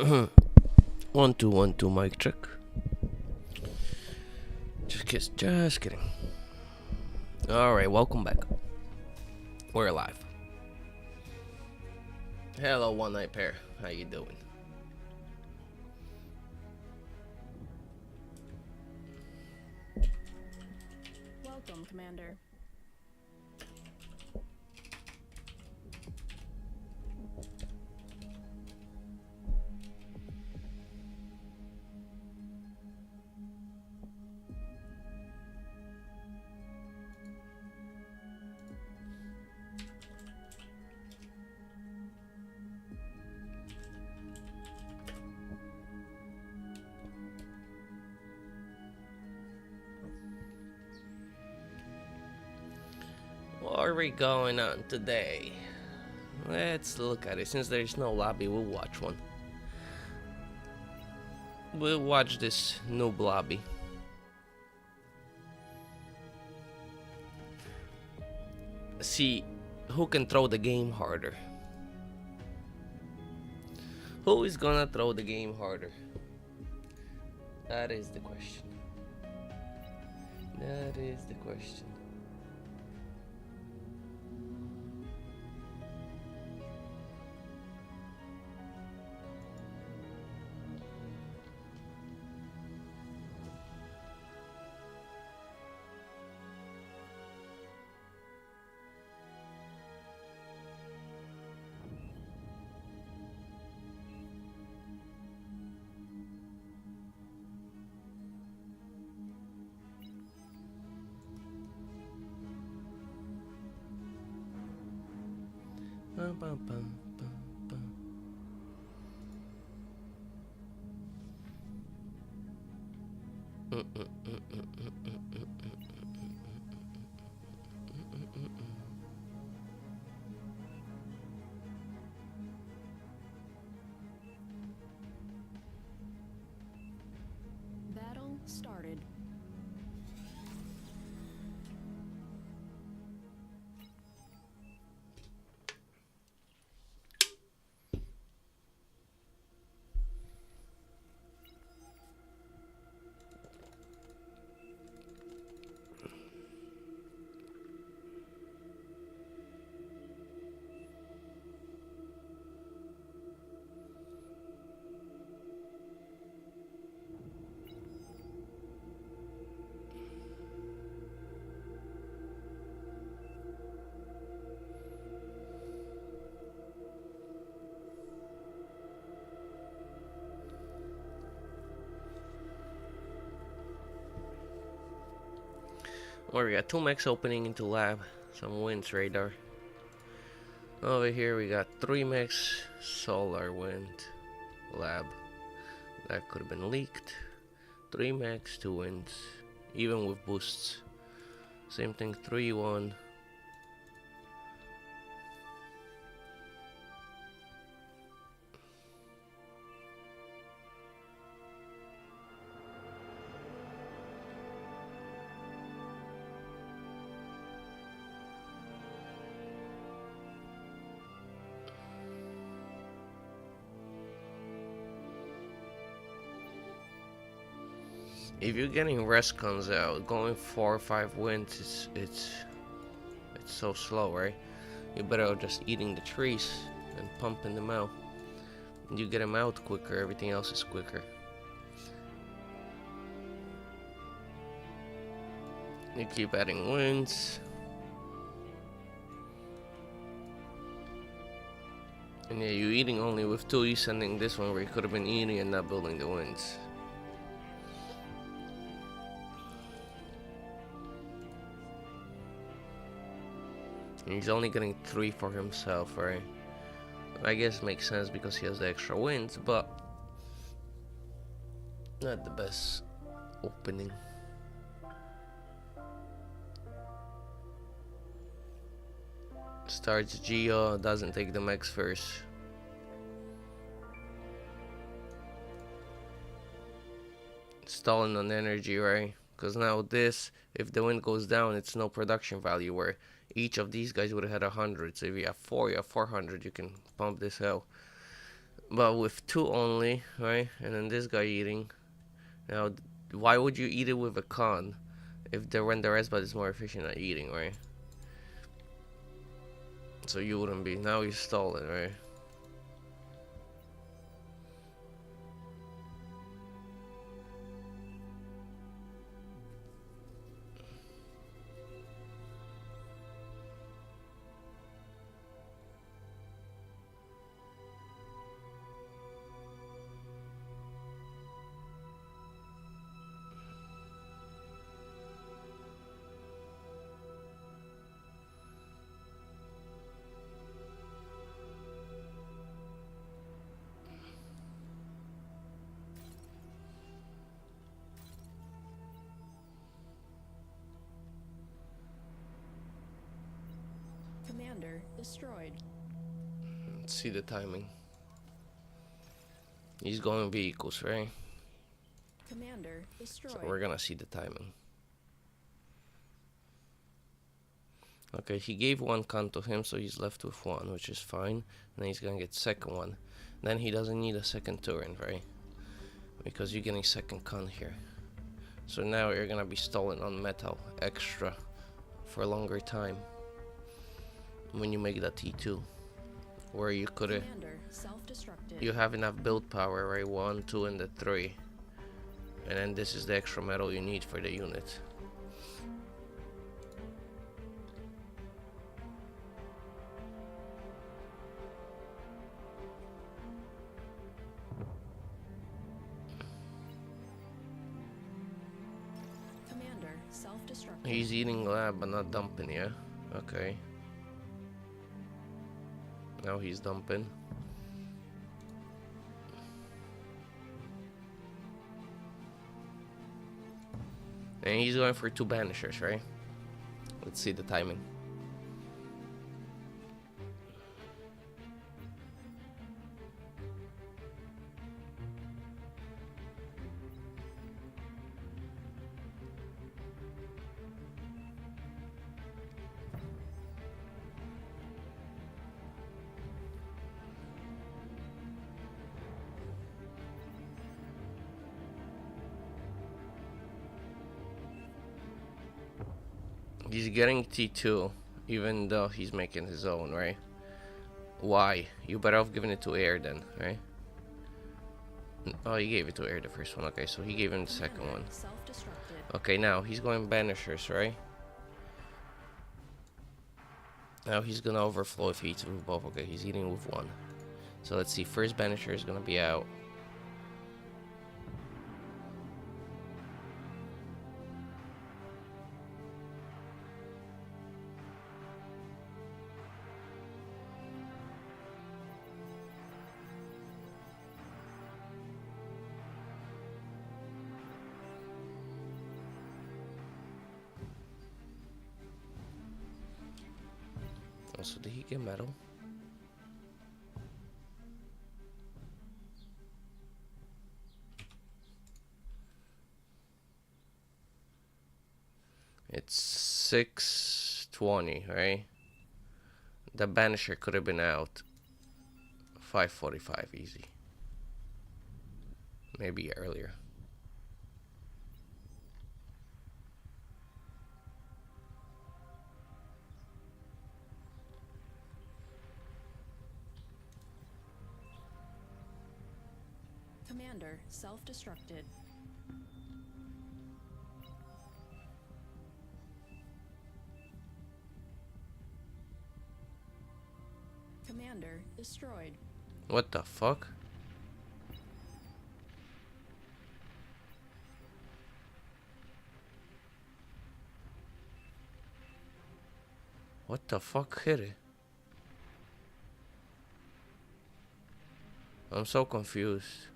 One two one two mic check. Just kidding. All right, welcome back. We're live. Hello, one night pair. How you doing? Welcome, Commander. What are we going on today? Let's look at it. Since there's no lobby, we'll watch one. We'll watch this noob lobby. See who can throw the game harder. Who is gonna throw the game harder? That is the question. That is the question. Bum, bum, bum, bum, bum. Battle started. Well, we got 2 mechs opening into lab. Some winds radar. Over here we got 3 mechs, solar wind, lab. That could have been leaked. 3 mechs, 2 winds, even with boosts. Same thing, 3-1. If you're getting rest comes out, going 4 or 5 winds, it's so slow, right? You better just eating the trees and pumping them out. You get them out quicker, everything else is quicker. You keep adding winds. And yeah, you're eating only with 2, you sending this one where you could have been eating and not building the winds. And he's only getting 3 for himself, right? I guess makes sense because he has the extra wins, but not the best opening. Starts Geo, doesn't take the max first. Stalling on energy, right? Because now this, if the wind goes down, it's no production value, where each of these guys would have had 100. So if you have 4, you have 400, you can pump this out. but with 2 only, right? And then this guy eating. Now, why would you eat it with a con if when the rest bot is more efficient at eating, right? So you wouldn't be. Now he's stolen, right? Commander destroyed. Let's see the timing. He's going vehicles, right? Commander destroyed. So we're gonna see the timing. Okay, he gave 1 con to him, so he's left with 1, which is fine. And then he's gonna get second one. Then he doesn't need a second turn, right? Because you're getting second con here. So now you're gonna be stolen on metal extra for a longer time when you make that T2, where you could have. You have enough build power, right? 1, 2, and the 3, and then this is the extra metal you need for the unit. Commander self-destructed. He's eating lab but not dumping, yeah? Okay. Now he's dumping. And he's going for 2 banishers, right? Let's see the timing. He's getting T2, even though he's making his own, right? Why? You better off giving it to Air then, right? Oh, he gave it to Air the first one. Okay, so he gave him the second one. Okay, now he's going banishers, right? Now he's gonna overflow if he eats with both. Okay, he's eating with 1. So let's see. First banisher is gonna be out. Also, did he get metal? It's 6:20, right? The banisher could have been out 5:45 easy. Maybe earlier. Commander self-destructed. Commander destroyed. What the fuck? What the fuck hit it? I'm so confused.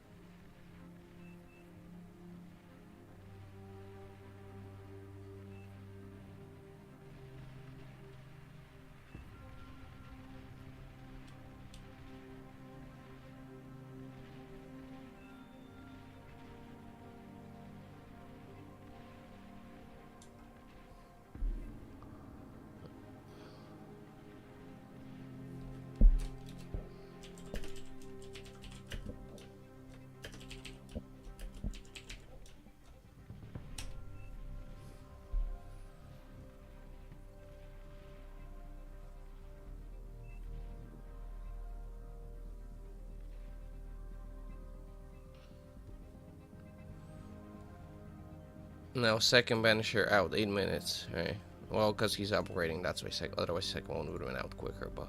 Now second banisher out 8 minutes, right? Well, because he's upgrading, that's why otherwise second one would have been out quicker, but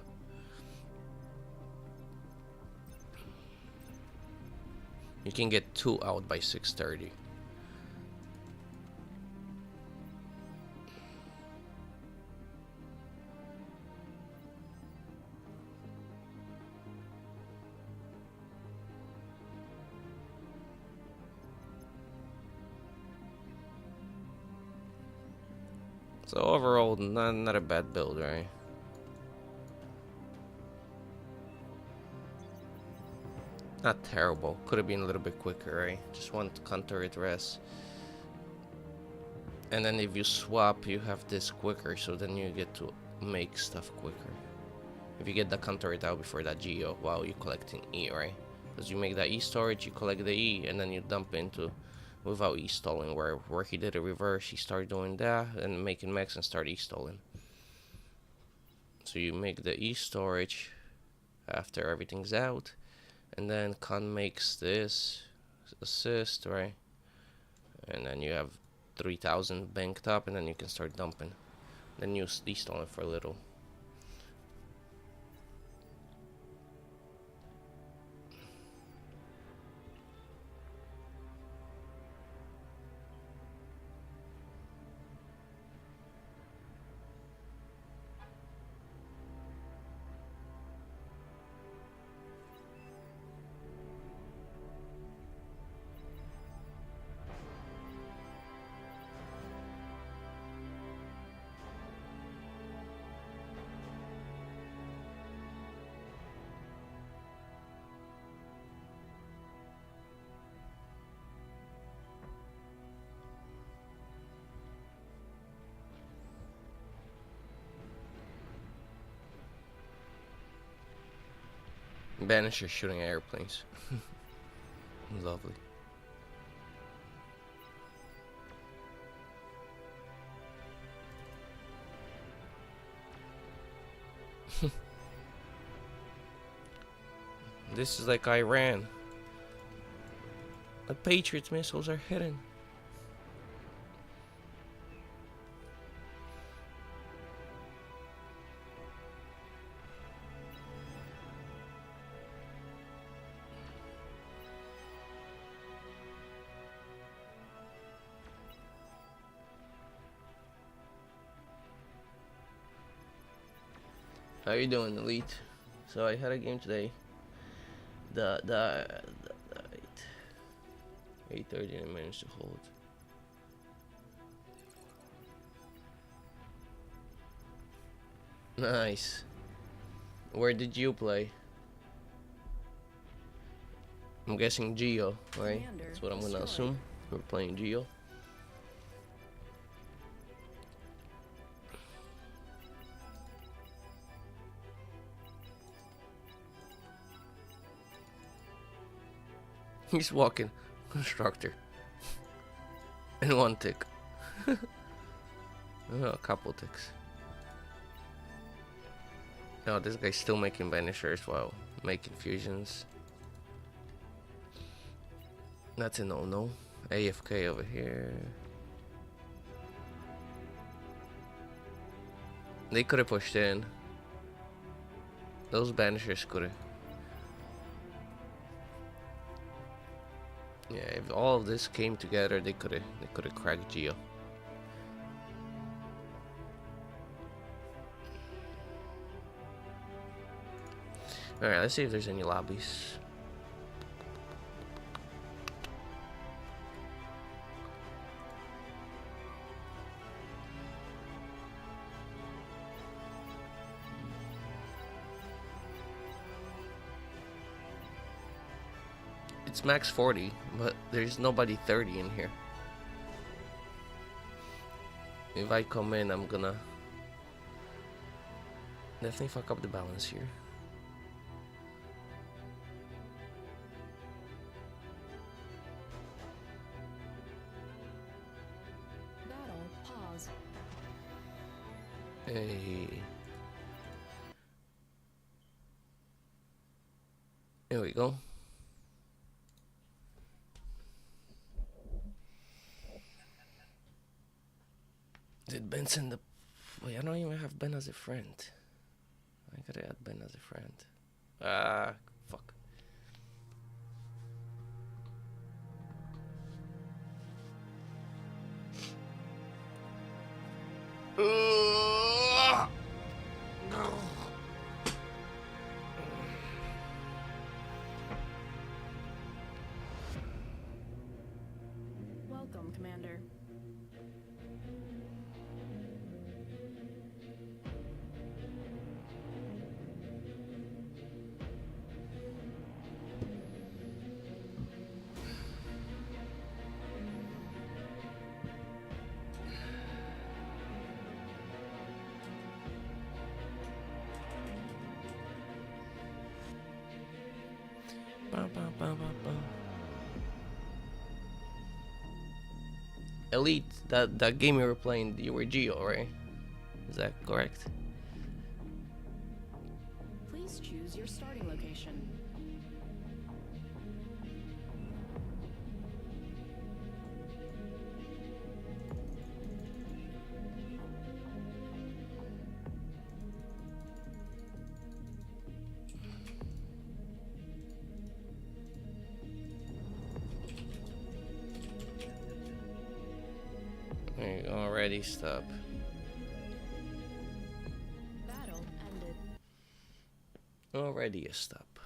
you can get 2 out by 6:30. So overall, not a bad build, right? Not terrible. Could have been a little bit quicker, right? Just want to counter it rest. And then if you swap, you have this quicker, so then you get to make stuff quicker. If you get the counter it out before that geo while you're collecting E, right? Because you make that E storage, you collect the E, and then you dump into without E stalling. Where he did a reverse, he started doing that and making mechs and start E stalling. So you make the E storage after everything's out, and then Khan makes this assist, right? And then you have 3,000 banked up, and then you can start dumping. Then you E stalling for a little. Banisher shooting airplanes. Lovely. This is like Iran. The Patriots missiles are hidden. How you doing, Elite? So I had a game today. The 8:30 I managed to hold. Nice. Where did you play? I'm guessing Geo, right? Commander That's what I'm gonna destroyed. assume. We're playing Geo. He's walking. Constructor. And one tick. Oh, a couple ticks. No, this guy's still making banishers while making fusions. That's a no-no. AFK over here. They could have pushed in. Those banishers could have. Yeah, if all of this came together, they could have cracked Geo. All right, let's see if there's any lobbies. It's max 40, but there's nobody 30 in here. If I come in, I'm gonna definitely fuck up the balance here. Battle. Pause. Hey. There we go. Did Ben send the... Wait, I don't even have Ben as a friend. I gotta add Ben as a friend. Ah, fuck. Welcome, Commander. Elite, that game you were playing, you were Geo, right? Is that correct? Please choose your starting location. There you go, already stop. Battle ended. Already a stop.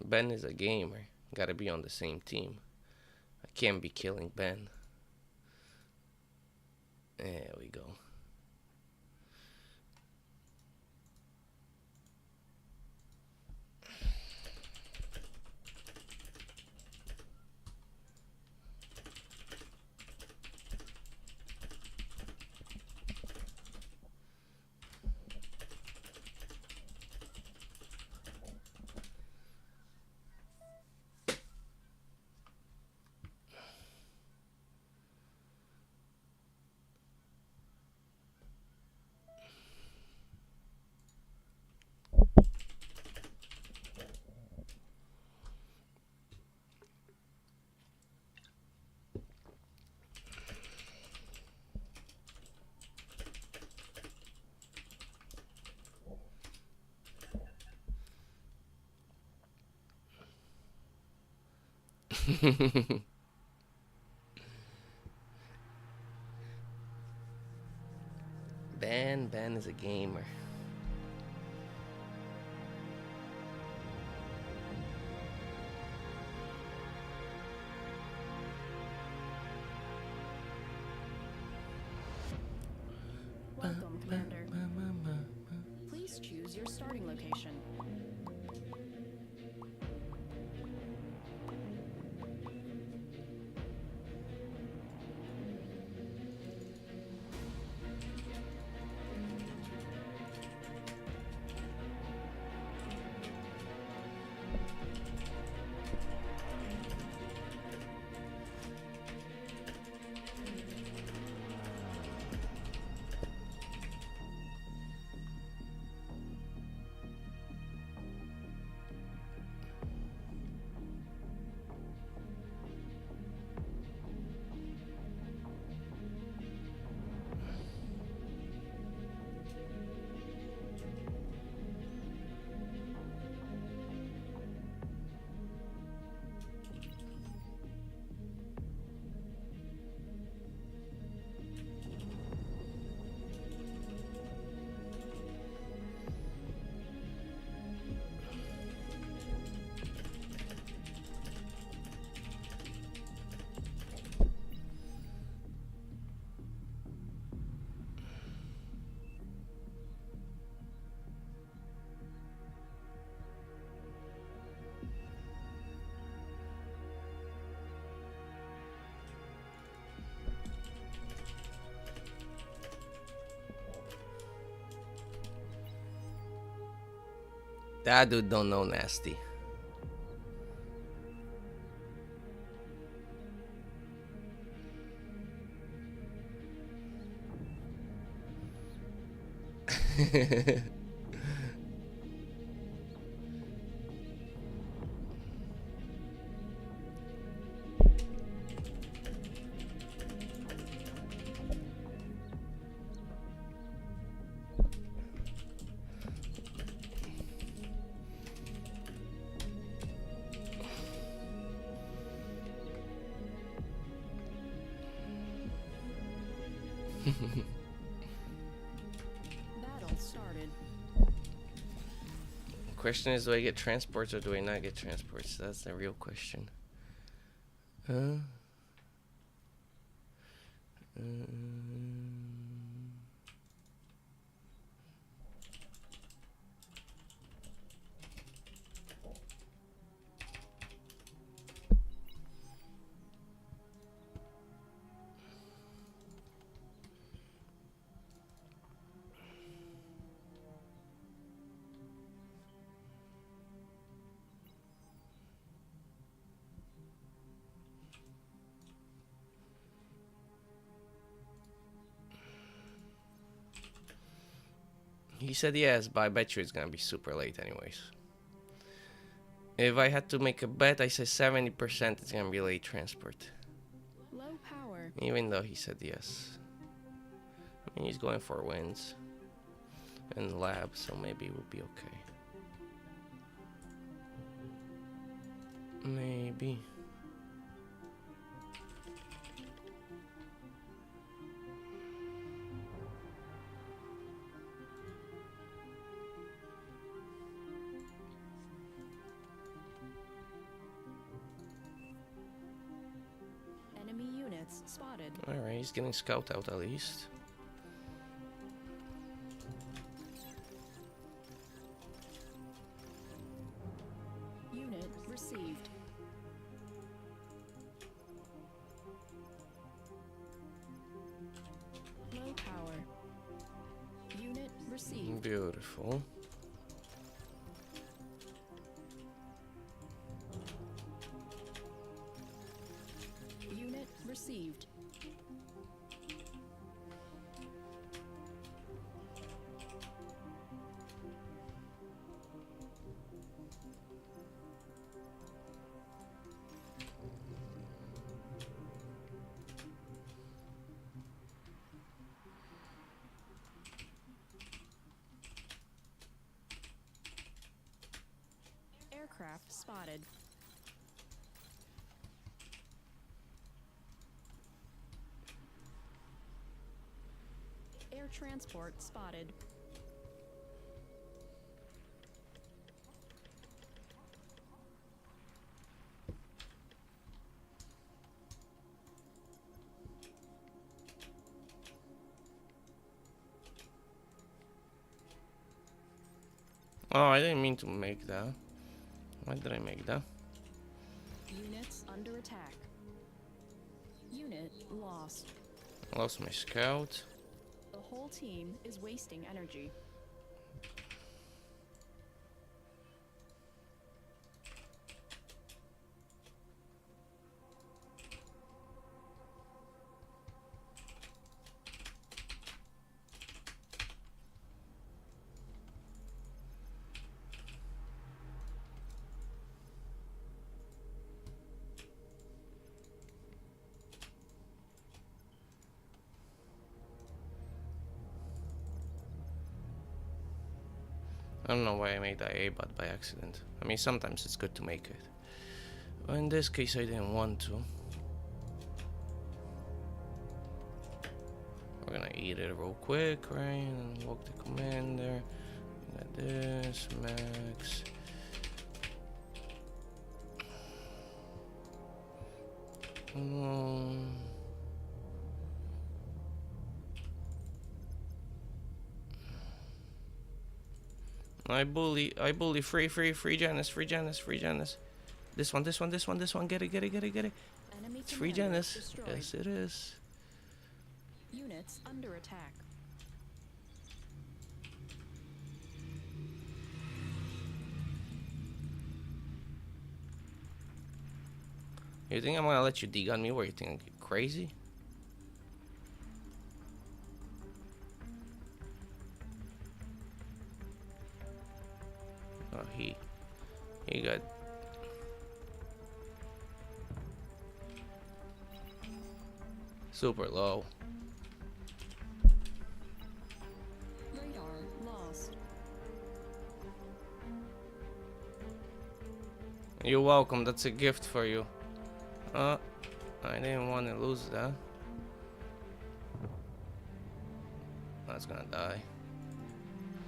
Ben is a gamer. Gotta be on the same team. I can't be killing Ben. There we go. Ben is a gamer. Welcome, Commander. Please choose your starting location. That dude don't know nasty. Battle started. Question is, do I get transports or do I not get transports? That's the real question. He said yes, but I bet you it's gonna be super late anyways. If I had to make a bet, I say 70% it's gonna be late transport. Low power. Even though he said yes. I mean, he's going for wins in the lab, so maybe we'll be okay. Maybe. Enemy units spotted. Alright, he's getting scout out at least. Unit received. Low power. Unit received. Beautiful. Unit received. Aircraft spotted. Air transport spotted. Oh, I didn't mean to make that. Why did I make that? Units under attack. Unit lost. I lost my scout. The whole team is wasting energy. I don't know why I made that A bot by accident. I mean, sometimes it's good to make it. But in this case, I didn't want to. We're gonna eat it real quick, right? And walk the commander. We got this, max. I bully, free Janice. This one, get it. Enemy It's free commander Janice. destroyed. Yes, it is. Units under attack. You think I'm gonna let you de-gun me? Where you think I'm crazy? Super low. Radar lost. You're welcome. That's a gift for you. I didn't want to lose that. That's gonna die.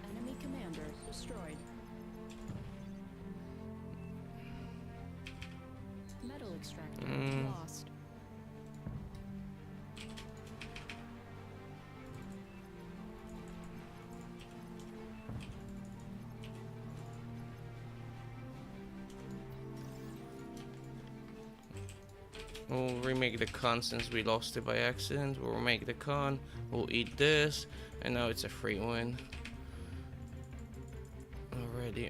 Enemy commander destroyed. Metal extractor lost. We'll remake the con since we lost it by accident. We'll remake the con. We'll eat this. And now it's a free win. Already.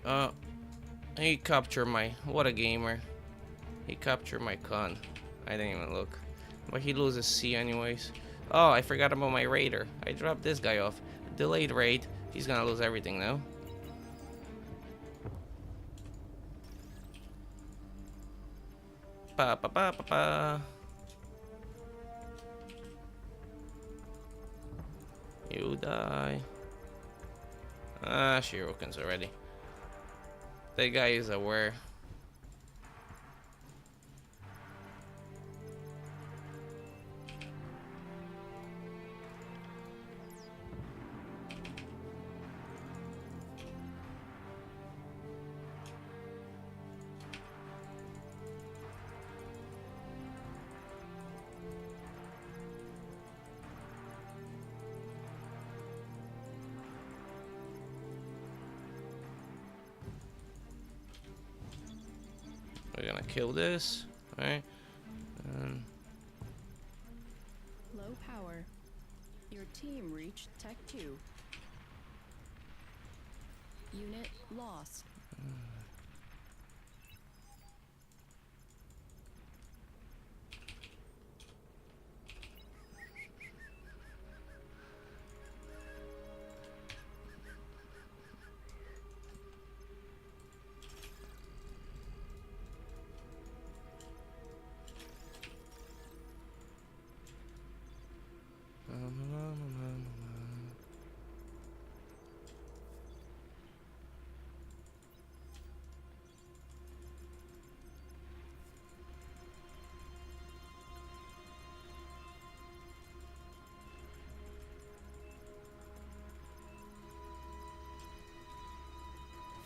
He captured my... What a gamer. He captured my con. I didn't even look. But he loses C anyways. Oh, I forgot about my raider. I dropped this guy off. Delayed raid. He's gonna lose everything now. Pa pa pa pa pa. You die. Ah, Shirokins already. That guy is aware. We're gonna kill this, right? Low power. Your team reached Tech 2. Unit lost.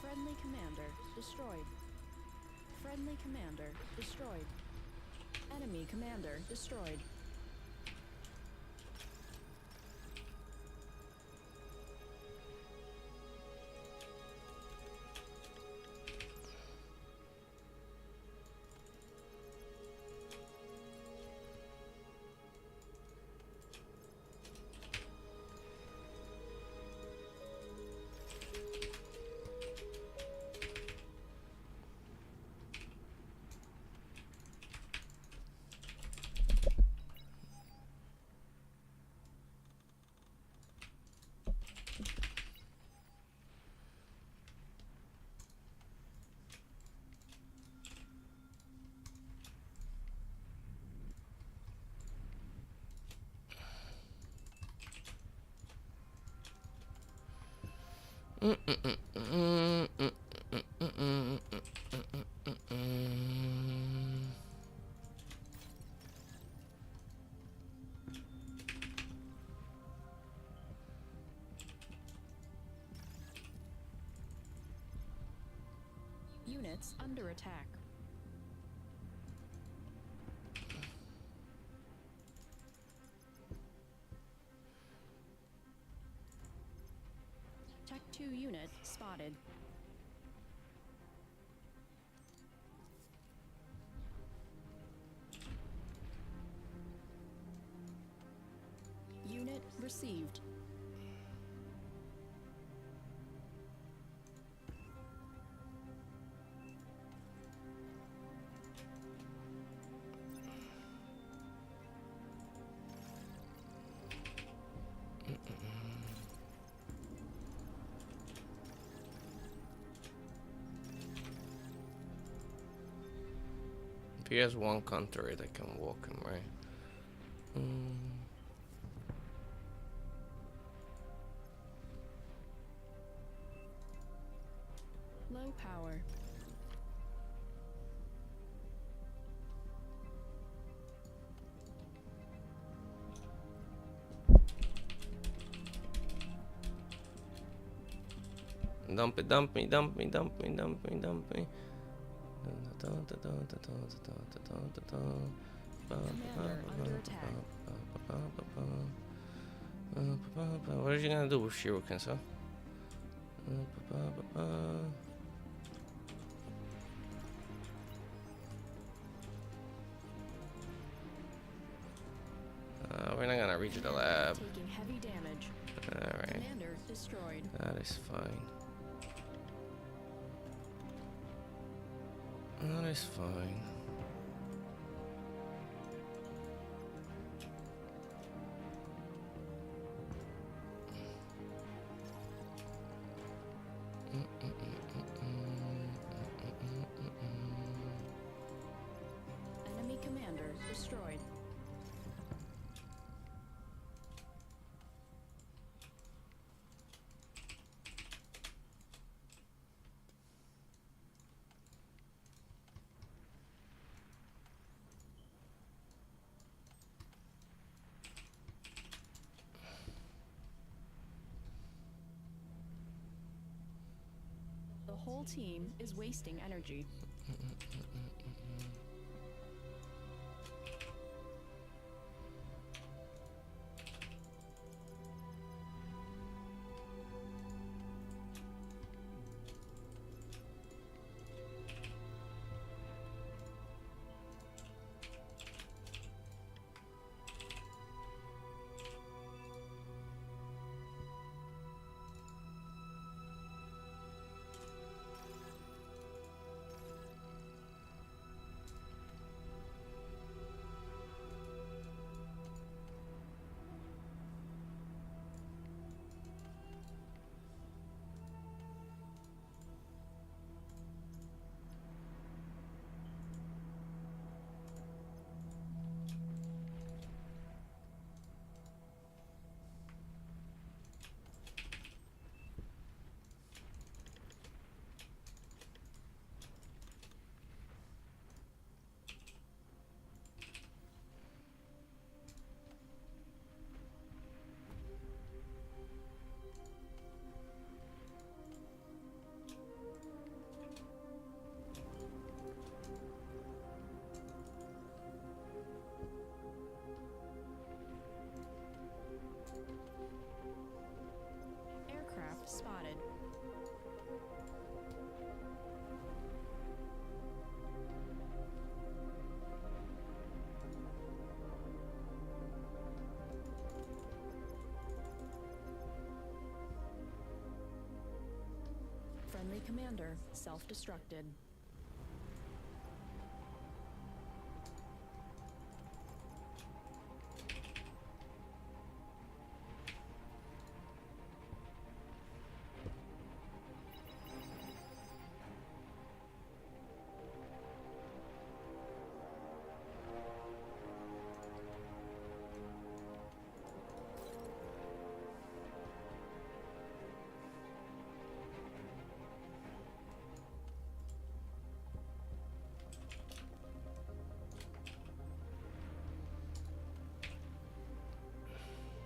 Friendly commander destroyed. Friendly commander destroyed. Enemy commander destroyed. Units under attack. Tech 2 unit spotted. Unit received. If he has one counter, I can walk him, right? power. Dump it, dump me, dump me, dump me, dump me, dump me. Commander under attack. What are you gonna do with shurikens, huh? We're not gonna reach the lab. Taking heavy damage. Alright. Commander destroyed. That is fine. That is fine. Enemy commander destroyed. The whole team is wasting energy. Aircraft spotted. Friendly commander self-destructed.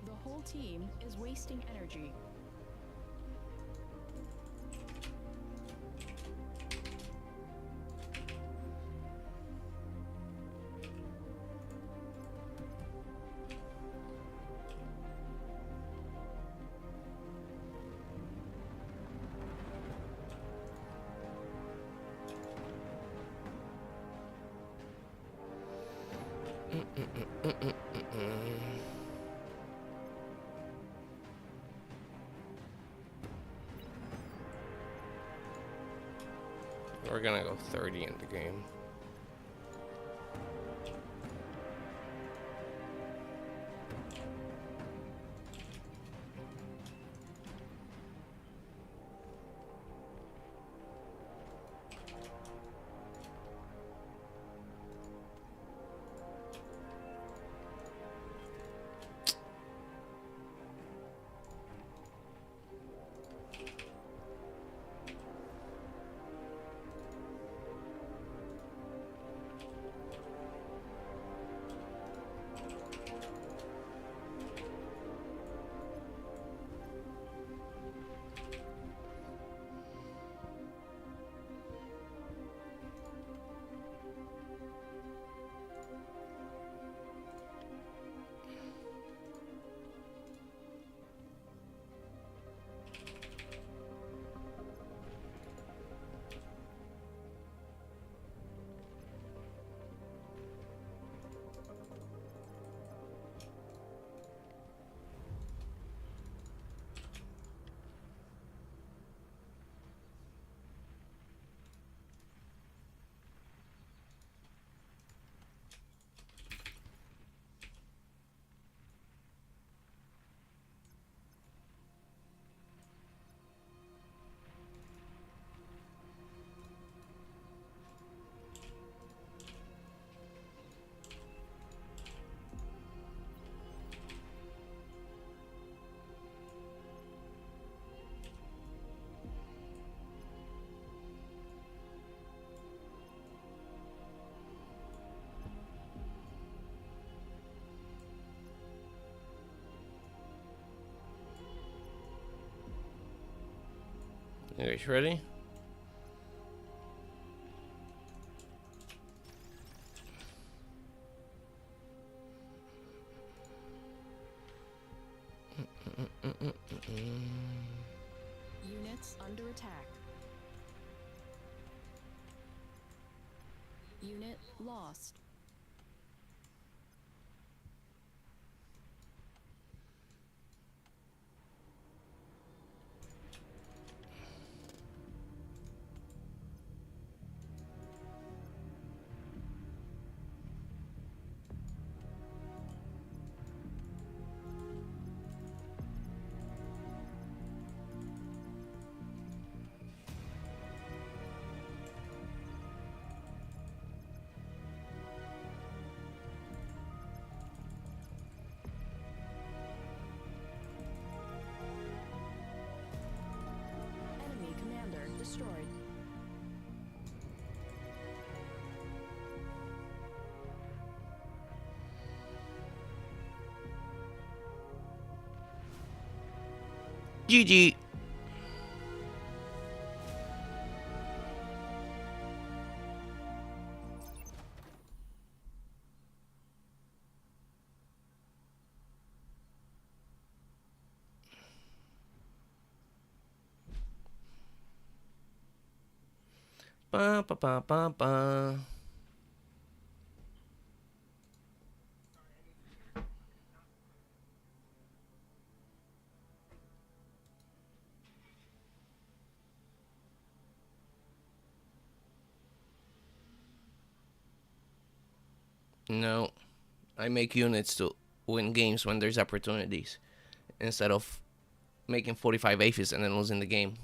The whole team is wasting energy. We're gonna go 30 in the game. You guys ready? Units under attack. Unit lost. Enemy commander destroyed. GG. Ba ba ba ba ba. No, I make units to win games when there's opportunities, instead of making 45 AFUS and then losing the game.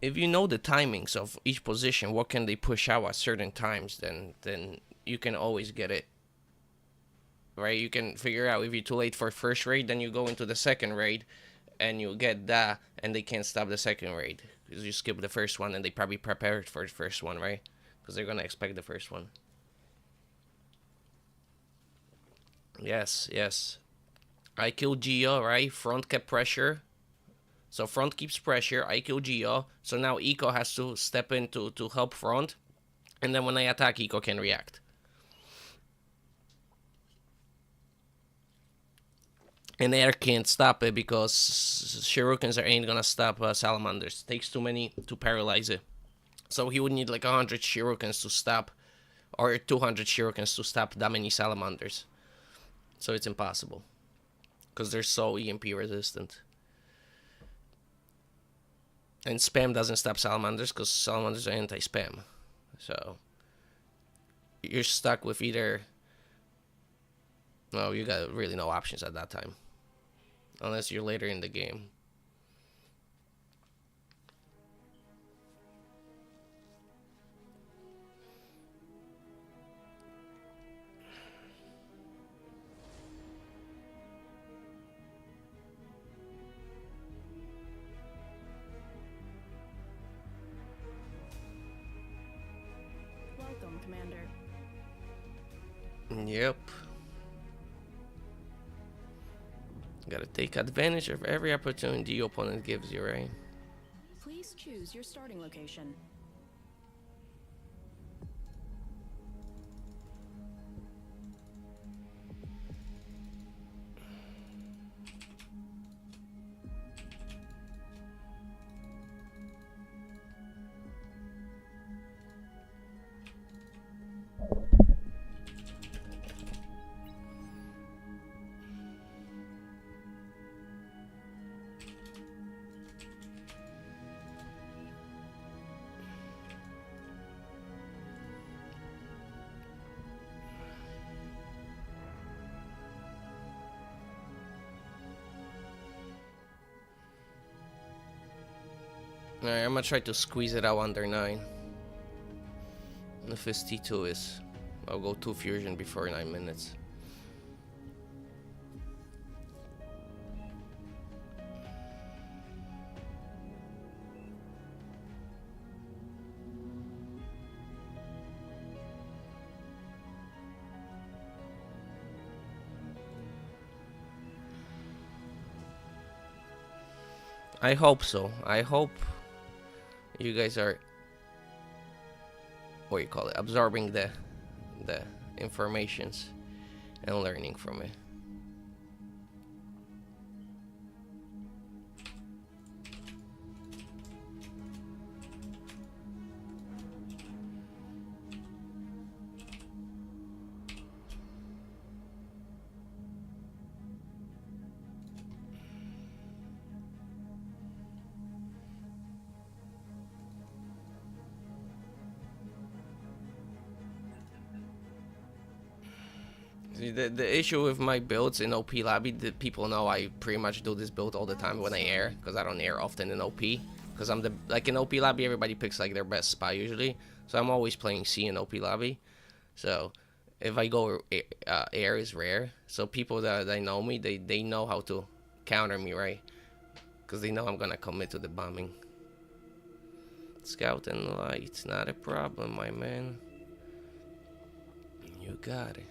If you know the timings of each position, what can they push out at certain times, then you can always get it. Right? You can figure out if you're too late for first raid, then you go into the second raid and you get that, and they can't stop the second raid because you skip the first one and they probably prepared for the first one, right? Because they're gonna expect the first one. Yes, yes. I killed Geo, right? Front kept pressure. So front keeps pressure. I kill Geo. So now Eco has to step in to help front. And then when I attack, Eco can react. And air can't stop it because Shurikens ain't gonna stop Salamanders. Takes too many to paralyze it. So he would need like 100 Shurikens to stop, or 200 Shurikens to stop that many Salamanders. So it's impossible. Because they're so EMP resistant. And spam doesn't stop Salamanders because Salamanders are anti-spam. So you're stuck with either... No, you got really no options at that time. Unless you're later in the game. Welcome, Commander. Yep. Gotta take advantage of every opportunity your opponent gives you, right? Please choose your starting location. Alright, I'm gonna try to squeeze it out under 9. And if his T2 is... I'll go 2 fusion before 9 minutes. I hope so. I hope you guys are, what you call it, absorbing the informations and learning from it. See, the issue with my builds in OP lobby, the people know I pretty much do this build all the time when I air, because I don't air often in OP. Because I'm like in OP lobby, everybody picks like their best spy usually, so I'm always playing C in OP lobby. So if I go air is rare, so people that know me, they know how to counter me, right? Because they know I'm gonna commit to the bombing. Scout and light, not a problem, my man. You got it.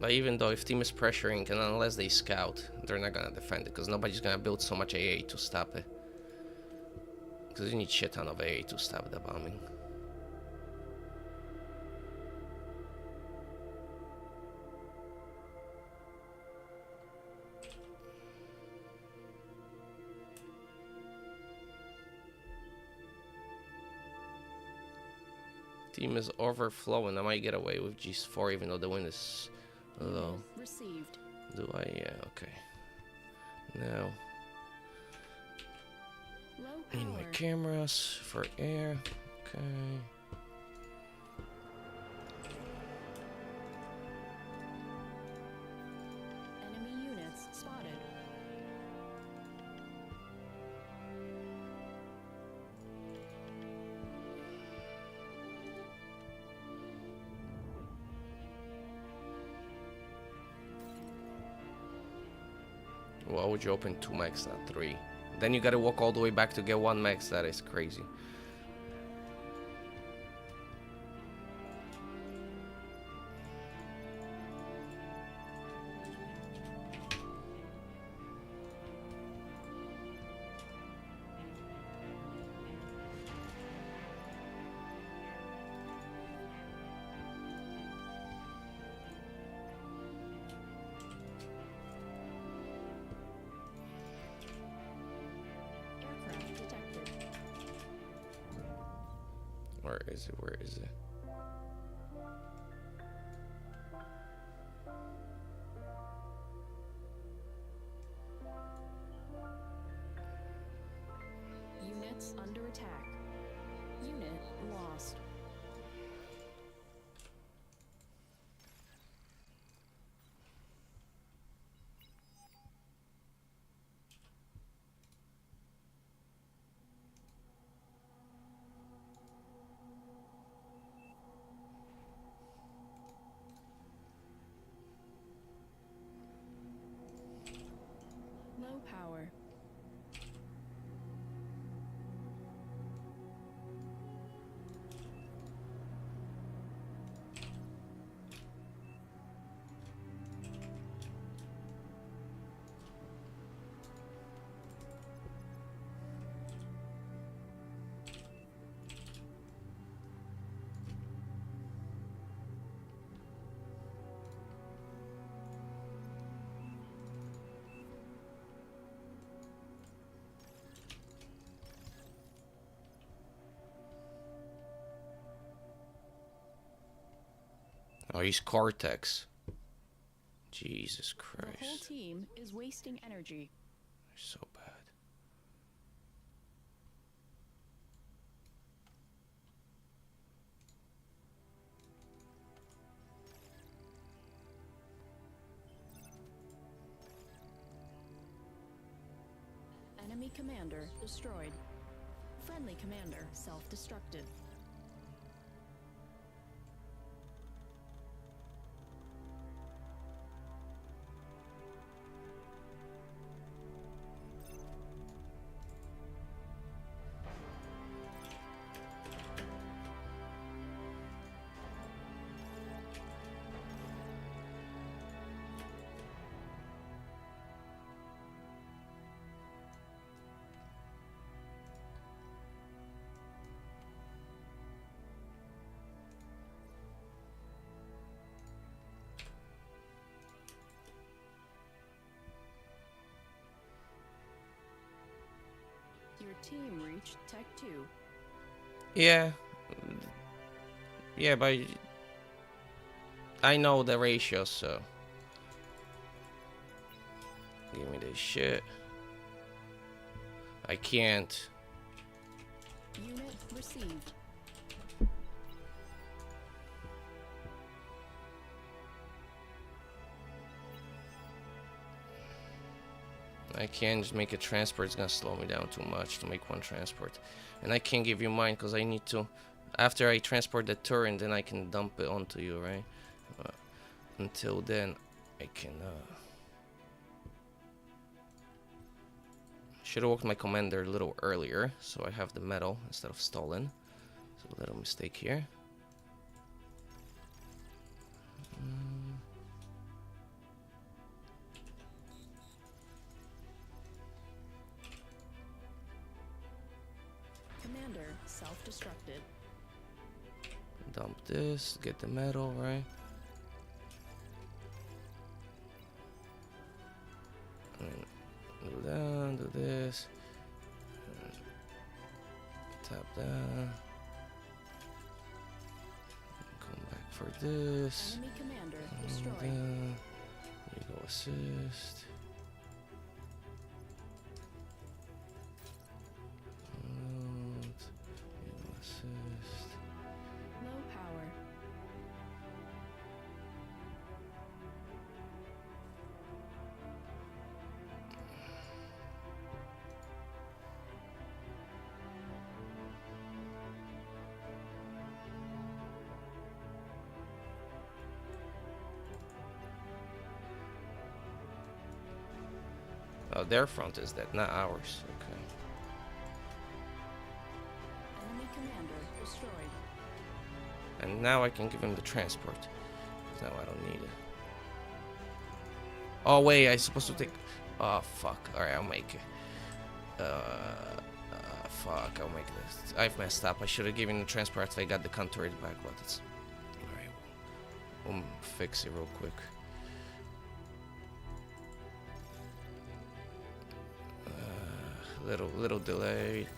But even though if team is pressuring, and unless they scout, they're not gonna defend it, because nobody's gonna build so much AA to stop it. Because you need shit ton of AA to stop the bombing. Team is overflowing. I might get away with G4 even though the wind is low. Received. Do I? Yeah, okay. Now, Low need my power. cameras for air. Okay. Enemy units spotted. Why would you open 2 max, not 3? Then you gotta walk all the way back to get 1 max. That is crazy. Aircraft detected. Where is it? Where is it? Units under attack. Unit lost. Low power. Oh, he's Cortex. Jesus The whole Christ. team is wasting energy. So bad. Enemy commander destroyed. Friendly commander self-destructed. team reached Tech 2. Yeah. Yeah, but I know the ratio, so give me this shit. I can't. Unit received. I can't just make a transport. It's gonna slow me down too much to make one transport. And I can't give you mine because I need to. After I transport the turret, then I can dump it onto you, right? Until then, I can. Should have walked my commander a little earlier, so I have the metal instead of stolen. So a little mistake here. Commander self-destructed. Dump this, get the metal, right? And do that, do this. Tap that. Come back for this. Enemy commander And destroyed. you go assist. You go assist. Low power. Oh, their front is dead, not ours. Okay. Enemy commander destroyed. And now I can give him the transport. Now I don't need it. Oh wait, I'm supposed to take. Oh fuck. Alright, I'll make it. Fuck, I'll make this. I've messed up. I should have given the transport after I got the counter back, but it's. Alright, we'll fix it real quick. Little delayed.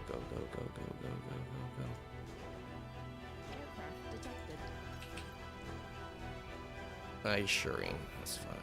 Go. Aircraft detected. Nice shoring, that's fine.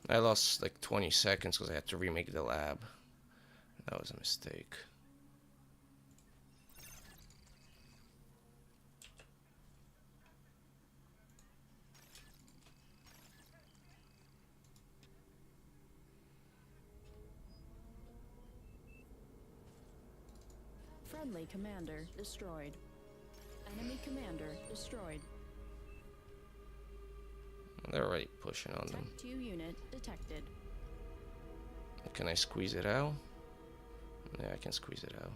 I lost like 20 seconds because I had to remake the lab. That was a mistake. Friendly commander destroyed. Enemy commander destroyed. They're already pushing on them. Tech 2 unit detected. Can I squeeze it out? Yeah, I can squeeze it out.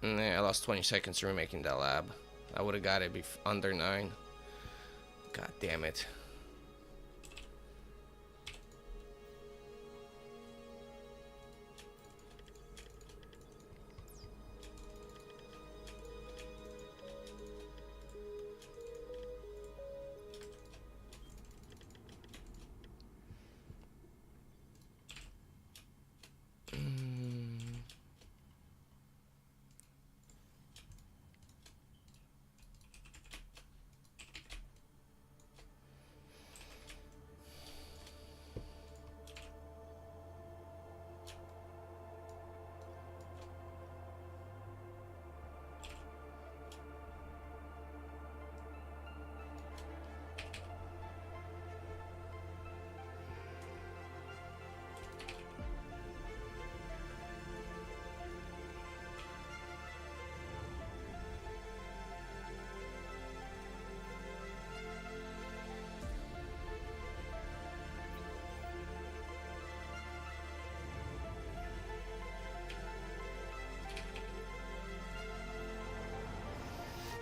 Yeah, I lost 20 seconds remaking that lab. I would have got it under 9. God damn it.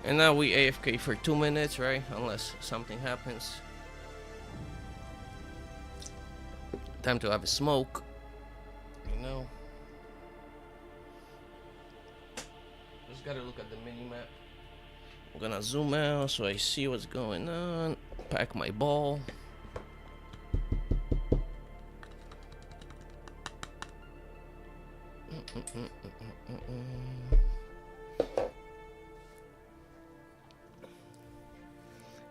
And now we AFK for 2 minutes, right? Unless something happens. Time to have a smoke. You know. Just gotta look at the mini-map. I'm gonna zoom out so I see what's going on. Pack my ball.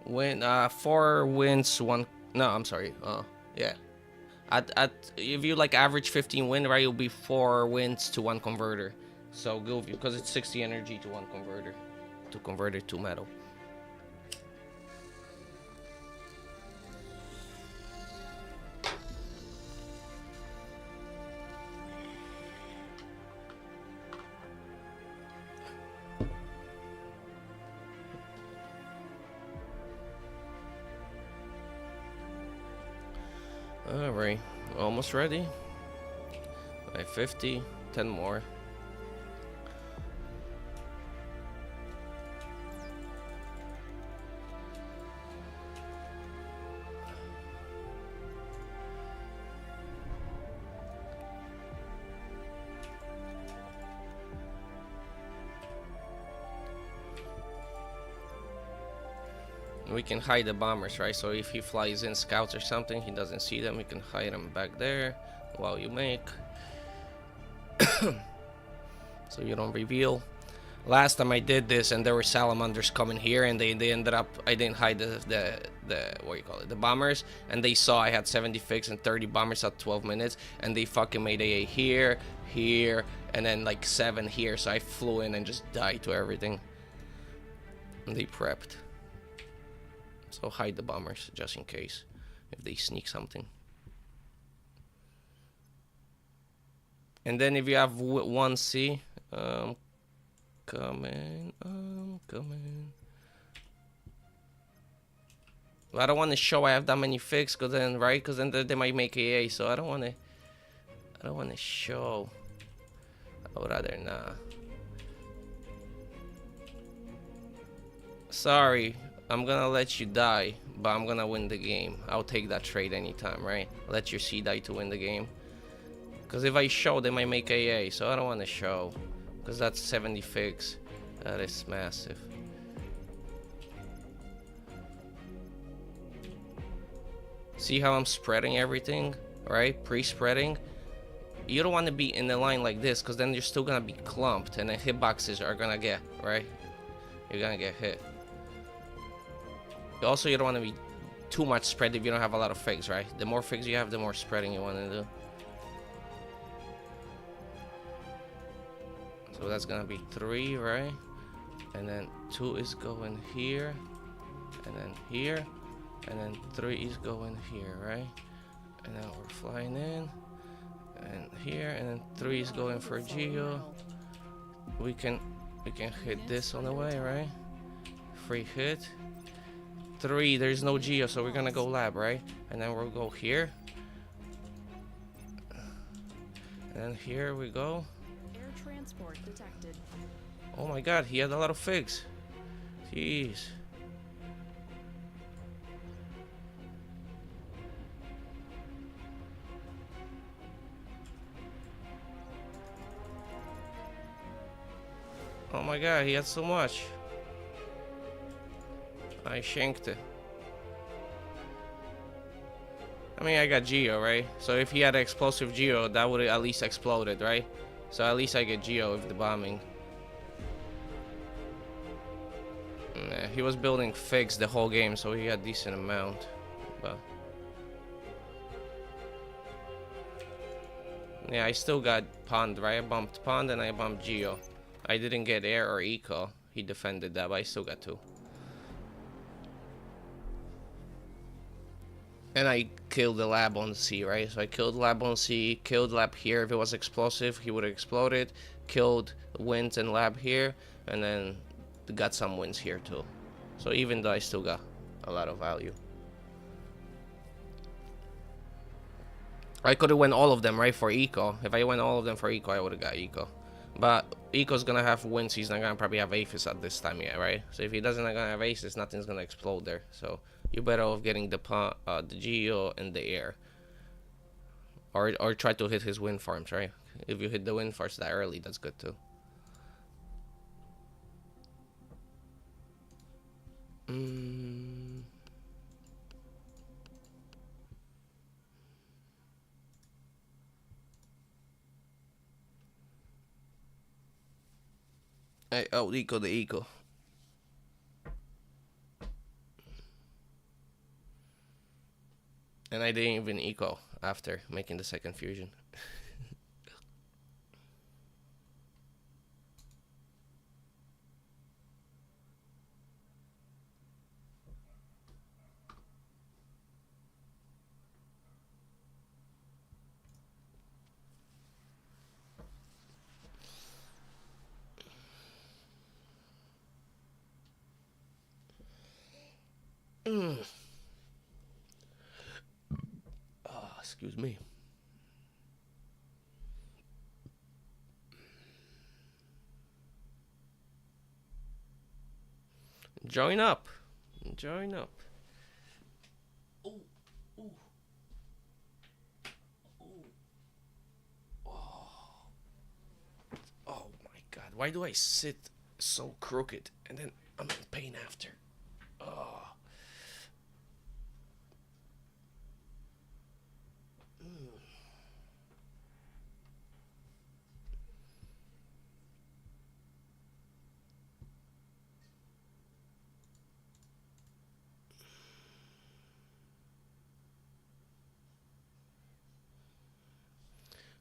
Win 4 wins, 1. No, I'm sorry. Yeah. At if you like average 15 win, right, it'll be 4 wins to 1 converter. So go because it's 60 energy to 1 converter to convert it to metal. Alright, almost ready. 50, 10 more. We can hide the bombers, right? So if he flies in scouts or something, he doesn't see them. We can hide them back there while you make. So you don't reveal. Last time I did this and there were salamanders coming here and they ended up, I didn't hide the what do you call it, the bombers, and they saw I had 70 fix and 30 bombers at 12 minutes and they fucking made a here, and then like 7 here, so I flew in and just died to everything. And they prepped. So hide the bombers just in case if they sneak something. And then if you have 1C, coming. Well, I don't want to show I have that many fix, cause then cause then they might make AA. So I don't want to show. I would rather nah. Sorry. I'm gonna let you die, but I'm gonna win the game. I'll take that trade anytime, right? Let your C die to win the game. Because if I show, they might make AA, so I don't want to show. Because that's 70 fix. That is massive. See how I'm spreading everything, right? Pre-spreading. You don't want to be in the line like this, because then you're still gonna be clumped, and the hitboxes are gonna get, right? You're gonna get hit. Also, you don't want to be too much spread if you don't have a lot of figs, right? The more figs you have, the more spreading you want to do. So that's gonna be 3, right? And then 2 is going here, and then here, and then 3 is going here, right? And then we're flying in, and here, and then 3 is going for Geo. We can hit this on the way, right? Free hit. 3, there's no Geo, so we're gonna go lab, right? And then we'll go here. And then here we go. Air transport detected. Oh my god, he had a lot of figs. Jeez. Oh my god, he had so much. I shanked it. I mean, I got Geo, right? So if he had an explosive Geo, that would at least exploded, right? So at least I get Geo with the bombing. Nah, he was building figs the whole game, so he had decent amount. But yeah, I still got Pond, right? I bumped Pond and I bumped Geo. I didn't get air or eco. He defended that, but I still got 2. And I killed the lab on C, right? So I killed lab on C, killed lab here. If it was explosive, he would have exploded. Killed wins and lab here, and then got some wins here too. So even though I still got a lot of value. I could have went all of them, right, for eco. If I went all of them for eco, I would have got eco. But Eco's gonna have wins. He's not gonna probably have AFUS at this time yet, right? So if he doesn't not gonna have AFUS, nothing's gonna explode there. So you're better off getting the Geo in the air, or try to hit his wind farms, right? If you hit the wind farms that early, that's good too. Hey, oh, the eco. And I didn't even eco after making the second fusion. Oh, excuse me. Join up. Join up. Ooh, ooh. Ooh. Oh my god. Why do I sit so crooked and then I'm in pain after? Oh.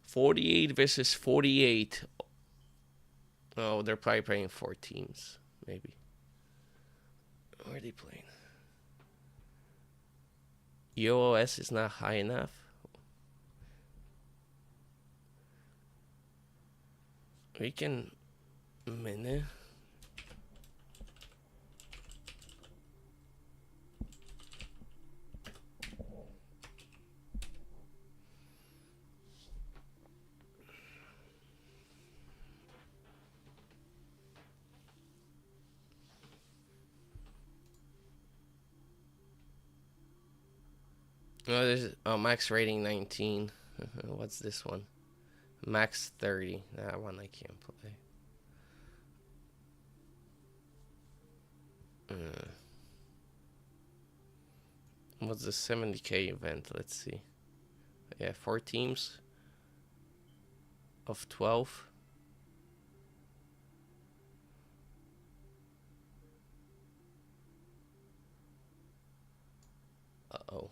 48 versus 48. Oh, they're probably playing 4 teams, maybe. Where are they playing? UOS is not high enough. We can minute. Oh, there's max rating 19. What's this one? Max 30. That one I can't play. What's the 70k event? Let's see. Yeah, 4 teams of 12. Uh-oh.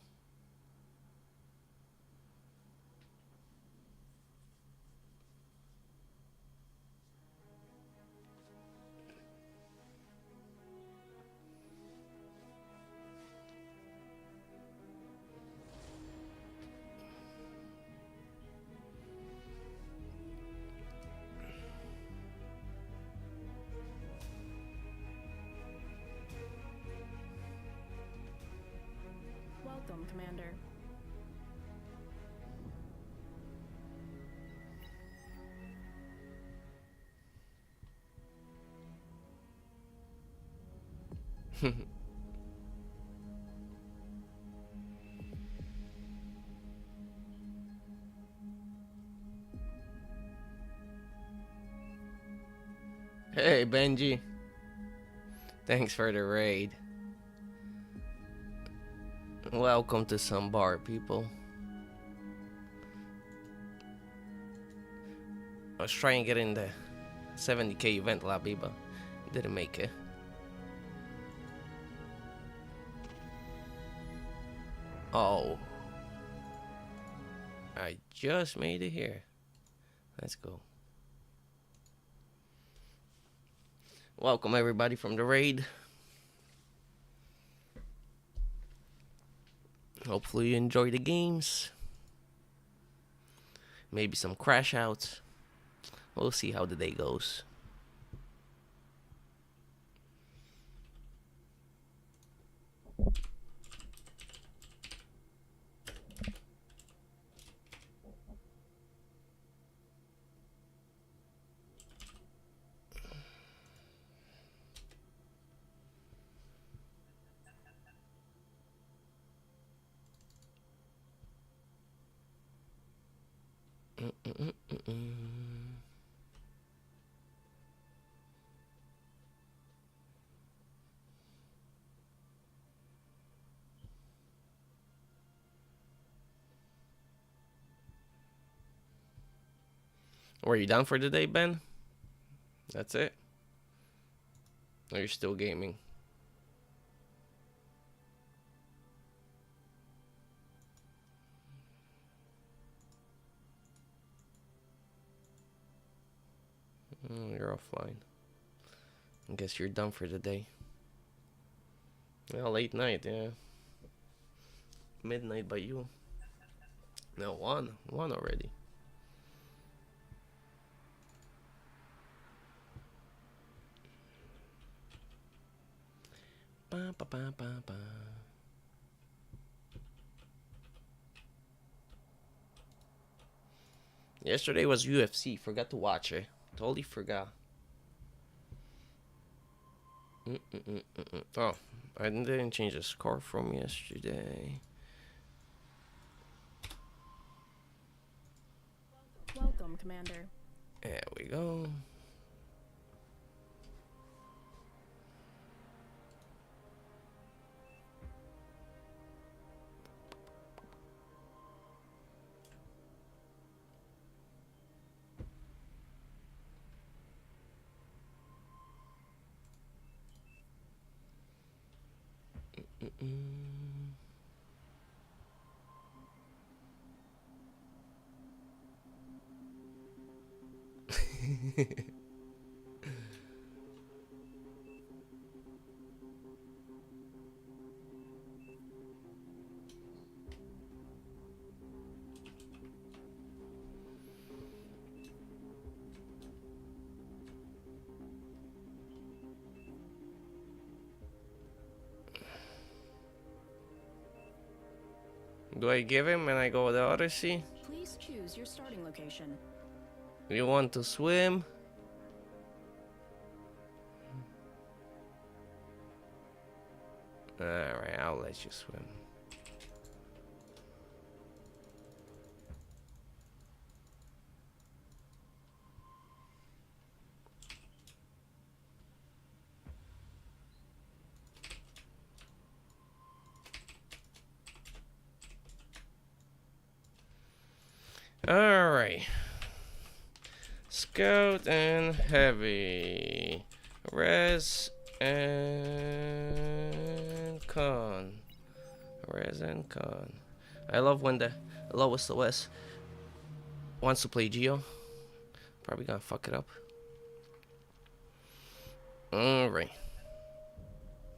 Welcome, Commander. Hey, Benji. Thanks for the raid. Welcome to some bar, people. I was trying to get in the 70k event lobby, but didn't make it. Oh. I just made it here. Let's go. Welcome everybody from the raid. Hopefully you enjoy the games. Maybe some crash outs. We'll see how the day goes. Were you done for the day, Ben? That's it? Or you're still gaming? You're offline. I guess you're done for the day. Well, late night, yeah. Midnight by you. No, one already. Ba, ba, ba, ba, ba. Yesterday was UFC. Forgot to watch it. Totally forgot. Oh, I didn't change the score from yesterday. Welcome, Commander. There we go. Do I give him and I go with the Odyssey? Please choose your starting location. You want to swim? Alright, I'll let you swim. Alright. Scout and heavy. Res and con. Res and con. I love when the lowest OS wants to play Geo. Probably gonna fuck it up. Alright.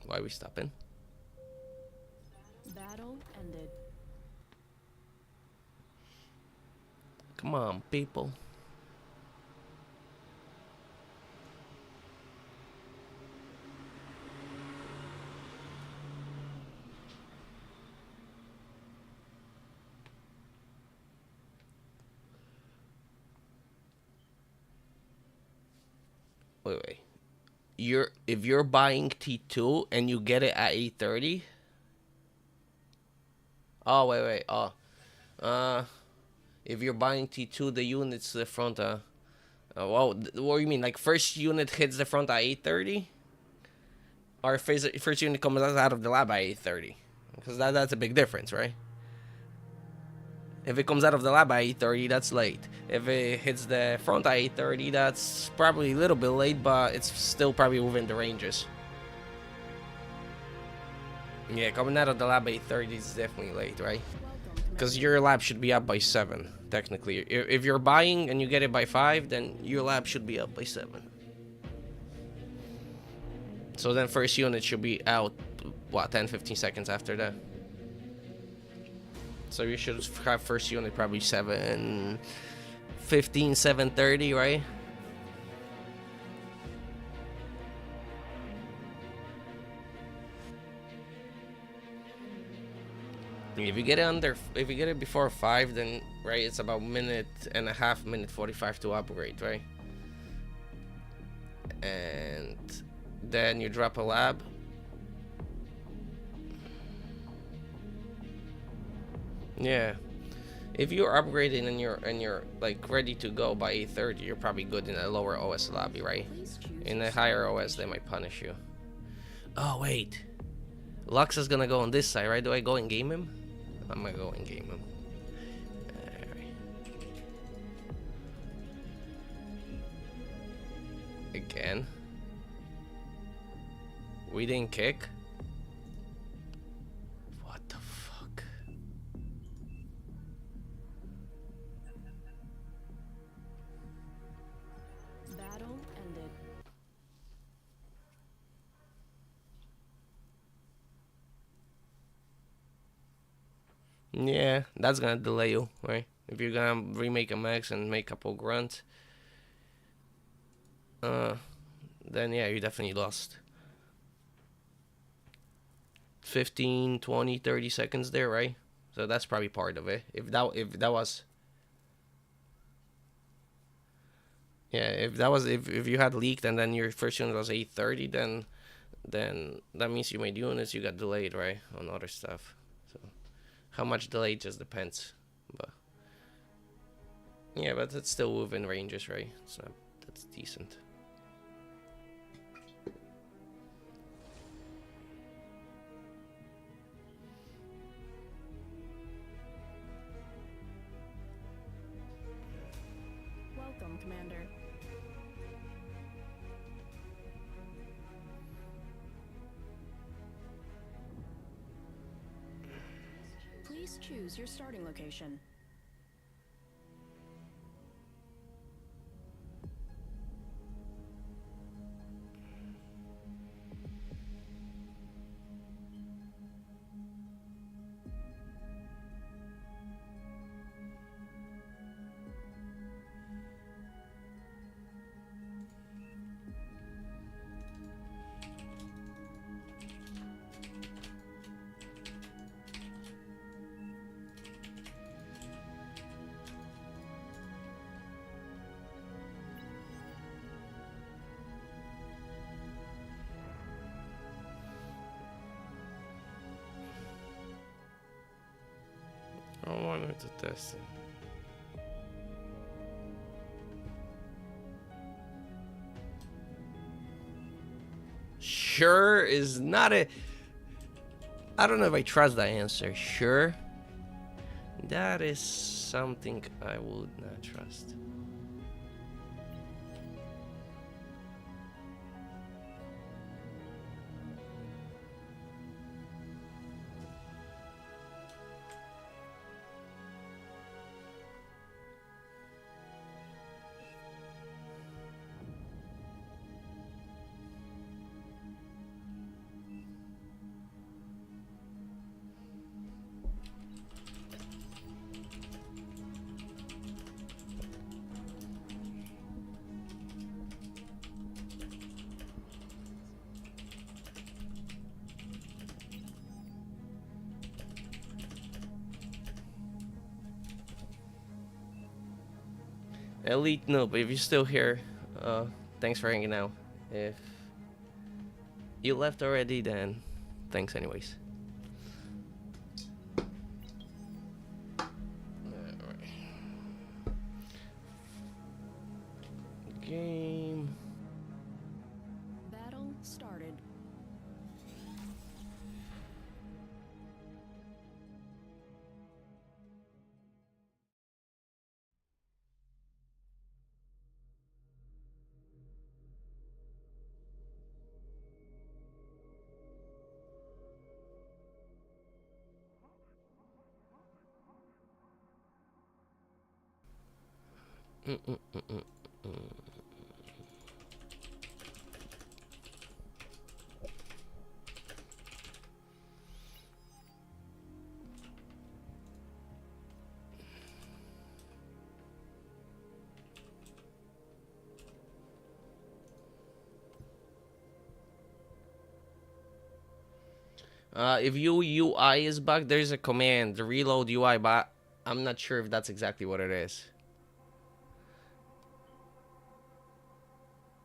Why are we stopping? Battle ended. Come on, people. Wait. If you're buying T2 and you get it at 830. Oh wait. If you're buying T2, the unit's the front. Well, what do you mean? Like first unit hits the front at 830, or first unit comes out of the lab at 830? Because that's a big difference, right? If it comes out of the lab at 830, that's late. If it hits the front at 830, that's probably a little bit late, but it's still probably within the ranges. Yeah, coming out of the lab at 830 is definitely late, right? Because your lab should be up by 7, technically. If you're buying and you get it by 5, then your lab should be up by 7. So then first unit should be out, what, 10-15 seconds after that. So you should have first unit probably 7:15, 7:30, right? If you get it before 5, then right, it's about minute and a half, minute 45 to upgrade, right? And then you drop a lab. Yeah, If you're upgrading and you're like ready to go by 8:30, you're probably good in a lower OS lobby, right? In a higher OS, they might punish you. Oh wait, Lux is gonna go on this side, right? Do I go and game him? I'm gonna go and game him. Alright. Again. We didn't kick. What the fuck? Battle ended. Yeah, that's gonna delay you, right? If you're gonna remake a max and make a couple grunts, then yeah, you definitely lost. 15, 20, 30 seconds there, right? So that's probably part of it. If that was, yeah, if you had leaked and then your first unit was 8:30, then that means you made units, you got delayed, right, on other stuff. So how much delay just depends, but yeah, but it's still within ranges, right? It's not, that's decent. Welcome, Commander. Please choose your starting location. I wanted to test it. Sure is not a... I don't know if I trust that answer. Sure? That is something I would not trust. Elite noob, if you're still here, thanks for hanging out. If you left already, then thanks anyways. Alright. Game. Battle started. If your UI is bugged, there's a command, the reload UI, but I'm not sure if that's exactly what it is.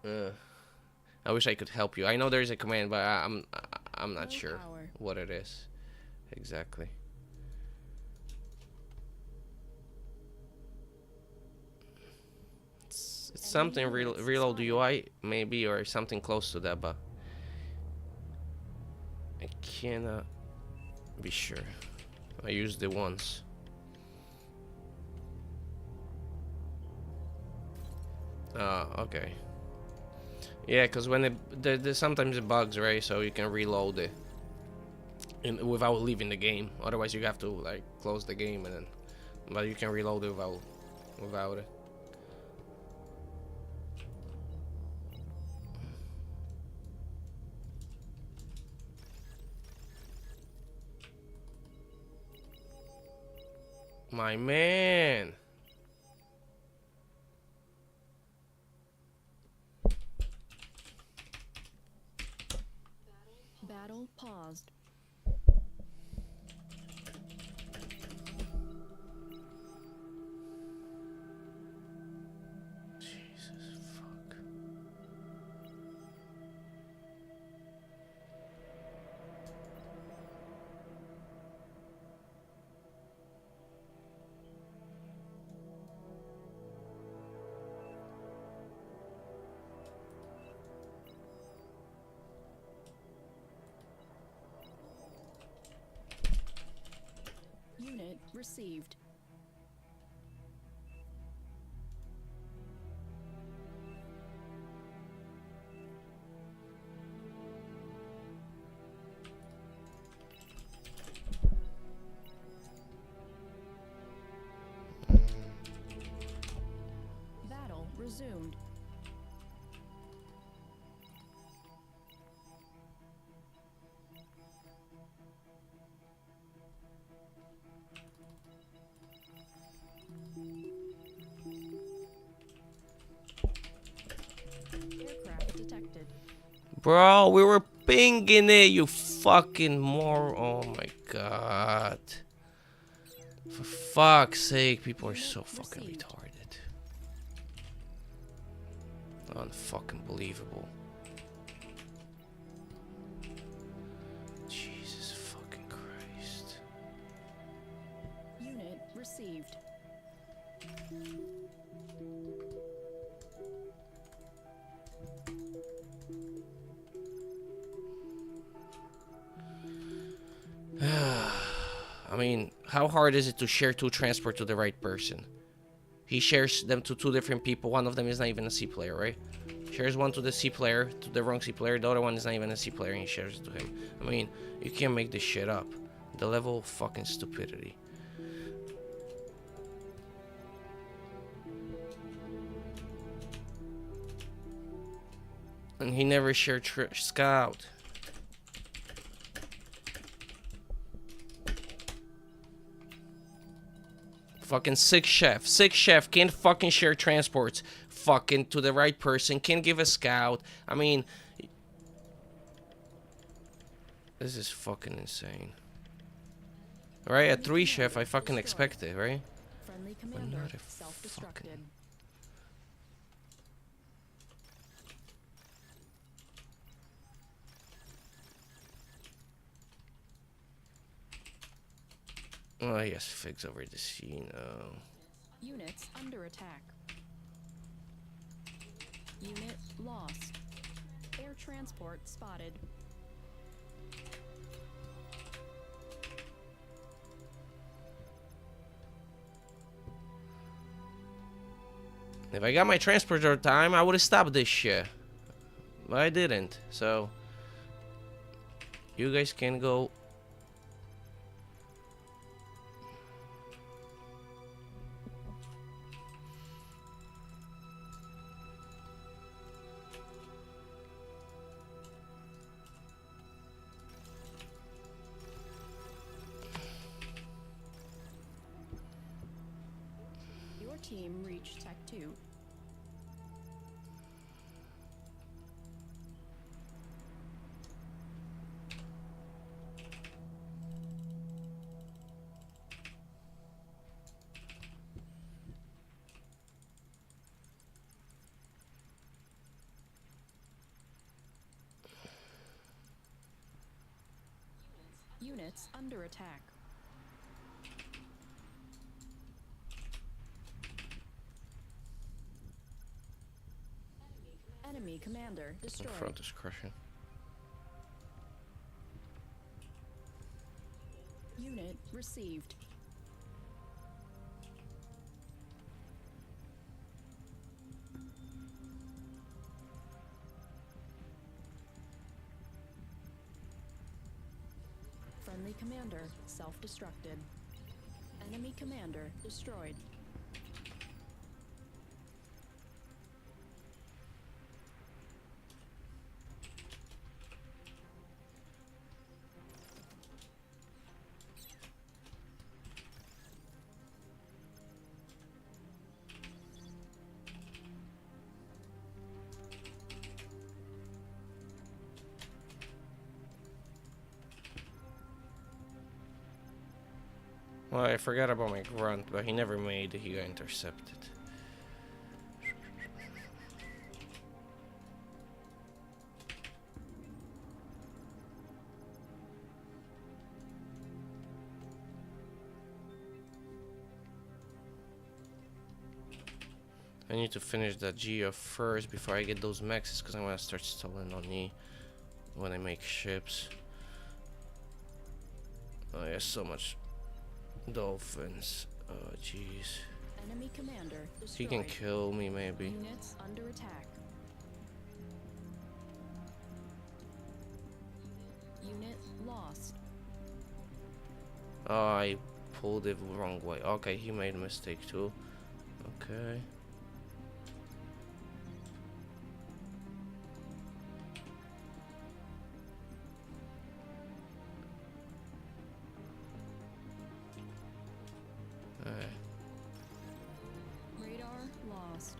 I wish I could help you. I know there's a command, but I'm not sure Power. what it is exactly. It's something reload UI maybe, or something close to that, but I cannot be sure. I used it once. Okay. Yeah, because when there's sometimes it bugs, right? So you can reload it without leaving the game. Otherwise, you have to like close the game and then. But you can reload it without it. My man. Battle paused. Jesus fuck. Unit received. Battle resumed. Aircraft detected. Bro, we were pinging it, you fucking oh my god. For fuck's sake, people are so fucking retarded. Unfucking believable. Jesus fucking Christ. Unit received. I mean, how hard is it to share two transport to the right person? He shares them to two different people. One of them is not even a C player, right? Shares one to the C player, to the wrong C player. The other one is not even a C player, and he shares it to him. I mean, you can't make this shit up. The level of fucking stupidity. And he never shared Scout. Fucking sick chef. Sick chef can't fucking share transports fucking to the right person. Can't give a scout. I mean, this is fucking insane. Right? At 3 chef, I fucking expect it, right? Friendly commander self-destructed. Oh, yes, figs over the sea now. Units under attack. Unit lost. Air transport spotted. If I got my transporter time, I would have stopped this shit. But I didn't, so you guys can go. Your team reached Tech 2. Units under attack. Enemy commander The destroyed. front is crushing. Unit received. Friendly commander self-destructed. Enemy commander destroyed. Well, I forgot about my grunt, but he never made it. He got intercepted. I need to finish that Geo first before I get those maxes, because I'm gonna start stalling on E when I make ships. Oh, yeah, so much dolphins. Oh, jeez. Enemy commander destroyed. He can kill me, maybe. Units under attack. Unit lost. Oh, I pulled it the wrong way. Okay, he made a mistake too. Okay. Alright. Radar lost.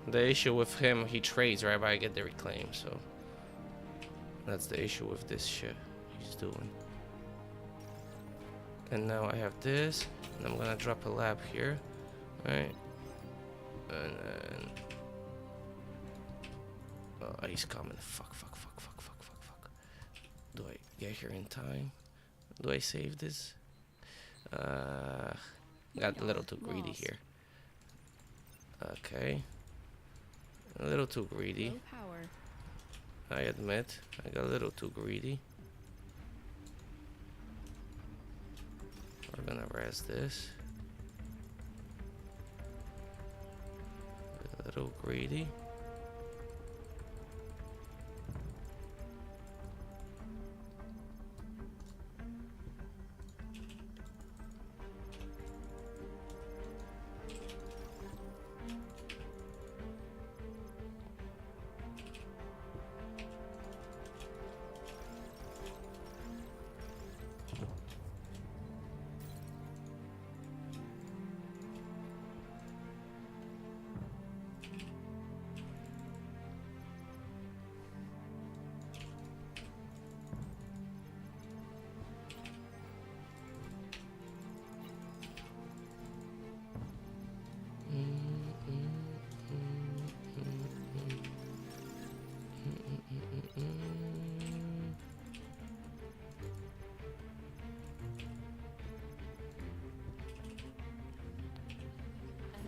The issue with him, he trades right, but I get the reclaim, so that's the issue with this shit he's doing. And now I have this, and I'm gonna drop a lab here, right? And then oh, he's coming. Fuck. Do I get here in time? Do I save this? Got a little too greedy here. Okay. A little too greedy. Low power. I admit, I got a little too greedy. We're gonna res this. A little greedy.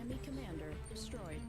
Enemy commander destroyed.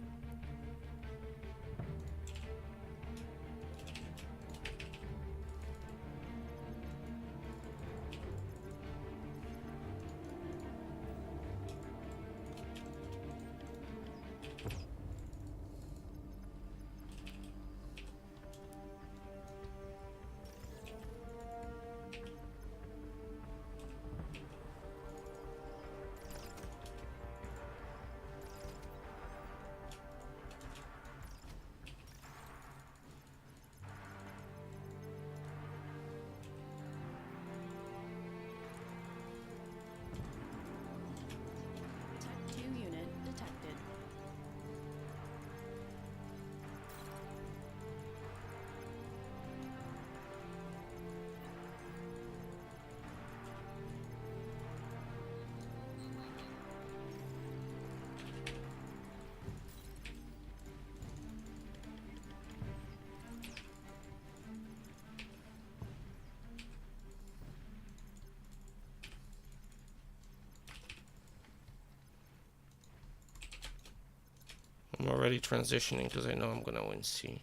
I'm already transitioning because I know I'm gonna win C.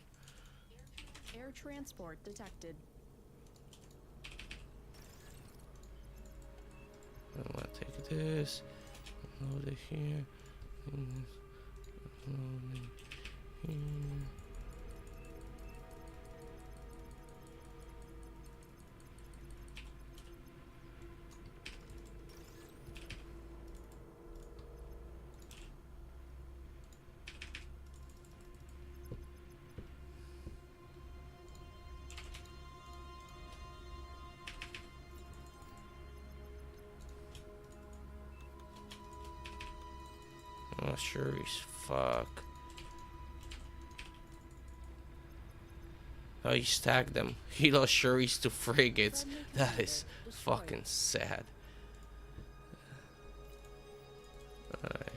Air transport detected. I'm gonna take this, load it here, and this, load it here. Oh, sure as fuck. Oh, he stacked them. He lost Shuri's to frigates. That is fucking sad. Alright.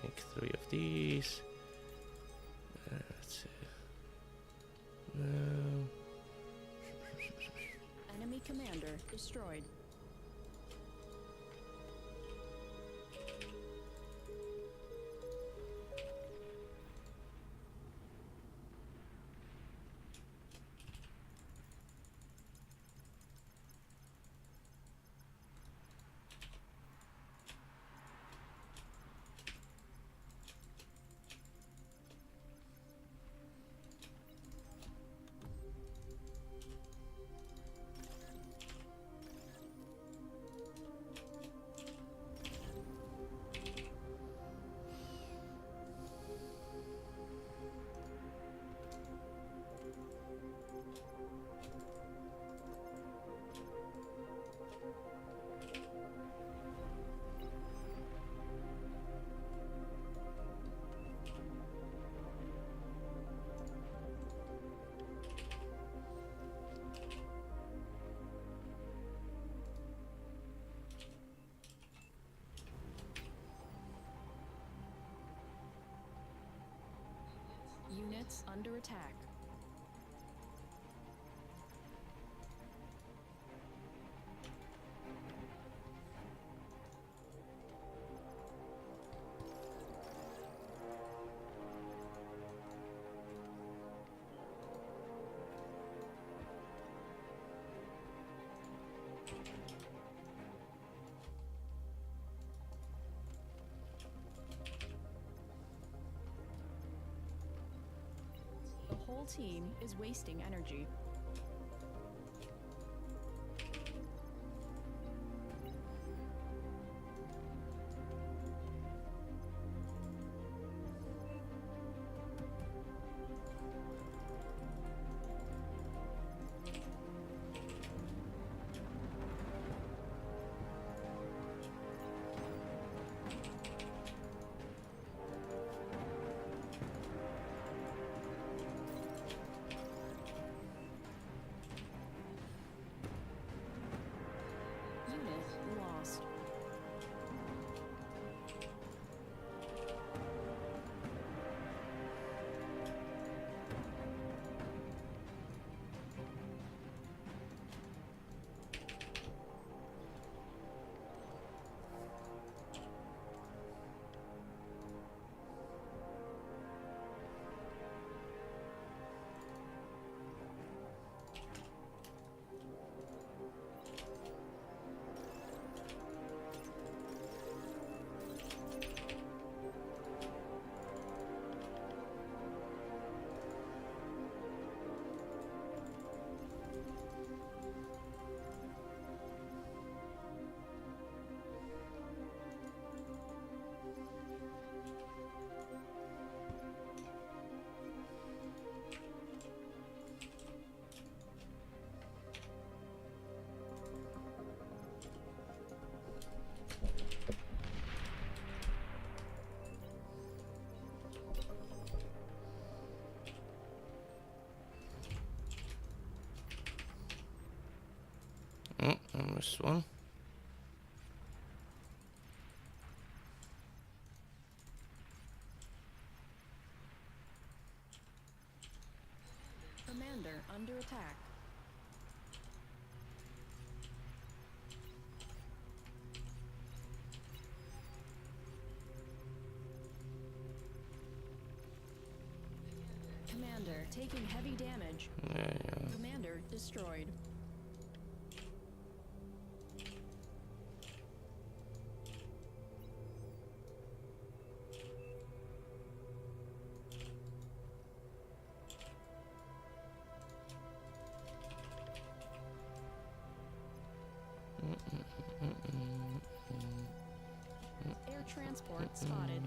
Make 3 of these. That's it. No. Enemy commander destroyed. Units under attack. The whole team is wasting energy. Unit lost. Oh, I missed one. Commander under attack. Commander taking heavy damage. Yeah. Commander destroyed. Air transport spotted.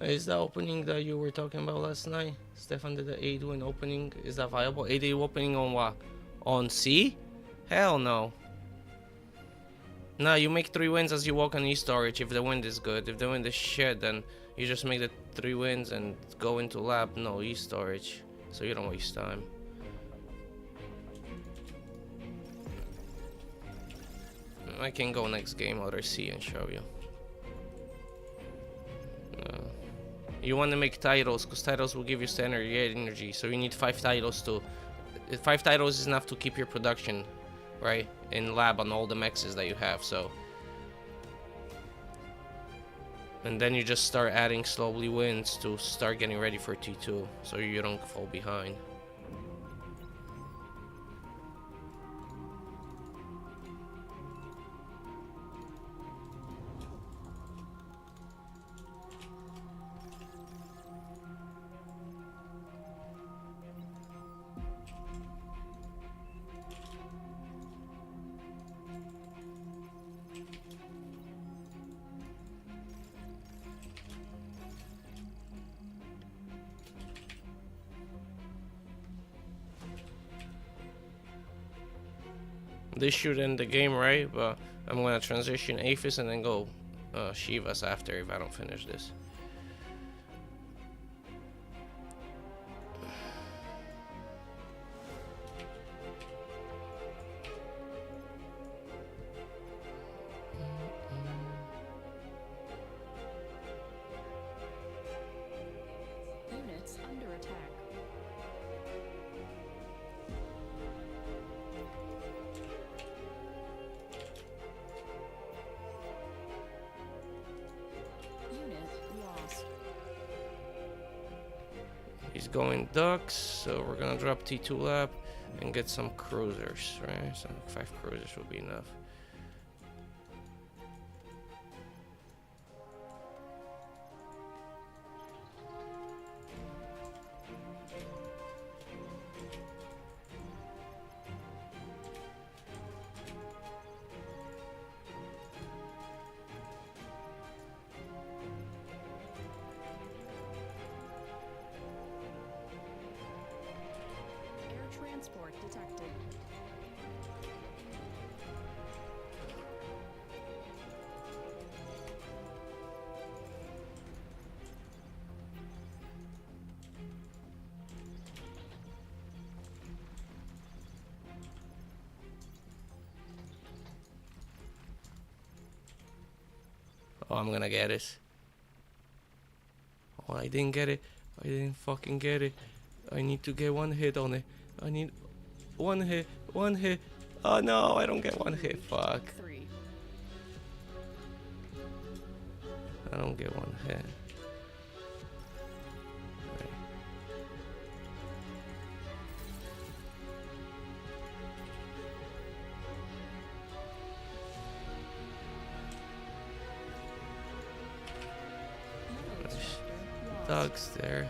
Is the opening that you were talking about last night? Stefan did the 8 win opening. Is that viable? 8 opening on what? On C? Hell no. No, you make 3 wins as you walk on E-Storage if the wind is good. If the wind is shit, then you just make the 3 wins and go into lab. No, E-Storage. So you don't waste time. I can go next game other C and show you. You want to make titles, because titles will give you standard energy, so you need 5 titles to... 5 titles is enough to keep your production, right, in lab on all the mexes that you have, so... And then you just start adding slowly wins to start getting ready for T2, so you don't fall behind. This should end the game, right? But I'm gonna transition AFUS and then go Shivas after if I don't finish this. Units under attack. He's going ducks, so we're gonna drop T2 lab and get some cruisers, right? So 5 cruisers will be enough. Transport detected. Oh, I'm gonna get it. Oh, I didn't get it. I didn't fucking get it. I need to get 1 hit on it. I need 1 hit, 1 hit. Oh no, I don't get 1 hit. Fuck. 3. I don't get 1 hit. Right. Dogs there.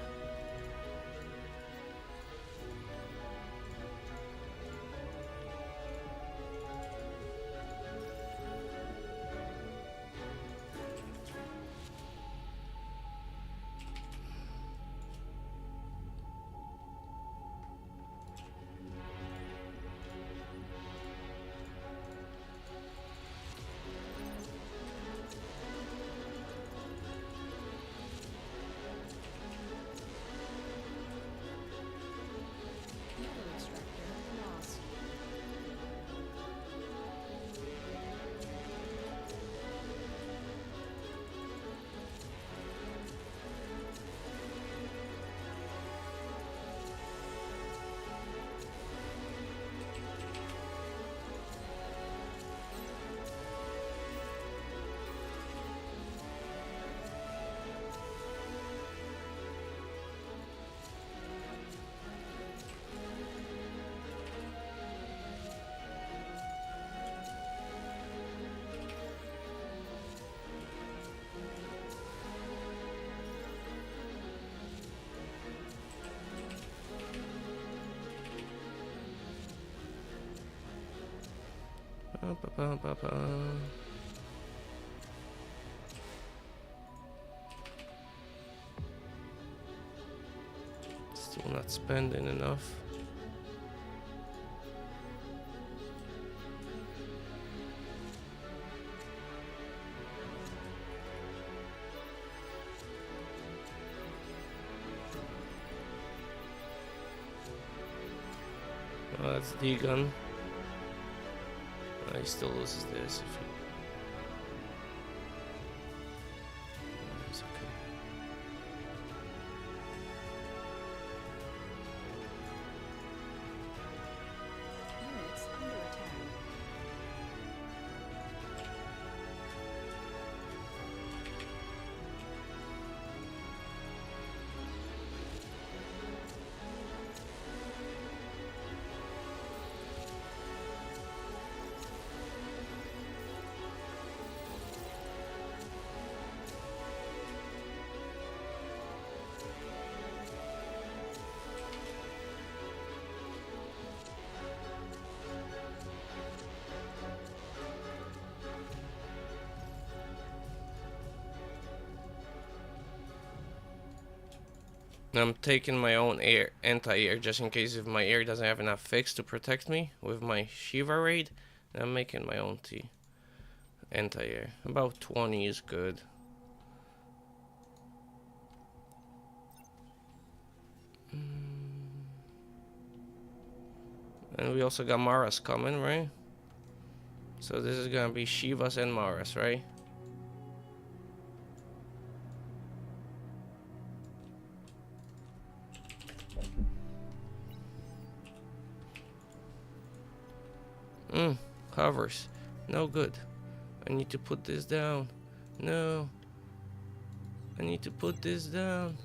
Still not spending enough. Oh, that's D-gun. He still loses this if he... It's okay. Units under attack. I'm taking my own air, anti-air, just in case if my air doesn't have enough fix to protect me with my Shiva raid. I'm making my own anti-air. About 20 is good. And we also got Maras coming, right? So this is gonna be Shivas and Maras, right? Hovers. No good. I need to put this down. No. I need to put this down.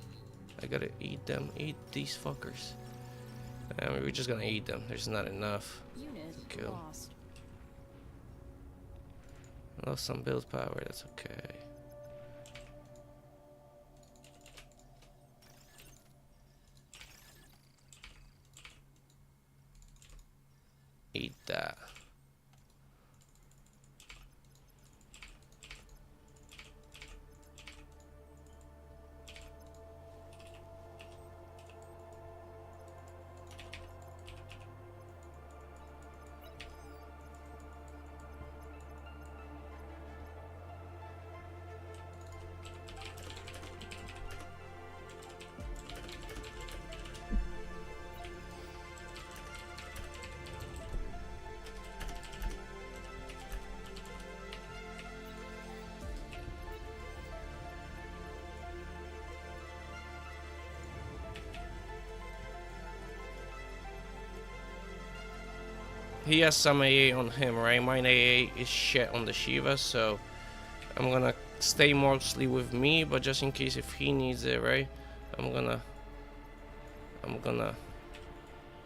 I gotta eat them. Eat these fuckers. I mean, we're just gonna eat them. There's not enough. Unit Kill. lost. I lost some build power. That's okay. Eat that. He has some AA on him, right? Mine AA is shit on the Shiva, so I'm gonna stay mostly with me, but just in case if he needs it, right? I'm gonna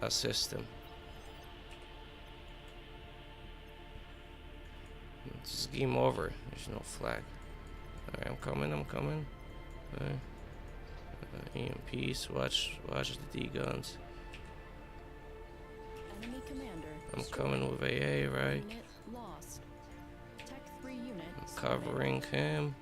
assist him. It's game over. There's no flag. Alright, I'm coming. Alright. EMPs, watch the D-guns. Enemy commander. I'm coming with AA, right? Unit lost. Tech 3 unit. I'm covering him.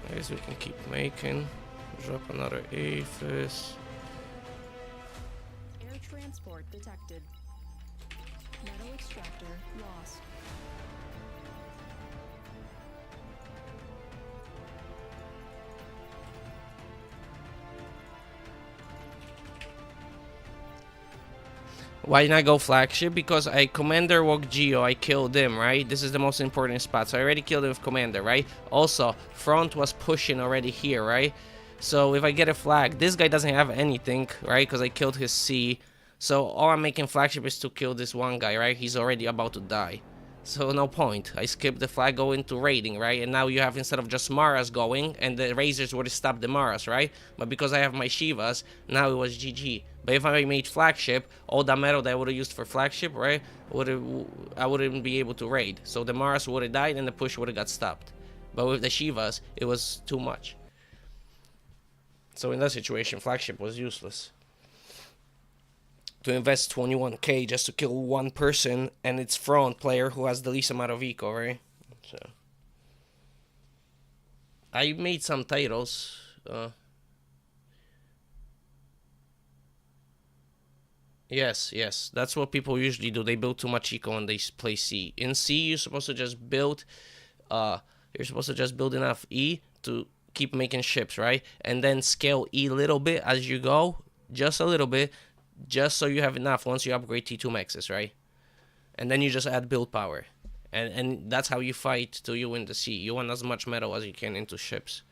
I guess we can keep making. Drop another AFUS. Air transport detected. Metal extractor lost. Why not go flagship? Because I Commander walk Geo, I killed him, right? This is the most important spot. So I already killed him with Commander, right? Also, front was pushing already here, right? So if I get a flag, this guy doesn't have anything, right? Because I killed his C. So all I'm making flagship is to kill this one guy, right? He's already about to die. So no point. I skipped the flag, go into raiding, right? And now you have, instead of just Maras going, and the Razors would have stopped the Maras, right? But because I have my Shivas, now it was GG. But if I made flagship, all that metal that I would have used for flagship, right, I wouldn't be able to raid. So the Maras would have died and the push would have got stopped. But with the Shivas, it was too much. So in that situation, flagship was useless. To invest 21k just to kill one person and its front player who has the least amount of eco, right? So I made some titles. Yes, that's what people usually do. They build too much eco and they play C. In C, you're supposed to just build. You're supposed to just build enough E to keep making ships, right? And then scale E a little bit as you go, just a little bit. Just so you have enough once you upgrade T2 maxes, right? And then you just add build power. And that's how you fight till you win the sea. You want as much metal as you can into ships.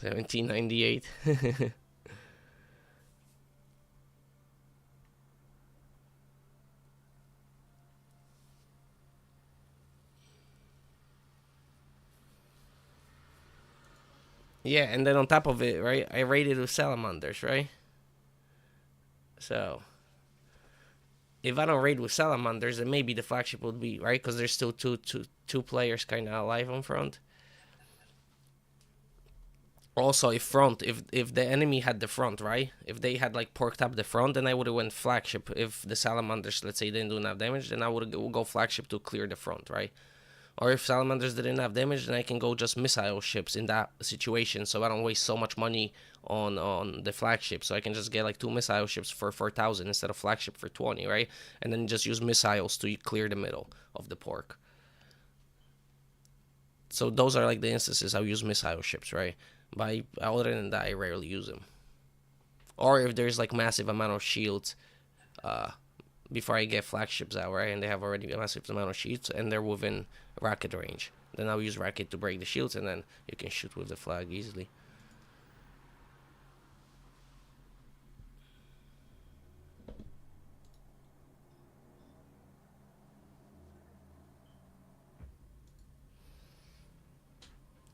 $17.98. Yeah, and then on top of it, right, I raided with salamanders, right? So if I don't raid with salamanders, then maybe the flagship would be, right? Because there's still two players kind of alive on front. Also, if the enemy had the front, right? If they had like porked up the front, then I would have went flagship. If the salamanders, let's say, didn't do enough damage, then I would go flagship to clear the front, right? Or if salamanders didn't have damage, then I can go just missile ships in that situation, so I don't waste so much money on the flagship. So I can just get like 2 missile ships for 4,000 instead of flagship for 20, right? And then just use missiles to clear the middle of the pork. So those are like the instances I'll use missile ships, right? But other than that, I rarely use them. Or if there's like massive amount of shields, before I get flagships out, right? And they have already a massive amount of shields and they're within rocket range. Then I'll use rocket to break the shields and then you can shoot with the flag easily.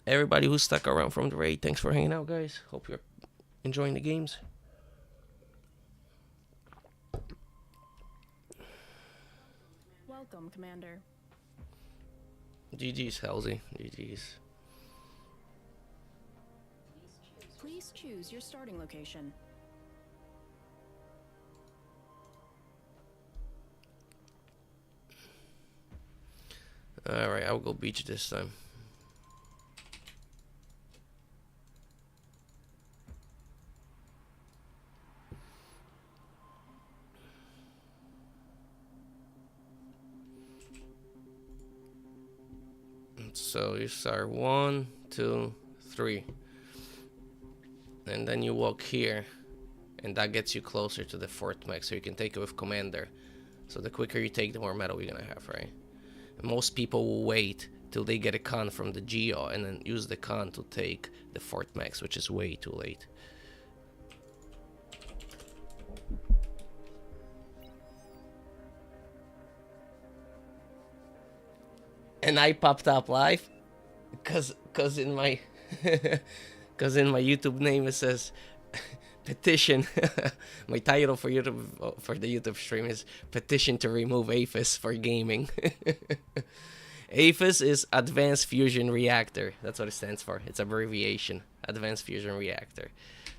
Everybody who stuck around from the raid, thanks for hanging out, guys. Hope you're enjoying the games. Welcome, Commander. GG's, Halsey. GG's. Please choose your starting location. Alright, I'll go beach this time. So you start 1, 2, 3. And then you walk here. And that gets you closer to the 4th max, so you can take it with commander. So the quicker you take, the more metal you're gonna have, right? And most people will wait till they get a con from the Geo and then use the con to take the 4th max, which is way too late. And I popped up live cause in my cause in my YouTube name it says petition. My title for the YouTube stream is petition to remove AFUS for gaming. AFUS is Advanced Fusion Reactor. That's what it stands for. It's abbreviation, Advanced Fusion Reactor.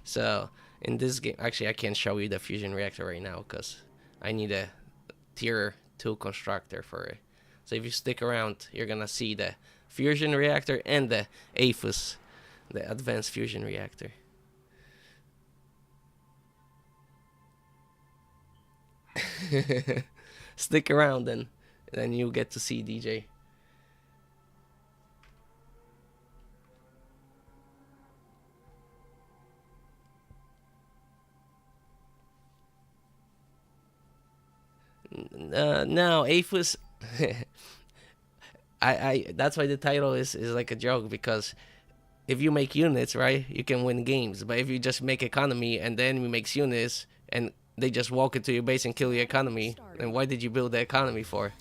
So in this game, actually I can't show you the fusion reactor right now because I need a tier 2 constructor for it. So if you stick around, you're gonna see the fusion reactor and the AFUS, the Advanced Fusion Reactor. Stick around and then you get to see DJ. No, AFUS. That's why the title is like a joke, because if you make units, right, you can win games. But if you just make economy and the enemy makes units and they just walk into your base and kill your economy, then why did you build the economy for?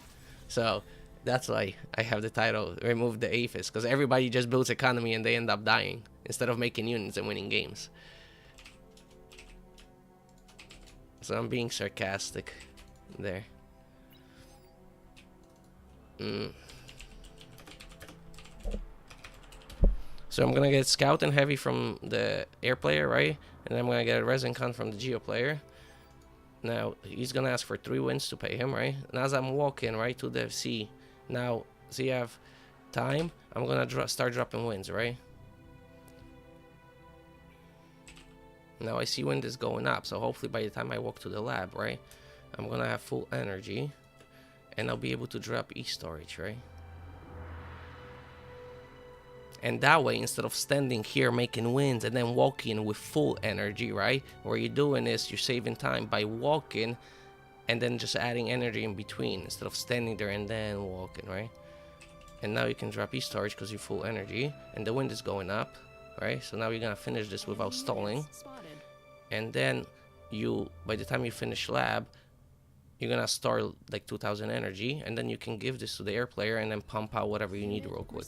So that's why I have the title remove the AFUS, because everybody just builds economy and they end up dying instead of making units and winning games. So I'm being sarcastic there. So I'm gonna get scout and heavy from the air player, right? And I'm gonna get a resin con from the geo player. Now he's gonna ask for 3 wins to pay him, right? And as I'm walking right to the sea, now see I have time. I'm gonna start dropping wins, right? Now I see wind is going up, so hopefully by the time I walk to the lab, right, I'm gonna have full energy, and I'll be able to drop e-storage, right? And that way, instead of standing here making wins and then walking with full energy, right, what you're doing is you're saving time by walking and then just adding energy in between instead of standing there and then walking, right? And now you can drop e-storage because you're full energy and the wind is going up, right? So now you're gonna finish this without stalling. And then by the time you finish lab, you're gonna store like 2,000 energy, and then you can give this to the air player and then pump out whatever you need real quick.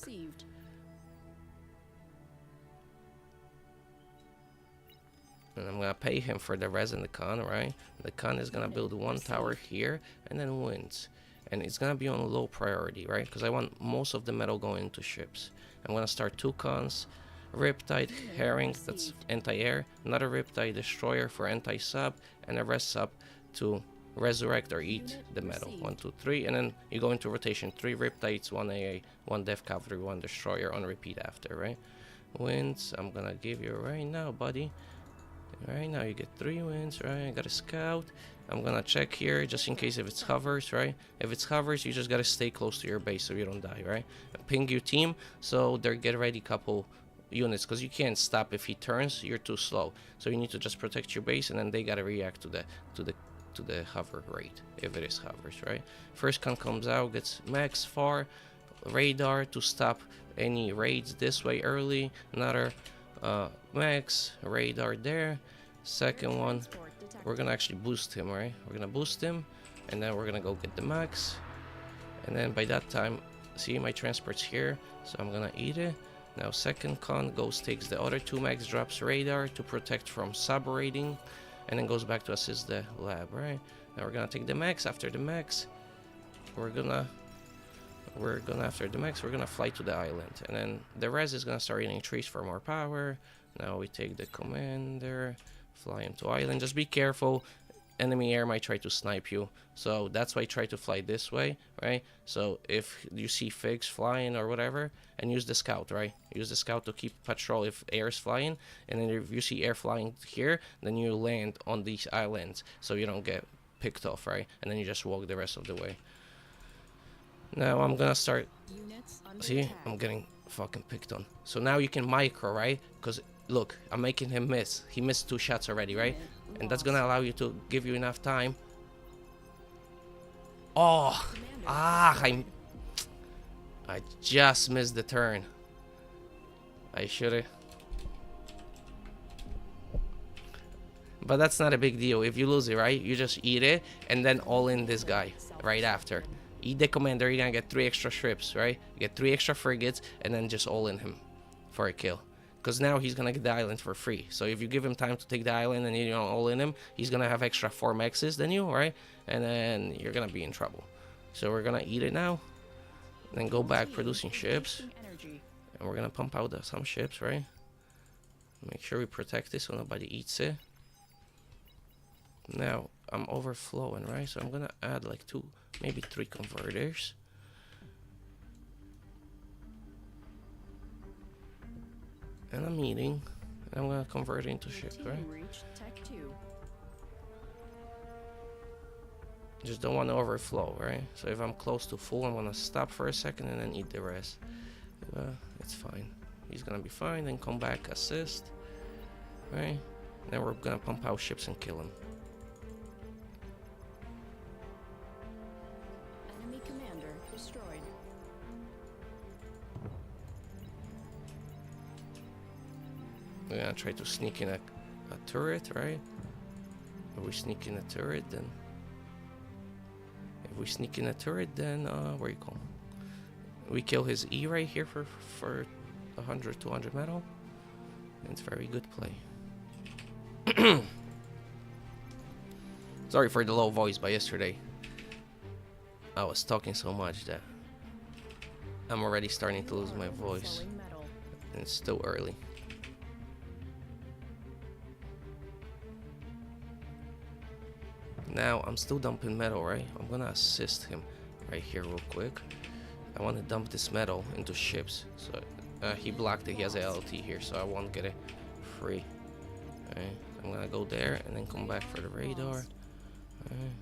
And I'm gonna pay him for the res and the con, right? The con is gonna build 1 tower here and then wins. And it's gonna be on low priority, right? Because I want most of the metal going into ships. I'm gonna start 2 cons. Riptide Herring, that's anti-air. Another Riptide Destroyer for anti-sub. And a res sub to resurrect or eat the metal. 1, 2, 3. And then you go into rotation. 3 Riptides, 1 AA, 1 Death Cavalry, 1 Destroyer on repeat after, right? Wins, I'm gonna give you right now, buddy. Right now you get 3 wins, right? I got a scout. I'm gonna check here just in case if it's hovers, right? If it's hovers, you just gotta stay close to your base so you don't die, right? And ping your team so they're get ready couple units, because you can't stop if he turns. You're too slow, so you need to just protect your base and then they gotta react to the hover rate if it is hovers, right? First con comes out, gets max far radar to stop any raids this way early. Another max radar there. Second one, we're gonna actually boost him, right? We're gonna boost him and then we're gonna go get the max, and then by that time, see my transport's here, so I'm gonna eat it. Now second con goes, takes the other 2 max, drops radar to protect from sub raiding, and then goes back to assist the lab, right? Now we're gonna take the max. After the max, we're gonna after the max, we're gonna fly to the island, and then the res is gonna start eating trees for more power. Now we take the commander, fly into island. Just be careful, enemy air might try to snipe you, so that's why I try to fly this way, right? So if you see figs flying or whatever, and use the scout, right? Use the scout to keep patrol if air is flying, and then if you see air flying here, then you land on these islands so you don't get picked off, right? And then you just walk the rest of the way. Now I'm gonna start. See, I'm getting fucking picked on. So now you can micro, right? Because look, I'm making him miss. He missed 2 shots already, right? And that's gonna allow you to give you enough time. Oh, I just missed the turn. I should've. But that's not a big deal. If you lose it, right? You just eat it and then all in this guy right after. Eat the commander, you're gonna get 3 extra ships, right? You get 3 extra frigates, and then just all in him for a kill. Because now he's gonna get the island for free. So if you give him time to take the island and you don't all in him, he's gonna have extra 4 maxes than you, right? And then you're gonna be in trouble. So we're gonna eat it now, and then go back producing ships. And we're gonna pump out some ships, right? Make sure we protect this so nobody eats it. Now I'm overflowing, right? So I'm gonna add like 2, maybe 3 converters. And I'm eating, and I'm gonna convert it into ship, right? Just don't want to overflow, right? So if I'm close to full, I'm gonna stop for a second and then eat the rest. It's fine. He's gonna be fine. Then come back, assist, right? Then we're gonna pump out ships and kill him. We're gonna try to sneak in a turret, right? If we sneak in a turret, then... If we sneak in a turret, then, where you go? We kill his E right here for 100, 200 metal. It's very good play. Sorry for the low voice, but yesterday I was talking so much that I'm already starting to lose my voice. And it's still early. Now I'm still dumping metal, right? I'm gonna assist him right here real quick. I want to dump this metal into ships. So he blocked it. He has a LT here, so I won't get it free. Alright, I'm gonna go there and then come back for the radar. Alright.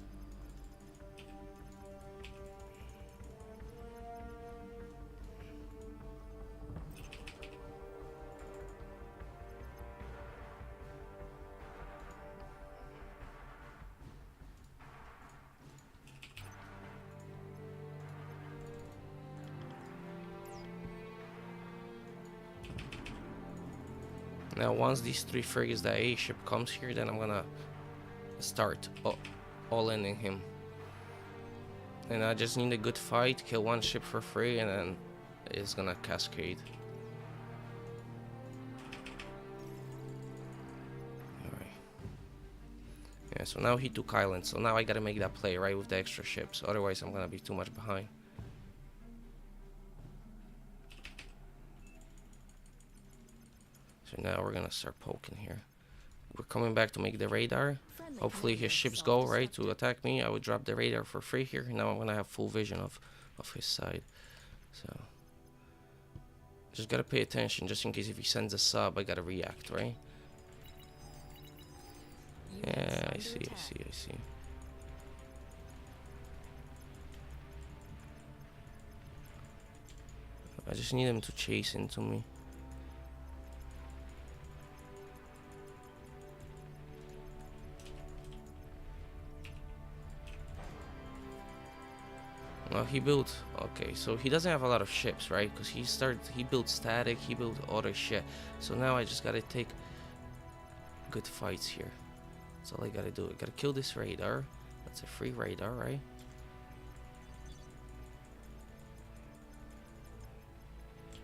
Now once these 3 frigates, the A ship comes here, then I'm gonna start all in him. And I just need a good fight, kill 1 ship for free, and then it's gonna cascade. Alright. Yeah, so now he took island, so now I gotta make that play, right, with the extra ships, otherwise I'm gonna be too much behind. So now we're gonna start poking here. We're coming back to make the radar. Hopefully his ships go, right, to attack me. I would drop the radar for free here. Now I'm gonna have full vision of his side. So just gotta pay attention, just in case if he sends a sub, I gotta react, right? Yeah, I see. I just need him to chase into me. Well, he built, okay, so he doesn't have a lot of ships, right? Because he built static, he built other shit. So now I just gotta take good fights here. That's all I gotta do. I gotta kill this radar. That's a free radar, right?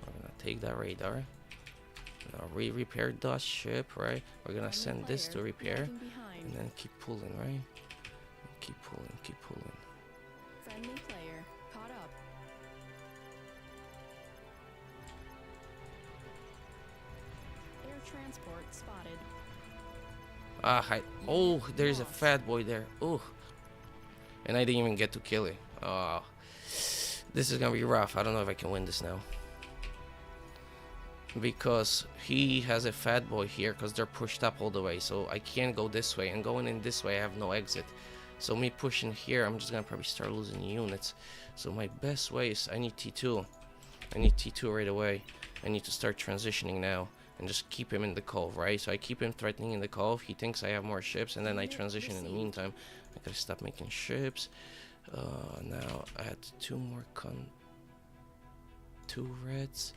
We're gonna take that radar. Now repair that ship, right? We're gonna send this to repair. And then keep pulling, right? Keep pulling. Friendly player caught up. Air transport spotted. Oh, there's a fat boy there. Oh, and I didn't even get to kill it. Oh, this is gonna be rough. I don't know if I can win this now, because he has a fat boy here because they're pushed up all the way, so I can't go this way, and going in this way I have no exit. So me pushing here, I'm just gonna probably start losing units. So my best way is I need T2. I need T2 right away. I need to start transitioning now and just keep him in the cove, right? So I keep him threatening in the cove. He thinks I have more ships, and then I transition in the meantime. I gotta stop making ships. Now I had 2 more 2 reds.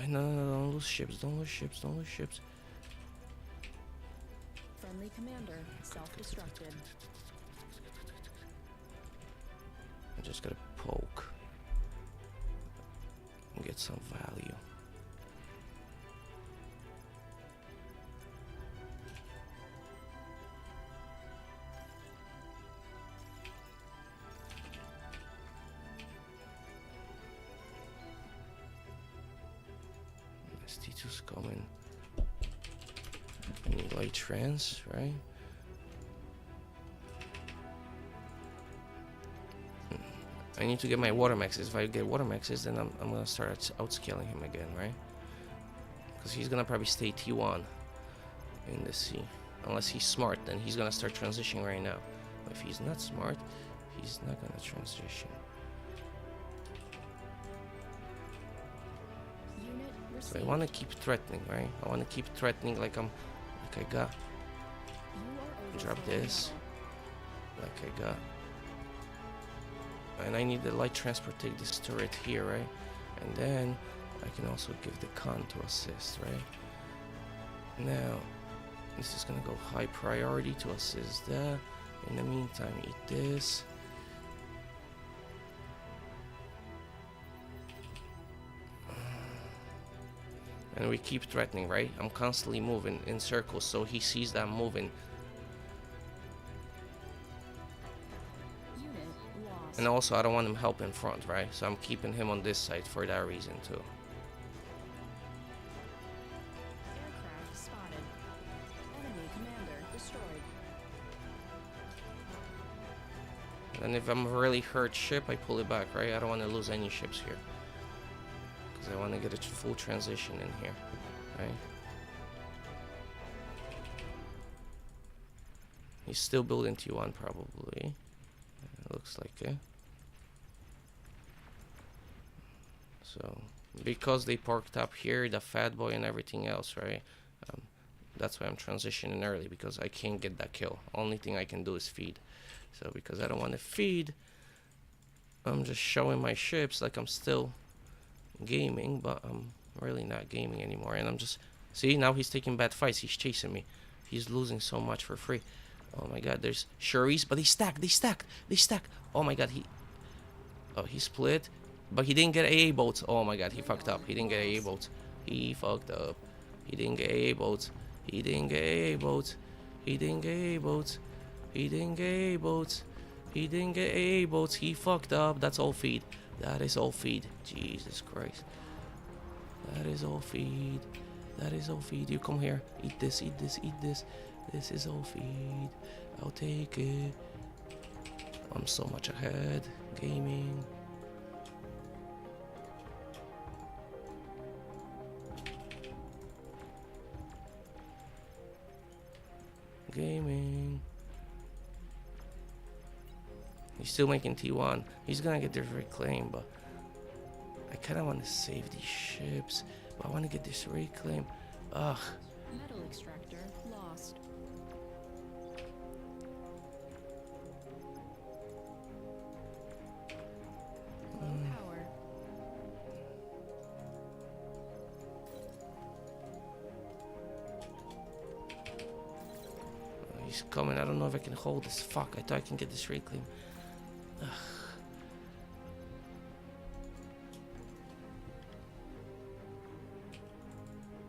No, don't lose ships, don't lose ships. Friendly commander self-destructed. I just gotta poke and get some value. T2's coming. I need light trans, right? I need to get my water maxes. If I get water maxes, then I'm gonna start outscaling him again, right? Because he's gonna probably stay T1 in the sea. Unless he's smart, then he's gonna start transitioning right now. But if he's not smart, he's not gonna transition. So I want to keep threatening, right? I want to keep threatening like I got. Drop this. Like I got. And I need the light transport take this turret here, right? And then I can also give the con to assist, right? Now, this is gonna go high priority to assist that. In the meantime, eat this. And we keep threatening, right? I'm constantly moving in circles, so he sees that I'm moving. And also, I don't want him help in front, right? So I'm keeping him on this side for that reason, too. Aircraft spotted. Enemy commander destroyed. And if I'm a really hurt ship, I pull it back, right? I don't want to lose any ships here. Because I want to get a full transition in here, right? He's still building T1, probably. It looks like it. So, because they parked up here, the fat boy and everything else, right? That's why I'm transitioning early, because I can't get that kill. Only thing I can do is feed. So, because I don't want to feed, I'm just showing my ships like I'm still gaming, but I'm really not gaming anymore. And I'm just, see, now he's taking bad fights. He's chasing me. He's losing so much for free. Oh my god, there's Shuris, but they stack. Oh my god, he split, but he didn't get AA boats. Oh my god, he fucked up. He didn't get AA boats. He fucked up. He didn't get AA boats. He didn't get AA boats. He didn't get AA boats. He didn't get AA boats. He didn't get AA boats. He fucked up. That's all feed. That is all feed. Jesus Christ. That is all feed. That is all feed. You come here. Eat this, eat this, eat this. This is all feed. I'll take it. I'm so much ahead. Gaming. Gaming. He's still making T1. He's gonna get this reclaim, but I kinda wanna save these ships. But I wanna get this reclaim. Ugh. Metal extractor lost. Low power. He's coming. I don't know if I can hold this. Fuck, I thought I can get this reclaim. Ugh.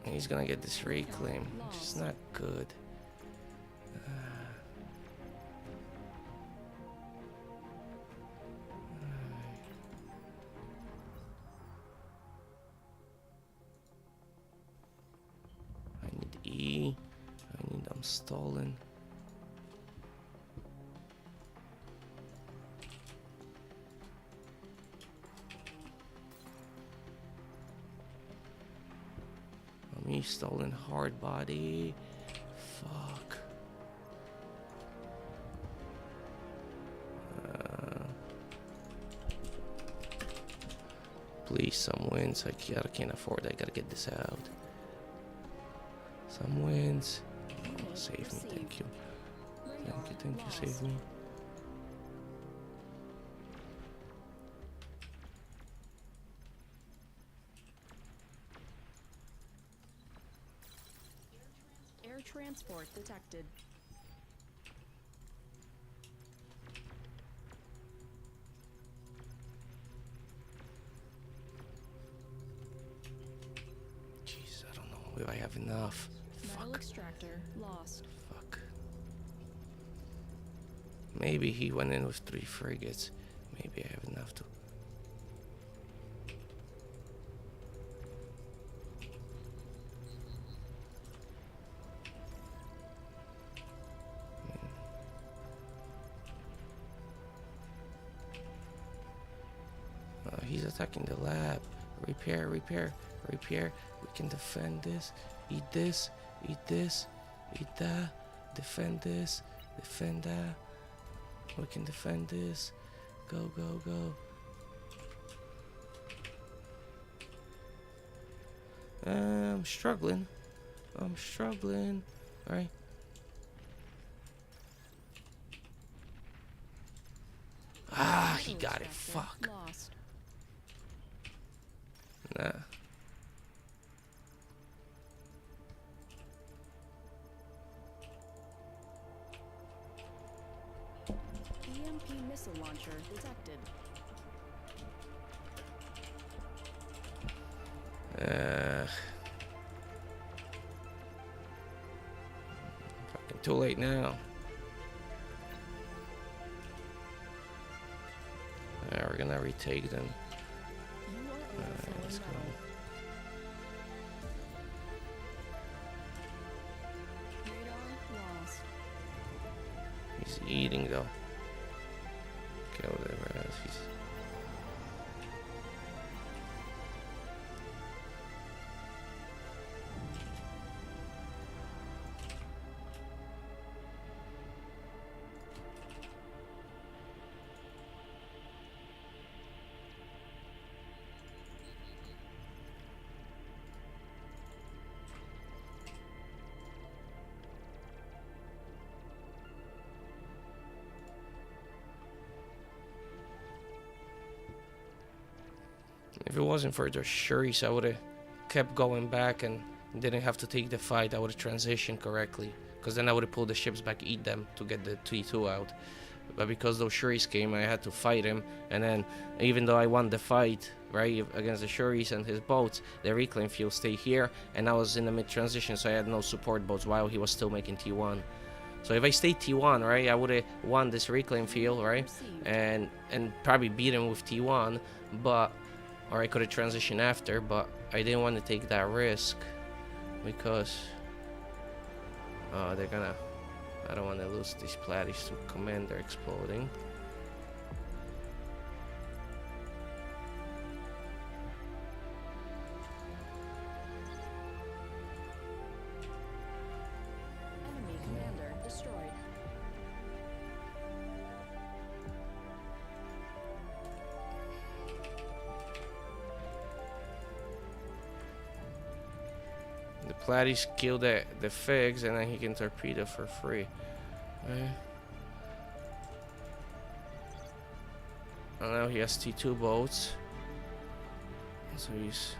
And he's gonna get this reclaim, which is not good. I need E. I need them stolen. Me stolen hard body. Fuck. Please, some wins. I can't afford it. I gotta get this out. Some wins. Oh, save me. Thank you. Thank you. Save me. Air transport detected. Jeez, I don't know if I have enough. Metal Fuck. extractor lost. Fuck. Maybe he went in with 3 frigates. Maybe I have enough to. He's attacking the lab. Repair, repair, repair. We can defend this. Eat this. Eat this. Eat that. Defend this. Defend that. We can defend this. Go, go, go. I'm struggling. I'm struggling. Alright. Ah, he got it. Fuck. Lost. Nah. EMP missile launcher detected. Fucking too late now. We're gonna retake them. You are overflowing Let's go. metal. Radar lost. He's eating though. Kill the rest. He's... If it wasn't for the Shuris, I would have kept going back and didn't have to take the fight. I would have transitioned correctly, because then I would have pulled the ships back, eat them to get the T2 out. But because those Shuris came, I had to fight him, and then even though I won the fight, right, against the Shuris and his boats, the reclaim field stayed here, and I was in the mid-transition, so I had no support boats while he was still making T1. So if I stayed T1, right, I would have won this reclaim field, right, Received. and probably beat him with T1, but... Or I could have transitioned after, but I didn't want to take that risk because they're gonna... I don't want to lose these platies to commander exploding. Enemy commander destroyed. The platies kill the figs, and then he can torpedo for free. Right. And now he has T2 boats. So he's...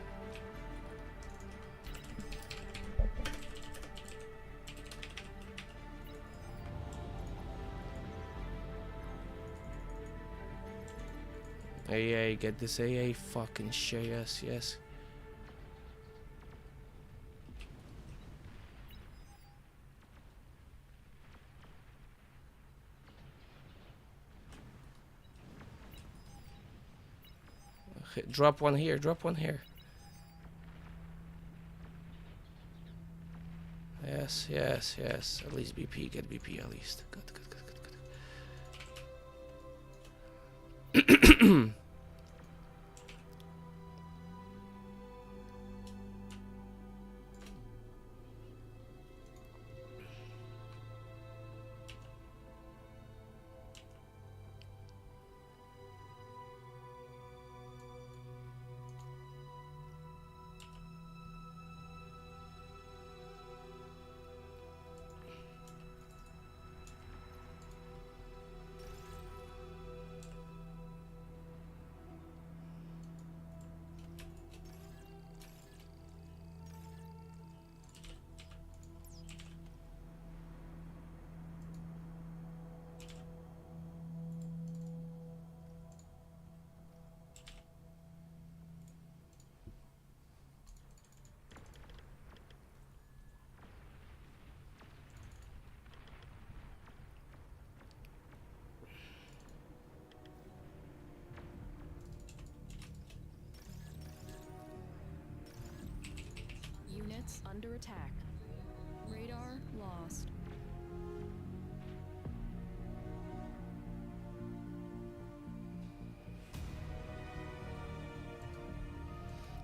AA, get this AA fucking shit, yes, yes. Drop one here, drop one here. Yes, yes, yes. At least BP, get BP at least. Good, good, good, good, good. Units under attack. Radar lost.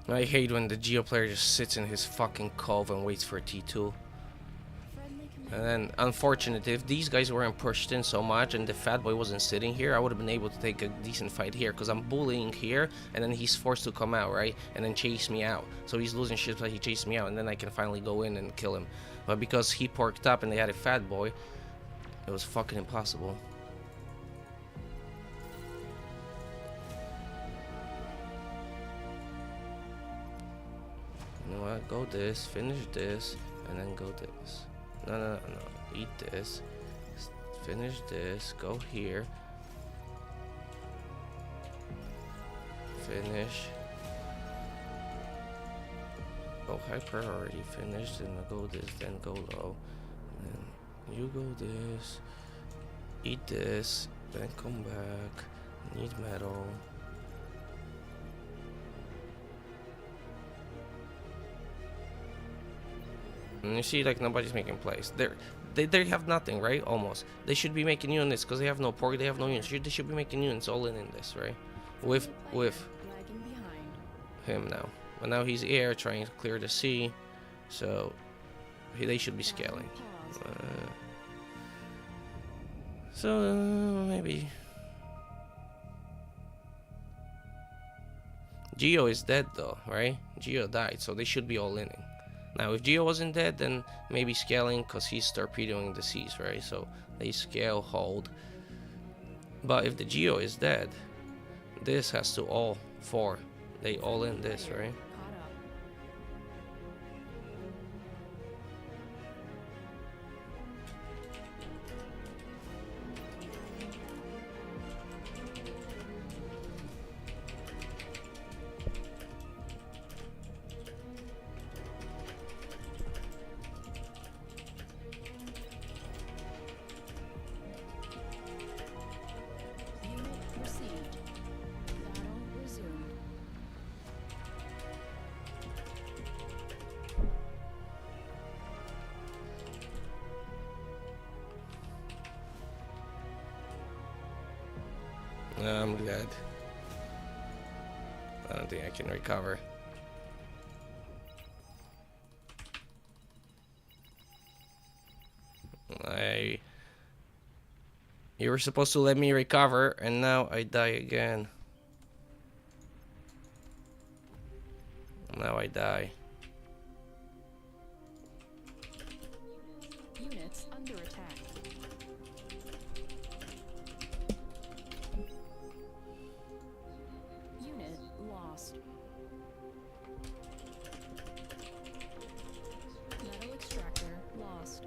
I hate when the Geo player just sits in his fucking cove and waits for T2. Friendly commander. And then, unfortunately, if these guys weren't pushed in so much and the fat boy wasn't sitting here, I would have been able to take a decent fight here, because I'm bullying here, and then he's forced to come out, right? And then chase me out. So he's losing ships, but he chased me out, and then I can finally go in and kill him. But because he porked up and they had a fat boy, it was fucking impossible. You know what? Go this, finish this, and then go this. No. Eat this. Finish this. Go here. Finish. Oh, high priority. Finished. Then go this. Then go low. Then you go this. Eat this. Then come back. Need metal. And you see, like, nobody's making plays. They have nothing, right? Almost. They should be making units because they have no pork. They have no units. They should be making units all in this, right? With Lagging behind. him now. But now he's air trying to clear the sea, so they should be scaling. Pause. So maybe Geo is dead though, right? Geo died, so they should be all in. Now, if Geo wasn't dead, then maybe scaling because he's torpedoing the seas, right? So they scale, hold. But if the Geo is dead, this has to all four. They all in this, right? Caught up. Unit received. Battle resumed. I'm dead. I don't think I can recover. You were supposed to let me recover, and now I die again. Now I die. Units under attack. Unit lost. Metal extractor lost.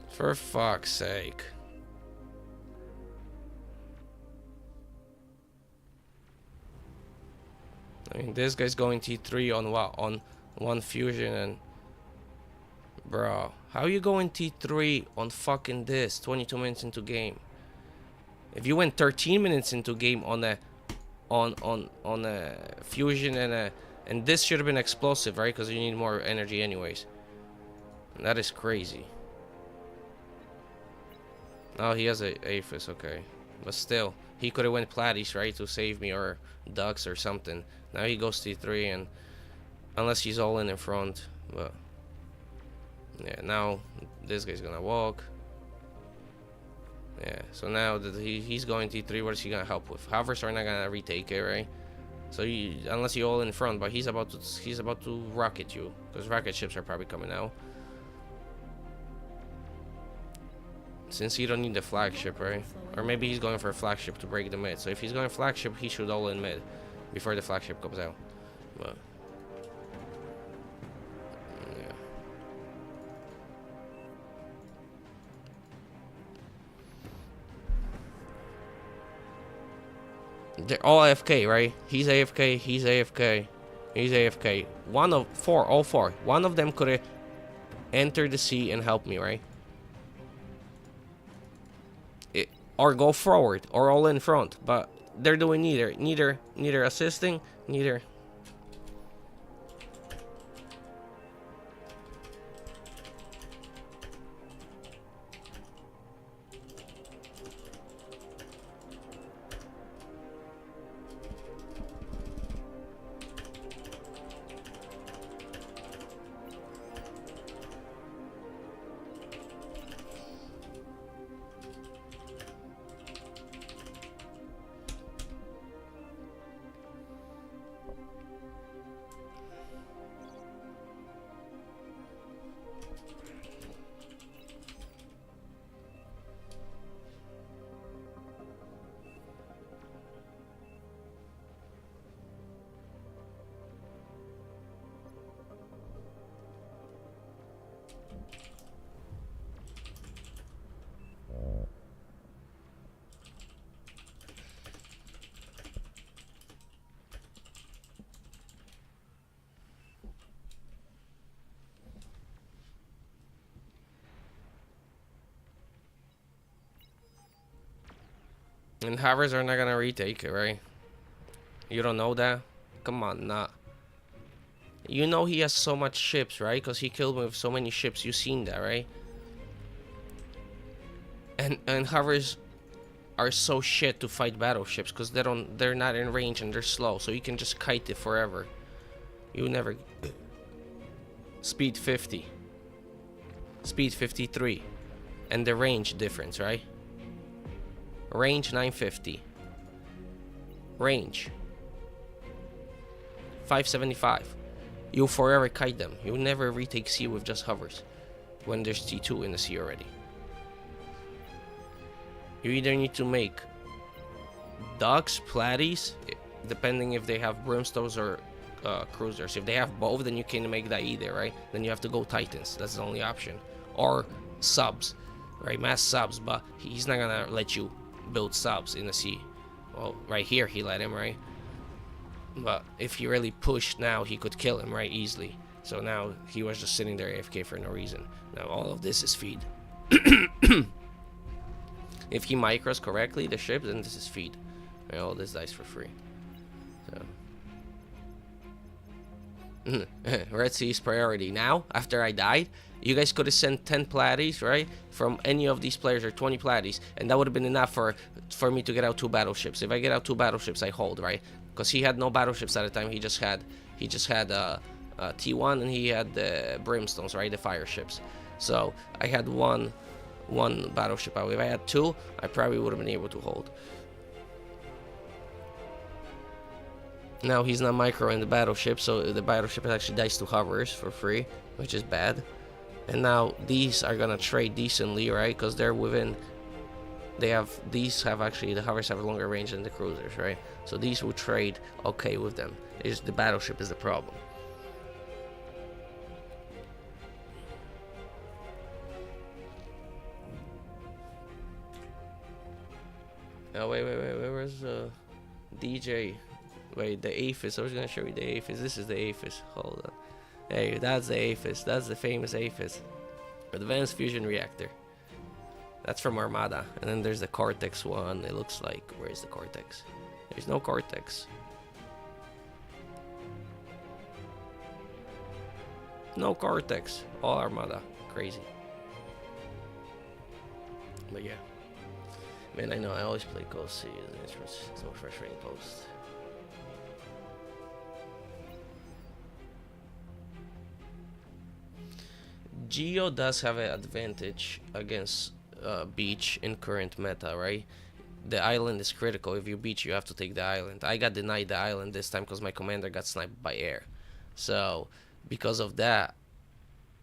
For fuck's sake. I mean, this guy's going T3 on what? On one fusion and... Bro, how you going T3 on fucking this 22 minutes into game? If you went 13 minutes into game on a... On a fusion and a... And this should have been explosive, right? Because you need more energy anyways. And that is crazy. Oh, he has a AFUS, okay. But still, he could have went Platies, right, to save me, or Ducks or something. Now he goes T3, and unless he's all in front, but yeah, now this guy's gonna walk. Yeah, so now that he's going T3, what is he gonna help with? Hovers are not gonna retake it, right? So unless you're all in front, but he's about to rocket you, because rocket ships are probably coming out. Since you don't need the flagship, right? Or maybe he's going for a flagship to break the mid. So if he's going flagship, he should all in mid before the flagship comes out. But yeah. They're all AFK, right? He's AFK, he's AFK, he's AFK. One of four, all four. One of them could have entered the sea and helped me, right? Or go forward, or all in front, but they're doing neither assisting, neither. And hovers are not gonna retake it, right? You don't know that? Come on, nah. You know he has so much ships, right? Because he killed me with so many ships. You seen that, right? And hovers are so shit to fight battleships because they're not in range and they're slow. So you can just kite it forever. You never. Speed 50. Speed 53. And the range difference, right? Range 950. Range 575. You'll forever kite them. You'll never retake sea with just hovers when there's T2 in the sea already. You either need to make docks, platies, depending if they have brimstones or cruisers. If they have both, then you can't make that either, right? Then you have to go Titans. That's the only option. Or subs, right? Mass subs, but he's not gonna let you build subs in the sea. Well, right here he let him, right? But if he really pushed now, he could kill him, right? Easily. So now he was just sitting there AFK for no reason. Now all of this is feed. If he micros correctly the ship, then this is feed. And all this dies for free. So Red Sea's priority. Now, after I died, you guys could have sent 10 platies, right? From any of these players, or 20 platies, and that would have been enough for me to get out 2 battleships. If I get out 2 battleships, I hold, right? Because he had no battleships at the time. He just had T1 and he had the brimstones, right? The fire ships. So I had one battleship out. If I had 2, I probably would have been able to hold. Now he's not microing the battleship, so the battleship actually dies to hovers for free, which is bad. And now these are gonna trade decently, right? Because they're within. The hovers have a longer range than the cruisers, right? So these will trade okay with them. The battleship is the problem. Oh wait, where's DJ? Wait, the AFUS. I was gonna show you the AFUS. This is the AFUS. Hold on. Hey, that's the AFUS. That's the famous AFUS. Advanced Fusion Reactor. That's from Armada. And then there's the Cortex one. It looks like. Where's the Cortex? There's no Cortex. No Cortex. All Armada. Crazy. But yeah. Man, I know. I always play Coast Sea. It's no frustrating post. Geo does have an advantage against beach in current meta, right? The island is critical. If you beach, you have to take the island. I got denied the island this time because my commander got sniped by air. So because of that,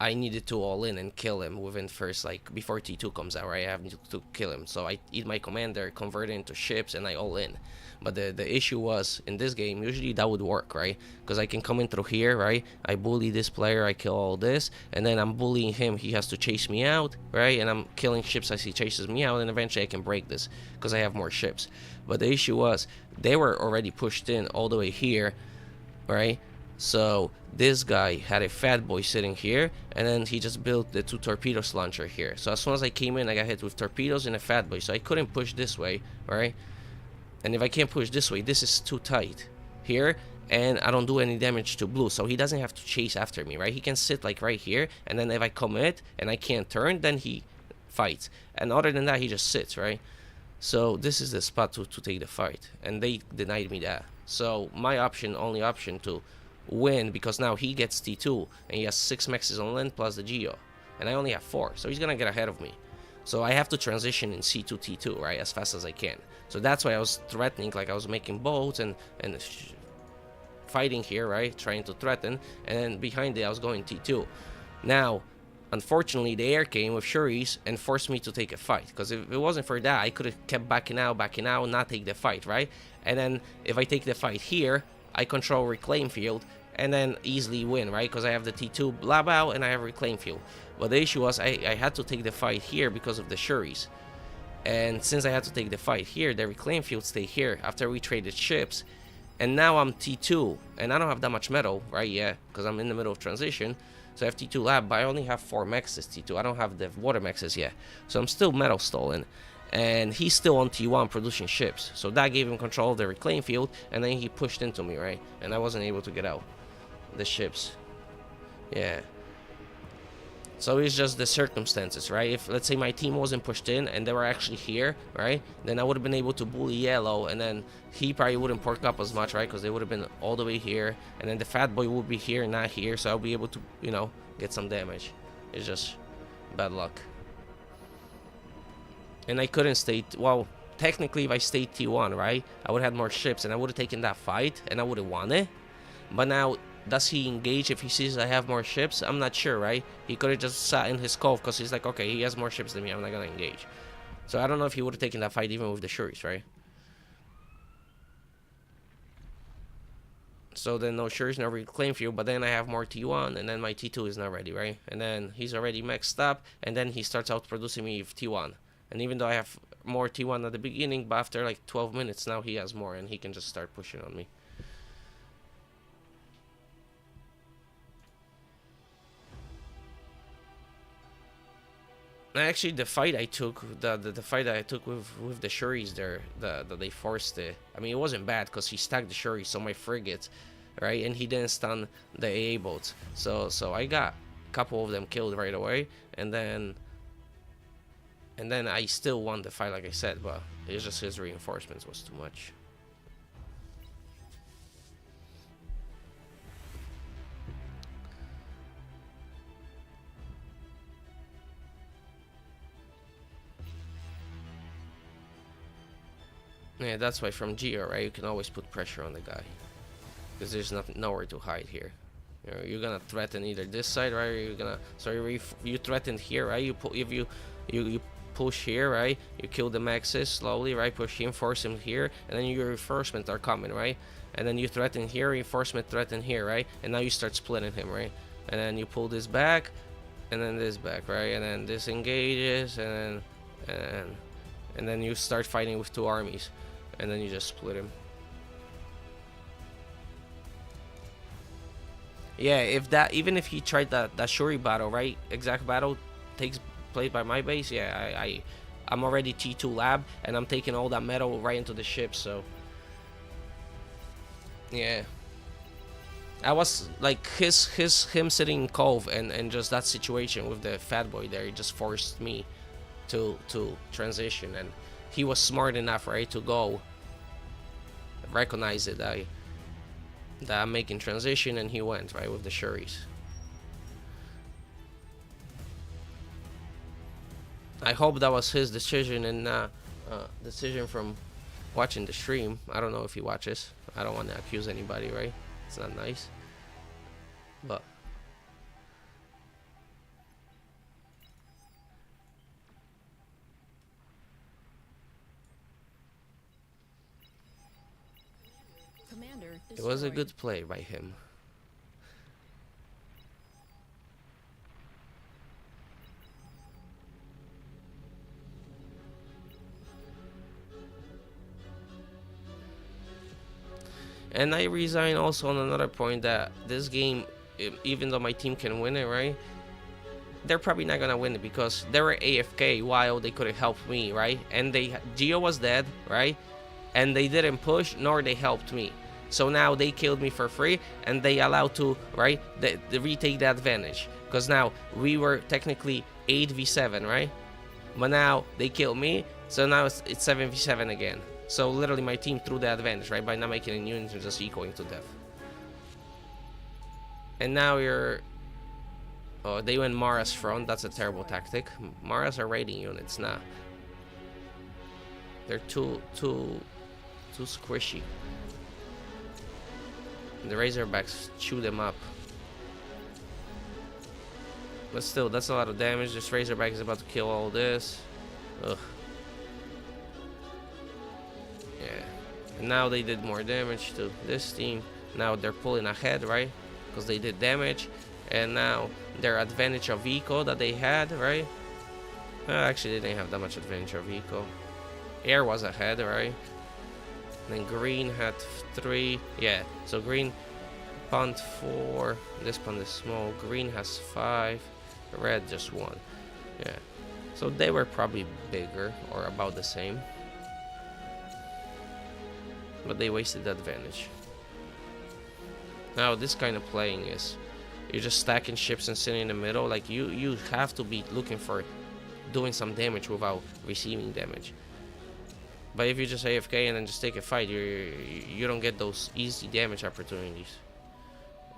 I needed to all in and kill him within first, like, before T2 comes out, right? I have to kill him. So I eat my commander, convert it into ships, and I all in. But the issue was, in this game, usually that would work, right? Because I can come in through here, right? I bully this player, I kill all this, and then I'm bullying him, he has to chase me out, right? And I'm killing ships as he chases me out, and eventually I can break this, because I have more ships. But the issue was, they were already pushed in all the way here, right? So this guy had a fat boy sitting here, and then he just built the 2 torpedoes launcher here. So as soon as I came in, I got hit with torpedoes and a fat boy, so I couldn't push this way, right? And if I can't push this way, this is too tight here, and I don't do any damage to blue, so he doesn't have to chase after me, right? He can sit like right here, and then if I commit and I can't turn, then he fights. And other than that, he just sits, right? So this is the spot to take the fight, and they denied me that. So my only option to win, because now he gets T2 and he has 6 mexes on land plus the Geo, and I only have 4, so he's gonna get ahead of me. So I have to transition in C2 T2, right, as fast as I can. So that's why I was threatening, like I was making boats and fighting here, right, trying to threaten, and then behind it I was going T2. Now unfortunately the air came with Shuris and forced me to take a fight, because if it wasn't for that, I could have kept backing out, not take the fight, right? And then if I take the fight here, I control reclaim field and then easily win, right? Because I have the T2 blab out and I have reclaim field. But the issue was I had to take the fight here because of the Shuris. And since I had to take the fight here, the reclaim field stay here after we traded ships. And now I'm T2 and I don't have that much metal, right? Yeah, because I'm in the middle of transition. So I have T2 lab, but I only have 4 mexes T2. I don't have the water mexes yet. So I'm still metal stolen. and he's still on T1 producing ships. So that gave him control of the reclaim field, and then he pushed into me, right? And I wasn't able to get out the ships. Yeah. So it's just the circumstances, right? If, let's say, my team wasn't pushed in and they were actually here, right? Then I would have been able to bully yellow, and then he probably wouldn't perk up as much, right? Because they would have been all the way here, and then the fat boy would be here, not here, so I'll be able to, you know, get some damage. It's just bad luck. And I couldn't stay, well, technically if I stayed T1, right? I would have had more ships, and I would have taken that fight, and I would have won it. But now, does he engage if he sees I have more ships? I'm not sure, right? He could have just sat in his cove because he's like, okay, he has more ships than me, I'm not gonna engage. So I don't know if he would have taken that fight even with the Shuris, right? So then no Shuris, no reclaim field, but then I have more T1, and then my T2 is not ready, right? And then he's already maxed up, and then he starts out producing me with T1. And even though I have more T1 at the beginning, but after like 12 minutes, now he has more, and he can just start pushing on me. Actually, the fight I took, the fight that I took with the Shuris there, that they forced it. I mean, it wasn't bad because he stacked the Shuris, so my frigate, right, and he didn't stun the AA boats. So I got a couple of them killed right away, and then I still won the fight, like I said, but it's just his reinforcements was too much. Yeah, that's why from Geo, right, you can always put pressure on the guy, because there's nowhere to hide here. You know, you're gonna threaten either this side, right, or you're gonna, so you threatened here, right, you push here, right, you kill the maxes slowly, right, push him, force him here, and then your reinforcements are coming, right, and then you threaten here, reinforcement threaten here, right, and now you start splitting him, right, and then you pull this back, and then this back, right, and then this engages, and then you start fighting with two armies. And then you just split him. Yeah, even if he tried that Shuri battle, right? Exact battle takes place by my base. Yeah, I'm already T2 lab, and I'm taking all that metal right into the ship. So yeah, I was like him sitting in cove and just that situation with the fat boy there. He just forced me to transition, and he was smart enough, right, to go recognize it that I'm making transition, and he went right with the Shuris. I hope that was his decision and decision from watching the stream. I don't know if he watches. I don't want to accuse anybody, right? It's not nice, but it was a good play by him. And I resign also on another point, that this game, even though my team can win it, right, they're probably not gonna win it because they were AFK while they could have helped me, right? And Geo was dead, right? And they didn't push nor they helped me. So now they killed me for free, and they allowed to, right, they retake the advantage. Because now we were technically 8v7, right? But now they killed me, so now it's 7v7 again. So literally my team threw the advantage, right, by not making any units and just equaling to death. And now you're... Oh, they went Mara's front. That's a terrible tactic. Mara's are raiding units, nah. They're too squishy. The Razorbacks chew them up. But still, that's a lot of damage. This Razorback is about to kill all this. Ugh. Yeah. And now they did more damage to this team. Now they're pulling ahead, right? Because they did damage. And now their advantage of eco that they had, right? Actually, they didn't have that much advantage of eco. Air was ahead, right? And then green had 3. Yeah, so green punt 4. This punt is small. Green has 5. Red just 1. Yeah. So they were probably bigger or about the same. But they wasted the advantage. Now this kind of playing is, you're just stacking ships and sitting in the middle. Like you have to be looking for doing some damage without receiving damage. But if you just AFK and then just take a fight, you don't get those easy damage opportunities.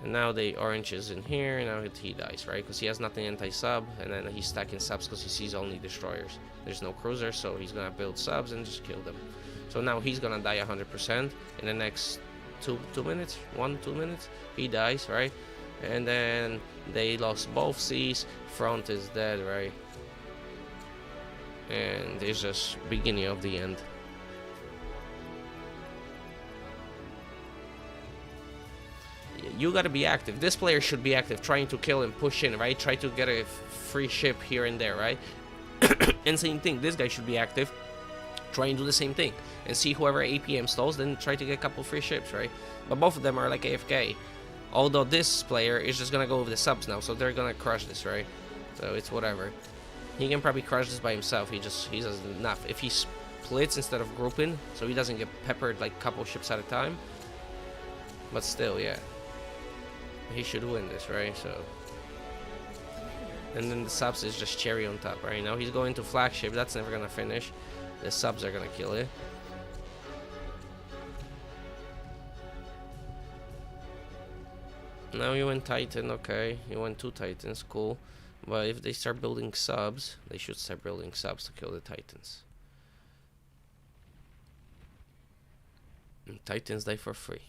And now the orange is in here, and now he dies, right? Because he has nothing anti-sub, and then he's stacking subs because he sees only destroyers. There's no cruiser, so he's gonna build subs and just kill them. So now he's gonna die 100% in the next 2 minutes, 2 minutes. He dies, right? And then they lost both C's. Front is dead, right? And it's just beginning of the end. You gotta be active. This player should be active, trying to kill and push in, right? Try to get a free ship here and there, right? And same thing, this guy should be active, try and do the same thing, and see whoever APM stalls, then try to get a couple free ships, right? But both of them are like AFK. Although this player is just gonna go with the subs now, so they're gonna crush this, right? So it's whatever. He can probably crush this by himself. He does enough. If he splits instead of grouping, so he doesn't get peppered like a couple ships at a time. But still, yeah. He should win this, right? So, and then the subs is just cherry on top, right? Now he's going to flagship. That's never gonna finish. The subs are gonna kill it. Now you went Titan, okay. You went 2 Titans, cool. But if they start building subs, they should start building subs to kill the Titans. And Titans die for free.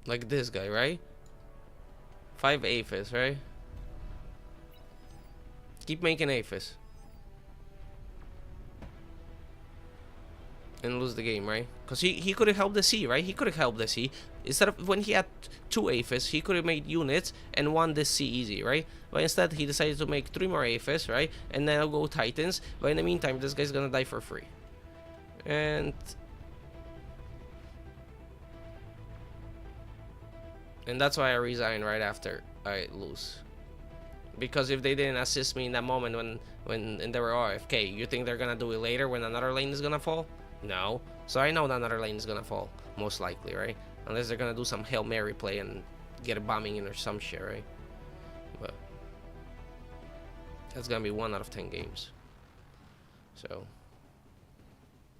Like this guy, right? 5 AFUS, right? Keep making AFUS. And lose the game, right? Because he could have helped the C, right? He could have helped the C. Instead of, when he had 2 AFUS, he could have made units and won this C easy, right? But instead, he decided to make 3 more AFUS, right? And then I'll go Titans. But in the meantime, this guy's gonna die for free. And that's why I resigned right after I lose. Because if they didn't assist me in that moment when they were AFK, you think they're gonna do it later when another lane is gonna fall? No. So I know that another lane is gonna fall, most likely, right? Unless they're gonna do some Hail Mary play and get a bombing in or some shit, right? But that's gonna be 1 out of 10 games. So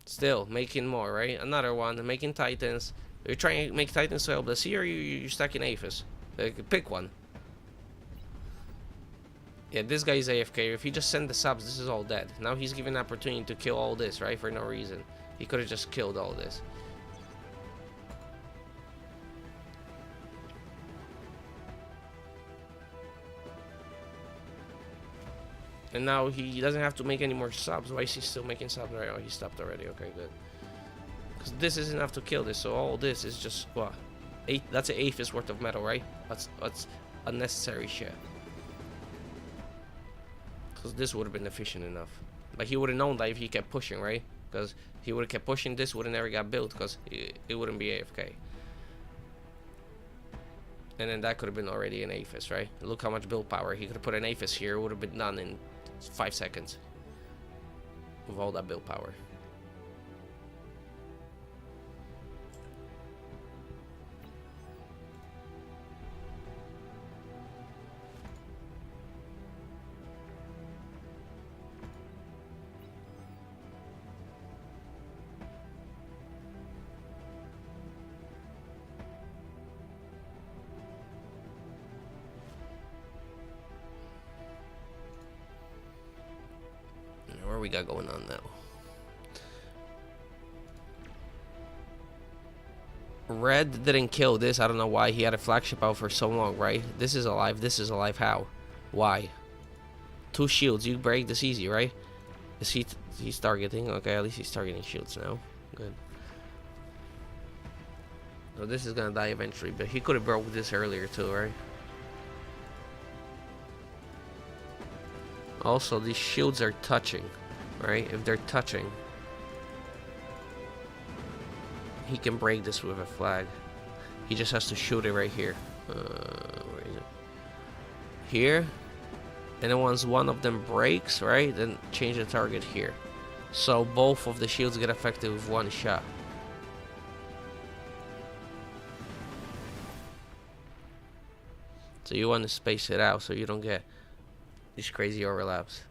still making more, right? Another one, making Titans. You're trying to make Titans to help the C, or you're stacking AFUS? Pick one. Yeah, this guy is AFK. If he just sent the subs, this is all dead. Now he's given an opportunity to kill all this, right? For no reason. He could have just killed all this. And now he doesn't have to make any more subs. Why is he still making subs? Right? Oh, he stopped already. Okay, good. Because this is enough to kill this. So all this is just, what? That's an AFUS worth of metal, right? That's unnecessary shit. Because this would have been efficient enough. Like, he would have known that if he kept pushing, right? Because he would have kept pushing, this would have never got built, because it wouldn't be AFK. And then that could have been already an AFUS, right? Look how much build power. He could have put an AFUS here, it would have been done in 5 seconds. With all that build power. What we got going on now? Red didn't kill this. I don't know why. He had a flagship out for so long, right? This is alive. This is alive. How? Why? 2 shields. You break this easy, right? Is he's targeting? Okay, at least he's targeting shields now. Good. So this is gonna die eventually, but he could have broke this earlier too, right? Also, these shields are touching, right? If they're touching, he can break this with a flag. He just has to shoot it right here. Where is it? Here. And then once one of them breaks, right, then change the target here. So both of the shields get affected with one shot. So you want to space it out so you don't get these crazy overlaps.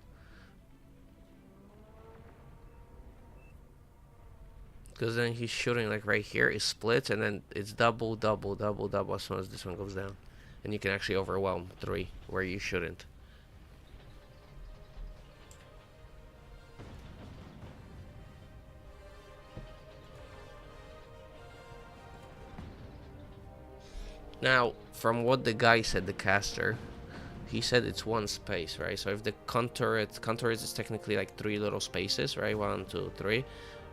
Because then he's shooting like right here, it splits, and then it's double, double, double, double as soon as this one goes down. And you can actually overwhelm 3 where you shouldn't. Now, from what the guy said, the caster, he said it's one space, right? So if the contour is technically like 3 little spaces, right? 1, 2, 3.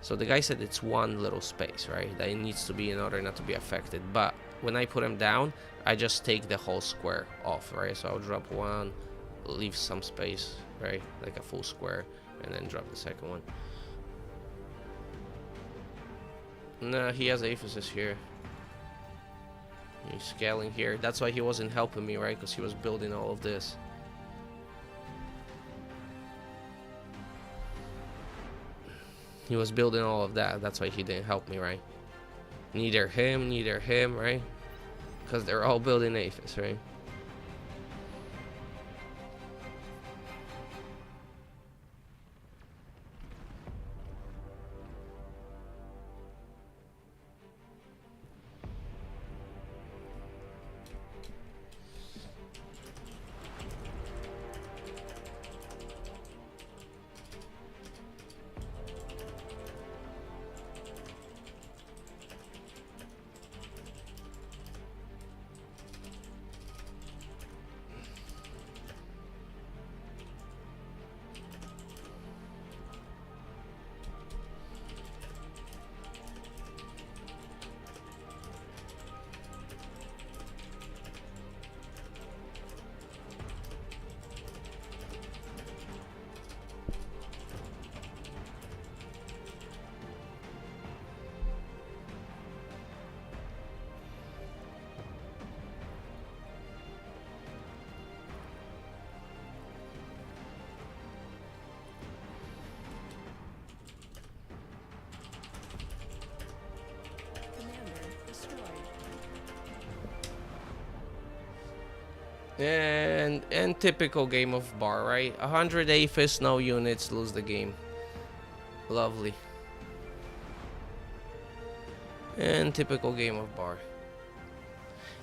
So the guy said it's one little space, right? That it needs to be in order not to be affected. But when I put him down, I just take the whole square off, right? So I'll drop 1, leave some space, right? Like a full square, and then drop the second one. Nah, he has AFUS here. He's scaling here. That's why he wasn't helping me, right? Because he was building all of this. He was building all of that. That's why he didn't help me, right? Neither him, right? Because they're all building AFUS, right? And typical game of bar, right? 100 AFUS, no units, lose the game. Lovely. And typical game of bar.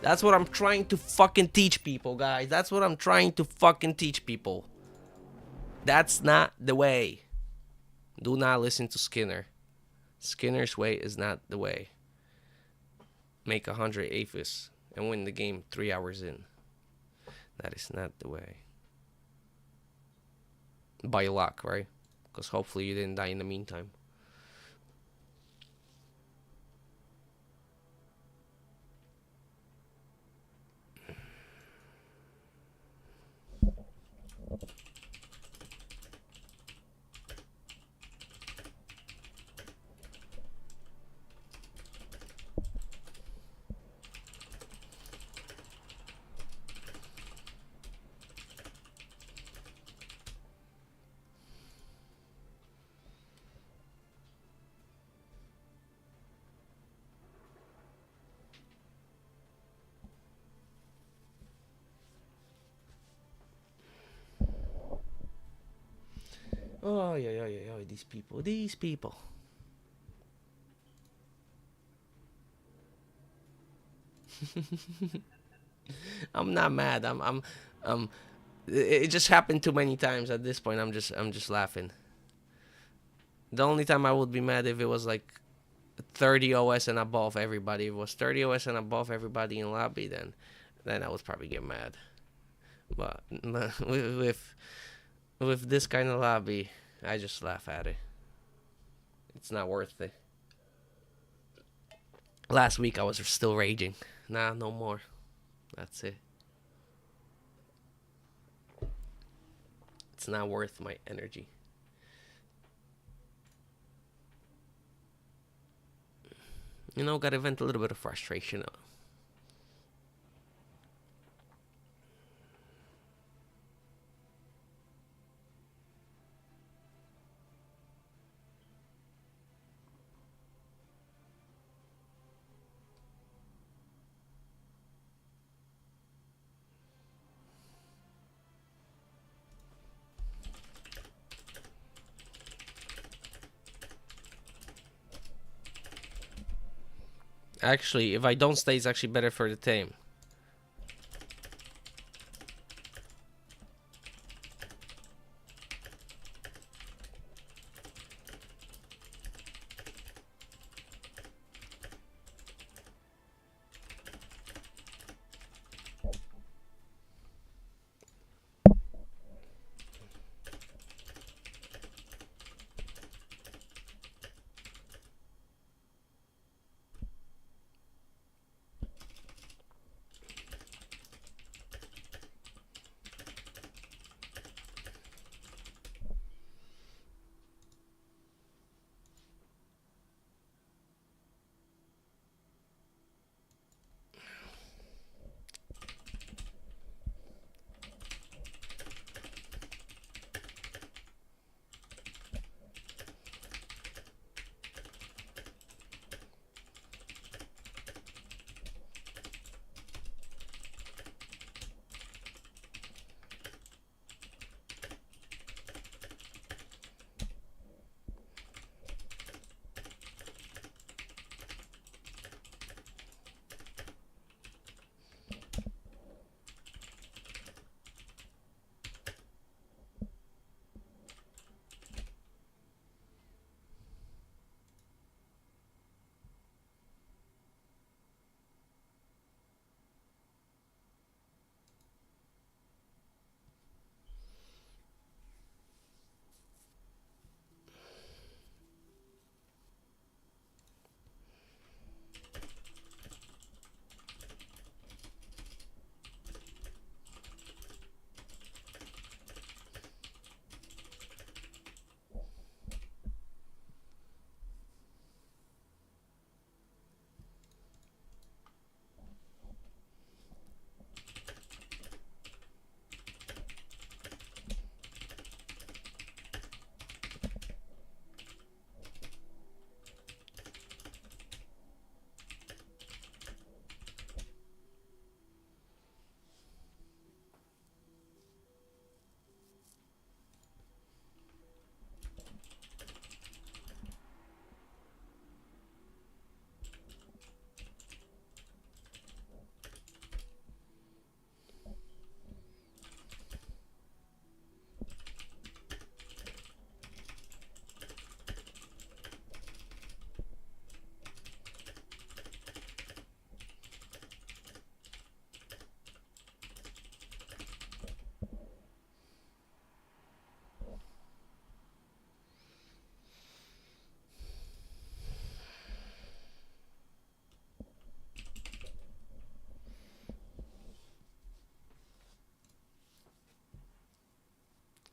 That's what I'm trying to fucking teach people, guys. That's what I'm trying to fucking teach people. That's not the way. Do not listen to Skinner. Skinner's way is not the way. Make 100 AFUS and win the game 3 hours in. That is not the way. By luck, right? Because hopefully you didn't die in the meantime. Oh, yeah, these people. I'm not mad. It just happened too many times at this point. I'm just laughing. The only time I would be mad if it was like 30 OS and above everybody. If it was 30 OS and above everybody in lobby, then I would probably get mad. But with this kind of lobby, I just laugh at it. It's not worth it. Last week I was still raging. Nah, no more. That's it. It's not worth my energy. You know, gotta vent a little bit of frustration. Actually, if I don't stay, it's actually better for the team.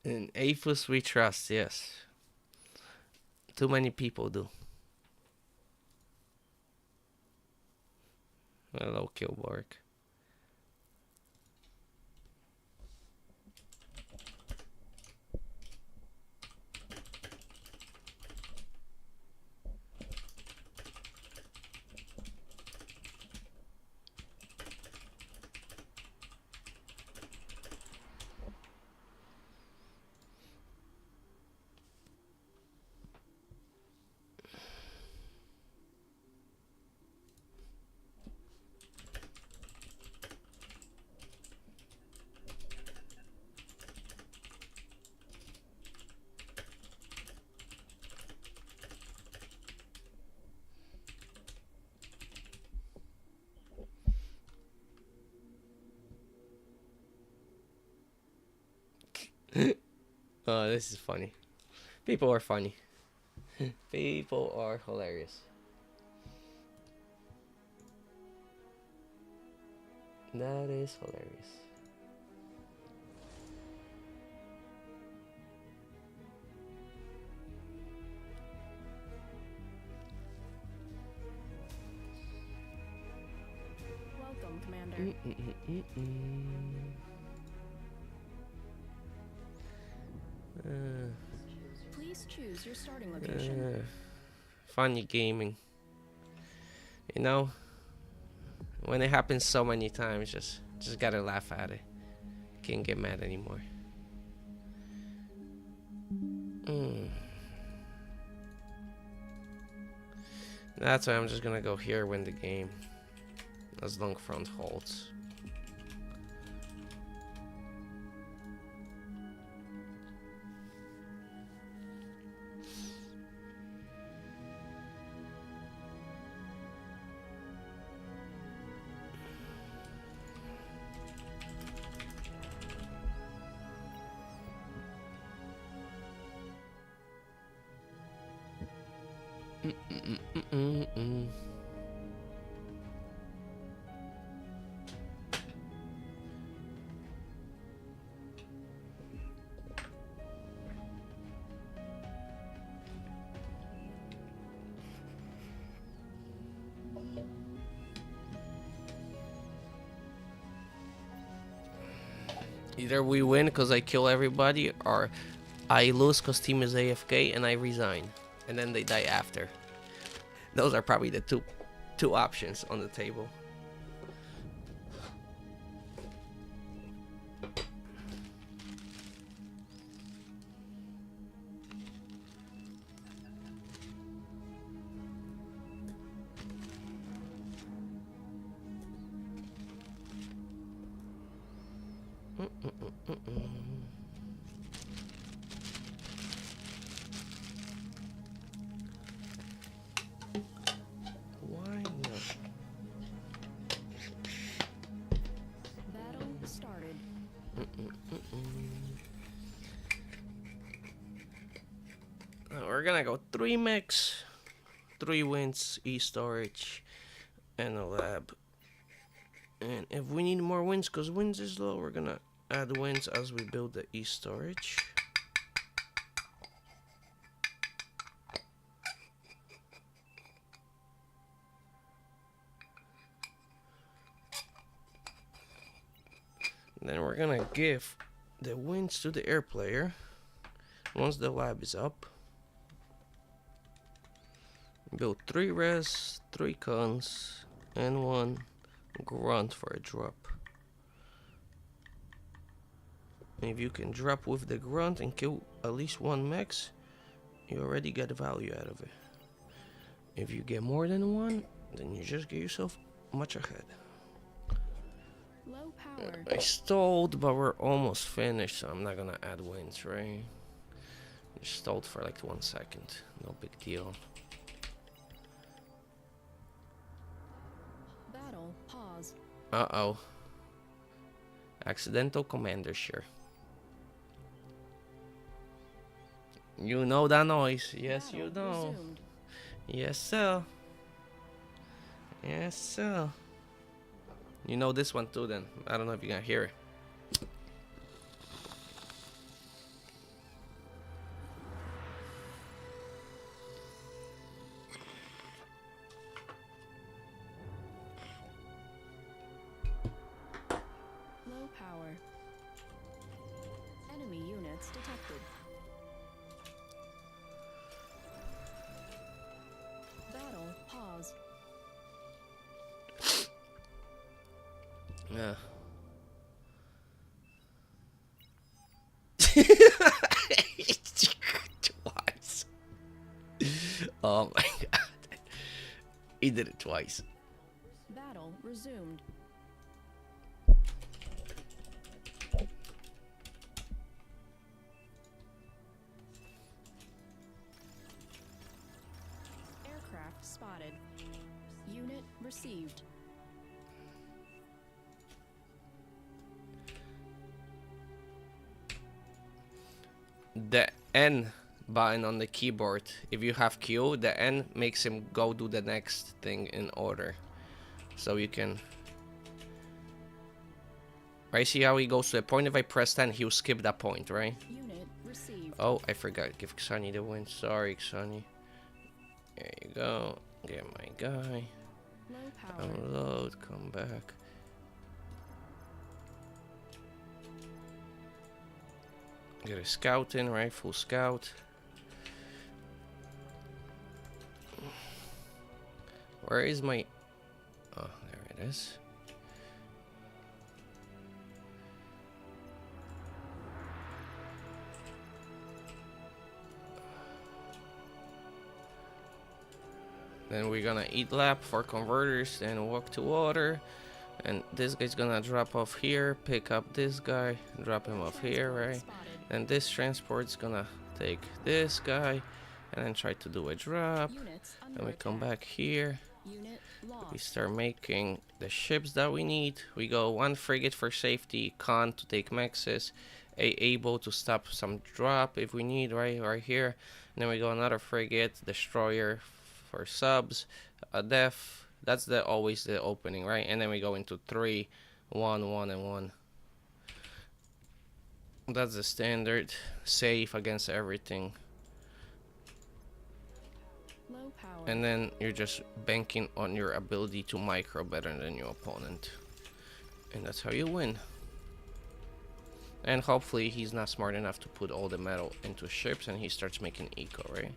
In AFUS we trust, yes. Too many people do. Hello, Kilborg. Oh, this is funny. People are funny. People are hilarious. That is hilarious. Commander. Please choose your starting location. Funny gaming. You know, when it happens so many times, just gotta laugh at it. Can't get mad anymore. That's why I'm just gonna go here, win the game. As long front holds. Either we win because I kill everybody, or I lose because team is AFK and I resign. And then they die after. Those are probably the two options on the table. Why not? Battle started. We're gonna go 3 mechs, 3 wins, e-storage, and a lab. And if we need more wins, because wins is low, we're gonna add wins as we build the e-storage. Then we're gonna give the wins to the air player once the lab is up. Build 3 res, 3 cons, and 1 grunt for a drop. And if you can drop with the grunt and kill at least 1 max, you already get value out of it. If you get more than 1, then you just get yourself much ahead. Low power. I stalled, but we're almost finished, so I'm not gonna add wins, right? Just stalled for like 1 second, no big deal. Battle pause. Uh-oh. Accidental commander share. You know that noise. Yes, Battle you know. resumed. Yes, sir. Yes, sir. You know this one too, then. I don't know if you can hear it. Low power. Enemy units detected. Battle pause. Yeah. Twice. Oh my god. He did it twice. Battle resumed. Aircraft spotted. Unit received. The N button on the keyboard, if you have Q, the N makes him go do the next thing in order. So you can... Right, see how he goes to the point? If I press 10, he'll skip that point, right? Unit received. Oh, I forgot. Give Xani the win. Sorry, Xani. There you go. Get my guy. Low power. Download. Come back. Get a scout in, right? Full scout. Where is my... Oh, there it is. Then we're gonna eat lap for converters, then walk to water. And this guy's gonna drop off here, pick up this guy, drop him off here, right? And this transport's gonna take this guy and then try to do a drop. And we come back here. We start making the ships that we need. We go 1 frigate for safety, con to take mexes, a boat to stop some drop if we need, right here. And then we go another frigate, destroyer for subs, a def. That's always the opening, right? And then we go into 3, 1, 1, and 1. That's the standard, safe against everything. Low power. And then you're just banking on your ability to micro better than your opponent. And that's how you win. And hopefully he's not smart enough to put all the metal into ships and he starts making eco, right?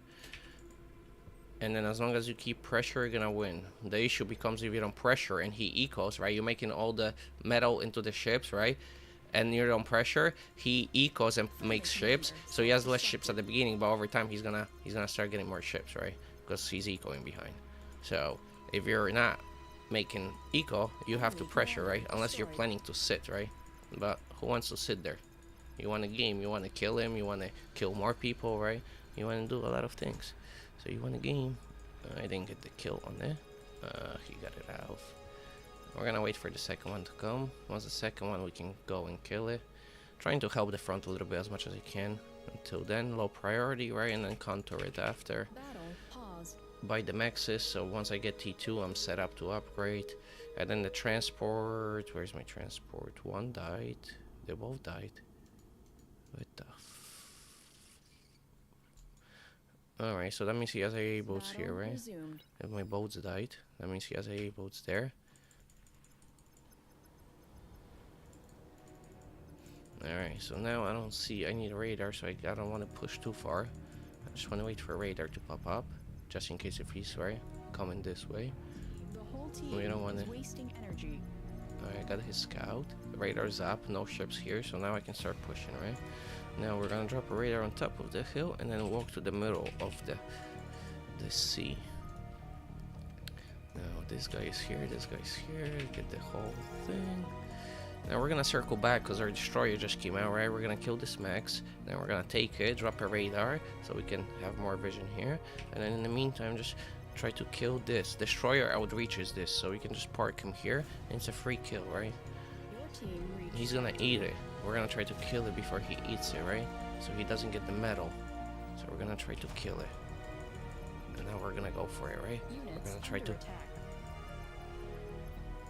And then as long as you keep pressure, you're gonna win. The issue becomes if you don't pressure and he ecos, right? You're making all the metal into the ships, right? And you're on pressure, he ecos and makes ships. So he has less ships at the beginning, but over time he's gonna start getting more ships, right? Because he's ecoing behind. So if you're not making eco, you have to pressure, right? Unless you're planning to sit, right? But who wants to sit there? You want a game, you want to kill him, you want to kill more people, right? You want to do a lot of things. So you want a game. I didn't get the kill on there. He got it out. We're gonna wait for the second one to come. Once the second one, we can go and kill it. Trying to help the front a little bit as much as I can. Until then, low priority, right? And then contour it after. Battle. Pause. By the mexes, so once I get T2, I'm set up to upgrade. And then the transport. Where's my transport? One died. They both died. What the Alright, so that means he has AA boats here, right? Resumed. If my boats died, that means he has AA boats there. Alright, so now I don't see, I need a radar, so I don't want to push too far. I just want to wait for a radar to pop up, just in case if he's, right, coming this way. The whole team We don't want is to. wasting energy. Alright, I got his scout. The radar's up, no ships here, so now I can start pushing, right? Now we're gonna drop a radar on top of the hill and then walk to the middle of the sea. Now this guy is here, this guy's here, get the whole thing. Now we're gonna circle back because our destroyer just came out, right? We're gonna kill this max, then we're gonna take it, drop a radar so we can have more vision here. And then in the meantime, just try to kill this. Destroyer outreaches this, so we can just park him here and it's a free kill, right? Your team reached He's gonna eat it. We're gonna try to kill it before he eats it, right? So he doesn't get the metal. So we're gonna try to kill it. And now we're gonna go for it, right? units We're gonna try under to... attack.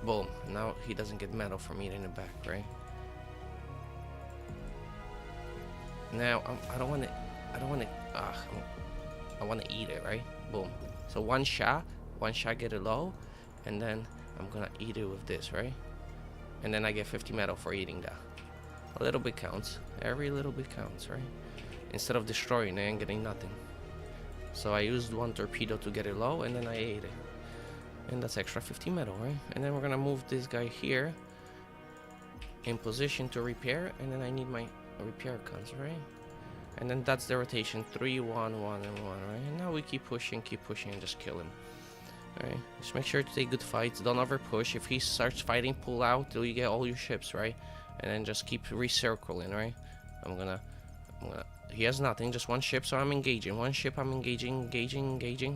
Boom. Now he doesn't get metal from eating it back, right? Now, I don't wanna... I wanna eat it, right? Boom. So one shot get it low. And then I'm gonna eat it with this, right? And then I get 50 metal for eating that. A little bit counts. Every little bit counts, right? Instead of destroying it and getting nothing. So I used one torpedo to get it low and then I ate it. And that's extra 50 metal, right? And then we're gonna move this guy here in position to repair. And then I need my repair cons, right? And then that's the rotation. 3, 1, 1, and 1, right? And now we keep pushing and just kill him. Alright, just make sure to take good fights. Don't over push. If he starts fighting, pull out till you get all your ships, right? And then just keep recircling, right? I'm gonna he has nothing, just one ship, so I'm engaging. One ship, I'm engaging,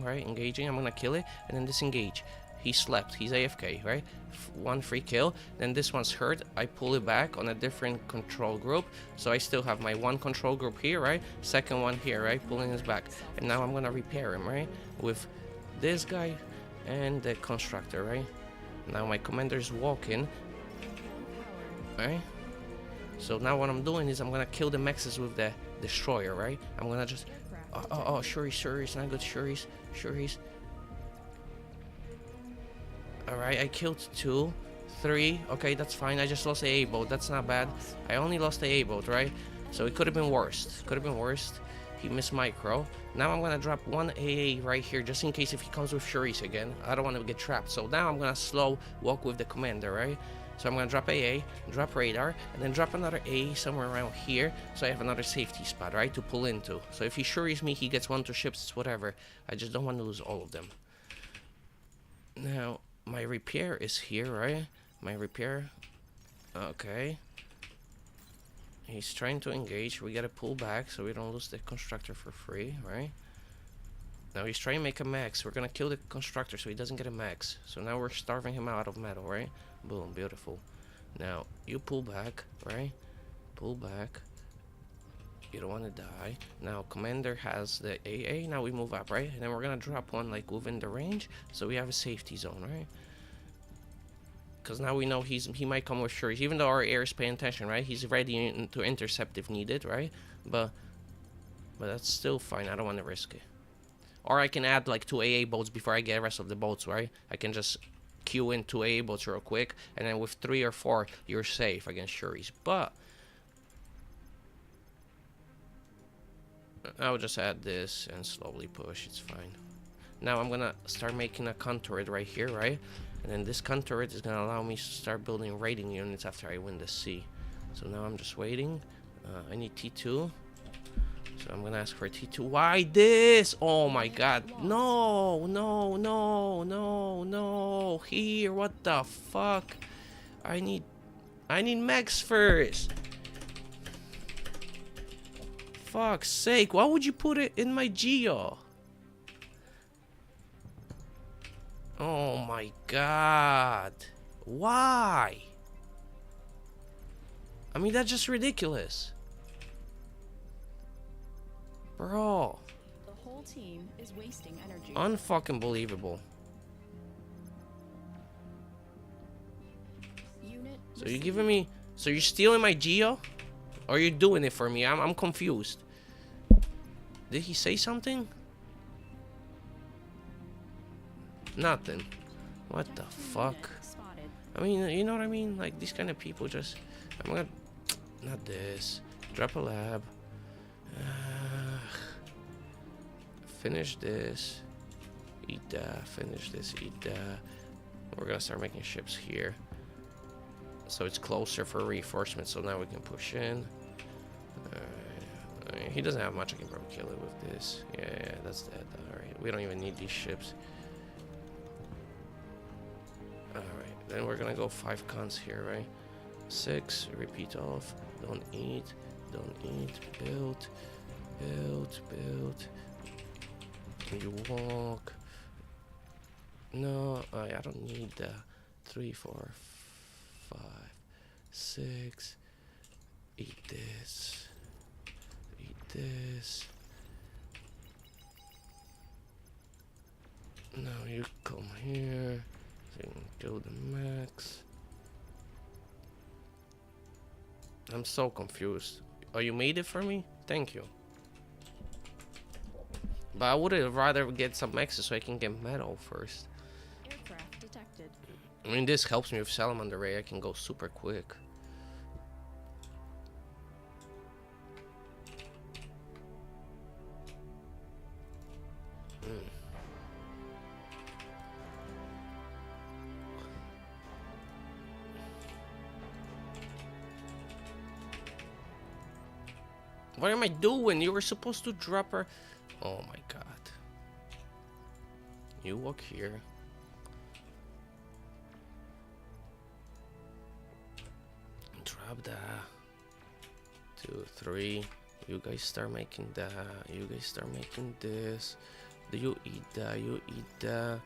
right? Engaging, I'm gonna kill it, and then disengage. He slept, he's AFK, right? One free kill, then this one's hurt. I pull it back on a different control group, so I still have my one control group here, right? Second one here, right? Pulling his back. And now I'm gonna repair him, right? With this guy and the constructor, right? Now my commander's walking, right? So now what I'm doing is I'm gonna kill the mexes with the destroyer, right? I'm gonna just Shuris, not good, Shuris. Alright, I killed 2, 3, okay, that's fine. I just lost the A boat, that's not bad. I only lost the A boat, right? So it could have been worse. Could have been worse. He missed micro. Now I'm gonna drop one AA right here, just in case if he comes with Shuri's again. I don't want to get trapped. So now I'm gonna slow walk with the commander, right? So I'm gonna drop AA, drop radar, and then drop another A somewhere around here, so I have another safety spot, right, to pull into. So if he Shuri's me, he gets 1-2 ships, it's whatever. I just don't want to lose all of them. Now my repair is here, right? My repair. Okay. He's trying to engage. We gotta pull back so we don't lose the constructor for free, right? Now he's trying to make a max. We're gonna kill the constructor so he doesn't get a max. So now we're starving him out of metal, right? Boom, beautiful. Now you pull back, right? Pull back. You don't want to die. Now commander has the AA. Now we move up, right? And then we're gonna drop one like within the range, so we have a safety zone, right? Because now we know he might come with Shuri's. Even though our air is paying attention, right? He's ready to intercept if needed, right? But that's still fine. I don't want to risk it. Or I can add like 2 AA boats before I get the rest of the boats, right? I can just queue in 2 AA boats real quick, and then with 3 or 4, you're safe against Shuri's. But I'll just add this and slowly push. It's fine. Now I'm gonna start making a con turret right here, right? And then this con turret is gonna allow me to start building raiding units after I win the sea. So now I'm just waiting. I need T2. So I'm gonna ask for a T2. Why this? Oh my god. No, no, no, no, no. Here, what the fuck? I need Max first. Fuck's sake, why would you put it in my geo? Oh my god. Why? I mean, that's just ridiculous. Bro. The whole team is wasting energy. Unfucking believable. Unit So you're giving me... So you're stealing my geo? Or you're doing it for me? I'm confused. Did he say something? Nothing. What the fuck? spotted. I mean, you know what I mean? Like, these kind of people just... I'm gonna... Not this. Drop a lab. Finish this. Eat that. Finish this. Eat that. We're gonna start making ships here. So it's closer for reinforcement, so now we can push in. He doesn't have much. I can probably kill it with this. Yeah, that's dead. Alright, we don't even need these ships. Alright, then we're gonna go 5 cons here, right? 6, repeat off. Don't eat. Don't eat. Build. Build. Build. You walk. No, I don't need the 3, 4, 5, 6. Eat this. Eat this. Now you come here. So you can kill the max. I'm so confused. Oh, you made it for me? Thank you. But I would have rather get some maxes so I can get metal first. Aircraft detected. I mean, this helps me with Salamander Ray. I can go super quick. What am I doing? You were supposed to drop her. Oh my god. You walk here. Drop that. 2, 3. You guys start making that. You guys start making this. Do you eat that? You eat that.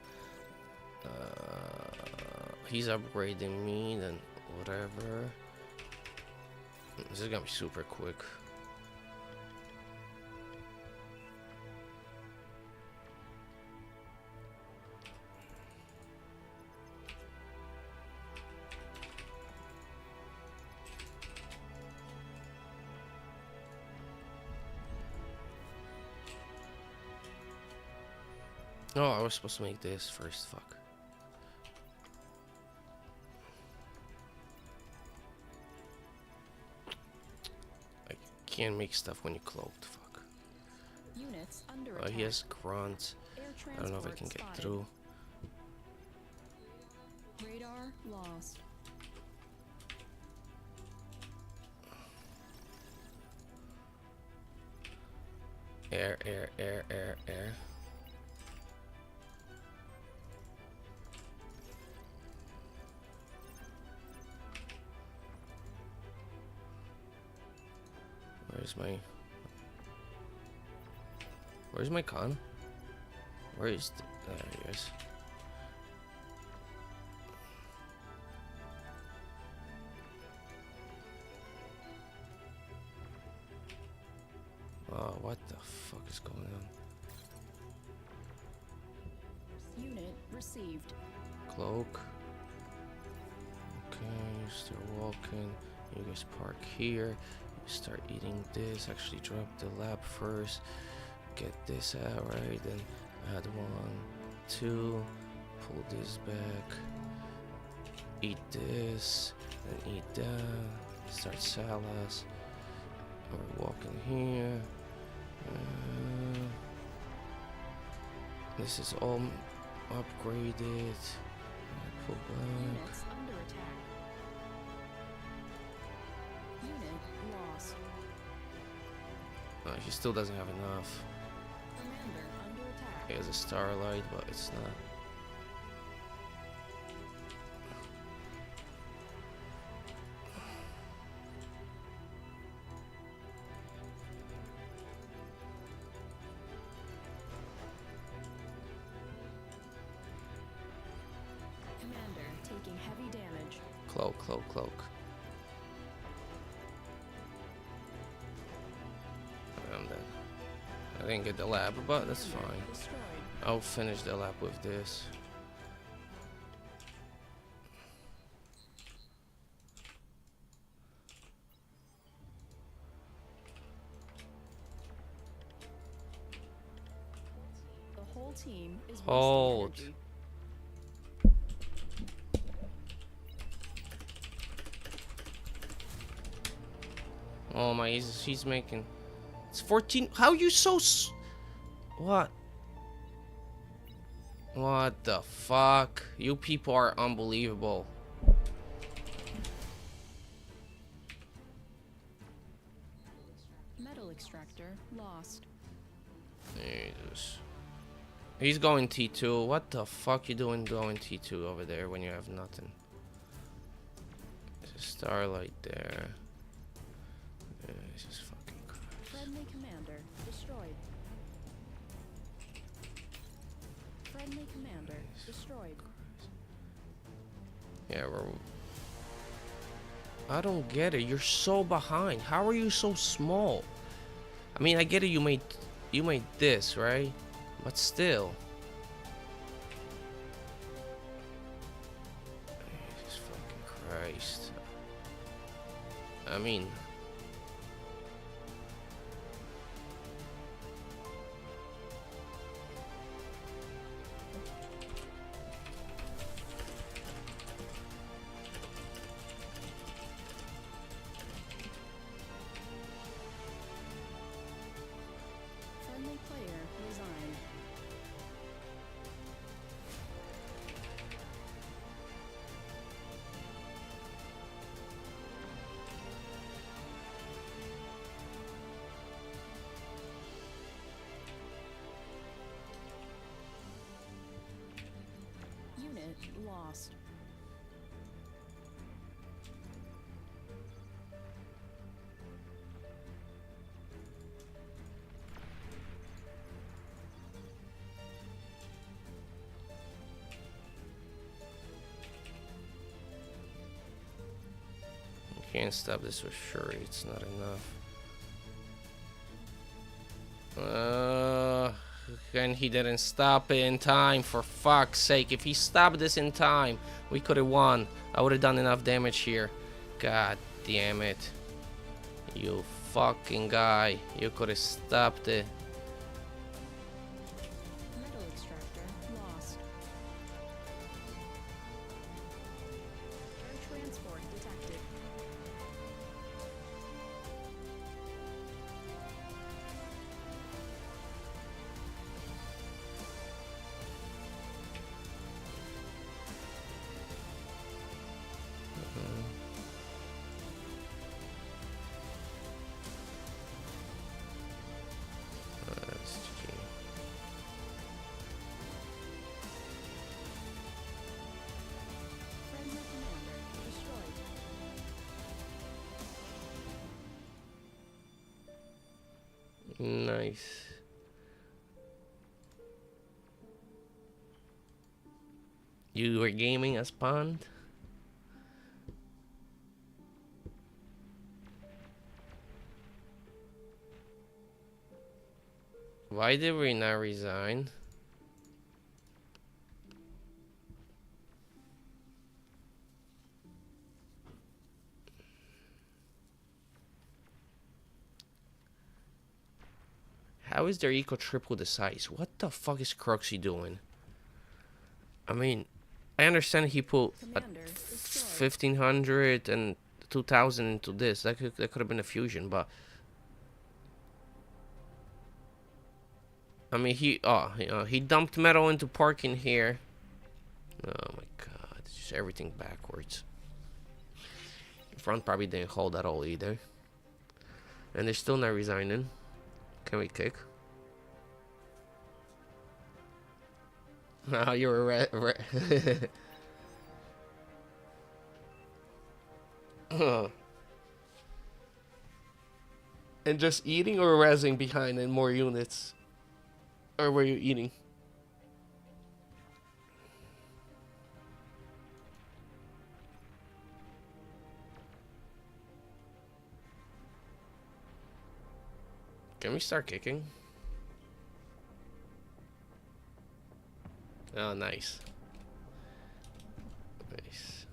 He's upgrading me, then whatever. This is gonna be super quick. Oh, I was supposed to make this first. Fuck. I can't make stuff when you're cloaked. Fuck. Units under Oh, attack. he has grunt. Air I don't know if I can transport get spotted. through. Radar lost. Air, air, air, air, air. Where's my con? Where is there he is. Oh, what the fuck is going on? Unit received. Cloak. Okay, start walking. You guys park here. You start eating this. Actually, drop the lab first. Get this out, right? Then add 1, 2. Pull this back. Eat this. Then eat that. Start salads. We're walking here. This is all upgraded. Pull back. Units under attack. Unit lost. He still doesn't have enough. Commander under attack. He has a starlight, but it's not. Commander taking heavy damage. Cloak, cloak, cloak. I'm dead. I didn't get the lab, but that's Commander fine. destroyed. I'll finish the lab with this. The whole team is wasting Hold. energy. Oh my, he's making. It's 14. How you so what? What the fuck? You people are unbelievable. Metal extractor lost. Jesus. He's going T2. What the fuck you doing going T2 over there when you have nothing? There's a starlight there. Jesus fucking Christ. Friendly commander destroyed. Friendly commander destroyed. Yeah, I don't get it. You're so behind. How are you so small? I mean, I get it. You made this, right? But still. Jesus fucking Christ. I mean. Friendly player resigned. Unit lost. You can't stop this with Shuri. It's not enough. And he didn't stop it in time, for fuck's sake. If he stopped this in time, we could have won. I would have done enough damage here. God damn it. You fucking guy. You could have stopped it. Metal extractor lost. Air transport detected. Nice. You were gaming as Pond? Why did we not resign? How is their eco triple the size? What the fuck is Croxy doing? I mean, I understand he put Commander destroyed. 1500 and 2000 into this. That could have been a fusion, but I mean he dumped metal into parking here. Oh my god, it's just everything backwards. The front probably didn't hold at all either. And they're still not resigning. Can we kick? Oh, you were And just eating or rezzing behind in more units? Or were you eating? Can we start kicking? Oh, nice. Nice.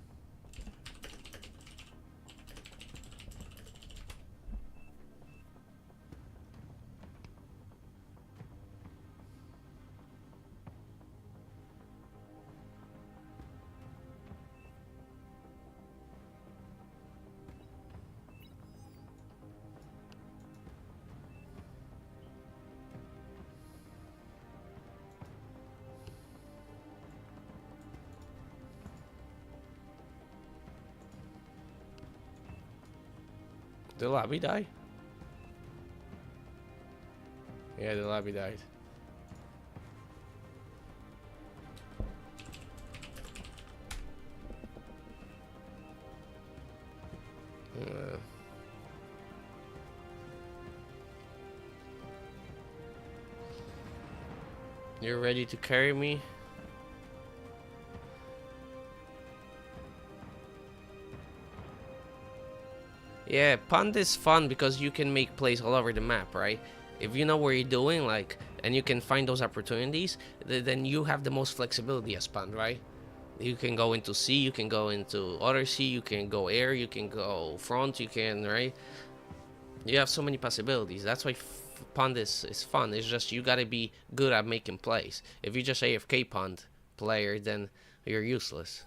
Did the lobby die? Yeah, the lobby died. Uh, you're ready to carry me? Yeah, Pond is fun because you can make plays all over the map, right? If you know what you're doing, like, and you can find those opportunities, then you have the most flexibility as Pond, right? You can go into sea, you can go into other sea, you can go air, you can go front, you can, right? You have so many possibilities. That's why Pond is fun. It's just you gotta be good at making plays. If you're just AFK Pond player, then you're useless.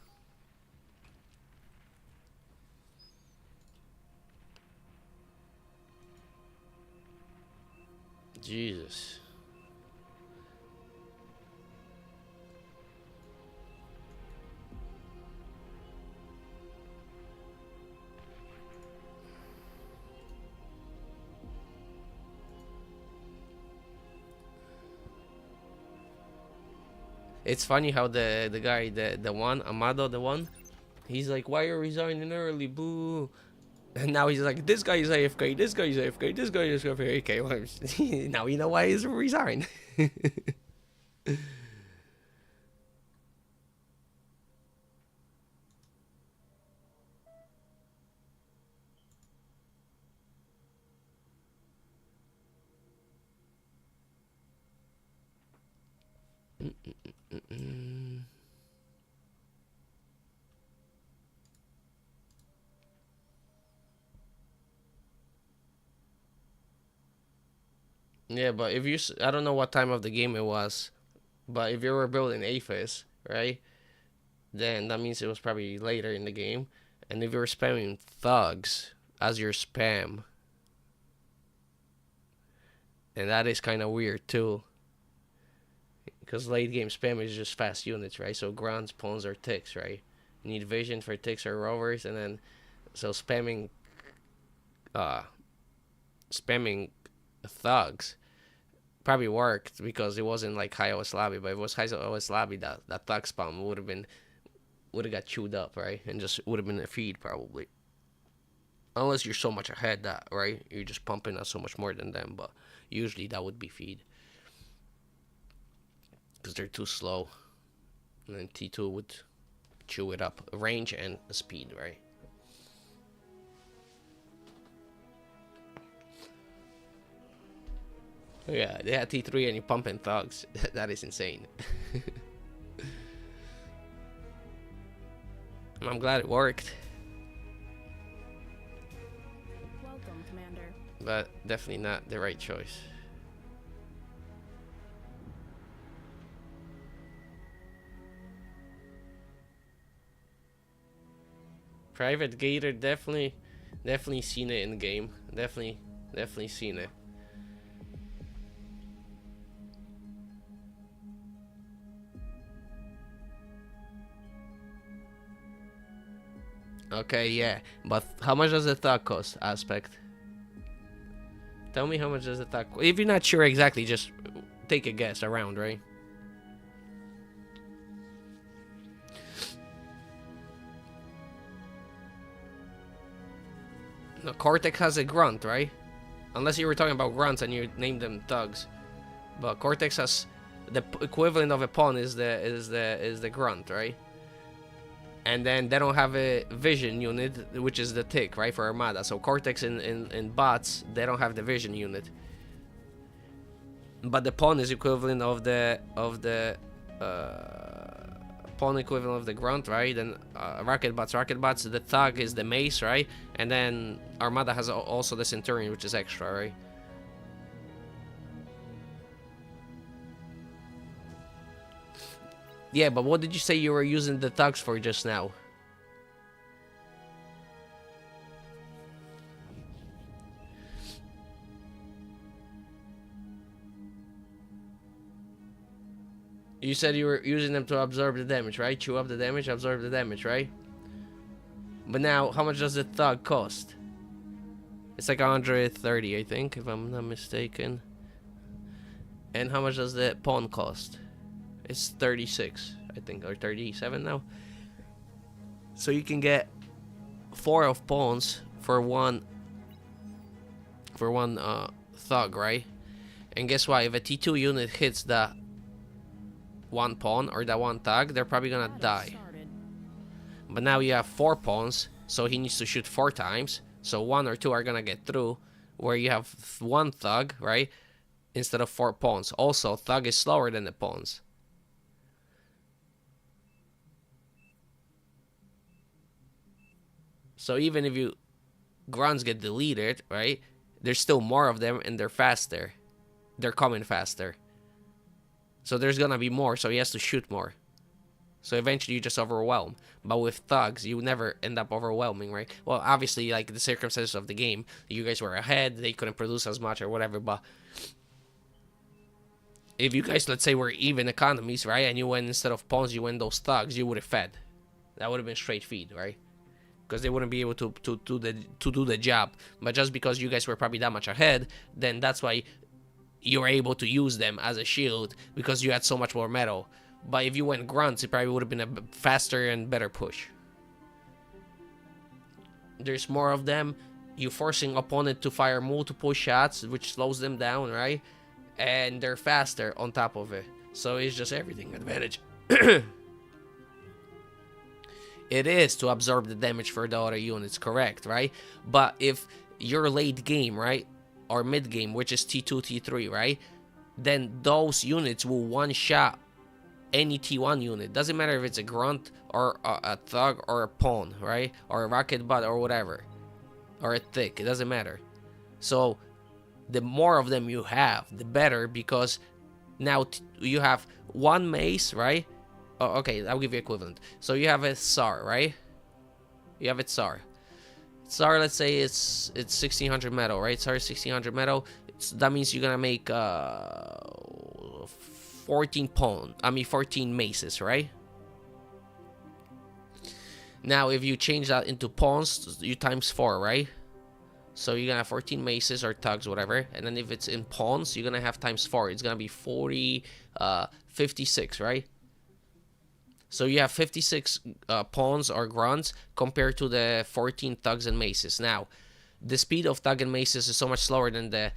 Jesus. It's funny how the guy, the one, Amado, the one, he's like, why are you resigning early? Boo. And now he's like, this guy is AFK, this guy is AFK, this guy is AFK. Well, now you know why he's resigned. Yeah, but if you, I don't know what time of the game it was, but if you were building AFUS, right, then that means it was probably later in the game. And if you were spamming thugs as your spam, and that is kind of weird too, because late game spam is just fast units, right? So grunts, pawns, or ticks, right? You need vision for ticks or rovers, and then so uh, spamming thugs probably worked because it wasn't like high OS lobby, but if it was high OS lobby, that thug spam would have got chewed up, right? And just would have been a feed probably. Unless you're so much ahead that, right? You're just pumping out so much more than them. But usually that would be feed. Because they're too slow. And then T2 would chew it up. Range and speed, right? Yeah, they had T3 and you're pumping thugs. That is insane. I'm glad it worked. Welcome, Commander. But definitely not the right choice. Private Gator, definitely seen it in the game. Definitely seen it. Okay, yeah, but how much does the thug cost? Aspect. Tell me how much does the thug cost? If you're not sure exactly, just take a guess around, right? No, Cortex has a grunt, right? Unless you were talking about grunts and you named them thugs. But Cortex has the equivalent of a pawn is the grunt, right? And then they don't have a vision unit, which is the tick, right, for Armada. So Cortex in bots, they don't have the vision unit. But the pawn is equivalent of the pawn equivalent of the grunt, right? Then rocket bots. The thug is the mace, right? And then Armada has also the centurion, which is extra, right? Yeah, but what did you say you were using the thugs for just now? You said you were using them to absorb the damage, right? Chew up the damage, absorb the damage, right? But now, how much does the thug cost? It's like 130, I think, if I'm not mistaken. And how much does the pawn cost? It's 36, I think, or 37 now. So you can get 4 of pawns for one thug, right? And guess what? If a T2 unit hits that one pawn or that one thug, they're probably gonna die. But now you have 4 pawns, so he needs to shoot 4 times. So 1 or 2 are gonna get through, where you have 1 thug, right? Instead of 4 pawns. Also, thug is slower than the pawns. So even if you grunts get deleted, right? There's still more of them and they're faster. They're coming faster. So there's gonna be more, so he has to shoot more. So eventually you just overwhelm. But with thugs, you never end up overwhelming, right? Well, obviously, like the circumstances of the game, you guys were ahead, they couldn't produce as much or whatever, but if you guys, let's say, were even economies, right? And you went, instead of pawns, you went those thugs, you would have fed. That would have been straight feed, right? Because they wouldn't be able to do the job. But just because you guys were probably that much ahead, then that's why you were able to use them as a shield, because you had so much more metal. But if you went grunts, it probably would have been a faster and better push. There's more of them. You're forcing opponent to fire multiple shots, which slows them down, right? And they're faster on top of it. So it's just everything advantage. It is to absorb the damage for the other units, correct, right? But if you're late game, right, or mid game, which is T2, T3, right, then those units will one-shot any T1 unit. Doesn't matter if it's a grunt or a thug or a pawn, right, or a rocket bot or whatever, or a thick. It doesn't matter. So the more of them you have, the better, because now you have one mace, right? Oh, okay, I'll give you equivalent. So you have a SAR, right? You have a SAR. SAR, let's say it's 1600 metal, right? SAR is 1600 metal. That means you're gonna make 14 maces, right? Now, if you change that into pawns, you times 4, right? So you're gonna have 14 maces or tugs, whatever. And then if it's in pawns, you're gonna have times 4. It's gonna be 56, right? So you have 56 pawns or grunts compared to the 14 thugs and maces. Now, the speed of thug and maces is so much slower than the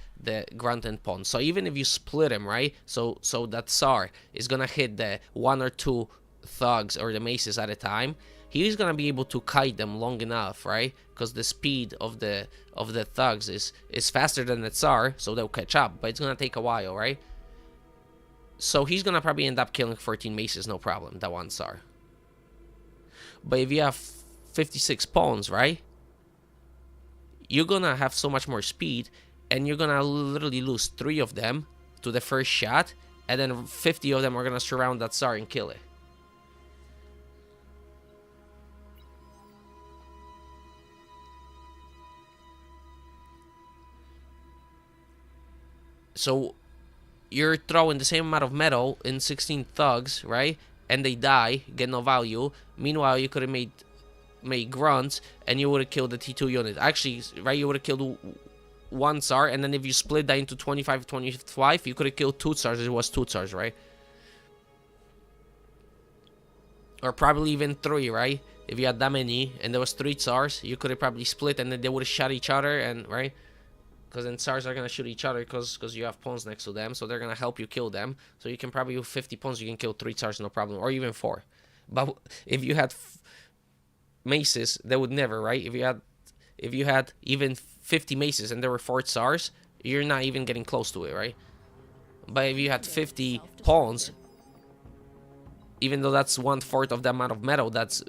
grunt and pawn. So even if you split him, right, so that Tsar is gonna hit the 1 or 2 thugs or the maces at a time, he's gonna be able to kite them long enough, right? Because the speed of the thugs is faster than the Tsar, so they'll catch up, but it's gonna take a while, right? So he's gonna probably end up killing 14 maces, no problem, that one Tsar. But if you have 56 pawns, right, you're gonna have so much more speed, and you're gonna literally lose 3 of them to the first shot, and then 50 of them are gonna surround that Tsar and kill it. So you're throwing the same amount of metal in 16 thugs, right? And they die, get no value. Meanwhile, you could have made grunts, and you would have killed the T2 unit. Actually, right, you would have killed 1 Tsar, and then if you split that into 25, you could have killed 2 Tsars. It was 2 Tsars, right? Or probably even 3, right? If you had that many, and there was 3 Tsars, you could have probably split, and then they would have shot each other, and right? Because then Tsars are going to shoot each other because you have pawns next to them. So they're going to help you kill them. So you can probably, with 50 pawns, you can kill 3 Tsars, no problem. Or even 4. But if you had maces, they would never, right? If you had even 50 maces and there were 4 Tsars, you're not even getting close to it, right? But if you had 50 pawns, even though that's 1/4 of the amount of metal, that's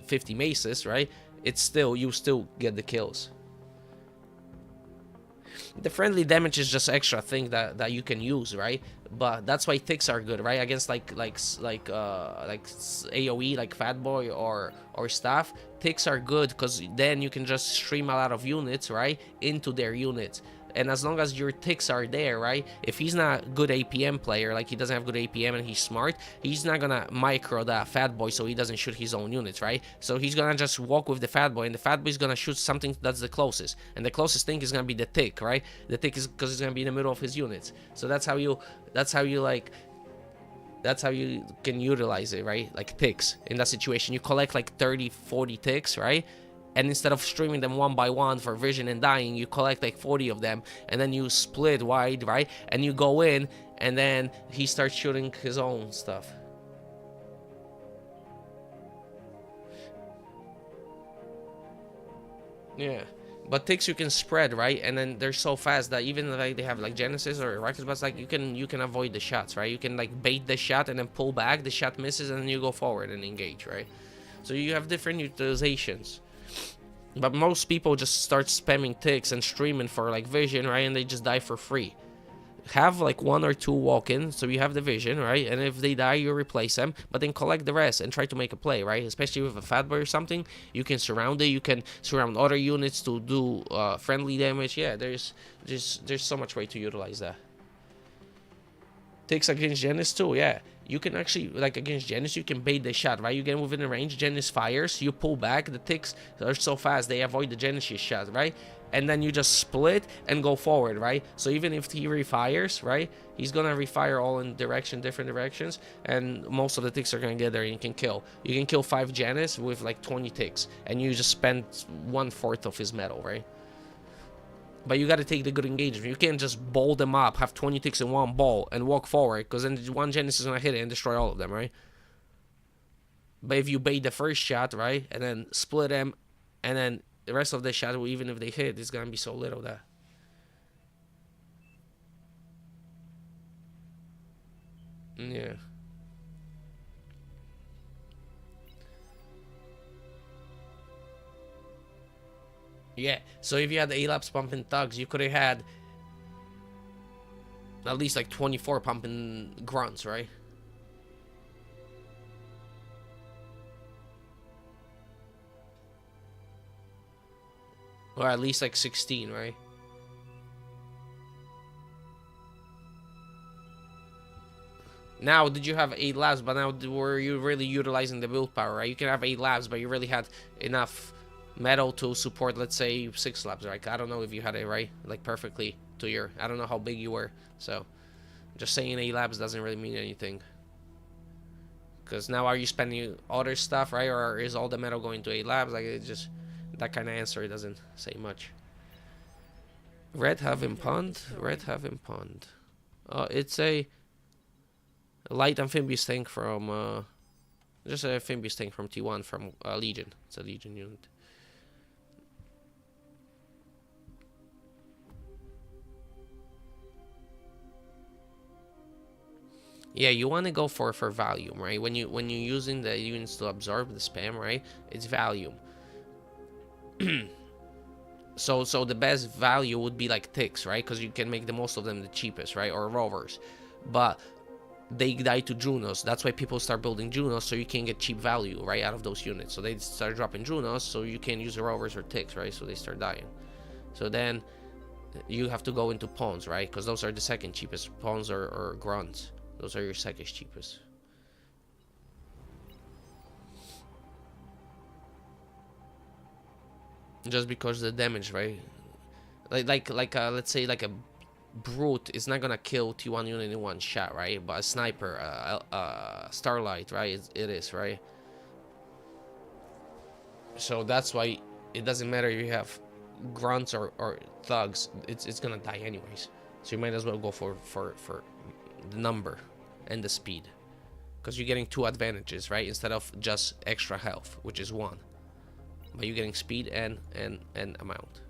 50 maces, right? It's still, you still get the kills. The friendly damage is just extra thing that you can use, right? But that's why ticks are good, right? Against like AoE, like Fatboy or stuff. Ticks are good because then you can just stream a lot of units, right, into their units. And as long as your ticks are there, right, if he's not a good APM player, like he doesn't have good APM and he's smart, he's not gonna micro that fat boy so he doesn't shoot his own units, right? So he's gonna just walk with the fat boy, and the fat boy is gonna shoot something that's the closest, and the closest thing is gonna be the tick, right? The tick is because it's gonna be in the middle of his units. So that's how you can utilize it, right? Like ticks in that situation. You collect like 30-40 ticks, right? And instead of streaming them 1 by 1 for vision and dying, you collect like 40 of them, and then you split wide, right? And you go in, and then he starts shooting his own stuff. Yeah, but ticks you can spread, right? And then they're so fast that even like they have like Genesis or Rockets, but like you can avoid the shots, right? You can like bait the shot and then pull back. The shot misses, and then you go forward and engage, right? So you have different utilizations. But most people just start spamming ticks and streaming for like vision, right? And they just die for free. Have like 1 or 2 walk in, so you have the vision, right? And if they die, you replace them. But then collect the rest and try to make a play, right? Especially with a fat boy or something, you can surround it. You can surround other units to do friendly damage. Yeah, there's so much way to utilize that. Ticks against Genis too, yeah. You can actually, like against Genis, you can bait the shot, right? You get within the range, Genis fires, you pull back, the ticks are so fast, they avoid the Genis shot, right? And then you just split and go forward, right? So even if he refires, right, he's gonna refire all in different directions, and most of the ticks are gonna get there and you can kill. You can kill 5 Genis with like 20 ticks, and you just spend 1/4 of his metal, right? But you gotta take the good engagement. You can't just bowl them up, have 20 ticks in one ball, and walk forward, because then one Genis is gonna hit it and destroy all of them, right? But if you bait the first shot, right, and then split them, and then the rest of the shot, even if they hit, it's gonna be so little that. Yeah. Yeah, so if you had the A-Labs pumping thugs, you could have had at least like 24 pumping grunts, right? Or at least like 16, right? Now, did you have 8 labs, but now were you really utilizing the build power, right? You can have 8 labs, but you really had enough metal to support, let's say, 6 labs, right? I don't know if you had it, right? Like, perfectly to your... I don't know how big you were, so... Just saying 8 labs doesn't really mean anything. Because now are you spending other stuff, right? Or is all the metal going to 8 labs? Like, it just... That kind of answer doesn't say much. Red Haven Pond. Red Haven Pond. It's a light amphibious tank from just an amphibious tank from T1 from Legion. It's a Legion unit. Yeah, you want to go for volume, right? When you're using the units to absorb the spam, right? It's volume. So the best value would be like ticks, right? Because you can make the most of them the cheapest, right? Or rovers, but they die to Junos. That's why people start building Junos, so you can get cheap value, right, out of those units. So they start dropping Junos, so you can't use the rovers or ticks, right? So they start dying. So then you have to go into pawns, right? Because those are the second cheapest. Pawns or grunts. Those are your second cheapest. Just because the damage, right? Let's say like a brute is not gonna kill T1 unit in one shot, right? But a sniper, starlight, right? It is, right? So that's why it doesn't matter if you have grunts or thugs. It's gonna die anyways. So you might as well go for the number and the speed, because you're getting 2 advantages, right? Instead of just extra health, which is 1, but you're getting speed and amount.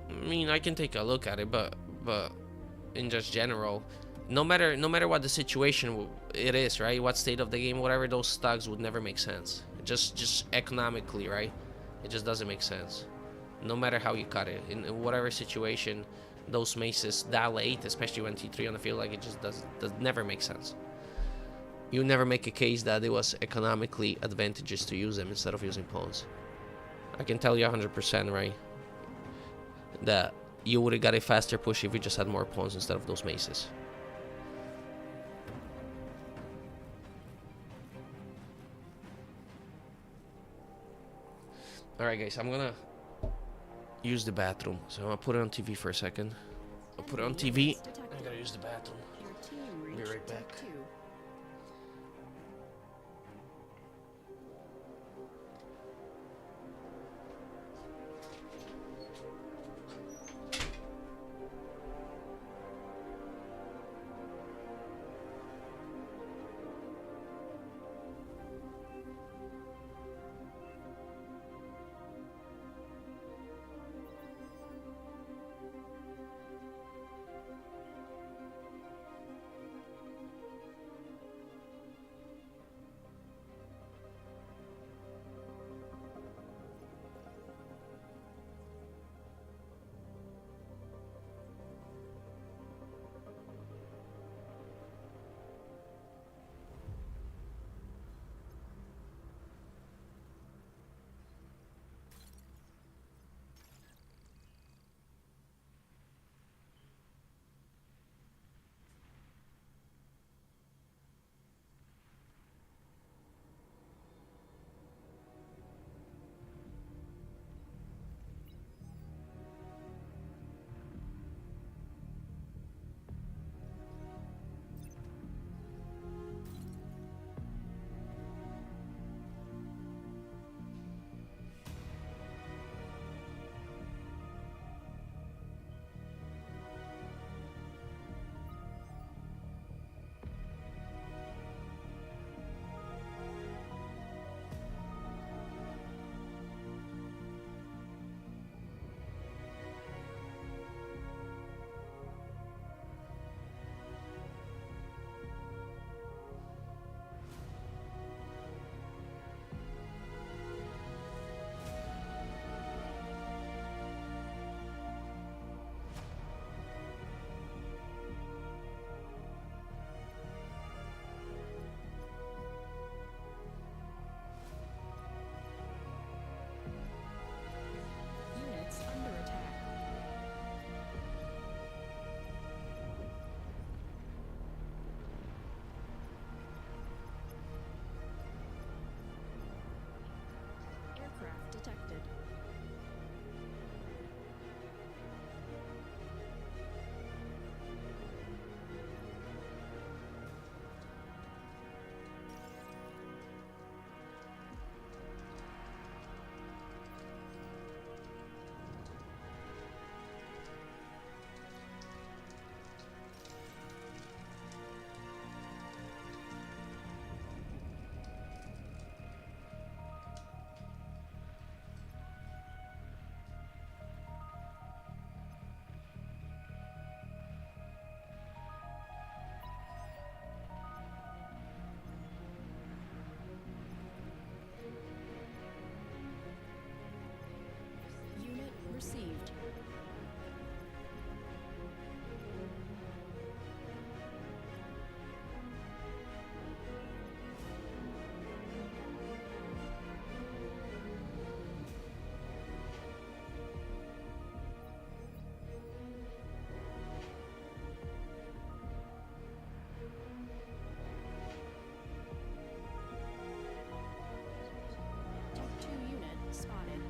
I mean, I can take a look at it, but in just general, no matter what the situation it is, right? What state of the game, whatever, those thugs would never make sense. Just economically, right? It just doesn't make sense. No matter how you cut it, in whatever situation, those maces that late, especially when T3 on the field, like, it just does never make sense. You never make a case that it was economically advantageous to use them instead of using pawns. I can tell you 100%, right, that you would have got a faster push if you just had more pawns instead of those maces. Alright guys, I'm gonna use the bathroom. So I'll put it on TV for a second. I'll put it on TV. I gotta use the bathroom. Be right back. received. Tech 2 unit spotted.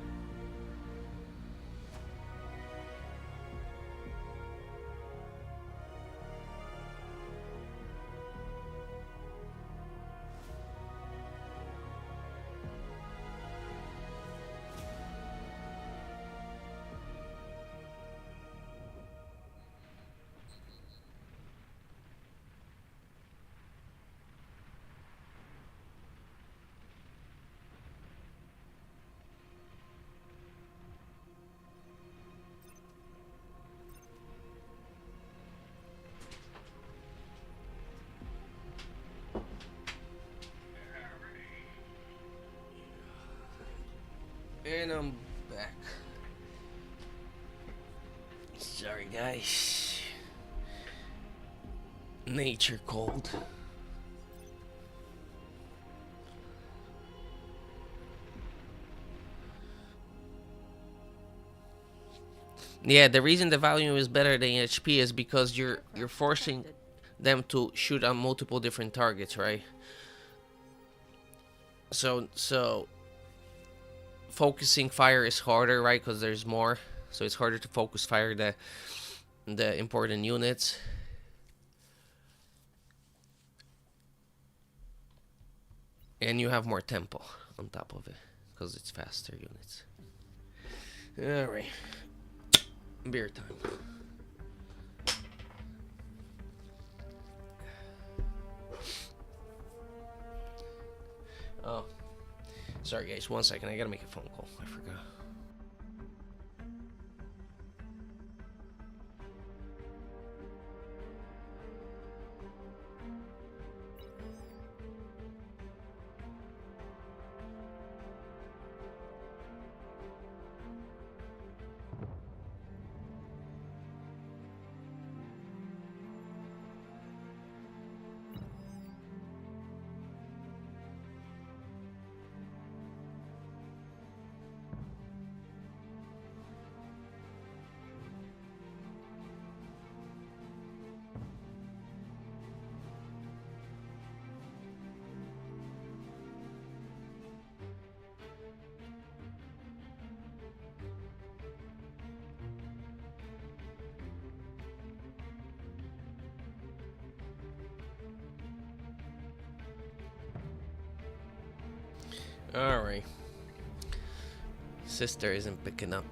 And I'm back. Sorry, guys. Nature cold. Yeah, the reason the volume is better than HP is because you're forcing them to shoot on multiple different targets, right? So focusing fire is harder, right? Because there's more, so it's harder to focus fire the important units. And you have more tempo on top of it because it's faster units. All right, beer time. Oh, sorry guys, 1 second. I gotta make a phone call. I forgot. Alright. Sister isn't picking up.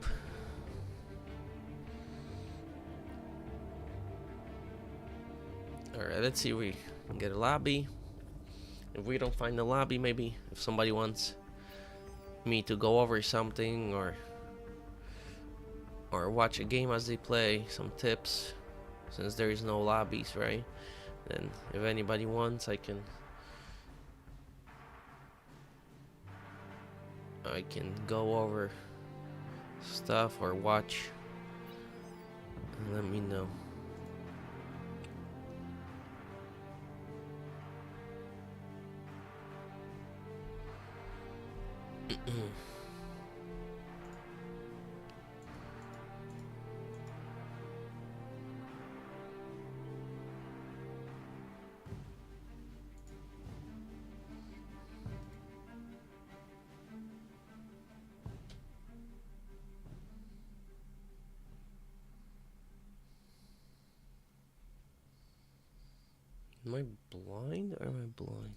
Alright, let's see if we can get a lobby. If we don't find the lobby, maybe if somebody wants me to go over something or watch a game as they play, some tips, since there is no lobbies, right? Then if anybody wants, I can go over stuff or watch and let me know. Am I blind or am I blind?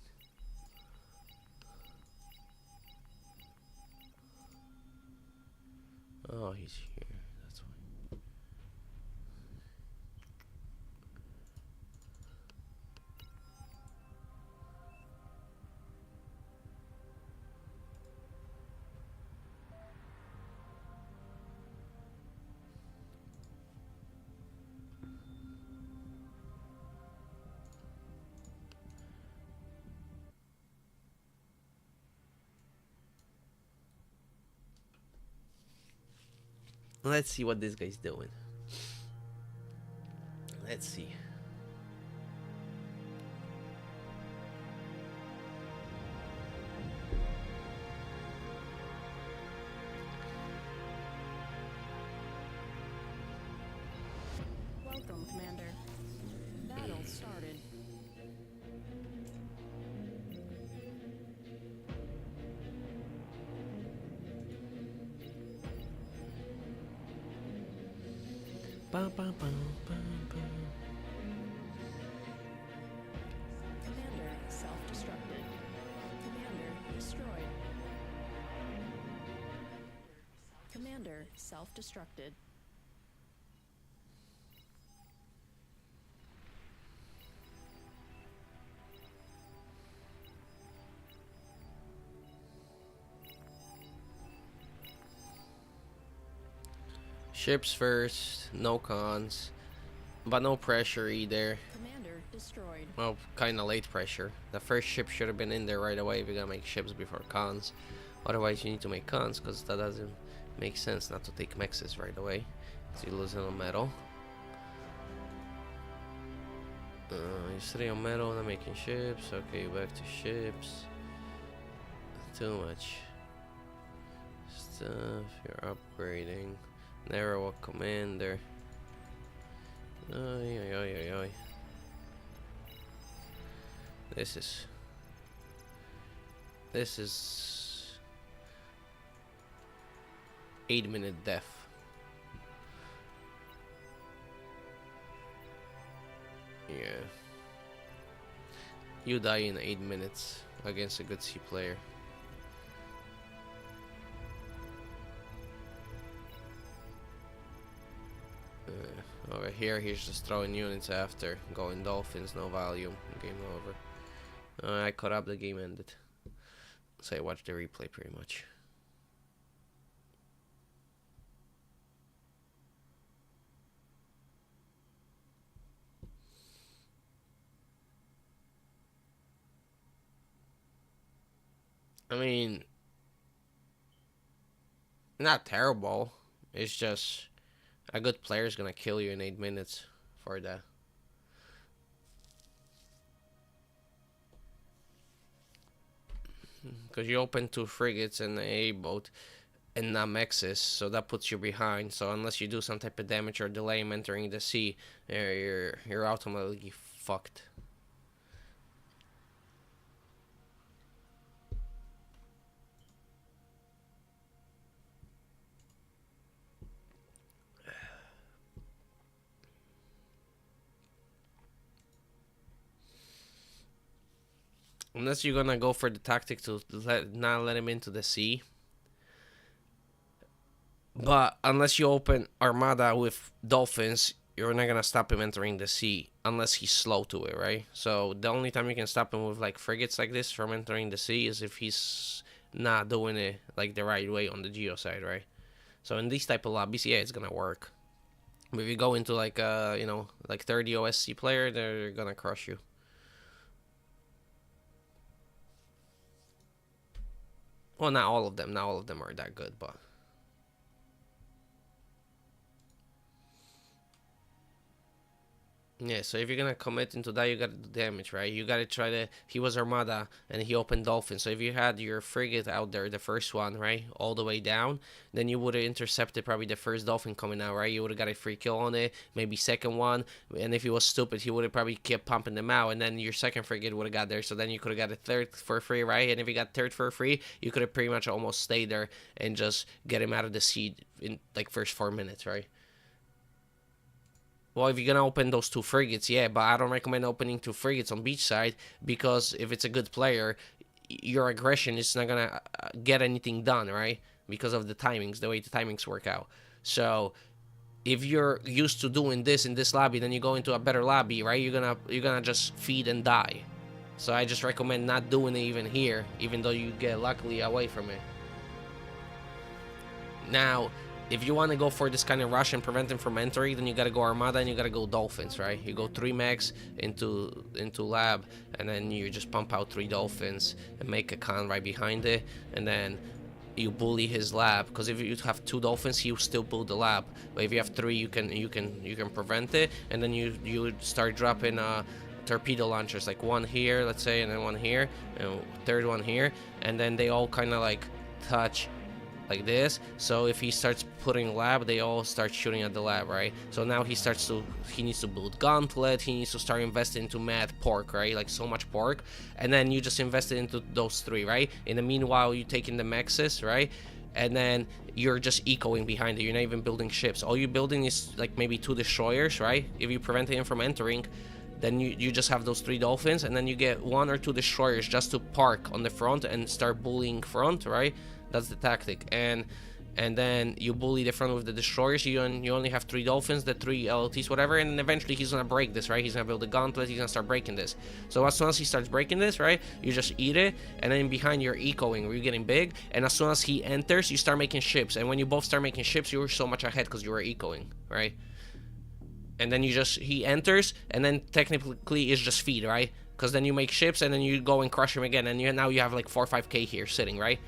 Oh, he's here. That's why. Let's see what this guy's doing. Let's see. Welcome, Commander. Battle started. Bum, bum, bum, bum, bum. Commander self-destructed. Commander destroyed. Commander self-destructed. Ships first, no cons, but no pressure either. Commander destroyed. Well, kind of late pressure. The first ship should have been in there right away. We're gonna make ships before cons. Otherwise, you need to make cons because that doesn't make sense not to take mexes right away. So you're losing on metal. You're sitting on metal, not making ships. Okay, back to ships. Too much stuff. You're upgrading. Narrow commander. Oy, oy, oy, oy, oy. This is 8-minute death. Yeah. You die in 8 minutes against a good sea player. Over here, he's just throwing units after. Going dolphins, no volume. Game over. I caught up, the game ended. So I watched the replay pretty much. I mean, not terrible. It's just a good player is gonna kill you in 8 minutes for that. Because you open 2 frigates and an A boat and not mexes, so that puts you behind. So unless you do some type of damage or delay him entering the sea, you're ultimately fucked. Unless you're gonna go for the tactic to not let him into the sea. But unless you open Armada with dolphins, you're not gonna stop him entering the sea unless he's slow to it, right? So the only time you can stop him with like frigates like this from entering the sea is if he's not doing it like the right way on the geo side, right? So in these type of lobbies, yeah, it's gonna work. But if you go into like like 30 OSC player, they're gonna crush you. Well, not all of them. Not all of them are that good, but yeah, so if you're gonna commit into that, you gotta do damage, right? You gotta try to. He was Armada and he opened Dolphin. So if you had your frigate out there, the first one, right, all the way down, then you would have intercepted probably the first Dolphin coming out, right? You would have got a free kill on it, maybe second one. And if he was stupid, he would have probably kept pumping them out, and then your second frigate would have got there. So then you could have got a third for free, right? And if you got third for free, you could have pretty much almost stayed there and just get him out of the sea in like first 4 minutes, right? Well, if you're gonna open those 2 frigates, yeah, but I don't recommend opening 2 frigates on beachside because if it's a good player, your aggression is not gonna get anything done, right? Because of the timings, the way the timings work out. So if you're used to doing this in this lobby, then you go into a better lobby, right? You're gonna just feed and die. So I just recommend not doing it even here, even though you get luckily away from it. Now, if you want to go for this kind of rush and prevent him from entering, then you gotta go Armada and you gotta go Dolphins, right? You go 3 mechs into lab, and then you just pump out 3 Dolphins and make a con right behind it, and then you bully his lab, because if you have 2 dolphins, he will still build the lab. But if you have 3, you can prevent it, and then you start dropping torpedo launchers, like 1 here, let's say, and then 1 here, and 3rd one here, and then they all kind of like touch like this. So if he starts putting lab, they all start shooting at the lab, right? So now he needs to build gauntlet, he needs to start investing into mad pork, right? Like so much pork, and then you just invested into those 3, right? In the meanwhile, you taking the mexes, right? And then you're just ecoing behind it. You're not even building ships. All you're building is like maybe 2 destroyers, right? If you prevent him from entering, then you just have those 3 dolphins, and then you get 1 or 2 destroyers just to park on the front and start bullying front, right? That's the tactic. And then you bully the front with the destroyers. You only have 3 dolphins, the 3 LLTs, whatever, and then eventually he's gonna break this, right? He's gonna build a gauntlet, he's gonna start breaking this. So as soon as he starts breaking this, right, you just eat it, and then behind you're ecoing, you're getting big, and as soon as he enters, you start making ships, and when you both start making ships, you're so much ahead because you were ecoing, right? And then he enters, and then technically it's just feed, right? Because then you make ships, and then you go and crush him again, and now you have like 4 or 5k here sitting, right?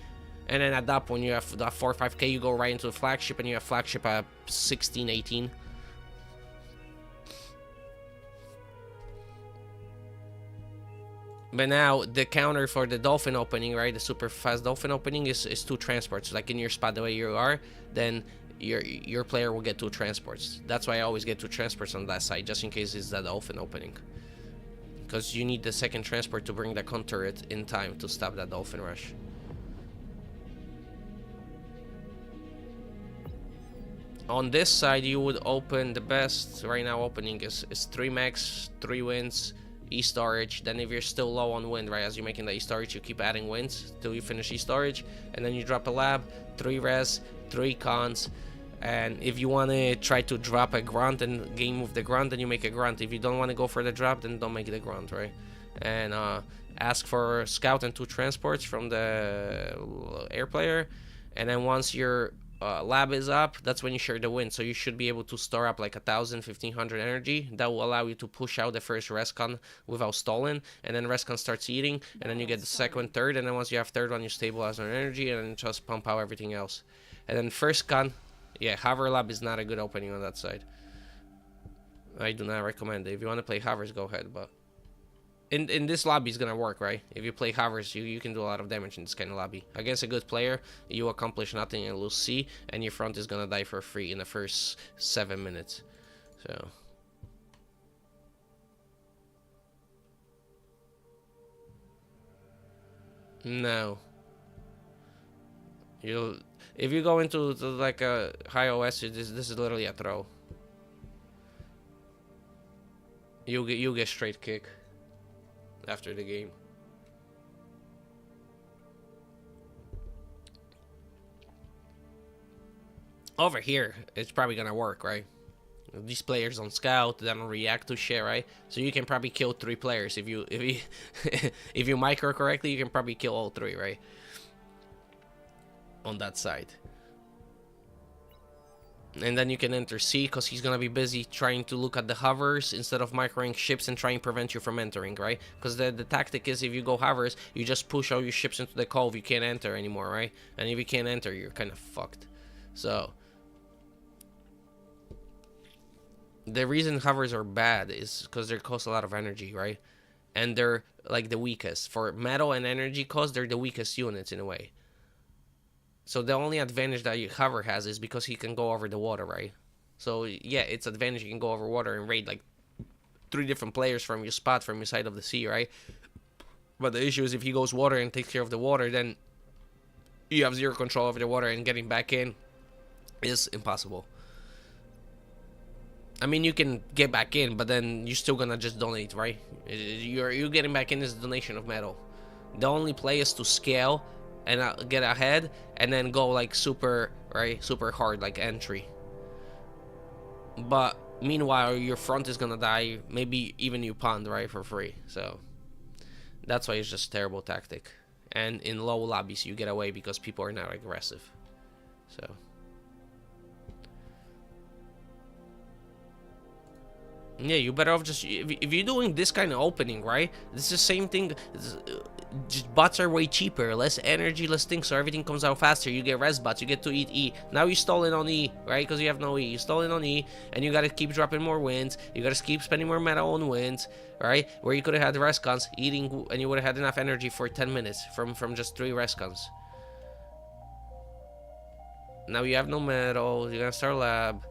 And then at that point, you have that 4 or 5k, you go right into the flagship, and you have flagship at 16, 18. But now the counter for the dolphin opening, right, the super fast dolphin opening is 2 transports. Like in your spot the way you are, then your player will get 2 transports. That's why I always get 2 transports on that side, just in case it's that dolphin opening. Because you need the 2nd transport to bring the turret in time to stop that dolphin rush. On this side, you would open the best right now opening is 3 mechs, 3 winds, E-storage. Then if you're still low on wind, right, as you're making the E-storage, you keep adding winds till you finish E-storage, and then you drop a lab, 3 res, 3 cons. And if you want to try to drop a grunt and game with the grunt, then you make a grunt. If you don't want to go for the drop, then don't make the grunt, right? And ask for scout and 2 transports from the air player, and then once your lab is up, that's when you share the win. So you should be able to store up like 1,000, 1,500 energy. That will allow you to push out the first rescon without stalling, and then rescon starts eating, and then you get the 2nd, 3rd, and then once you have 3rd one, you stabilize on energy, and then just pump out everything else. And then first con, yeah, hover lab is not a good opening on that side. I do not recommend it. If you want to play hovers, go ahead, but in this lobby is gonna work, right? If you play hovers, you can do a lot of damage in this kind of lobby. Against a good player, you accomplish nothing and lose C, and your front is gonna die for free in the first 7 minutes. So no, if you go into like a high OS, this is literally a throw. You get straight kick after the game. Over here, it's probably gonna work, right? These players on scout, they don't react to shit, right? So you can probably kill 3 players if you if you micro correctly, you can probably kill all 3, right? On that side. And then you can enter C, because he's gonna be busy trying to look at the hovers instead of microing ships and trying to prevent you from entering, right? Because the tactic is, if you go hovers, you just push all your ships into the cove, you can't enter anymore, right? And if you can't enter, you're kind of fucked. So the reason hovers are bad is because they cost a lot of energy, right? And they're like the weakest. For metal and energy cost, they're the weakest units in a way. So the only advantage that your hover has is because he can go over the water, right? So yeah, it's advantage you can go over water and raid like 3 different players from your spot, from your side of the sea, right? But the issue is, if he goes water and takes care of the water, then you have 0 control over the water, and getting back in is impossible. I mean, you can get back in, but then you're still gonna just donate, right? You're getting back in is a donation of metal. The only play is to scale and get ahead, and then go like super, right? Super hard, like entry. But meanwhile, your front is gonna die, maybe even you pond, right, for free. So that's why it's just a terrible tactic. And in low lobbies, you get away because people are not aggressive. So yeah, you better off just, if you're doing this kind of opening, right? This is the same thing. bots are way cheaper, less energy, less things, so everything comes out faster. You get res bots, you get to eat E. Now you stalling on E, right? Because you have no E. You stalling on E, and you gotta keep dropping more wins. You gotta keep spending more metal on wins, right? Where you could have had the rest guns eating, and you would have had enough energy for 10 minutes from just 3 rest guns. Now you have no metal. You're gonna start lab.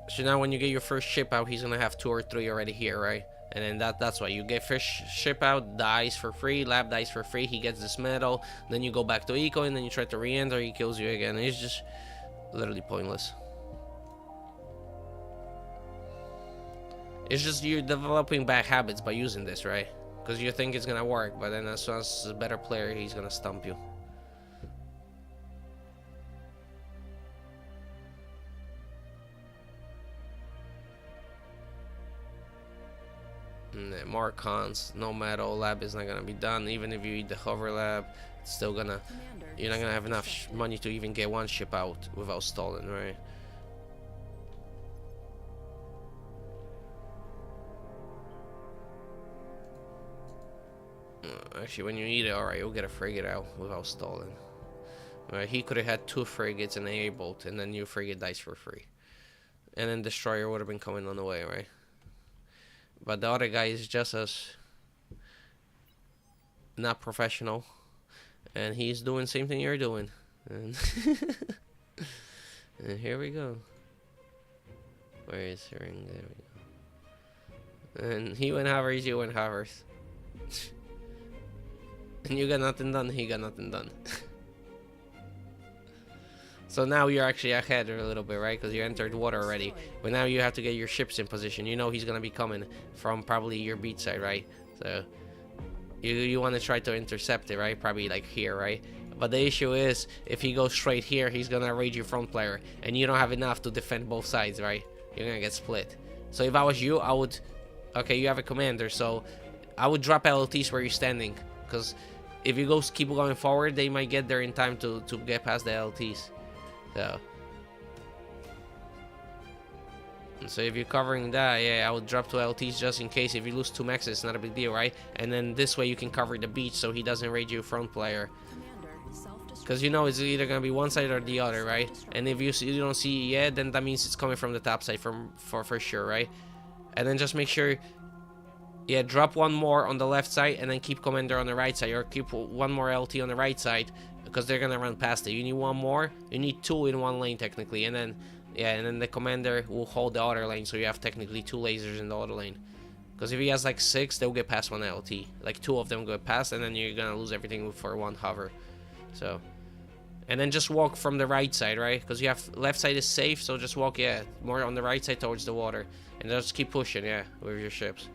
So now when you get your first ship out, he's gonna have 2 or 3 already here, right? And then that's why you get first ship out, dies for free, lab dies for free, he gets this medal, then you go back to eco, and then you try to re-enter, he kills you again. It's just literally pointless. It's just you're developing bad habits by using this, right? Because you think it's gonna work, but then as soon as it's a better player, he's gonna stump you. More cons. No metal. Lab is not gonna be done. Even if you eat the hover lab, it's still gonna. You're not gonna have enough money to even get 1 ship out without stalling, right? Actually, when you eat it, alright, you'll get a frigate out without stalling. Right? He could have had 2 frigates and an A-boat, and then your frigate dies for free. And then destroyer would have been coming on the way, right? But the other guy is just as not professional, and he's doing the same thing you're doing. And, and here we go. Where is the ring? There we go. And he went hovers, you went hovers. And you got nothing done, he got nothing done. So now you're actually ahead a little bit, right? Because you entered water already. But now you have to get your ships in position. You know he's going to be coming from probably your beach side, right? So you want to try to intercept it, right? Probably like here, right? But the issue is, if he goes straight here, he's going to raid your front player. And you don't have enough to defend both sides, right? You're going to get split. So if I was you, I would... Okay, you have a commander, so I would drop LTs where you're standing. Because if you keep going forward, they might get there in time to get past the LTs. So if you're covering that, yeah, I would drop 2 LTs just in case. If you lose 2 maxes, it's not a big deal, right? And then this way you can cover the beach so he doesn't raid you front player. Because you know it's either going to be one side or the other, right? And if you don't see it yet, then that means it's coming from the top side for sure, right? And then just make sure, yeah, drop 1 more on the left side and then keep commander on the right side, or keep 1 more LT on the right side, because they're gonna run past it. You need 1 more. You need 2 in 1 lane technically, and then yeah, and then the commander will hold the other lane, so you have technically 2 lasers in the other lane. Because if he has like 6, they'll get past 1 LT. Like 2 of them go past, and then you're gonna lose everything for 1 hover. So, and then just walk from the right side, right? Because you have left side is safe, so just walk, yeah, more on the right side towards the water, and just keep pushing, yeah, with your ships.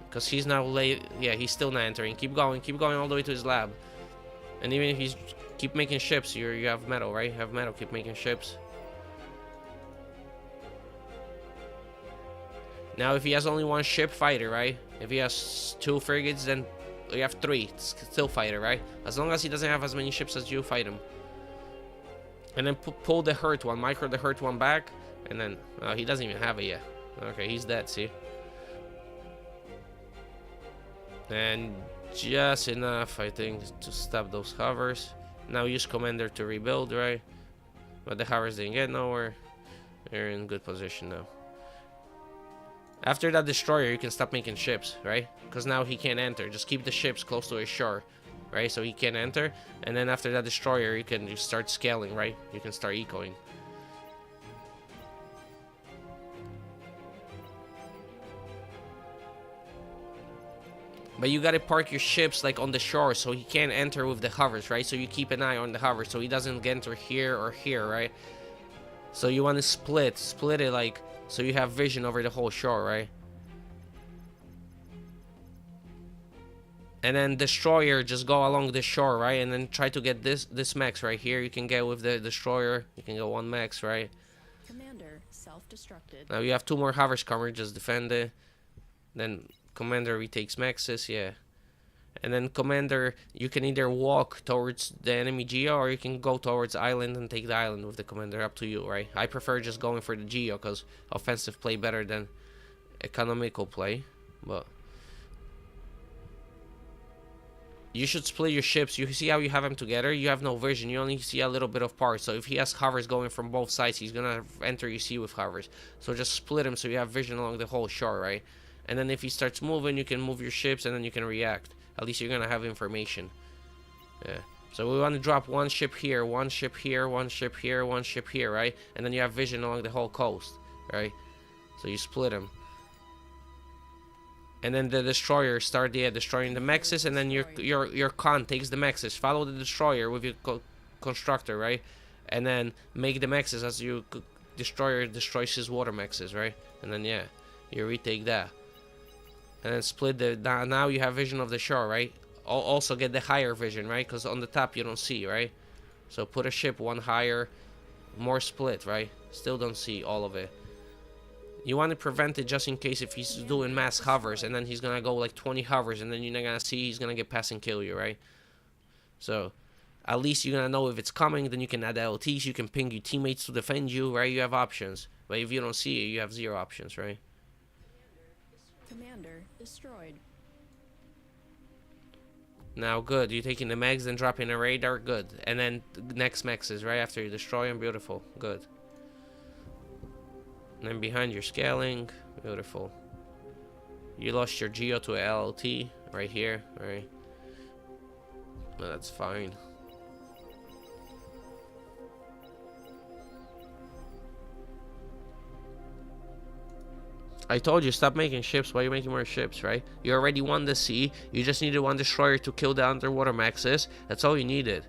Because he's now late, yeah, he's still not entering. Keep going all the way to his lab. And even if he's keep making ships, you have metal, right? You have metal, keep making ships. Now if he has only 1 ship, fighter, right? If he has 2 frigates, then you have 3, still fighter, right? As long as he doesn't have as many ships as you, fight him. And then pull the hurt one, micro the hurt one back, and then he doesn't even have it yet. Okay, he's dead, see? And just enough, I think, to stop those hovers. Now use commander to rebuild, right? But the hovers didn't get nowhere. You're in good position now. After that destroyer, you can stop making ships, right? Because now he can't enter. Just keep the ships close to his shore, right? So he can't enter. And then after that destroyer, you can just start scaling, right? You can start ecoing. But you gotta park your ships like on the shore, so he can't enter with the hovers, right? So you keep an eye on the hovers, so he doesn't enter here or here, right? So you want to split it like, so you have vision over the whole shore, right? And then destroyer, just go along the shore, right? And then try to get this max right here. You can get with the destroyer, you can go 1 max, right? Commander self-destructed. Now you have 2 more hovers coming, just defend it. Then commander retakes maxes, yeah. And then commander, you can either walk towards the enemy geo, or you can go towards island and take the island with the commander, up to you, right? I prefer just going for the geo, because offensive play better than economical play. But You should split your ships. You see how you have them together? You have no vision. You only see a little bit of parts. So if he has hovers going from both sides, he's gonna enter your sea with hovers. So just split him so you have vision along the whole shore, right? And then if he starts moving, you can move your ships and then you can react. At least you're gonna have information. Yeah. So we want to drop one ship here, one ship here, one ship here, one ship here, right? And then you have vision along the whole coast, right? So you split them. And then the destroyer start destroying the mexes, and then your con takes the mexes. Follow the destroyer with your constructor, right? And then make the mexes as your destroyer destroys his water mexes, right? And then yeah, you retake that. And then split the now you have vision of the shore, right? Also get the higher vision, right? Because on the top you don't see, right? So put a ship one higher, more split, right? Still don't see all of it. You want to prevent it just in case if he's doing mass hovers and then he's gonna go like 20 hovers and then you're not gonna see, he's gonna get past and kill you, right? So at least you're gonna know if it's coming, then you can add LTs, you can ping your teammates to defend you, right? You have options. But if you don't see it, you have zero options, right? Commander destroyed. Now good, you're taking the megs and dropping a radar, good. And then next mexes, right after you destroy them, beautiful, good. And then behind your scaling, beautiful. You lost your geo to a LLT right here, right? No, that's fine. I told you, stop making ships. Why are you making more ships, right? You already won the sea. You just needed one destroyer to kill the underwater maxes. That's all you needed.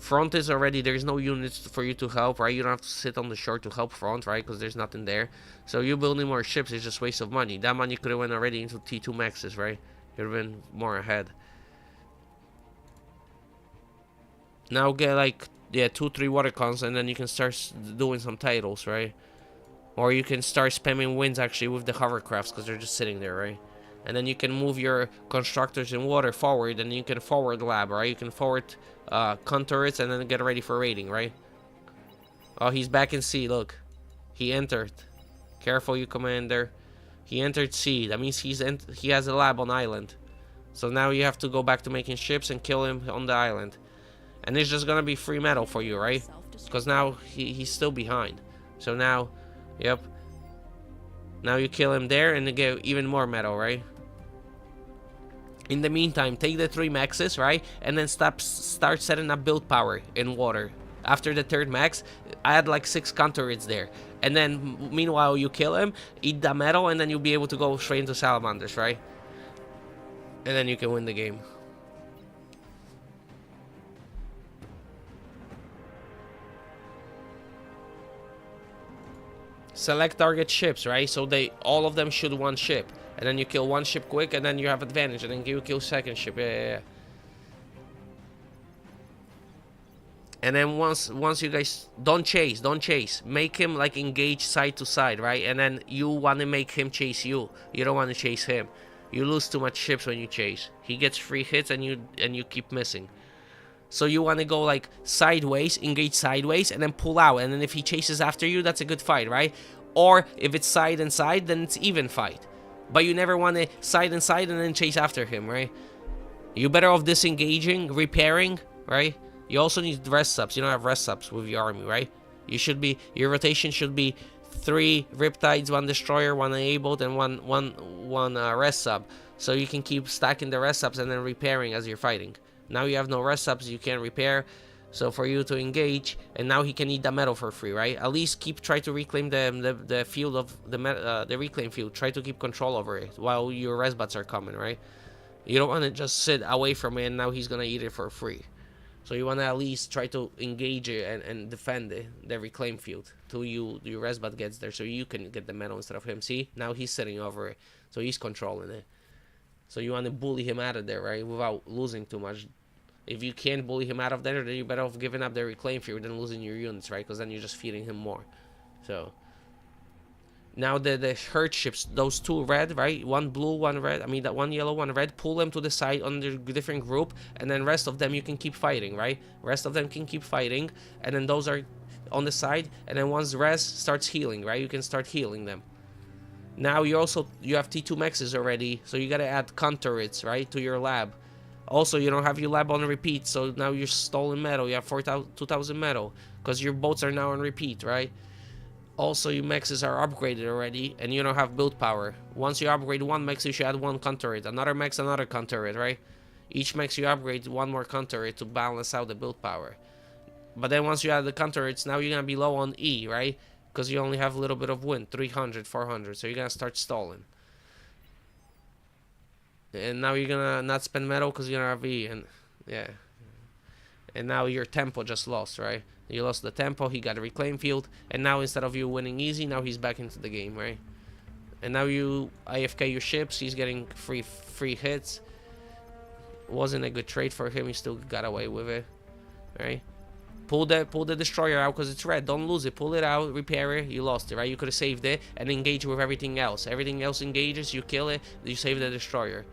Front is already, there's no units for you to help, right? You don't have to sit on the shore to help front, right? Because there's nothing there. So you building more ships is just waste of money. That money could have went already into T2 maxes, right? You'd have been more ahead. Now get like, yeah, 2-3 water cons and then you can start doing some titles, right? Or you can start spamming winds actually with the hovercrafts because they're just sitting there, right? And then you can move your constructors in water forward and you can forward lab, right? You can forward turrets and then get ready for raiding, right? Oh, he's back in sea, look. He entered. Careful, you commander. He entered sea. That means he has a lab on island. So now you have to go back to making ships and kill him on the island. And it's just gonna be free metal for you, right? Because now he's still behind. So now, yep. Now you kill him there and you get even more metal, right? In the meantime, take the 3 maxes, right? And then start setting up build power in water. After the 3rd max, add like 6 turrets there. And then, meanwhile, you kill him, eat the metal, and then you'll be able to go straight into salamanders, right? And then you can win the game. Select target ships, right? So all of them shoot one ship. And then you kill one ship quick, and then you have advantage. And then you kill second ship. Yeah. And then once you guys don't chase. Make him like engage side to side, right? And then you want to make him chase you. You don't want to chase him. You lose too much ships when you chase. He gets free hits, and you keep missing. So you want to go like sideways, engage sideways, and then pull out. And then if he chases after you, that's a good fight, right? Or if it's side and side, then it's even fight. But you never want to side and side and then chase after him, right? You're better off disengaging, repairing, right? You also need rest subs. You don't have rest subs with your army, right? Your rotation should be 3 Riptides, 1 Destroyer, 1 Enabled, and one rest sub. So you can keep stacking the rest subs and then repairing as you're fighting. Now you have no rest subs, you can't repair. So for you to engage, and now he can eat the metal for free, right? At least try to reclaim the field of the reclaim field. Try to keep control over it while your res bots are coming, right? You don't want to just sit away from it and now he's gonna eat it for free. So you want to at least try to engage it and defend the reclaim field till your res bot gets there, so you can get the metal instead of him. See, now he's sitting over it, so he's controlling it. So you want to bully him out of there, right? Without losing too much. If you can't bully him out of there, then you're better off giving up the reclaim field than losing your units, right? Because then you're just feeding him more. So now the herd ships, those 2 red, right? 1 blue, 1 red. I mean that 1 yellow, 1 red. Pull them to the side under a different group, and then rest of them you can keep fighting, right? Rest of them can keep fighting, and then those are on the side. And then once res starts healing, right? You can start healing them. Now you have T2 maxes already, so you gotta add turrets, right, to your lab. Also, you don't have your lab on repeat, so now you're stolen metal. You have 2,000 metal because your boats are now on repeat, right? Also, your mexes are upgraded already, and you don't have build power. Once you upgrade one mex, you should add one counter-turret. Another mex, another counter-turret, right? Each mex you upgrade one more counter-turret to balance out the build power. But then once you add the counter-turrets, now you're gonna be low on E, right? Because you only have a little bit of wind, 300, 400, so you're gonna start stalling. And now you're gonna not spend metal because you're gonna have E, and yeah. And now your tempo just lost, right? You lost the tempo, he got a reclaim field, and now instead of you winning easy, now he's back into the game, right? And now you AFK your ships, he's getting free hits. Wasn't a good trade for him, he still got away with it, right? Pull the destroyer out because it's red. Don't lose it. Pull it out, repair it. You lost it, right? You could have saved it and engage with everything else. Everything else engages, you kill it, you save the destroyer.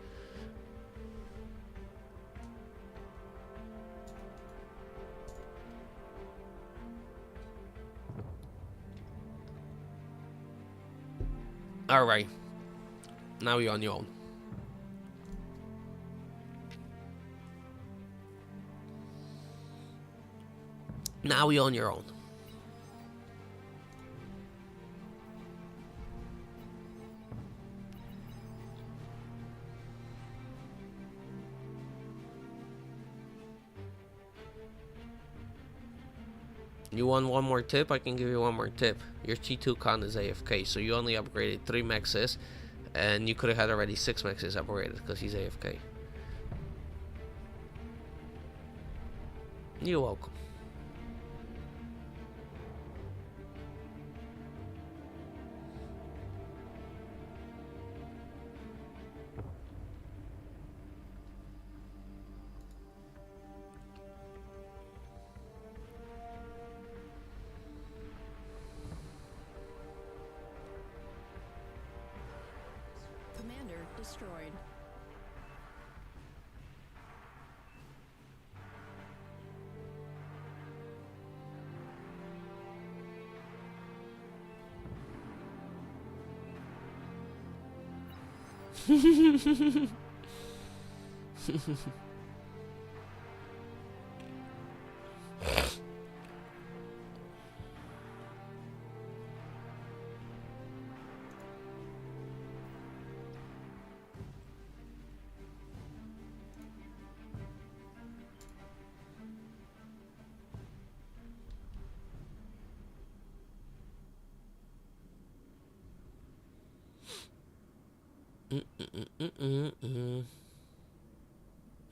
Alright. Now you're on your own. Now you're on your own. You want one more tip? I can give you one more tip. Your T2 con is AFK, so you only upgraded 3 mexes, and you could have had already 6 mexes upgraded because he's AFK. You're welcome. Commander destroyed.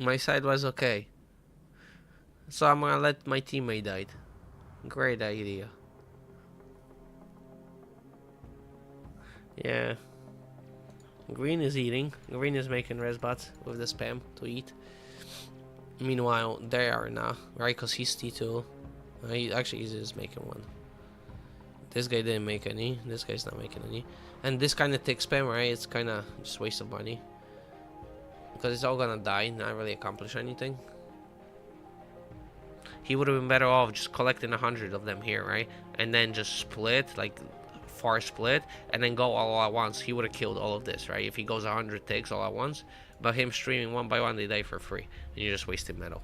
My side was okay. So I'm gonna let my teammate die. Great idea. Yeah. Green is eating. Green is making res bots with the spam to eat. Meanwhile, they are now, right? Because he's T2. Actually, he's just making one. This guy didn't make any. This guy's not making any. And this kind of tick spam, right? It's kind of just waste of money. Because it's all gonna die, not really accomplish anything. He would have been better off just collecting 100 of them here, right? And then just split, like far split, and then go all at once. He would have killed all of this, right? If he goes 100 ticks all at once. But him streaming one by one, they die for free. And you just wasted metal.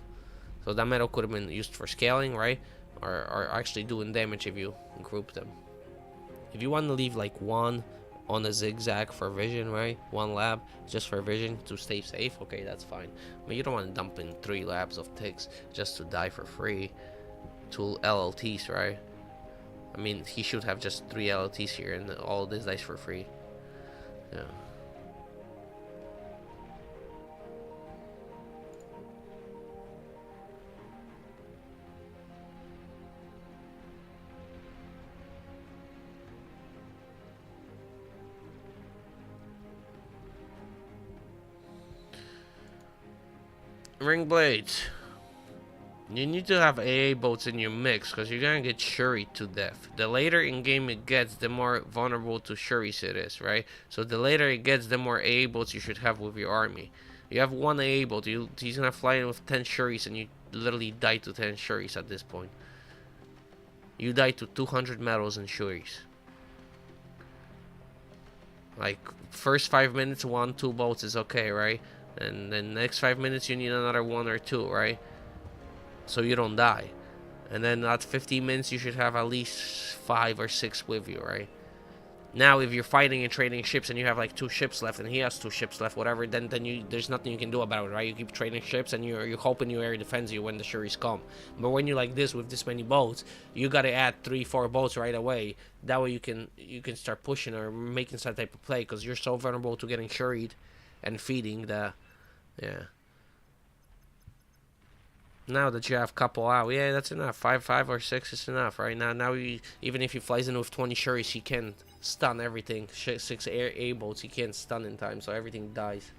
So that metal could have been used for scaling, right? Or actually doing damage if you group them. If you want to leave like one on a zigzag for vision, right? One lab just for vision to stay safe, okay, that's fine. But you don't want to dump in 3 labs of ticks just to die for free. 2 LLTs, right? I mean, he should have just 3 LLTs here and all this dies for free. Yeah. Ring blades. You need to have AA boats in your mix because you're gonna get shuried to death. The later in game it gets, the more vulnerable to shuris it is, right? So the later it gets, the more AA boats you should have with your army. You have 1 AA boat, he's gonna fly in with 10 shuris and you literally die to 10 shuris at this point. You die to 200 metals and shuris. Like, first 5 minutes, 1-2 boats is okay, right? And then next 5 minutes you need another 1 or 2, right? So you don't die. And then at 15 minutes you should have at least 5 or 6 with you, right? Now if you're fighting and trading ships and you have like 2 ships left and he has 2 ships left, whatever, then there's nothing you can do about it, right? You keep trading ships and you're hoping your area defends you when the Shuris come. But when you're like this with this many boats, you gotta add 3-4 boats right away. That way you can start pushing or making some type of play, because you're so vulnerable to getting shuried and feeding the, yeah. Now that you have couple out, yeah, that's enough. 5 or 6 is enough, right? Now even if he flies in with 20 shuris, he can stun everything. 6 A boats, he can't stun in time, so everything dies.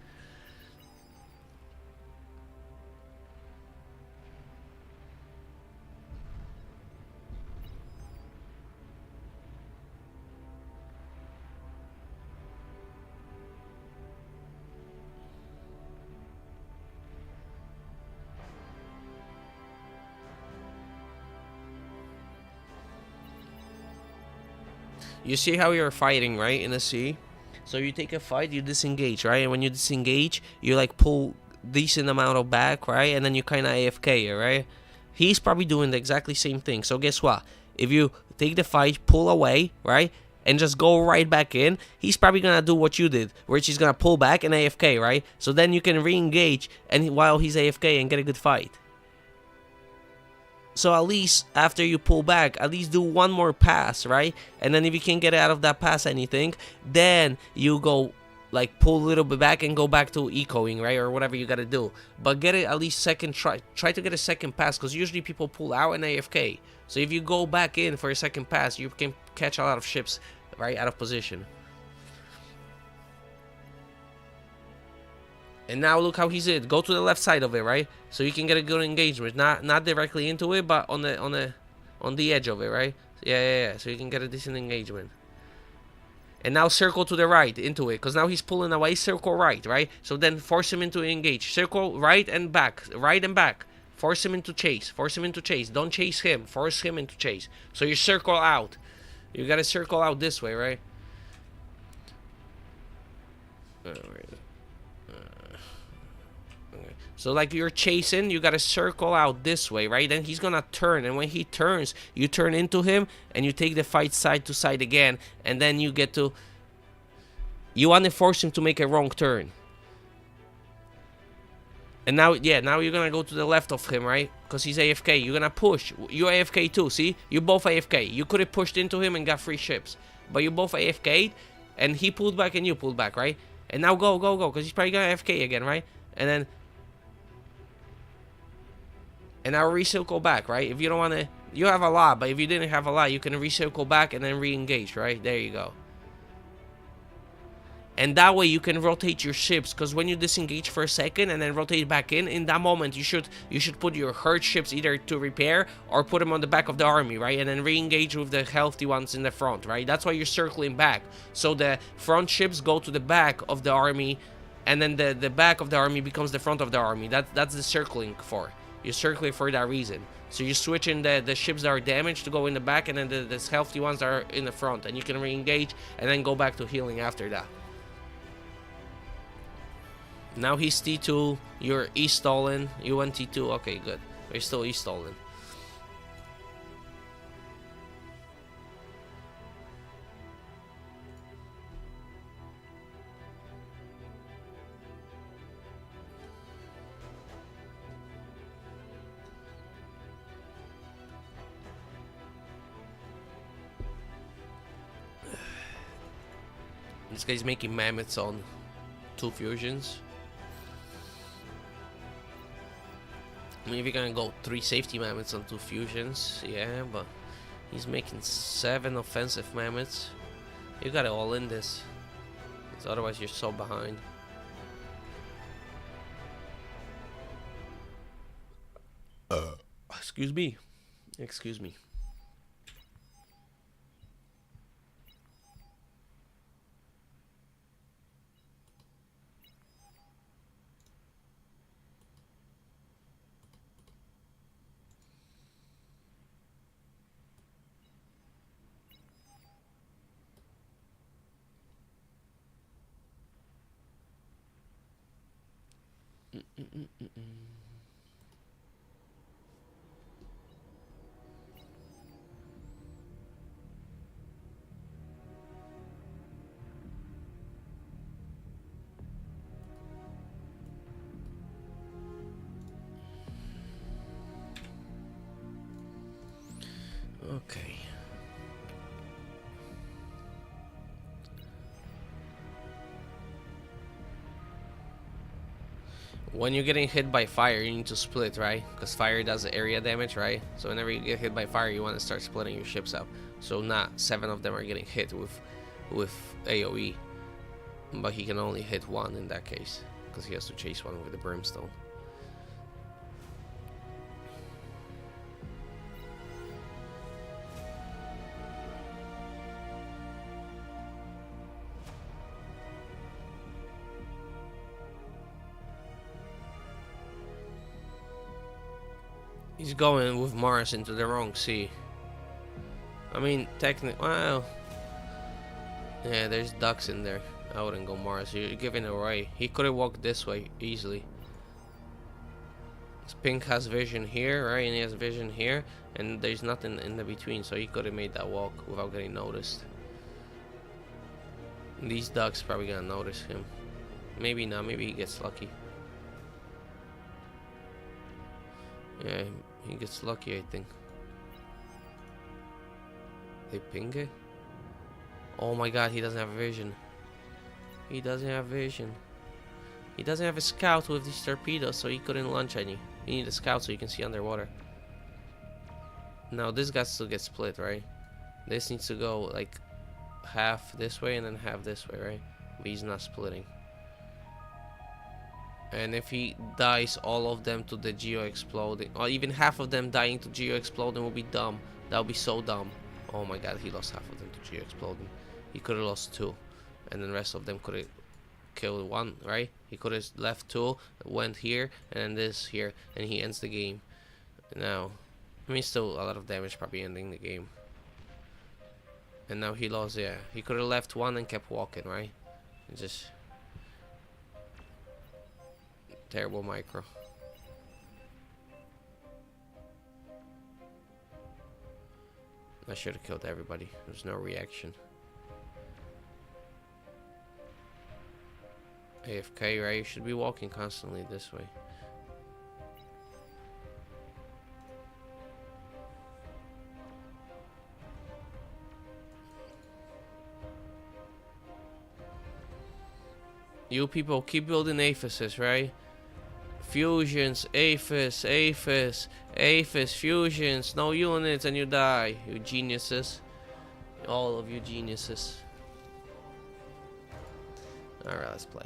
You see how you're fighting, right, in the sea? So you take a fight, you disengage, right? And when you disengage, you like pull decent amount of back, right? And then you kind of AFK, right? He's probably doing the exactly same thing. So guess what? If you take the fight, pull away, right? And just go right back in, he's probably gonna do what you did, which he's gonna pull back and AFK, right? So then you can re-engage and while he's AFK and get a good fight. So at least after you pull back, at least do one more pass, right? And then if you can't get out of that pass anything, then you go like pull a little bit back and go back to ecoing, right? Or whatever you gotta do. But get it at least second try. Try to get a second pass, because usually people pull out and AFK. So if you go back in for a second pass, you can catch a lot of ships, right, out of position. And now look how he's it. Go to the left side of it, right? So you can get a good engagement. Not directly into it, but on the edge of it, right? Yeah. So you can get a decent engagement. And now circle to the right into it, because now he's pulling away. Circle right? So then force him into engage. Circle right and back. Force him into chase. Don't chase him. Force him into chase. So you circle out. You gotta circle out this way, right? So like you're chasing, you gotta circle out this way, right? Then he's gonna turn, and when he turns, you turn into him and you take the fight side to side again, and then you get to, you want to force him to make a wrong turn. And now, yeah, now you're gonna go to the left of him, right? Because he's AFK. You're gonna push. You're AFK too, see? You both AFK. You could have pushed into him and got 3 ships, but you both AFK'd, and he pulled back and you pulled back, right? And now go, because he's probably gonna AFK again, right? And then, and now recircle back, right? If you don't want to, you have a lot, but if you didn't have a lot, you can recircle back and then re-engage, right? There you go. And that way you can rotate your ships, because when you disengage for a second and then rotate back in that moment you should put your hurt ships either to repair or put them on the back of the army, right? And then re-engage with the healthy ones in the front, right? That's why you're circling back. So the front ships go to the back of the army, and then the back of the army becomes the front of the army. That's the circling for. You're circling for that reason. So you're switching the ships that are damaged to go in the back, and then the healthy ones are in the front, and you can re-engage and then go back to healing after that. Now he's T2, you're E-stalling, you went T2, okay, good. You're still E-stalling. This guy's making mammoths on 2 fusions. I mean, if you're gonna go 3 safety mammoths on 2 fusions, yeah, but he's making 7 offensive mammoths. You gotta all in this, because otherwise you're so behind. Excuse me. Okay. When you're getting hit by fire, you need to split, right? Because fire does area damage, right? So whenever you get hit by fire, you want to start splitting your ships up. So not 7 of them are getting hit with AoE, but he can only hit 1 in that case, because he has to chase 1 with the brimstone. He's going with Mars into the wrong sea. I mean, technically, well, yeah, there's ducks in there. I wouldn't go Mars. You're giving it away. He could have walked this way easily. Pink has vision here, right? And he has vision here, and there's nothing in the between, so he could have made that walk without getting noticed. These ducks probably gonna notice him. Maybe not. Maybe he gets lucky. Yeah, he gets lucky, I think. They ping it? Oh my god, he doesn't have vision. He doesn't have vision. He doesn't have a scout with these torpedoes, so he couldn't launch any. You need a scout so you can see underwater. Now this guy still gets split, right? This needs to go like half this way and then half this way, right? But he's not splitting. And if he dies all of them to the geo exploding, or even half of them dying to geo exploding, will be dumb. That would be so dumb. Oh my god, he lost half of them to geo exploding. He could have lost 2, and then the rest of them could have killed 1, right? He could have left 2, went here, and then this here, and he ends the game. Now, I mean, still a lot of damage, probably ending the game. And now he lost, yeah. He could have left 1 and kept walking, right? And just terrible micro. I should have killed everybody. There's no reaction. AFK, right? You should be walking constantly this way. You people keep building AFUSs, right? Fusions, AFUS, AFUS, AFUS, fusions, no units and you die. You geniuses. All of you geniuses. Alright, let's play.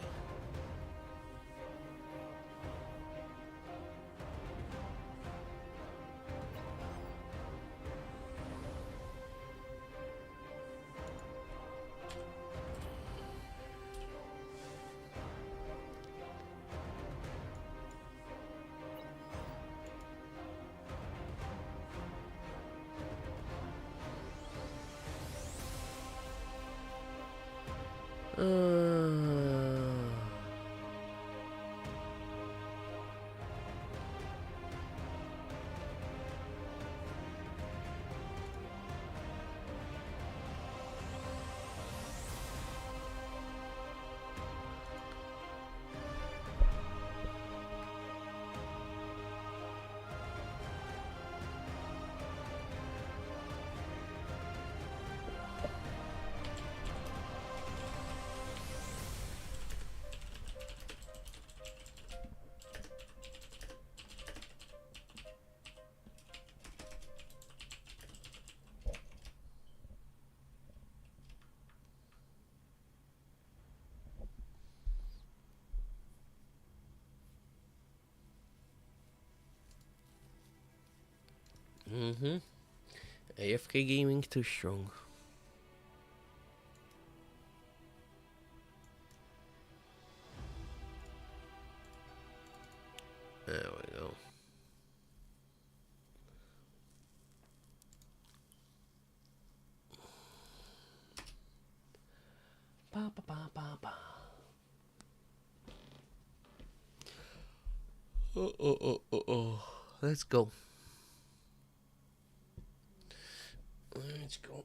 AFK gaming too strong. There we go. Ba, ba, ba, ba, ba. Let's go. Let's go.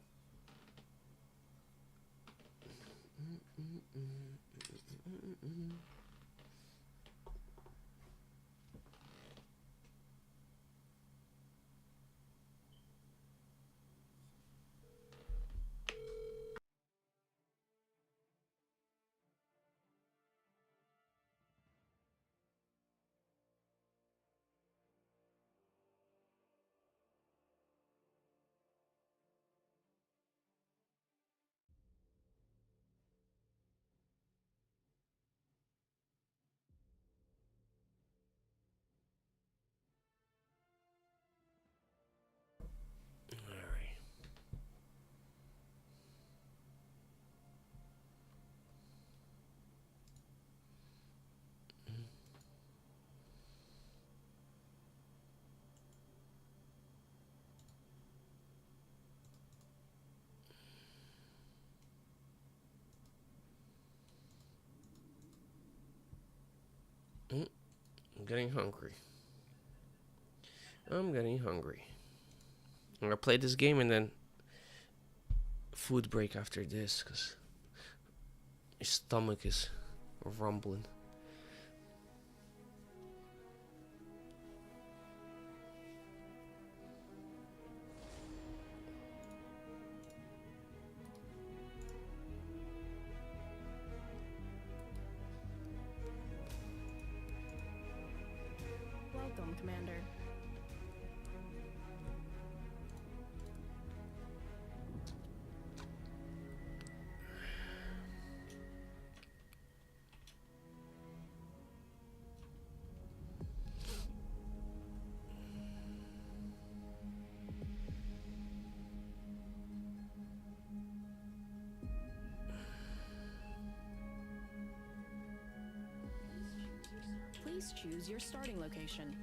Alright. I'm getting hungry. I'm getting hungry. I'm gonna play this game and then food break after this, because my stomach is rumbling. Welcome, Commander. Please choose your starting location.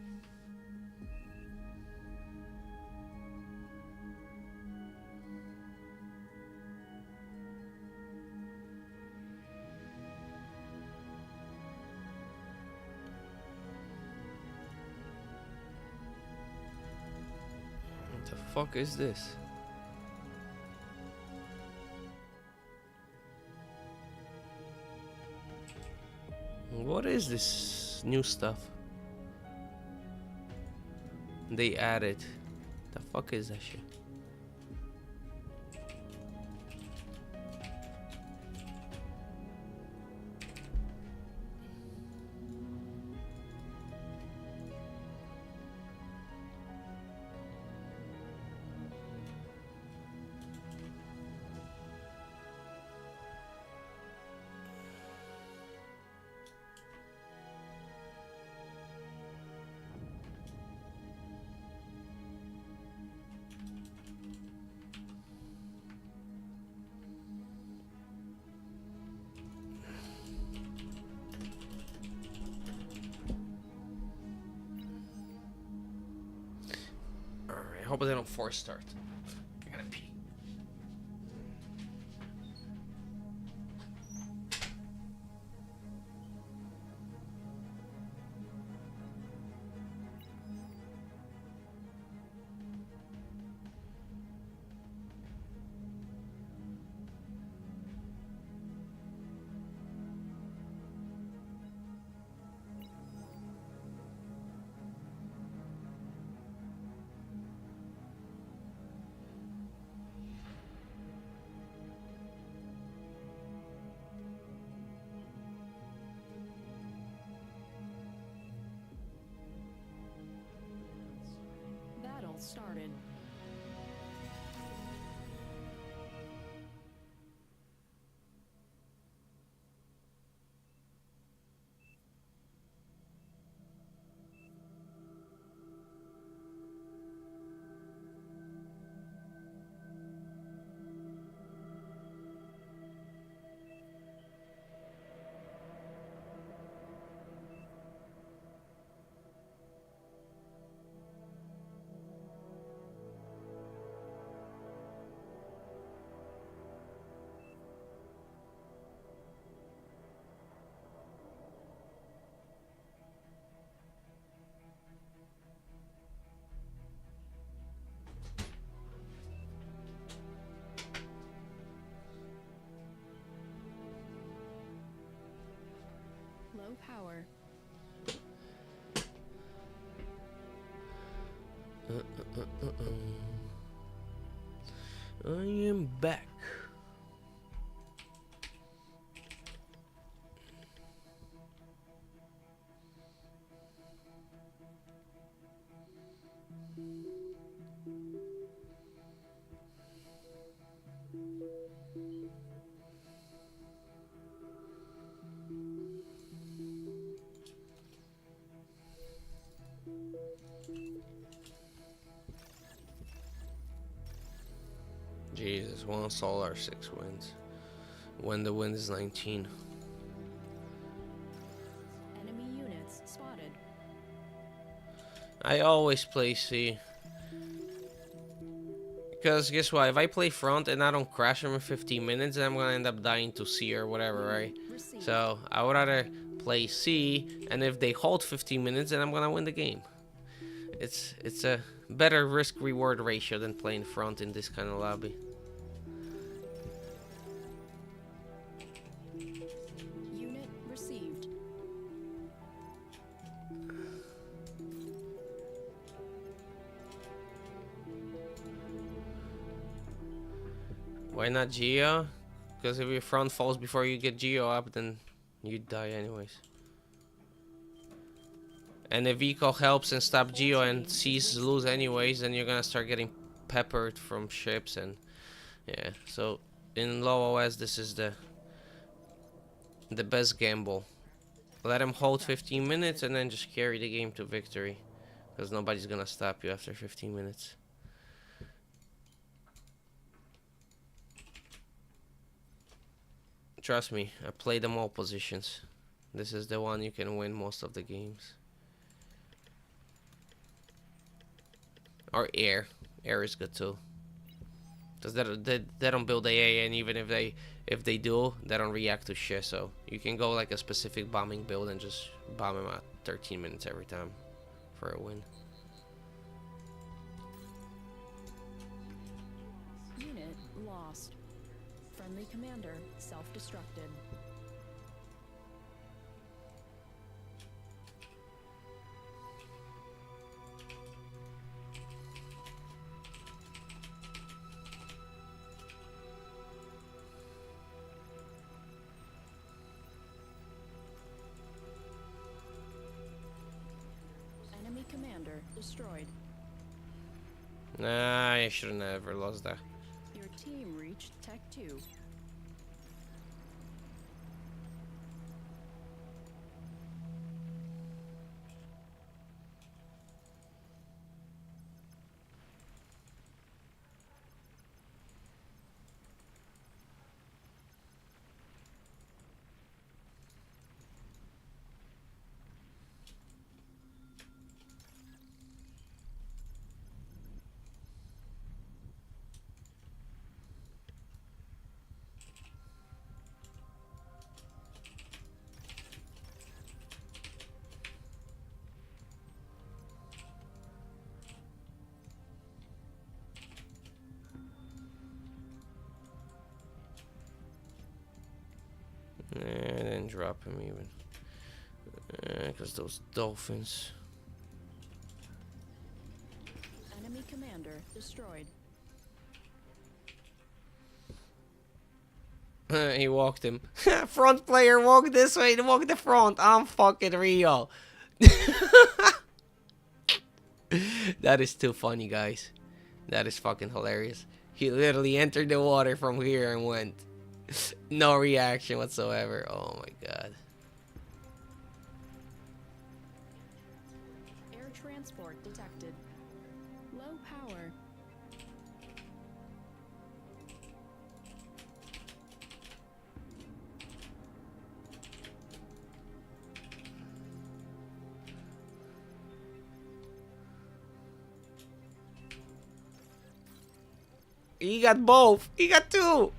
What the fuck is this? What is this new stuff they added? The fuck is that shit? Alright, I hope they don't force start. I gotta pee. Low power. I am back. Jesus, 1 solar, 6 winds. When the wind is 19. Enemy units spotted. I always play C. Because guess what? If I play front and I don't crash them in 15 minutes, then I'm gonna end up dying to C or whatever, right? Received. So I would rather play C, and if they hold 15 minutes, then I'm gonna win the game. It's a better risk-reward ratio than playing front in this kind of lobby. Unit received. Why not Geo? Because if your front falls before you get Geo up, then you die anyways. And if Eco helps and stop Geo and C's lose anyways, then you're gonna start getting peppered from ships and yeah. So in low OS, this is the best gamble. Let him hold 15 minutes and then just carry the game to victory, because nobody's gonna stop you after 15 minutes. Trust me, I played them all positions. This is the one you can win most of the games. Or air. Air is good too. Because they don't build AA, and even if they do, they don't react to shit. So you can go like a specific bombing build and just bomb them at 13 minutes every time for a win. Unit lost. Friendly commander self-destructed. Enemy commander destroyed. Nah, I should have never lost that. Your team reached Tech 2. Nah, I didn't drop him even. Because those dolphins. Enemy commander destroyed. He walked him. Front player, walk this way, walk the front. I'm fucking Rio. That is too funny, guys. That is fucking hilarious. He literally entered the water from here and went. No reaction whatsoever. Oh my god. Air transport detected. Low power. He got both. He got two.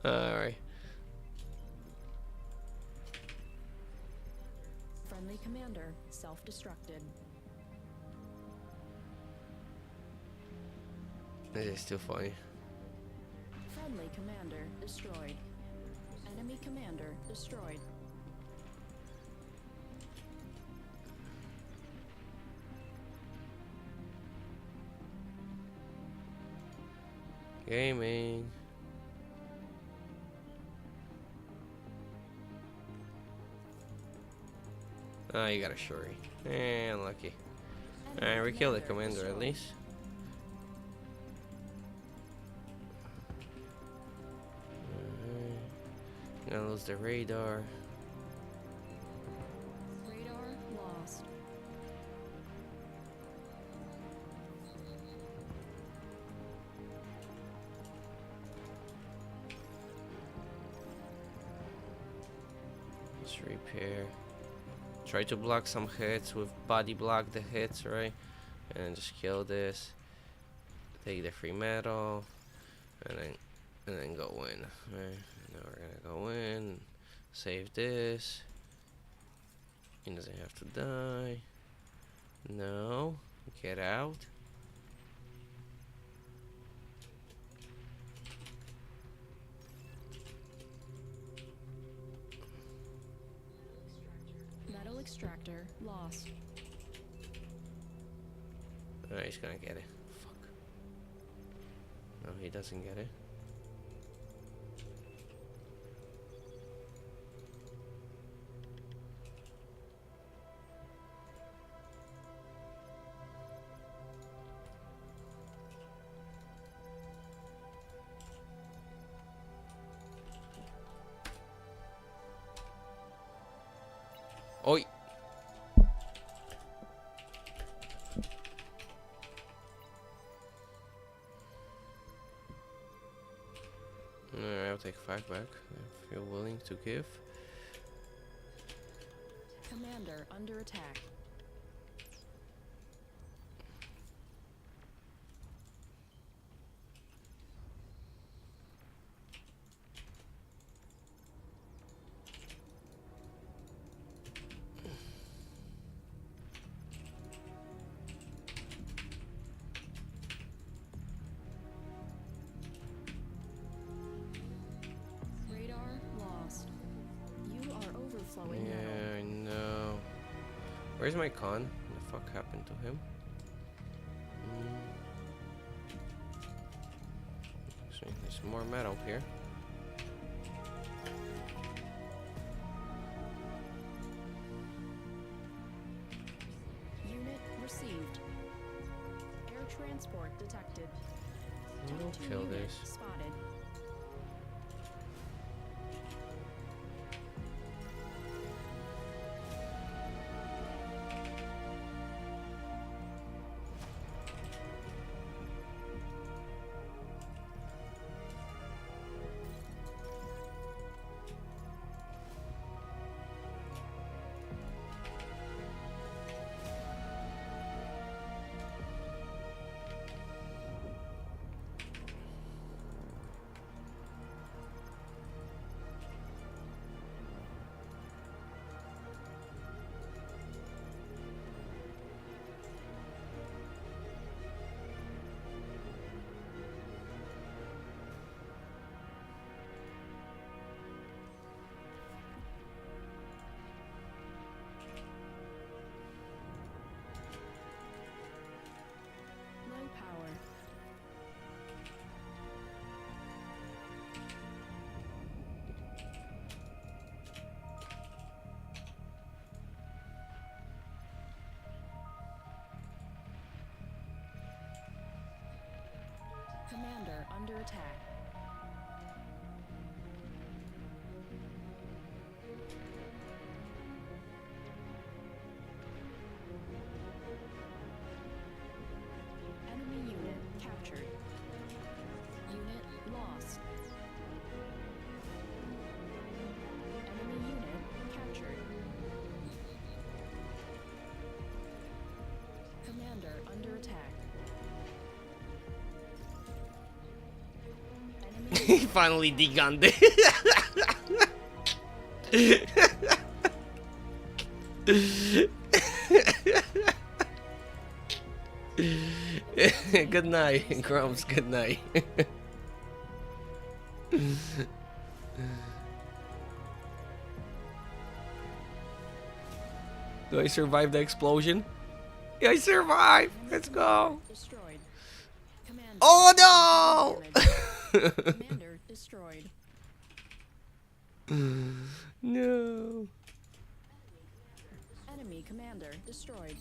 Alright. Friendly commander self-destructed. This is too funny. Friendly commander destroyed. Enemy commander destroyed. Gaming. Oh, you got a shuri. Unlucky. Alright, we killed the commander at least. Gonna lose the radar. Radar lost. Let's repair. Try to block some hits with body block the hits, right? And just kill this. Take the free metal, and then go in. Right? Now we're gonna go in, save this. He doesn't have to die. No, get out. Metal extractor lost. Alright, he's gonna get it. Fuck. No, he doesn't get it. Oi! Alright, I'll take 5 back if you're willing to give. Commander under attack. Radar lost. You are overflowing metal. Yeah, I know. Where's my con? What the fuck happened to him? Actually, there's more metal here. Unit received. Air transport detected. We'll Type 2 kill unit this. spotted. Low power. Commander under attack. Enemy unit captured. Unit lost. Enemy unit captured. Commander under attack. He finally degunned it. Good night, Grumps. Good night. Do I survive the explosion? Yeah, I survived! Let's go! Destroyed. Commander. Oh no! Commander destroyed. No. Enemy commander destroyed.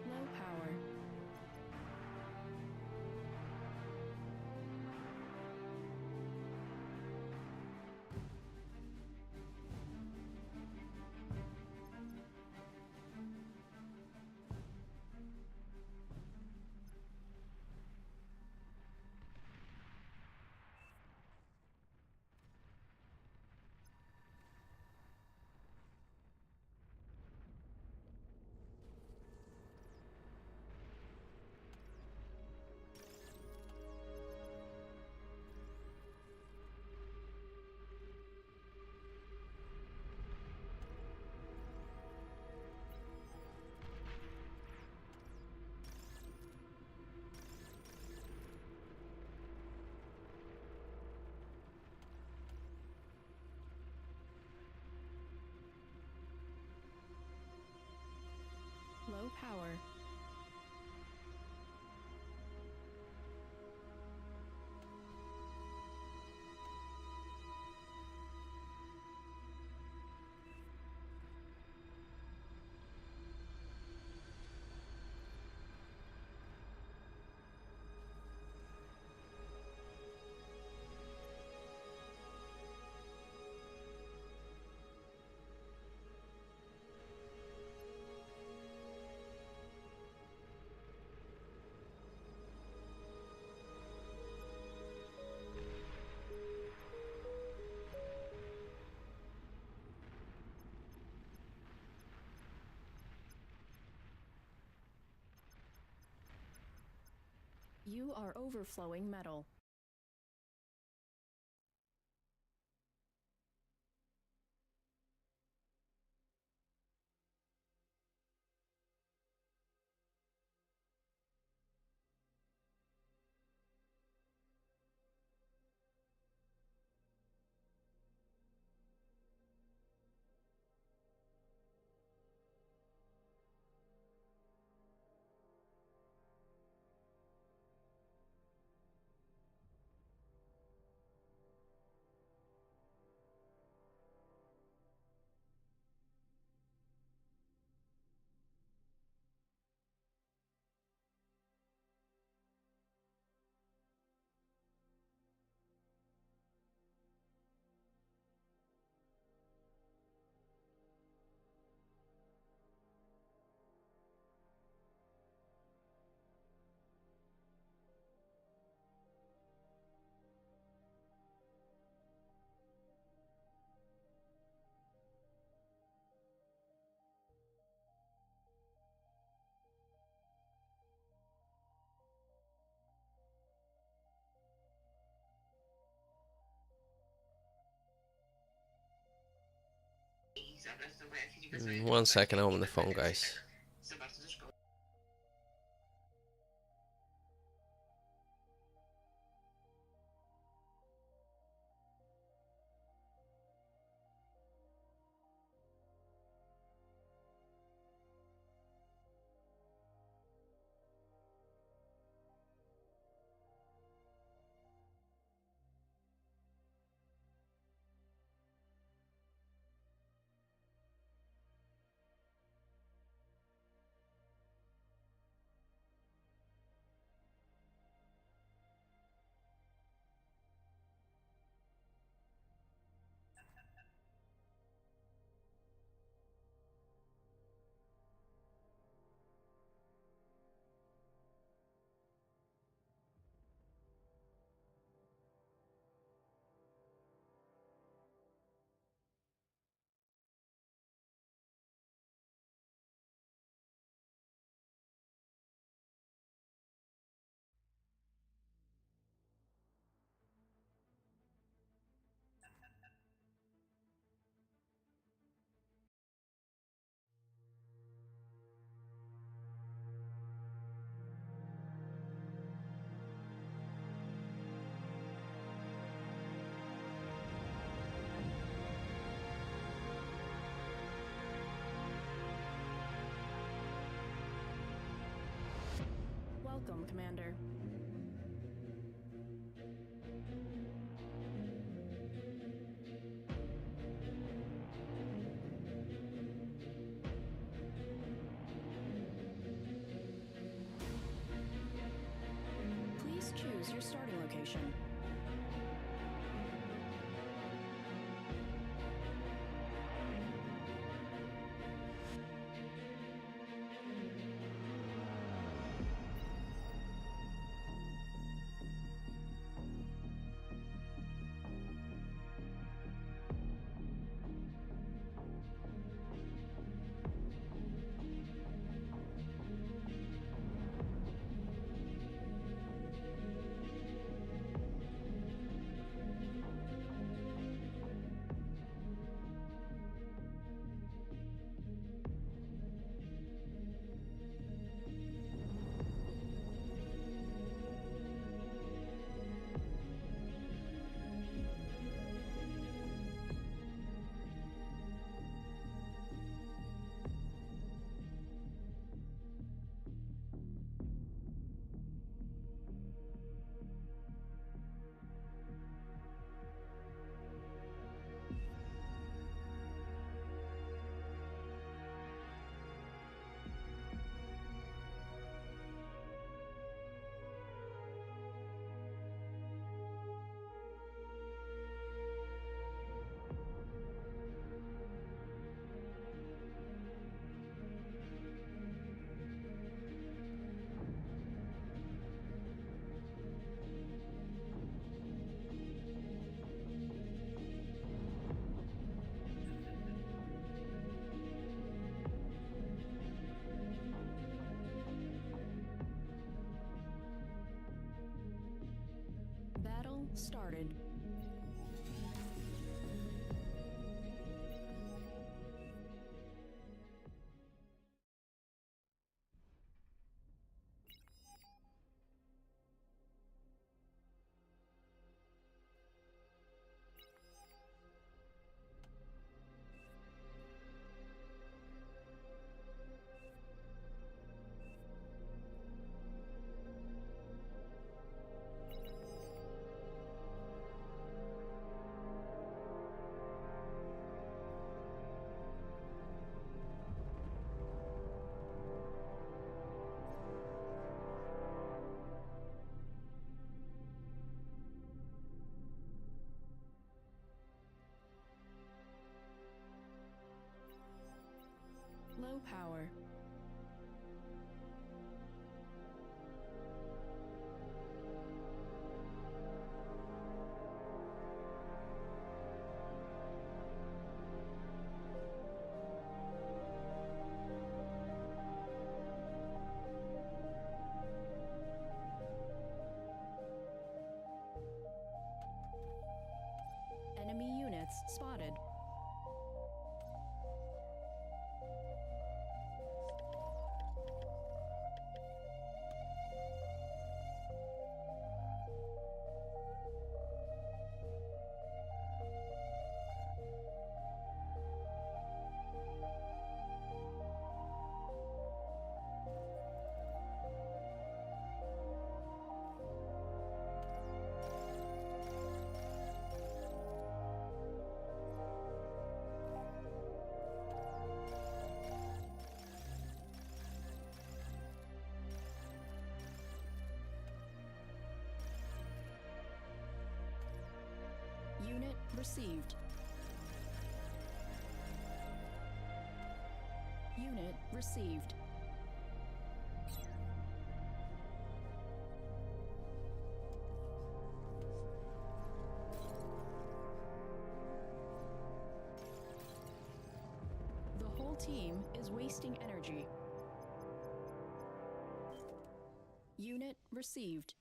Low power. Low power. You are overflowing metal. 1 second, I'm on the phone, guys. Welcome, Commander. Please choose your starting location. Battle started. Unit received. Unit received. The whole team is wasting energy. Unit received.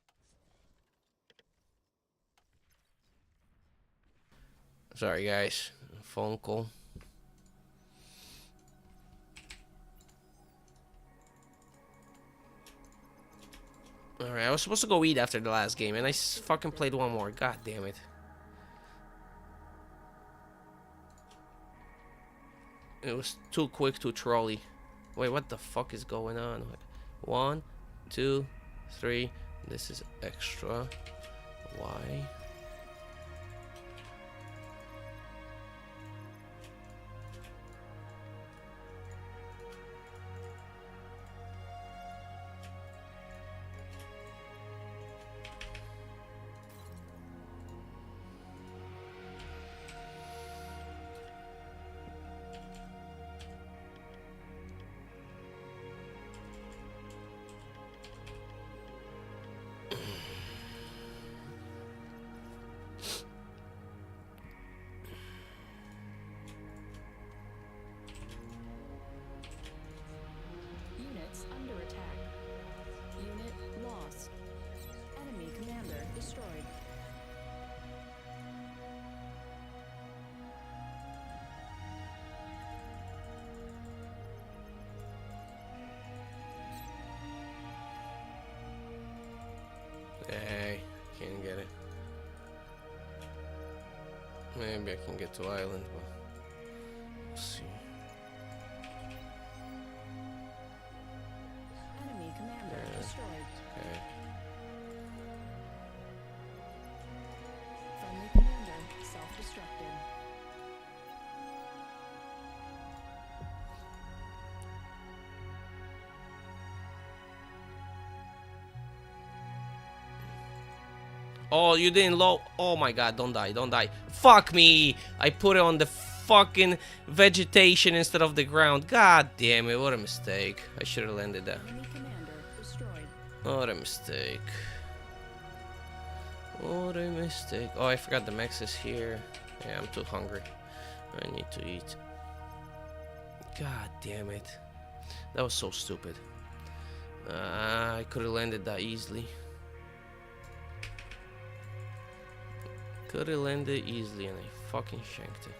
Sorry guys, phone call. Alright, I was supposed to go eat after the last game and I fucking played one more. God damn it. It was too quick to trolley. Wait, what the fuck is going on? 1, 2, 3. This is extra. Why? Units under attack. Unit lost. Enemy commander destroyed. Hey, can't get it. Maybe I can get to island, but we'll see. Enemy commander destroyed. Okay. Friendly commander self-destructed. Oh, you didn't low. Oh my god, don't die, don't die. Fuck me! I put it on the fucking vegetation instead of the ground. God damn it, what a mistake. I should have landed there. Enemy commander destroyed. What a mistake. What a mistake. Oh, I forgot the max is here. Yeah, I'm too hungry. I need to eat. God damn it. That was so stupid. I could have landed that easily. Could have landed easily and I fucking shanked it.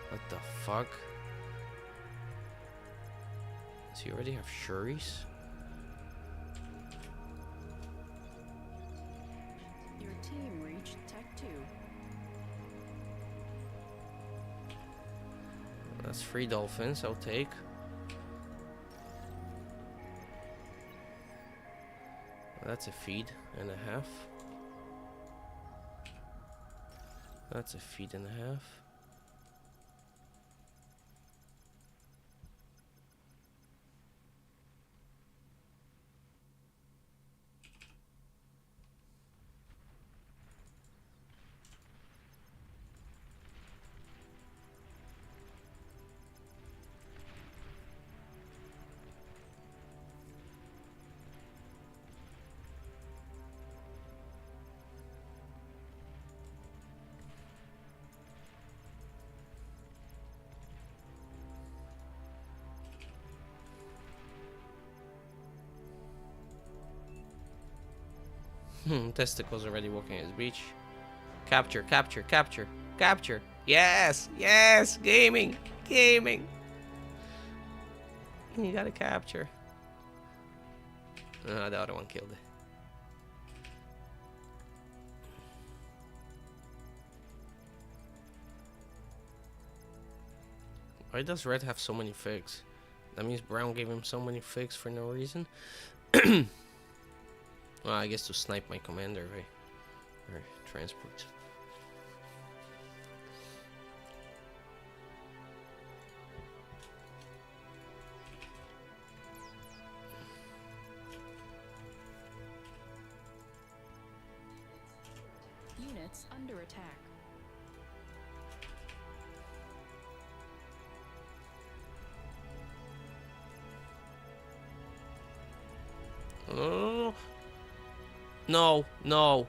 What the fuck? Does he already have Shuris? Your team reached Tech 2. That's 3 dolphins, I'll take. That's a feed and a half. That's a feed and a half. Testicles already walking his beach. Capture, capture, capture, capture. Yes, yes, gaming, gaming. You gotta capture. The other one killed it. Why does Red have so many figs? That means Brown gave him so many figs for no reason. Well, I guess to snipe my commander, right? Or transport. Units under attack. Oh. No, no,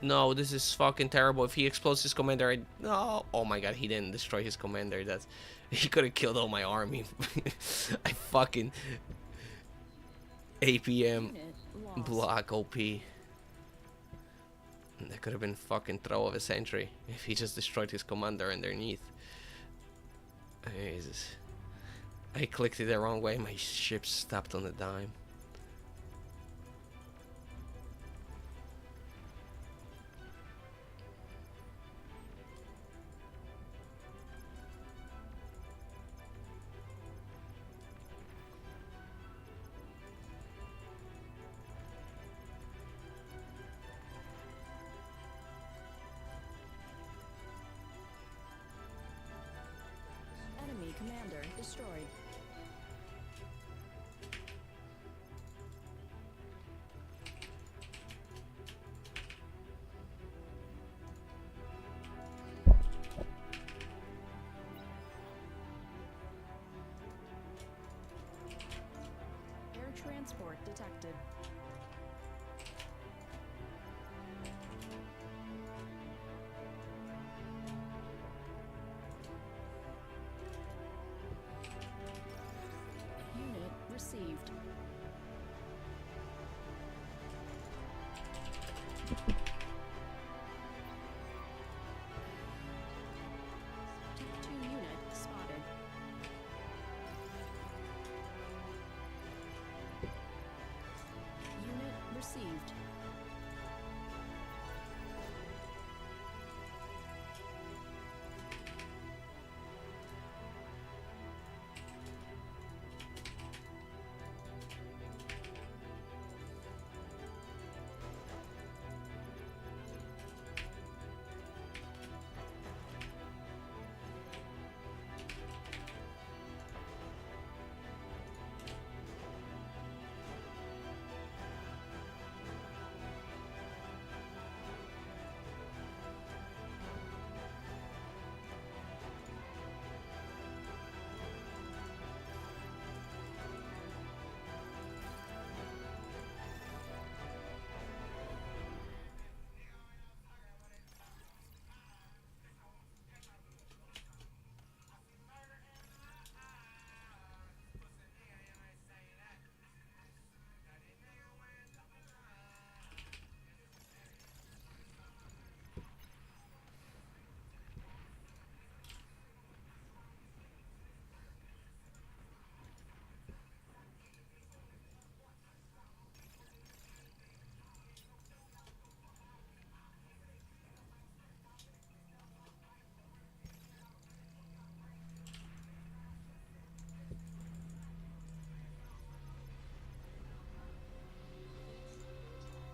no, this is fucking terrible. If he explodes his commander, no. Oh my god, he didn't destroy his commander. That's... He could have killed all my army. I fucking... APM Unit lost. block OP. That could have been fucking throw of a century if he just destroyed his commander underneath. Jesus. I clicked it the wrong way. My ship stopped on a dime. Enemy commander destroyed. Air transport detected. Unit received. Type 2 unit spotted. Unit received.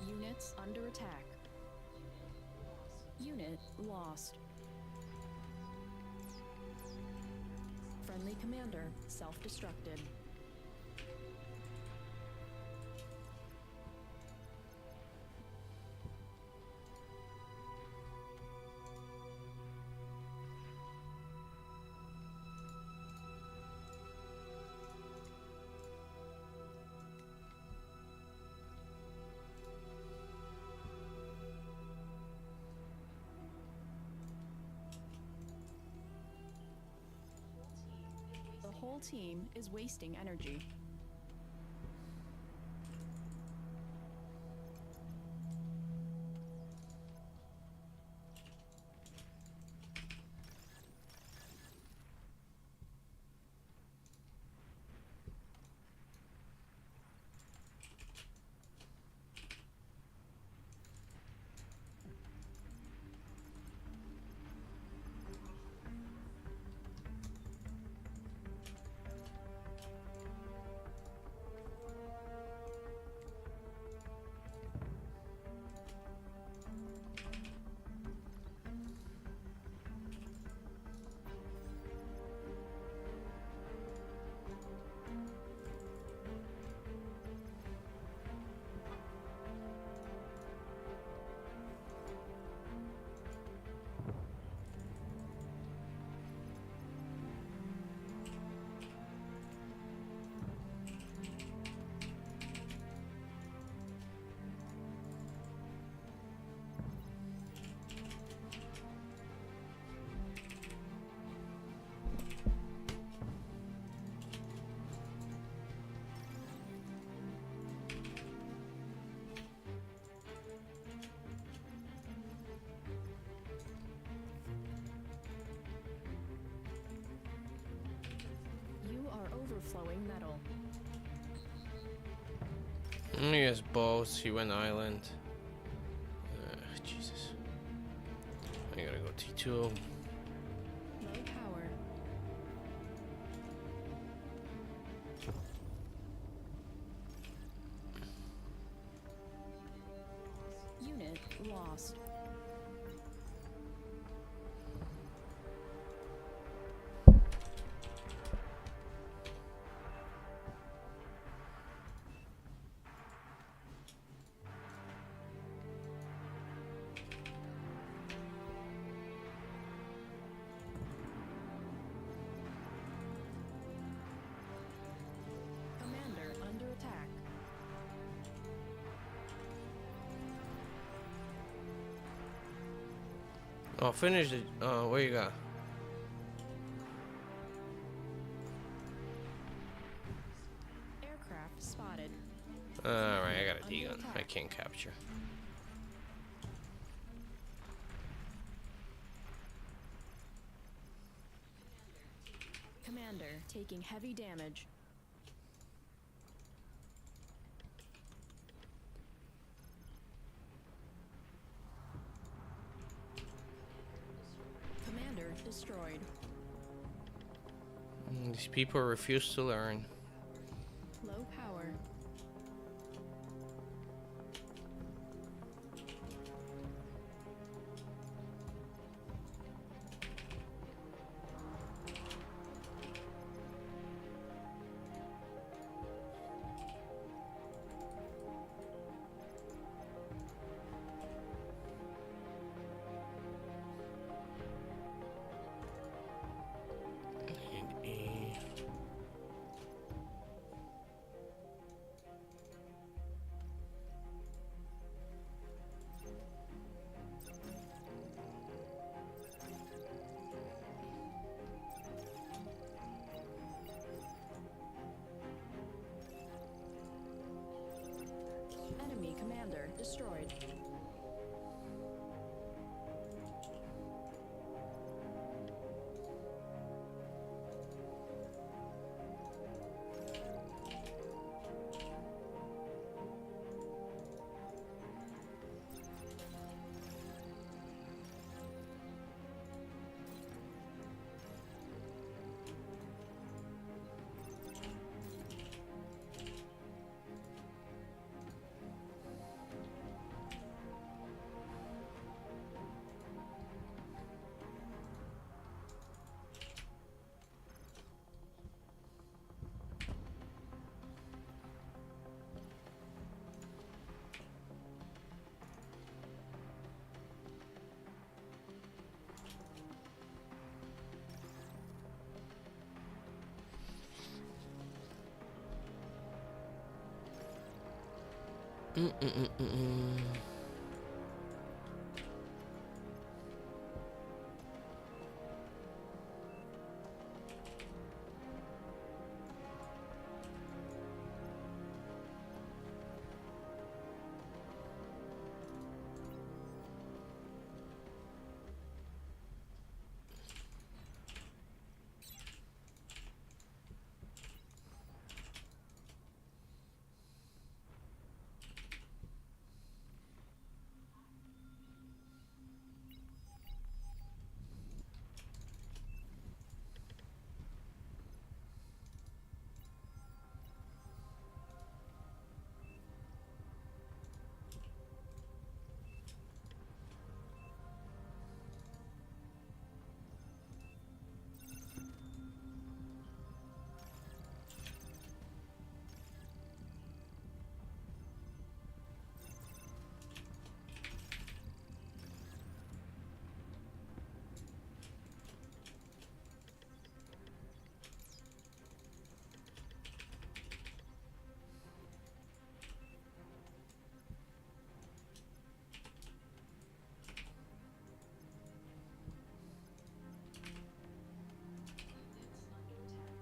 Units under attack. Unit lost. Friendly commander self-destructed. The whole team is wasting energy. overflowing metal. Yes, boss. He went island. Jesus. I gotta go T2. Low power. Unit lost. Commander under attack. Oh, finish it. What you got? Aircraft spotted. Alright, I got a Under D-gun. I attack. can't capture. Commander taking heavy damage. Commander destroyed. These people refuse to learn. Low power. Enemy commander destroyed.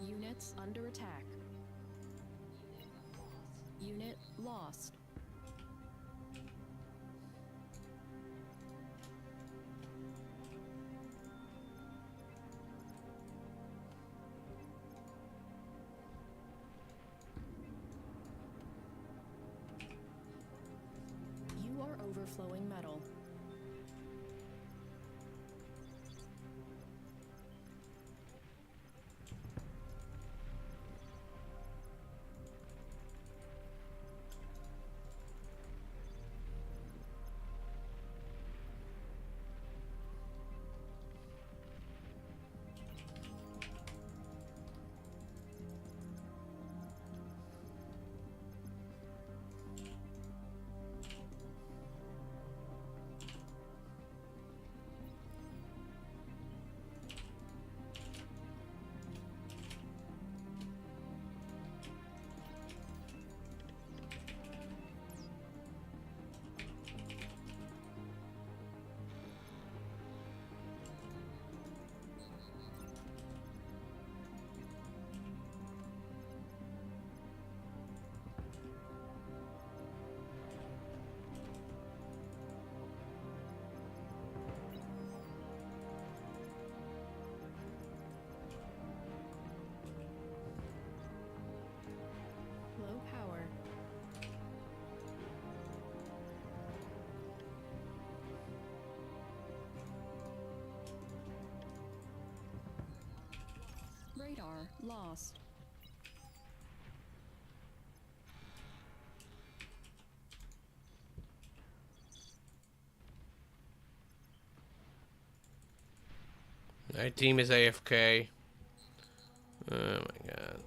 Units under attack. Unit lost. Radar lost. Our team is AFK. Oh my god.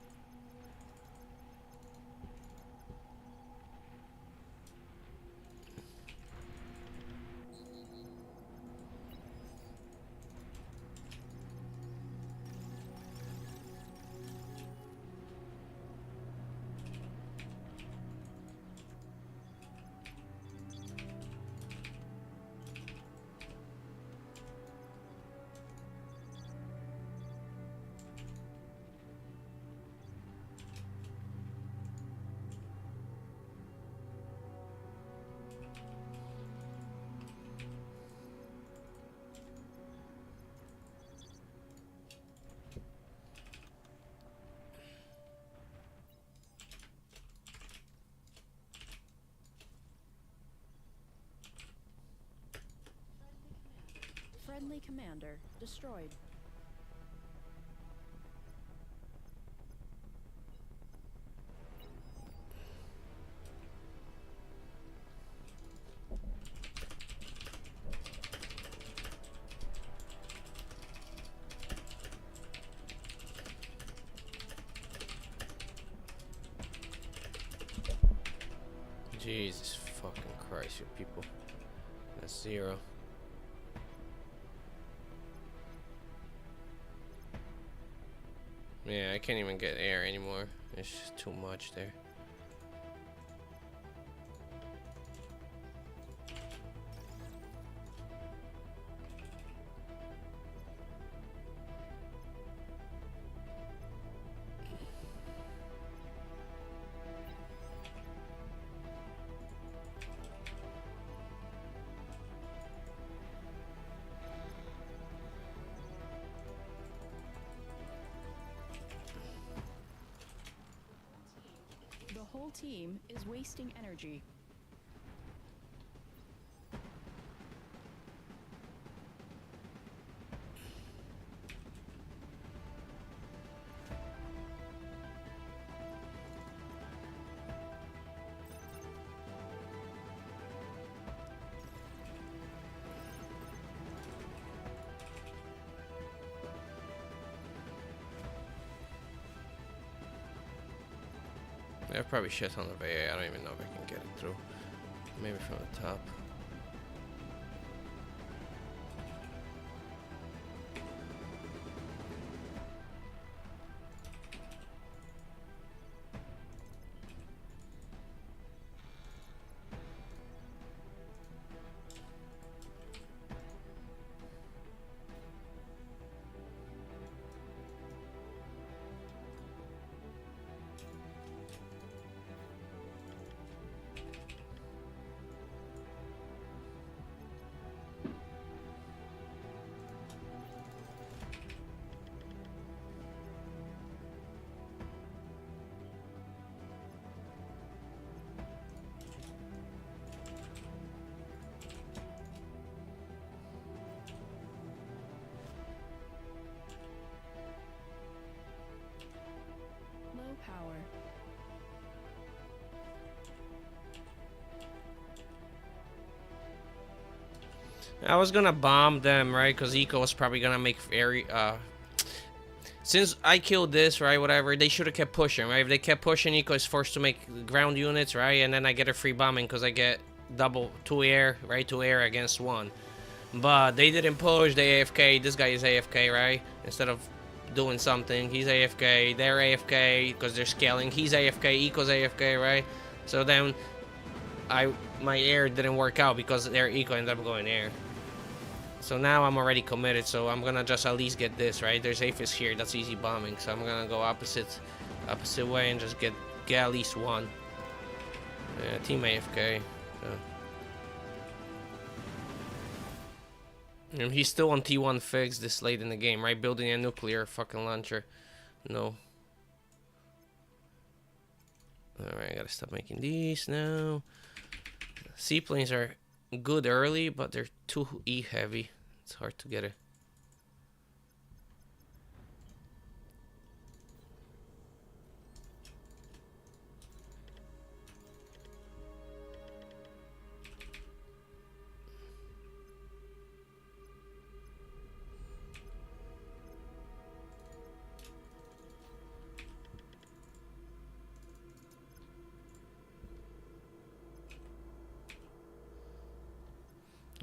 Friendly commander destroyed. Jesus fucking Christ, you people. That's 0. Yeah, I can't even get air anymore. It's just too much there. The whole team is wasting energy. I have probably shit on the VA. I don't even know if I can get it through. Maybe from the top. Low power. I was gonna bomb them, right? Because Eco was probably gonna make very since I killed this, right, whatever, they should have kept pushing, right? If they kept pushing, Eco is forced to make ground units, right? And then I get a free bombing because I get double 2 air, right? 2 air against 1. But they didn't push, they AFK. This guy is AFK, right? Instead of doing something, he's AFK. They're AFK because they're scaling. He's AFK, Eco's AFK, right? So then my air didn't work out because their Eco ended up going air. So now I'm already committed, so I'm gonna just at least get this, right? There's AFUS here, that's easy bombing, so I'm gonna go opposite way and just get at least 1. Yeah, team AFK. So. And he's still on T1 fix this late in the game, right? Building a nuclear fucking launcher. No. Alright, I gotta stop making these now. Seaplanes are good early, but they're too E heavy. It's hard to get it.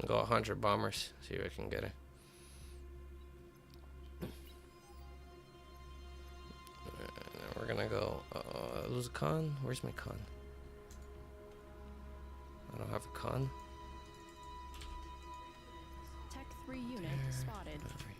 Go 100 bombers. See if I can get it. We're gonna go lose a con. Where's my con? I don't have a con. Tech 3 unit spotted. Alright.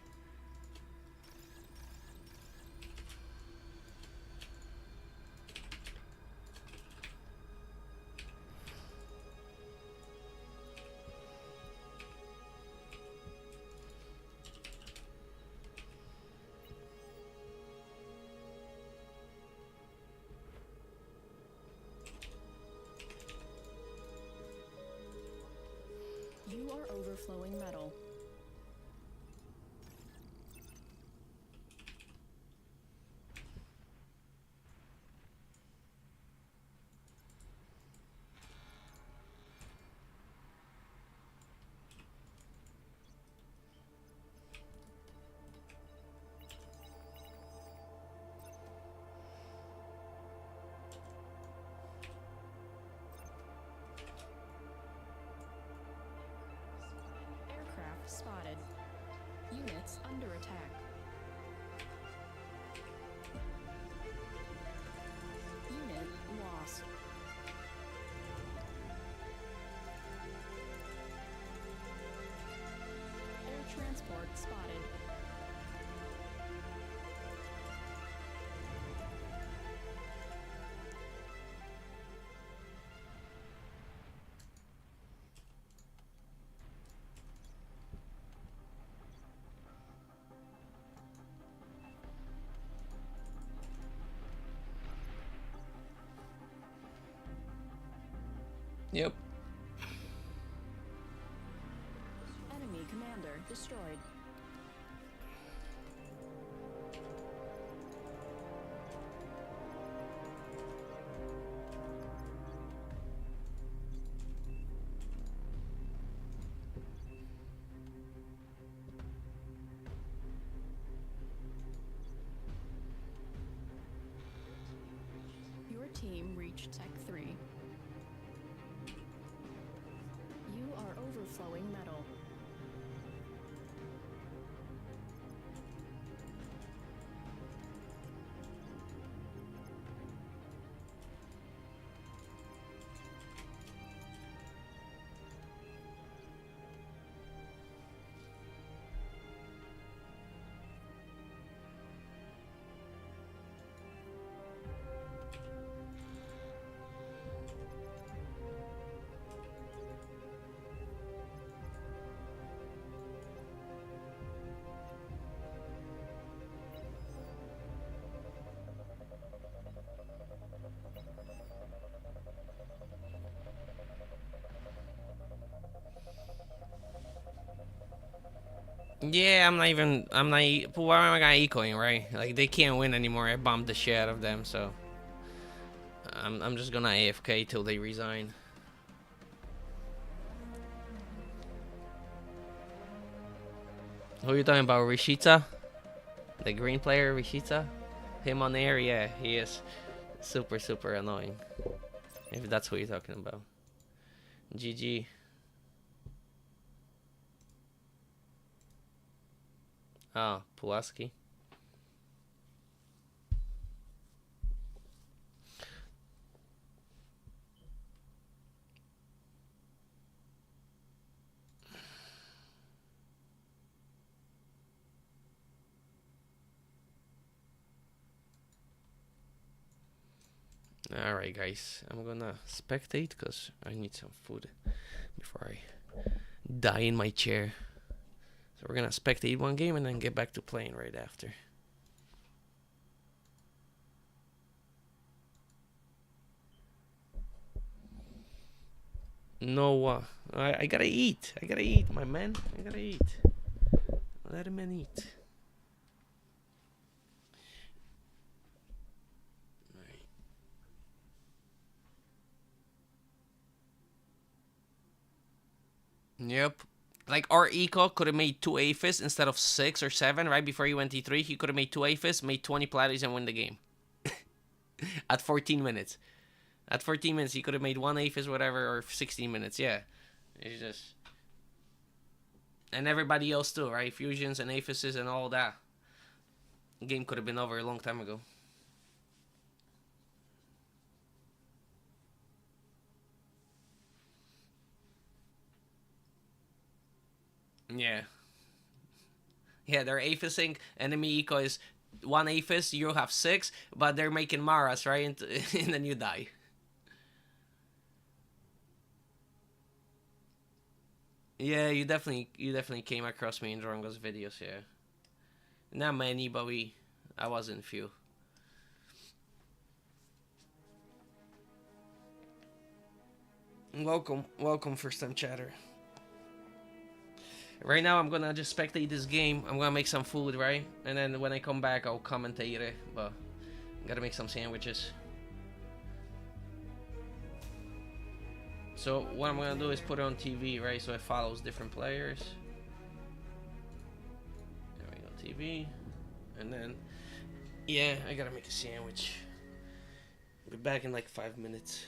You are overflowing metal. Aircraft spotted. Units under attack. Unit lost. Air transport spotted. Yep. Enemy commander destroyed. Your team reached Tech 3. You are overflowing metal. Yeah, I'm not even. But why am I gonna ecoing, right? Like, they can't win anymore. I bombed the shit out of them, so. I'm just gonna AFK till they resign. Who are you talking about, Rishita? The green player, Rishita? Him on air? Yeah, he is super, super annoying. If that's what you're talking about. GG. Ah, Pulaski. Alright, guys. I'm gonna spectate because I need some food before I die in my chair. So we're gonna spectate one game and then get back to playing right after. No, I gotta eat. I gotta eat, my man. I gotta eat. Let a man eat. Yep. Like, our eco could have made 2 AFUS instead of 6 or 7 right before he went E3. He could have made 2 AFUS, made 20 platters, and win the game. At 14 minutes. At 14 minutes, he could have made 1 AFUS, whatever, or 16 minutes. Yeah. It's just... And everybody else too, right? Fusions and AFUSs and all that. The game could have been over a long time ago. Yeah. Yeah, they're AFUSing enemy eco is 1 AFUS, you have 6, but they're making Maras, right? And then you die. Yeah, you definitely came across me in Drongo's videos, yeah. Not many, but I was in few. Welcome first time chatter. Right now I'm gonna just spectate this game. I'm gonna make some food, right? And then when I come back I'll commentate it, but I gotta make some sandwiches. So what I'm gonna do is put it on TV, right? So it follows different players. There we go, TV. And then, yeah, I gotta make a sandwich. I'll be back in like 5 minutes.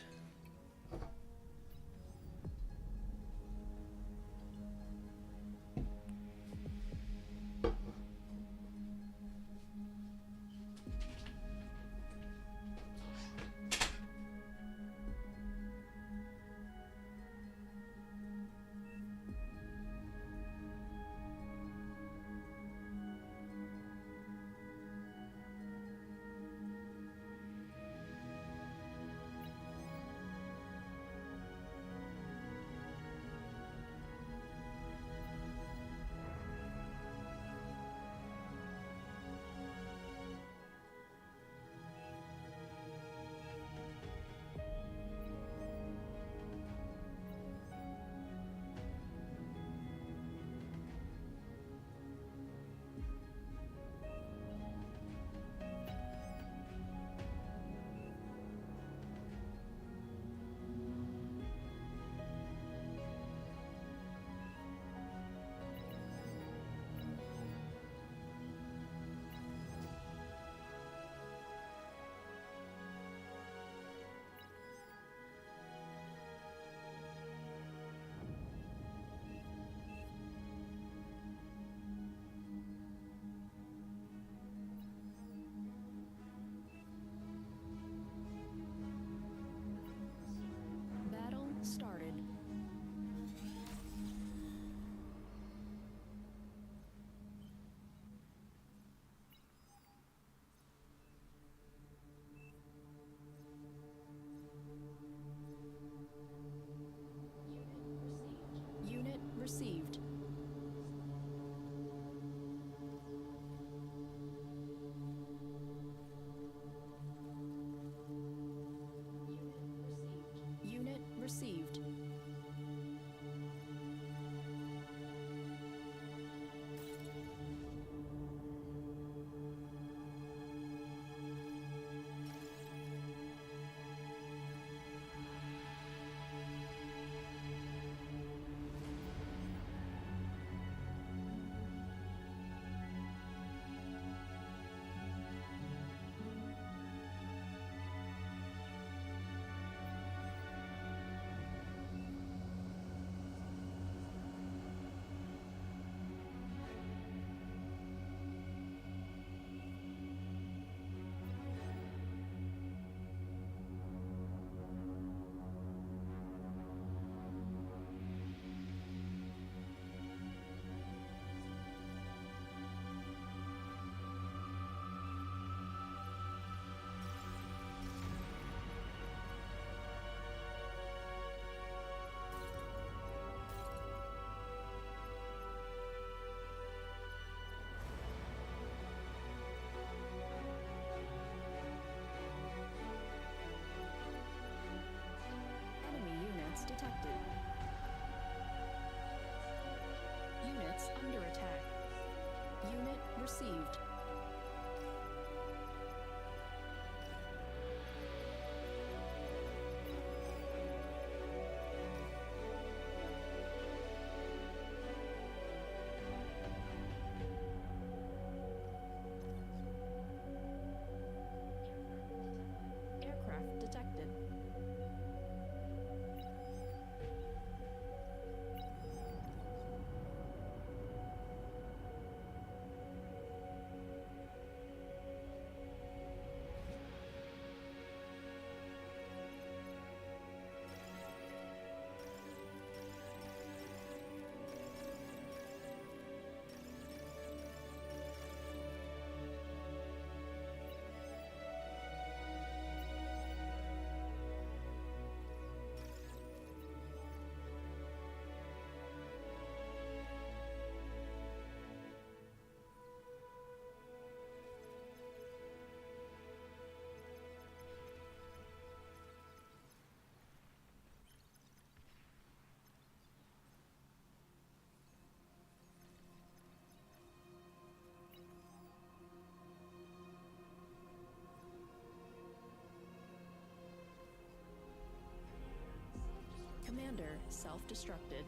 Commander self-destructed.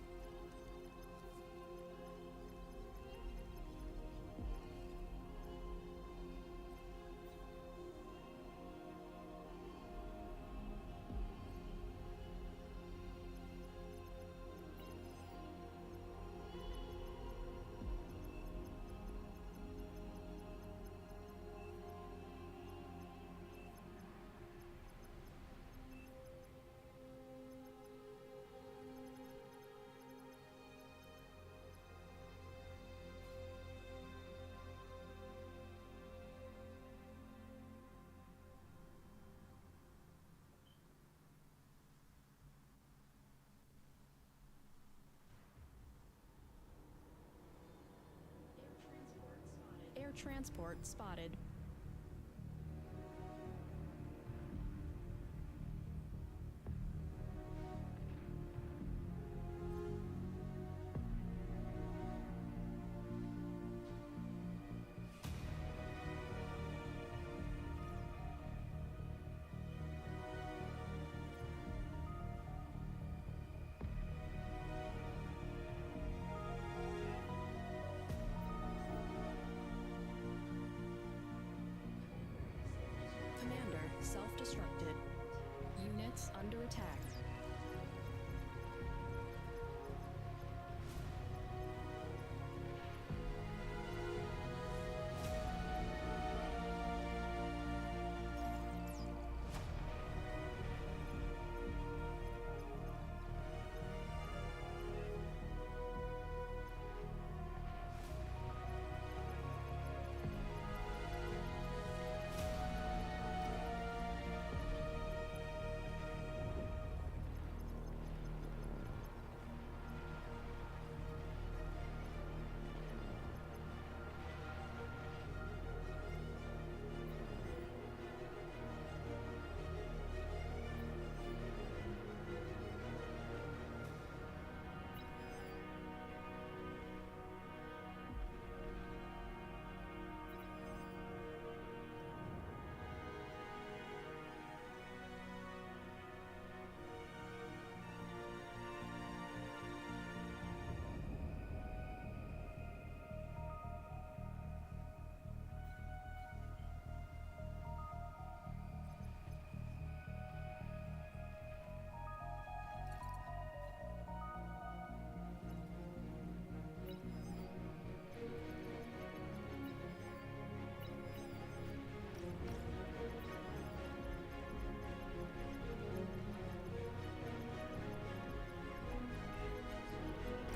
Air transport spotted. Commander self-destructed. Units under attack.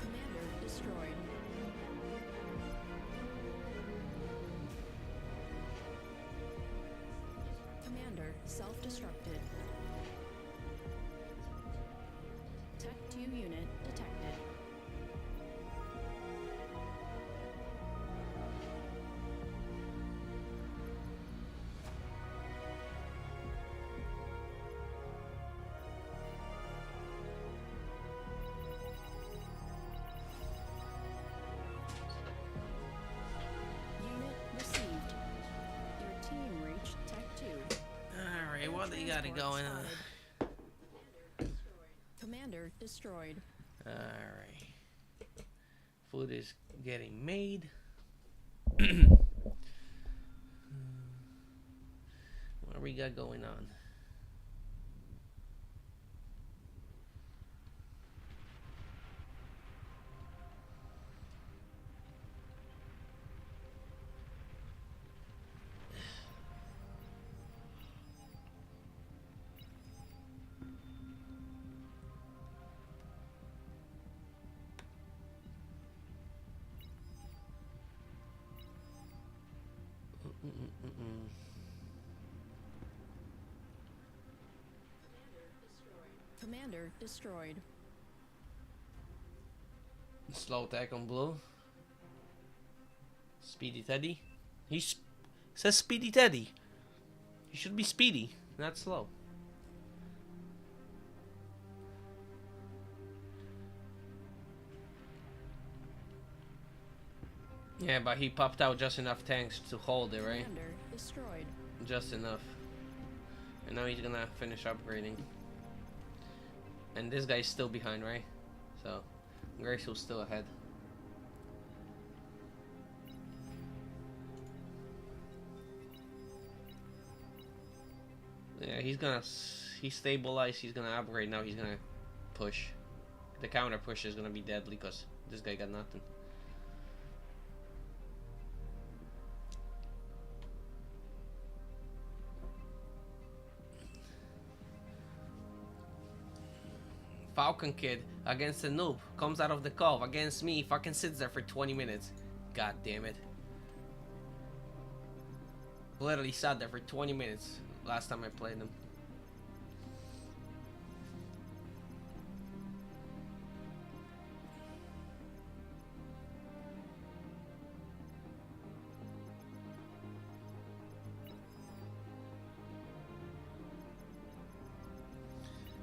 Commander destroyed. Commander self-destructed. Tech 2 unit detected. Unit received. Your team reached Tech 2. Alright, what do you got going on? Commander destroyed. Alright. Food is getting made. What we got going on? Commander destroyed. Slow attack on blue. Speedy Teddy. Says Speedy Teddy. He should be speedy, not slow. Yeah, but he popped out just enough tanks to hold it, right? Commander destroyed. Just enough. And now he's gonna finish upgrading. And this guy's still behind, right? So Gracio's still ahead. Yeah, he's stabilized, he's gonna upgrade now, he's gonna push. The counter push is gonna be deadly because this guy got nothing. Falcon Kid against a noob, comes out of the cove against me, fucking sits there for 20 minutes. God damn it. Literally sat there for 20 minutes last time I played him.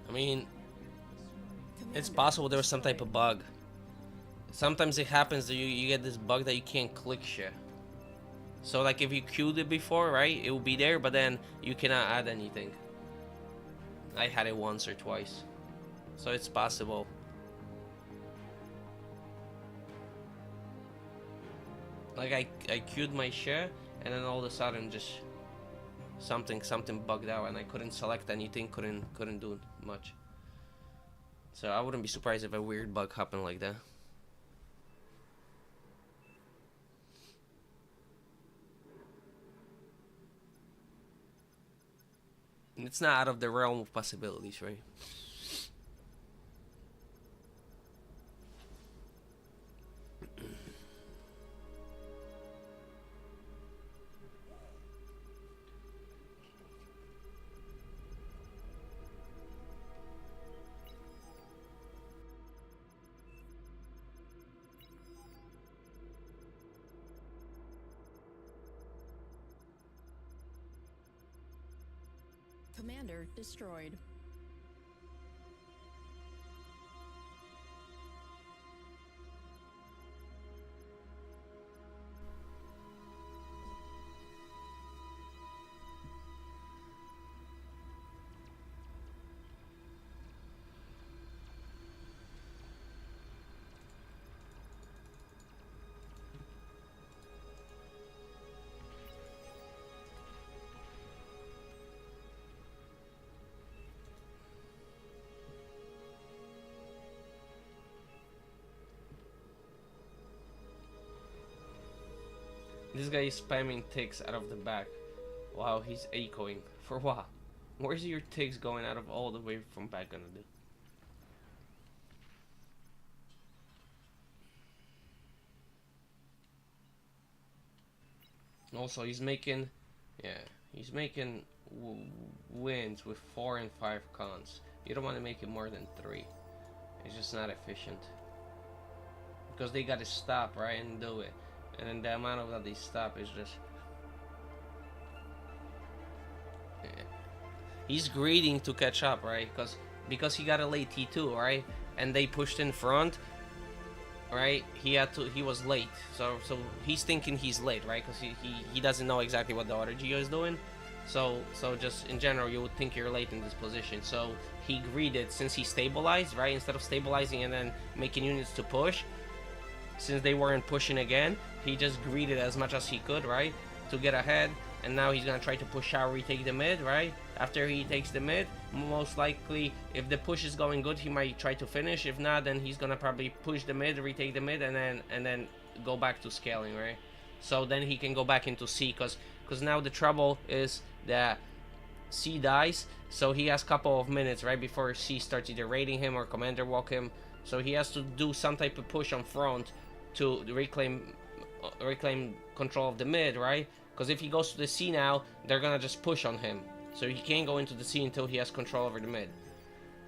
I mean, it's possible there was some type of bug. Sometimes it happens that you get this bug that you can't click shit. So like if you queued it before, right, it will be there, but then you cannot add anything. I had it once or twice. So it's possible. Like I queued my share and then all of a sudden just something bugged out and I couldn't select anything, couldn't do much. So I wouldn't be surprised if a weird bug happened like that. And it's not out of the realm of possibilities, right? Commander destroyed. This guy is spamming ticks out of the back. Wow, he's echoing. For what? Where's your ticks going out of all the way from back gonna do? Also, he's making, wins with 4 and 5 cons. You don't want to make it more than 3. It's just not efficient. Because they gotta stop, right, and do it. And then the amount of that they stop is just... Yeah. He's greeting to catch up, right? Because he got a late T2, right? And they pushed in front, right? He was late. So he's thinking he's late, right? Because he doesn't know exactly what the other Geo is doing. So just in general, you would think you're late in this position. So he greeted since he stabilized, right? Instead of stabilizing and then making units to push, since they weren't pushing again, he just greeted as much as he could, right, to get ahead. And now he's gonna try to push out, retake the mid, right? After he takes the mid, most likely, if the push is going good, he might try to finish. If not, then he's gonna probably push the mid, retake the mid, and then go back to scaling, right? So then he can go back into C, because now the trouble is that C dies, so he has a couple of minutes, right, before C starts either raiding him or commander walk him. So he has to do some type of push on front to reclaim control of the mid, right? Because if he goes to the C now, they're gonna just push on him. So he can't go into the C until he has control over the mid.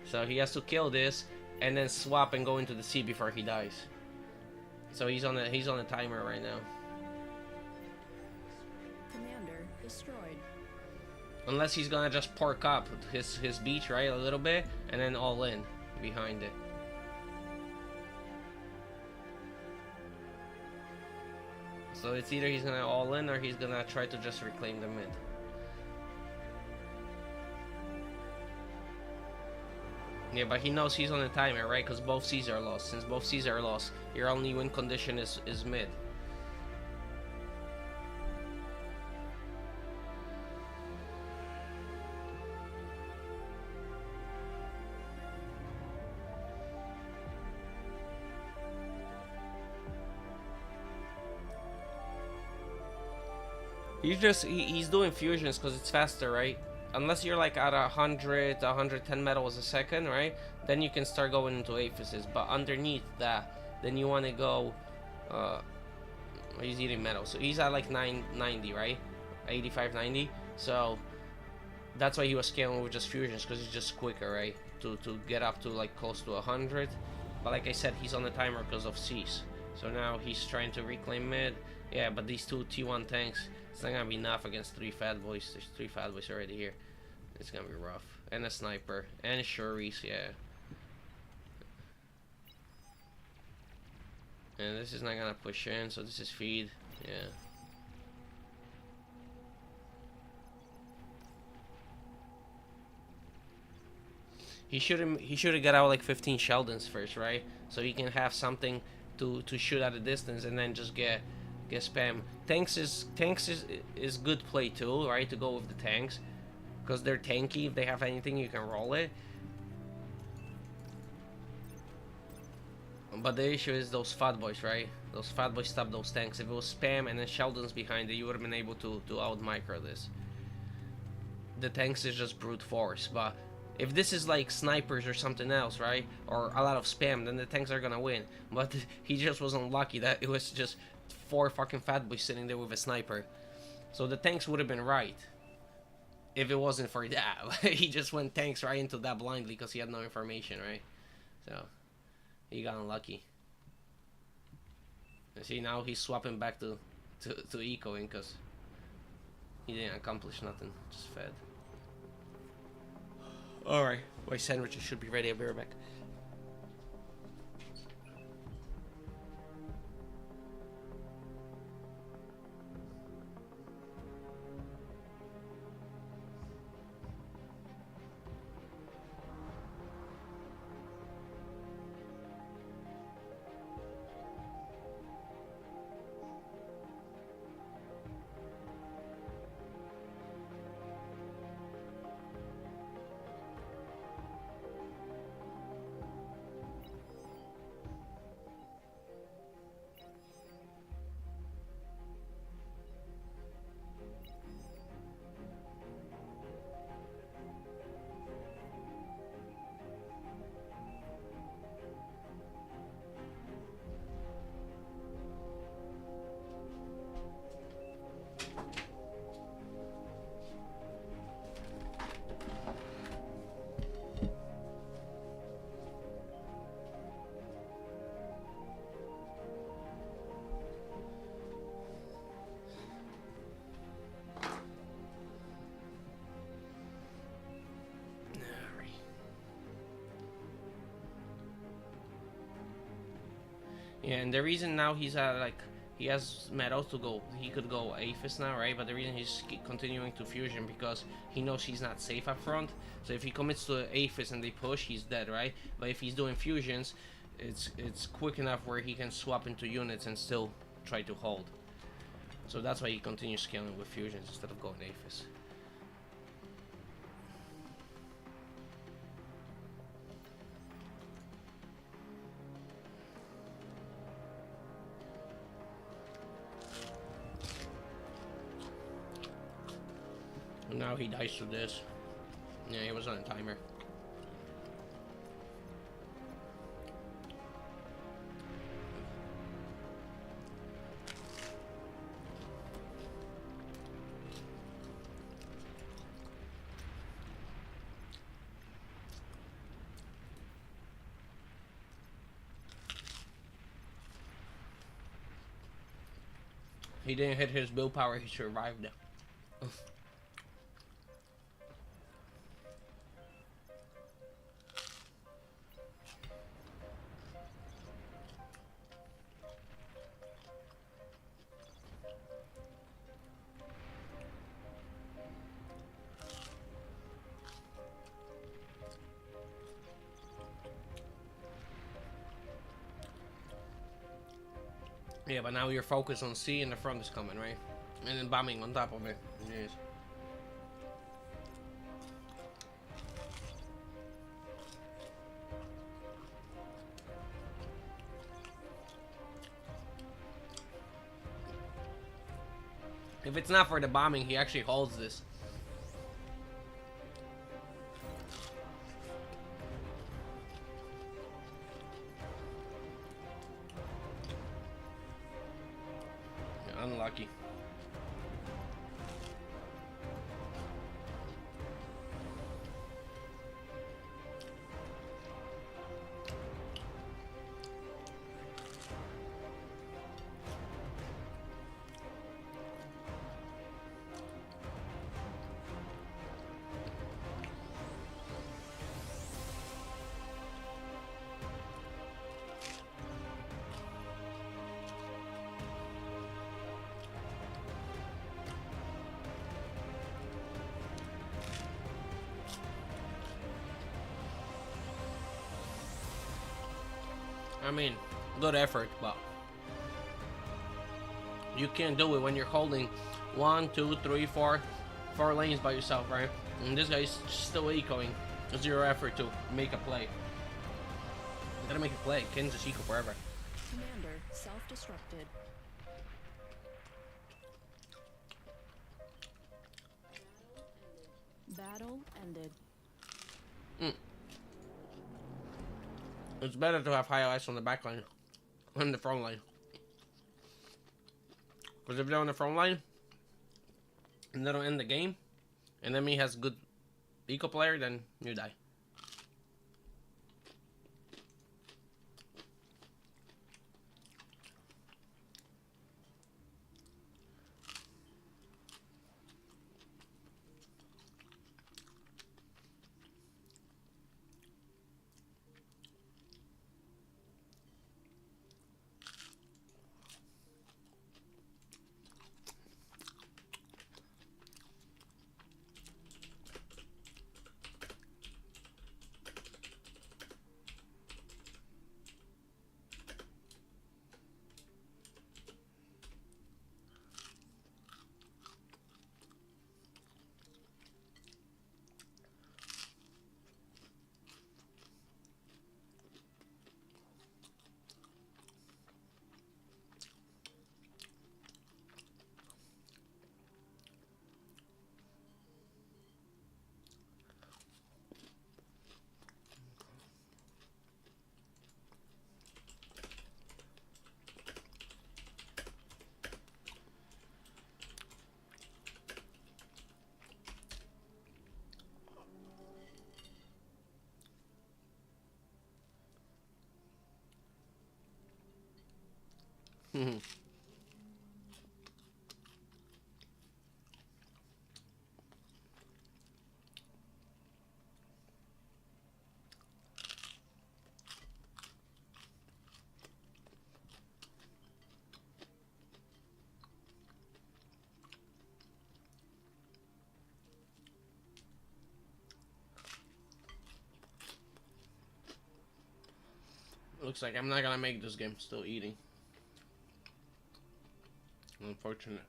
So he has to kill this and then swap and go into the C before he dies. So he's on a timer right now. Commander destroyed. Unless he's gonna just pork up his beach, right, a little bit, and then all in behind it. So it's either he's gonna all in or he's gonna try to just reclaim the mid. Yeah, but he knows he's on the timer, right? Because both C's are lost. Since both C's are lost, your only win condition is mid. He's doing fusions because it's faster, right? Unless you're like at 110 metals a second, right? Then you can start going into AFUSs. But underneath that, then you want to go. He's eating metal, so he's at like 990, right? 85, 90. So that's why he was scaling with just fusions, because he's just quicker, right? To get up to like close to 100. But like I said, he's on the timer because of C's. So now he's trying to reclaim mid. Yeah, but these two T1 tanks, it's not gonna be enough against 3 fat boys. There's 3 fat boys already here. It's gonna be rough. And a sniper. And a Shuris, yeah. And this is not gonna push in, so this is feed. Yeah. He should have got out like 15 Sheldons first, right? So he can have something to shoot at a distance and then just get spam. Tanks is good play too, right? To go with the tanks, because they're tanky. If they have anything, you can roll it. But the issue is those fat boys, right? Those fat boys stop those tanks. If it was spam and then Sheldon's behind it, you would have been able to out micro this. The tanks is just brute force, but if this is like snipers or something else, right? Or a lot of spam, then the tanks are gonna win. But he just was unlucky that it was just 4 fucking fat boys sitting there with a sniper. So the tanks would have been right if it wasn't for that. He just went tanks right into that blindly because he had no information, right? So he got unlucky. And see, now he's swapping back to ecoing because he didn't accomplish nothing, just fed. Alright, my sandwiches should be ready. I'll be right back. Yeah, and the reason now he's at like he has metals to go, he could go AFUS now, right? But the reason he's continuing to fusion because he knows he's not safe up front. So if he commits to AFUS and they push, he's dead, right? But if he's doing fusions, it's quick enough where he can swap into units and still try to hold. So that's why he continues scaling with fusions instead of going AFUS. Now he dies to this. Yeah, he was on a timer. He didn't hit his willpower, he survived. Yeah, but now you're focused on C and the front is coming, right? And then bombing on top of it. Yes. If it's not for the bombing, he actually holds this. Yeah, unlucky. I mean, good effort, but you can't do it when you're holding 1, 2, 3, 4 lanes by yourself, right? And this guy's still ecoing. Zero effort to make a play. You gotta make a play. Can't just eco forever. Commander self-destructed. Battle ended. It's better to have high ice on the back line than the front line. Because if they're on the front line and they don't end the game, and enemy has good eco player, then you die. Looks like I'm not gonna make this game. Still eating. Unfortunate.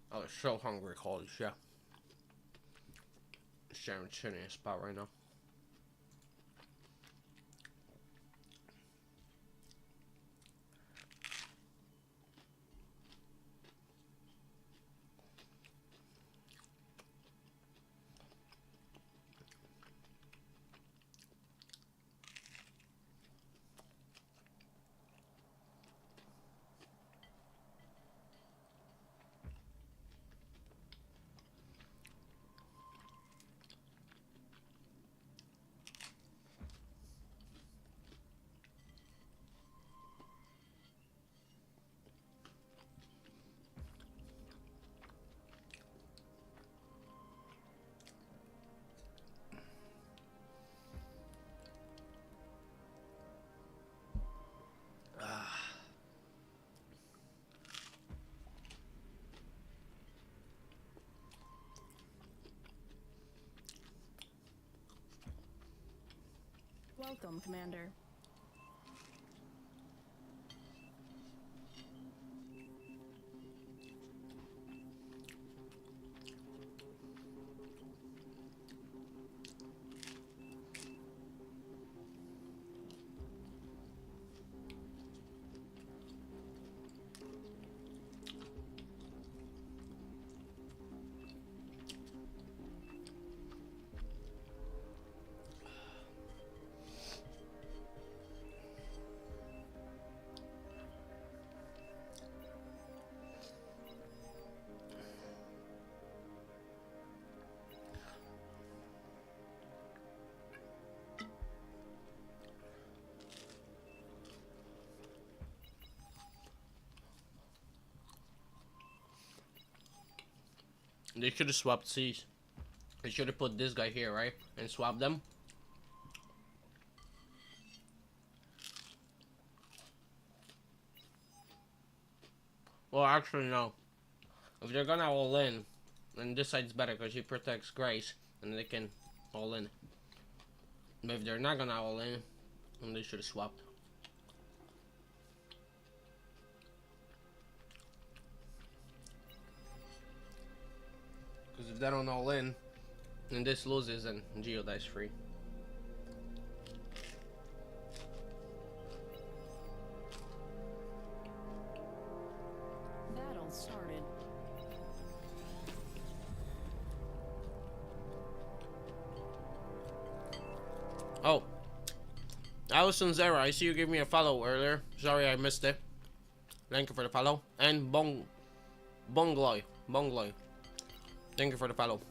I was so hungry, holy shit. Sharon's sitting in a spot right now. Welcome, Commander. They should have swapped seats. They should have put this guy here, right? And swapped them. Well, actually, no. If they're gonna all in, then this side's better because he protects Grace, and they can all in. But if they're not gonna all in, then they should have swapped. Because if they don't all in, and this loses, and Geo dies free. Battle started. Oh, Allison Zera, I see you gave me a follow earlier. Sorry I missed it. Thank you for the follow. And Bongloy. Thank you for the follow.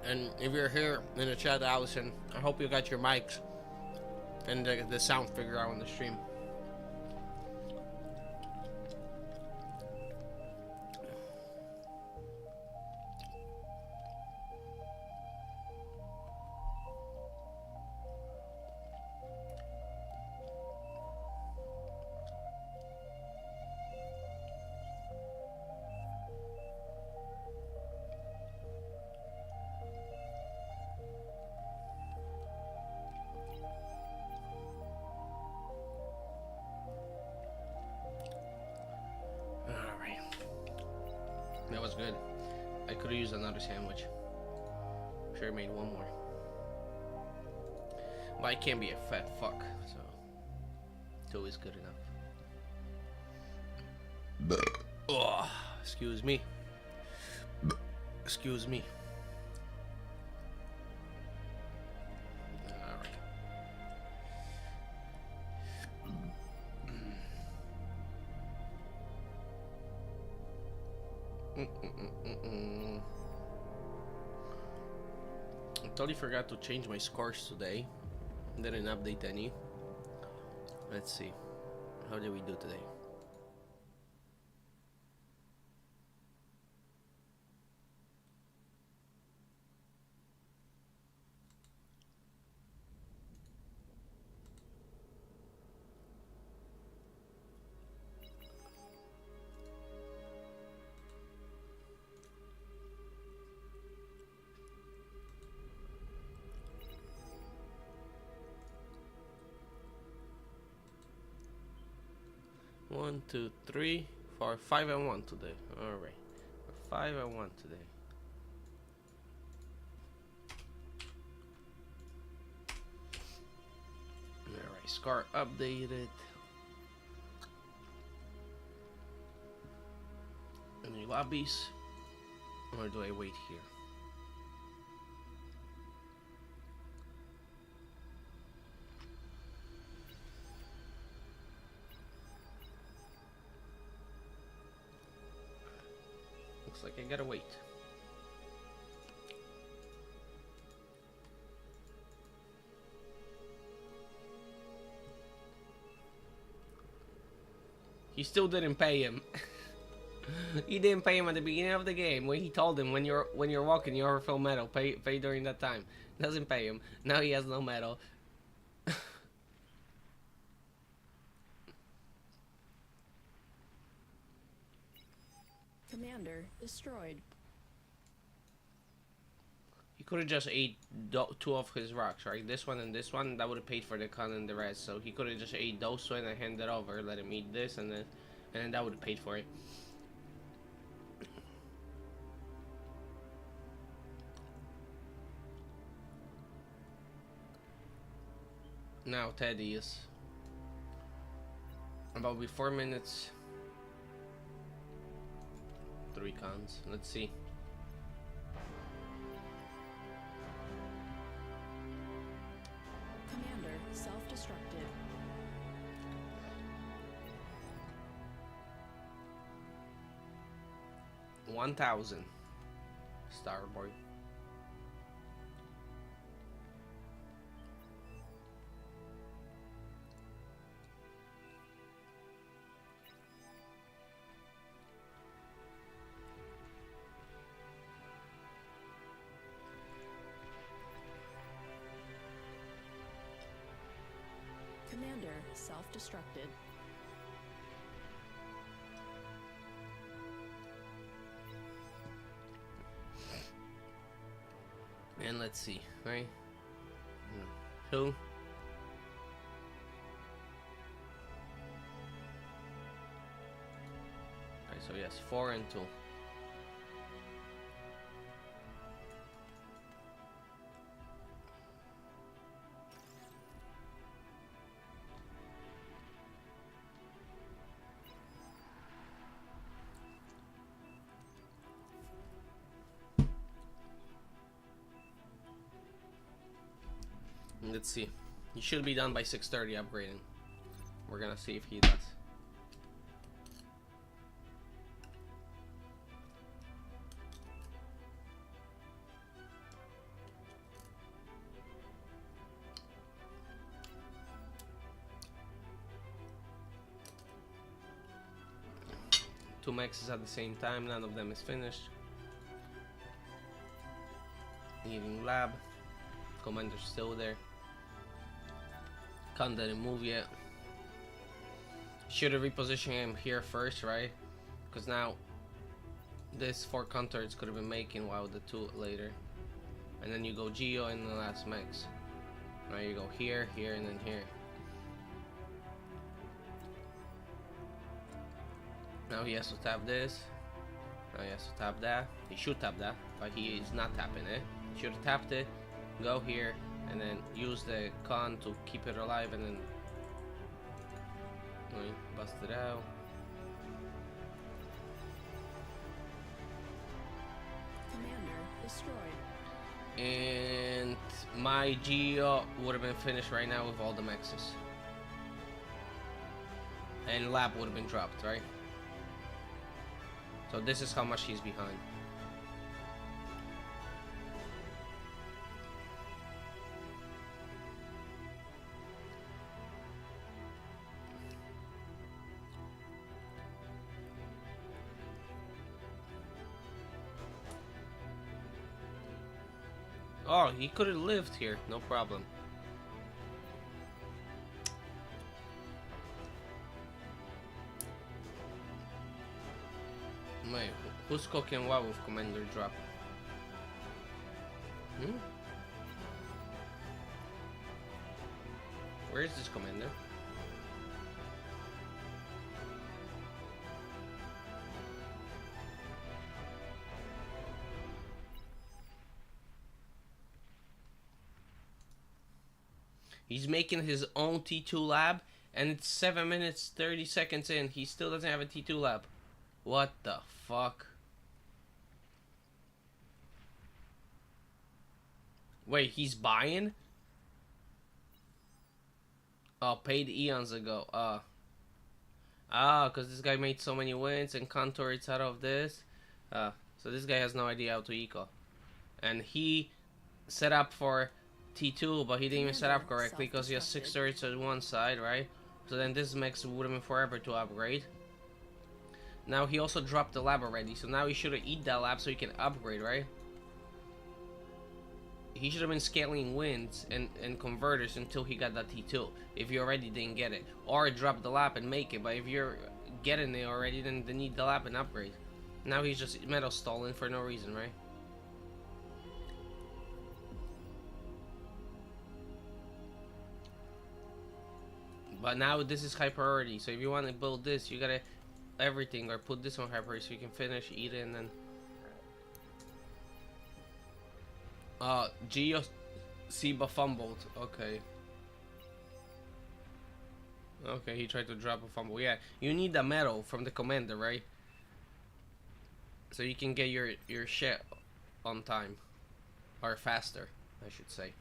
And if you're here in the chat, Allison, I hope you got your mics and the sound figured out on the stream. That was good. I could have used another sandwich. Sure made one more. But I can't be a fat fuck, so it's always good enough. Oh, excuse me. Excuse me. Alright. I totally forgot to change my scores today. Didn't update any. Let's see. How did we do today? One, two, three, four, 5 and 1 today. Alright. 5 and 1 today. Alright, score updated. Any lobbies? Or do I wait here? Looks like I gotta wait. He still didn't pay him. He didn't pay him at the beginning of the game when he told him when you're walking you overfill medal. Pay during that time. Doesn't pay him. Now he has no medal. Commander destroyed. He could have just ate two of his rocks, right? This one and this one. That would have paid for the con and the rest. So he could have just ate those two and then handed over, let him eat this, and then that would have paid for it. Now Teddy is about 4 minutes. 3 cons. Let's see. Commander self-destructed. $1,000. Starboard. Commander self-destructed. And let's see, right? 2. Okay, so yes, 4 and 2. Let's see. He should be done by 6:30 upgrading. We're gonna see if he does. Two maxes at the same time, none of them is finished. Eating lab. Commander's still there. Can't let him move yet. Should have repositioned him here first, right? Because now this 4 counters could have been making while the 2 later. And then you go Geo in the last max. Now you go here, here, and then here. Now he has to tap this. Now he has to tap that. He should tap that, but he is not tapping it. He should have tapped it. Go here, and then use the con to keep it alive, and then bust it out. Commander destroyed. And my Geo would have been finished right now with all the maxes. And lab would have been dropped, right? So this is how much he's behind. Oh, he could have lived here, no problem. Wait, who's cooking what with Commander drop? Where is this Commander? He's making his own T2 lab, and it's 7 minutes 30 seconds in. He still doesn't have a T2 lab. What the fuck? Wait, he's buying? Oh, paid eons ago. Because this guy made so many wins and contour it's out of this. So this guy has no idea how to eco. And he set up for T2, but he didn't even set up correctly because he has 6 turrets on one side, right? So then this mix would have been forever to upgrade. Now he also dropped the lab already, so now he should have eaten that lab so he can upgrade, right? He should have been scaling wins and converters until he got that T2, if you already didn't get it. Or drop the lab and make it, but if you're getting it already, then they need the lab and upgrade. Now he's just metal stalling for no reason, right? But now this is high priority, so if you want to build this, you gotta everything or put this on high priority so you can finish, eat it, and then Geo Seba fumbled. Okay. Okay, he tried to drop a fumble. Yeah, you need the medal from the commander, right? So you can get your shit on time. Or faster, I should say.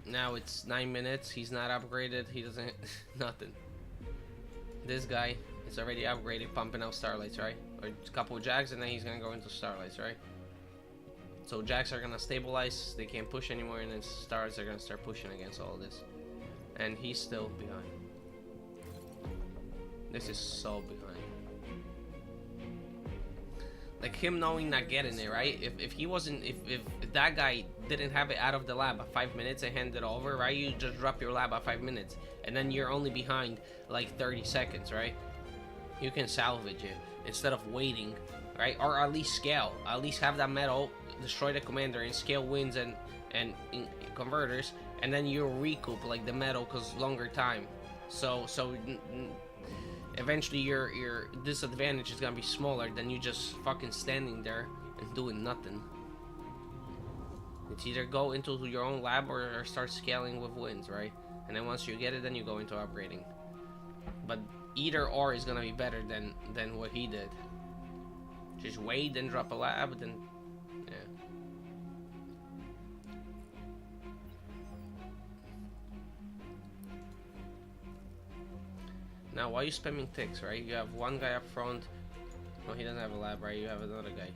Now it's 9 minutes. He's not upgraded. He doesn't... nothing. This guy is already upgraded, pumping out starlights, right? Or a couple of jacks, and then he's gonna go into starlights, right? So jacks are gonna stabilize. They can't push anymore, and then stars are gonna start pushing against all this. And he's still behind. This is so behind. Like him knowing not getting it, right? If he wasn't, if that guy didn't have it out of the lab at 5 minutes and hand it over, right? You just drop your lab at 5 minutes, and then you're only behind like 30 seconds, right? You can salvage it instead of waiting, right? Or at least scale. At least have that metal, destroy the commander, and scale wins and converters, and then you'll recoup like the metal cause longer time. So eventually your disadvantage is gonna be smaller than you just fucking standing there and doing nothing. It's either go into your own lab or start scaling with wins, right? And then once you get it, then you go into upgrading. But either or is gonna be better than what he did. Just wait, then drop a lab, then yeah. Now, why are you spamming ticks, right? You have one guy up front. No, he doesn't have a lab, right? You have another guy.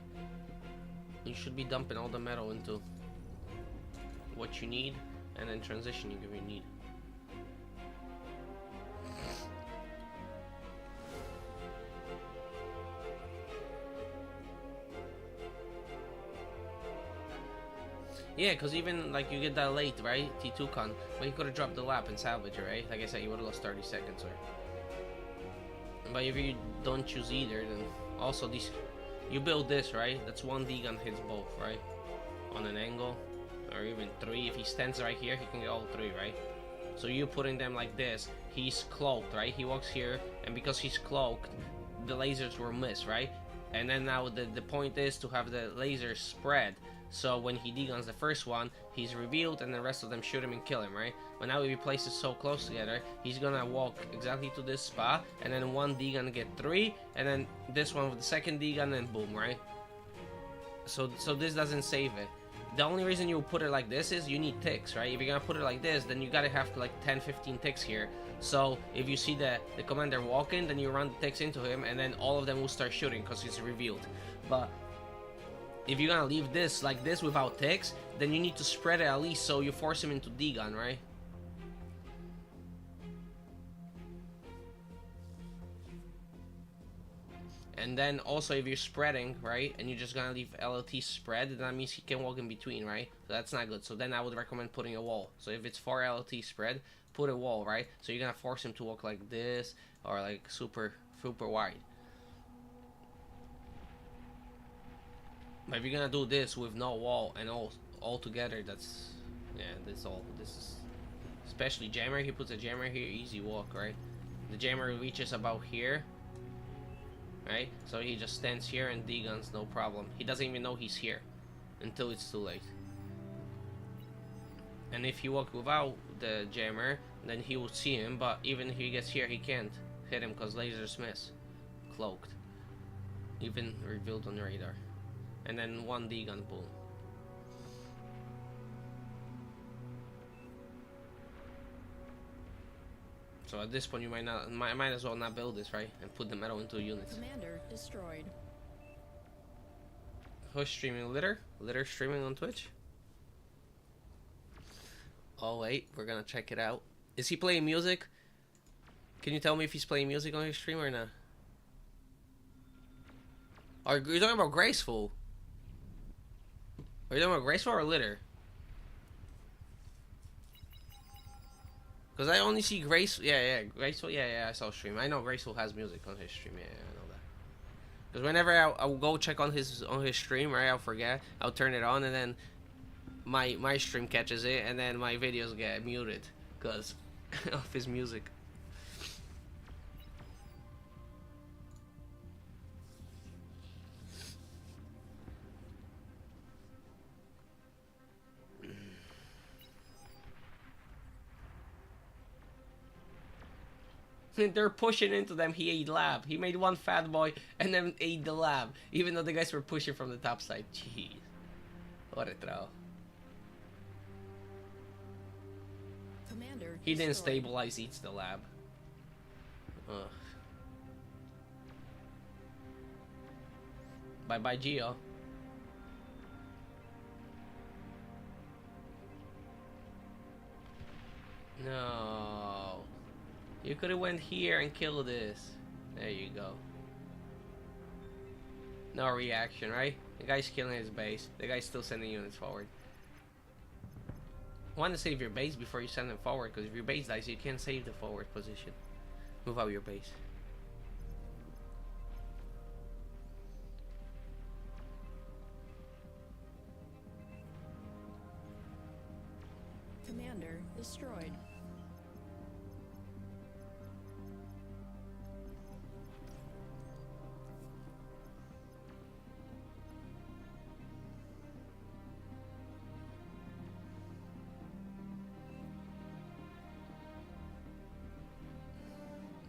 You should be dumping all the metal into what you need, and then transitioning if you need. Yeah, because even like you get that late, right? T2 con, but you could have dropped the lap and salvage it, right? Like I said, you would have lost 30 seconds or. But if you don't choose either, then also these, you build this, right? That's one D gun hits both, right? On an angle, or even 3. If he stands right here, he can get all 3, right? So you putting them like this, he's cloaked, right? He walks here, and because he's cloaked, the lasers will miss, right? And then now the point is to have the lasers spread. So when he D-guns the first one, he's revealed and the rest of them shoot him and kill him, right? But now if he places so close together, he's gonna walk exactly to this spot, and then one D-gun get 3, and then this one with the second D-gun, and boom, right? So this doesn't save it. The only reason you put it like this is you need ticks, right? If you're gonna put it like this, then you gotta have like 10-15 ticks here. So if you see the commander walking, then you run the ticks into him, and then all of them will start shooting because he's revealed. But if you're gonna leave this like this without ticks, then you need to spread it at least so you force him into D-gun, right? And then also if you're spreading, right, and you're just gonna leave LLT spread, then that means he can walk in between, right? So that's not good. So then I would recommend putting a wall. So if it's 4 LLT spread, put a wall, right? So you're gonna force him to walk like this or like super wide. But if you're gonna do this with no wall and all together, that's, yeah, this is, especially jammer, he puts a jammer here, easy walk, right? The jammer reaches about here, right? So he just stands here and D-guns, no problem. He doesn't even know he's here until it's too late. And if you walk without the jammer, then he will see him, but even if he gets here, he can't hit him because lasers miss. Cloaked. Even revealed on the radar. And then one D-gun, boom. So at this point you might as well not build this, right? And put the metal into units. Commander destroyed. Who's streaming? Litter? Litter streaming on Twitch? Oh wait, we're gonna check it out. Is he playing music? Can you tell me if he's playing music on his stream or not? Are you talking about Graceful? Are you talking about Graceful or Litter? Because I only see Graceful. Yeah, Graceful. Yeah, I saw stream. I know Graceful has music on his stream. Yeah, I know that. Because whenever I'll go check on his stream, right, I'll forget. I'll turn it on, and then my stream catches it, and then my videos get muted because of his music. They're pushing into them. He ate lab. He made one fat boy and then ate the lab, even though the guys were pushing from the top side. Jeez, what a throw. Commander, He didn't destroyed. stabilize. Eats the lab. Ugh. Bye bye, Geo. No. You could have went here and killed this. There you go. No reaction, right? The guy's killing his base. The guy's still sending units forward. Want to save your base before you send them forward, because if your base dies, you can't save the forward position. Move out your base. Commander destroyed.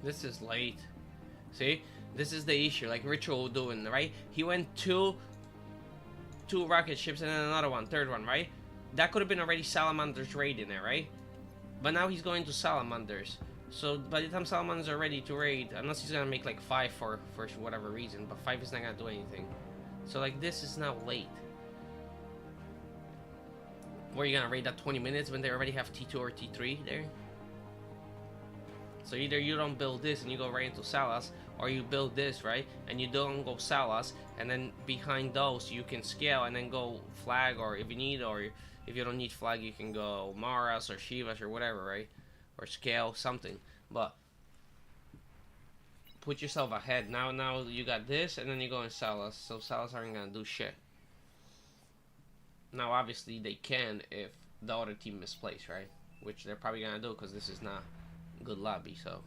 This is late. See? This is the issue, like Ritual doing, right? He went two rocket ships and then another one, third one, right? That could have been already Salamander's raid in there, right? But now he's going to Salamanders. So by the time Salamanders are ready to raid, unless he's gonna make like 5 for whatever reason, but 5 is not gonna do anything. So like this is now late. Where are you gonna raid that 20 minutes when they already have T2 or T3 there? So either you don't build this and you go right into Salas, or you build this, right, and you don't go Salas, and then behind those you can scale and then go flag, or if you need, or if you don't need flag, you can go Maras or Shivas or whatever, right, or scale something. But put yourself ahead. Now you got this, and then you go in Salas, so Salas aren't gonna do shit. Now obviously they can if the other team misplays, right, which they're probably gonna do because this is not good lobby, so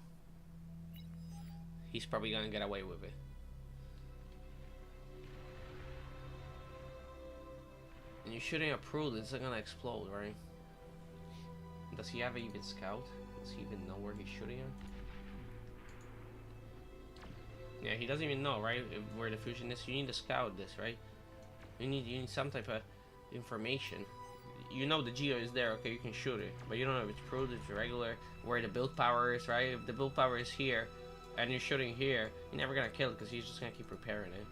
he's probably gonna get away with it. And you shouldn't approve it's not gonna explode, right? Does he have even scout? Does he even know where he's shooting at? Yeah, he doesn't even know, right, where the fusion is. You need to scout this, right? You need some type of information. You know the geo is there, okay, you can shoot it, but you don't know if it's proved, if it's regular, where the build power is, right? If the build power is here and you're shooting here, you're never gonna kill it because you're just gonna keep repairing it,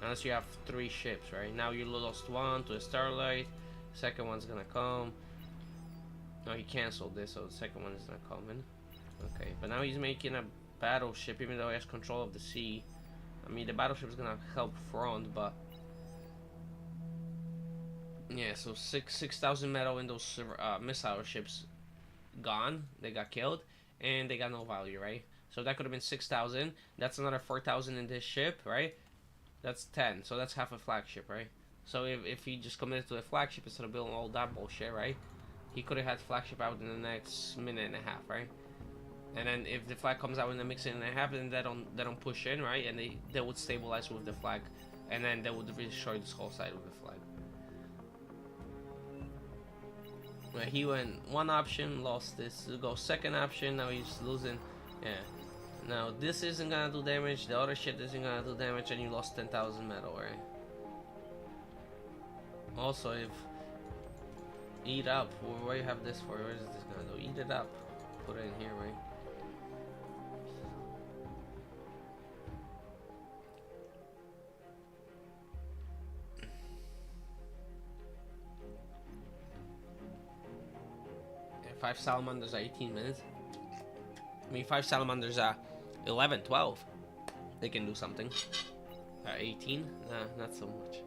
unless you have 3 ships, right? Now you lost 1 to a Starlight, second one's gonna come. No, he canceled this, so the second one is not coming. Okay, but now he's making a battleship, even though he has control of the sea. I mean, the battleship is gonna help front, but yeah, so 6,000 metal in those missile ships gone. They got killed, and they got no value, right? So that could have been 6,000. That's another 4,000 in this ship, right? That's 10. So that's half a flagship, right? So if he just committed to a flagship instead of building all that bullshit, right? He could have had flagship out in the next minute and a half, right? And then if the flag comes out in the mix in a half, then they don't push in, right? And they would stabilize with the flag, and then they would destroy this whole side with the flag. Right, he went one option, lost this. Go second option, now he's losing. Yeah. Now this isn't gonna do damage, the other shit isn't gonna do damage, and you lost 10,000 metal, right? Also, if eat up, what do you have this for? What is this gonna do? Eat it up. Put it in here, right? Yeah, 5 salamanders are 18 minutes. I mean, 5 salamanders are 11, 12. They can do something. 18? Nah, not so much.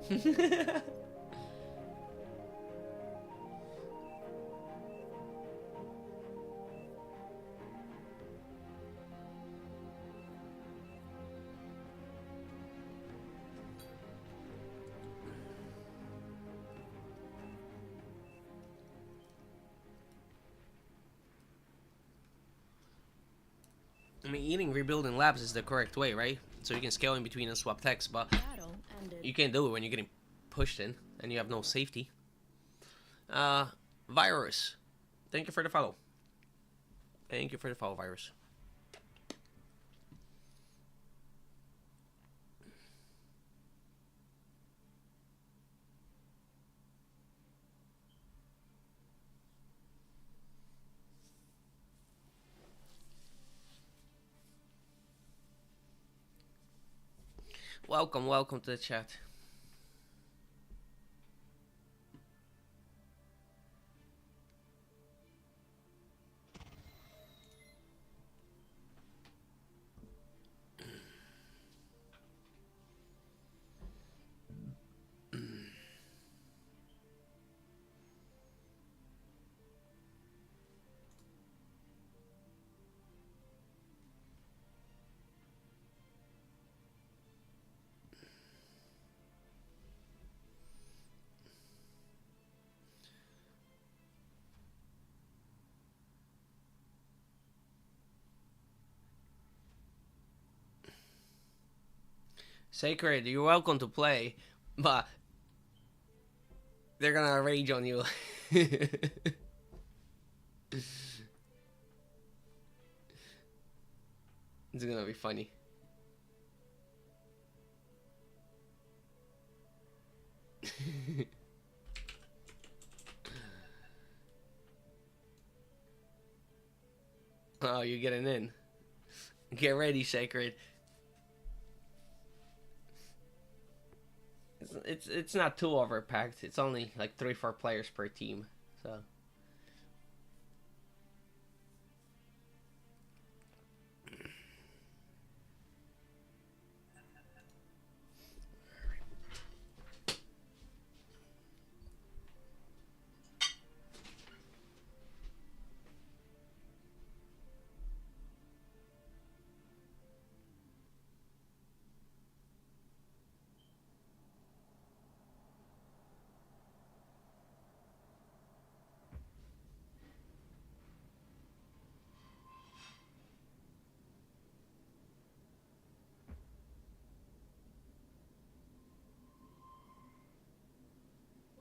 I mean, eating rebuilding labs is the correct way, right? So you can scale in between and swap techs, but Battle ended. you can't do it when you're getting pushed in and you have no safety. Virus. Thank you for the follow. Thank you for the follow, Virus. Welcome, welcome to the chat. Sacred, you're welcome to play, but they're gonna rage on you. It's gonna be funny. Oh, you're getting in. Get ready, Sacred. It's not too overpacked. It's only like 3-4 players per team, so.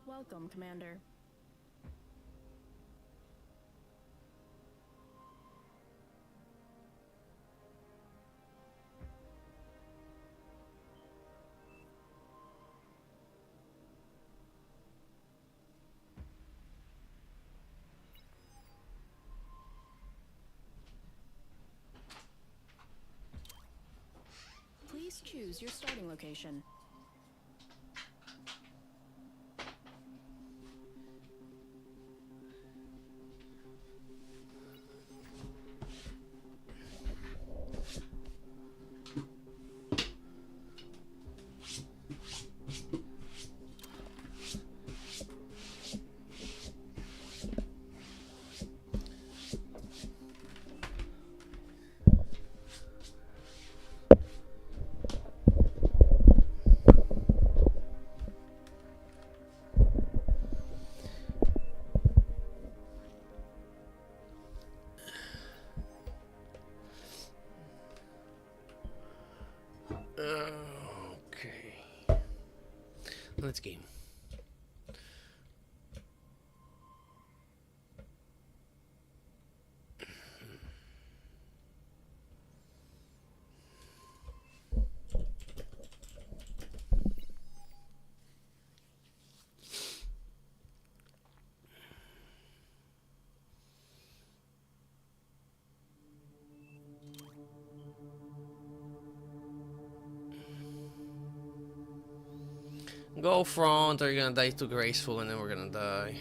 Welcome, Commander. Please choose your starting location. Okay. Let's game. Go front or you're gonna die too graceful and then we're gonna die.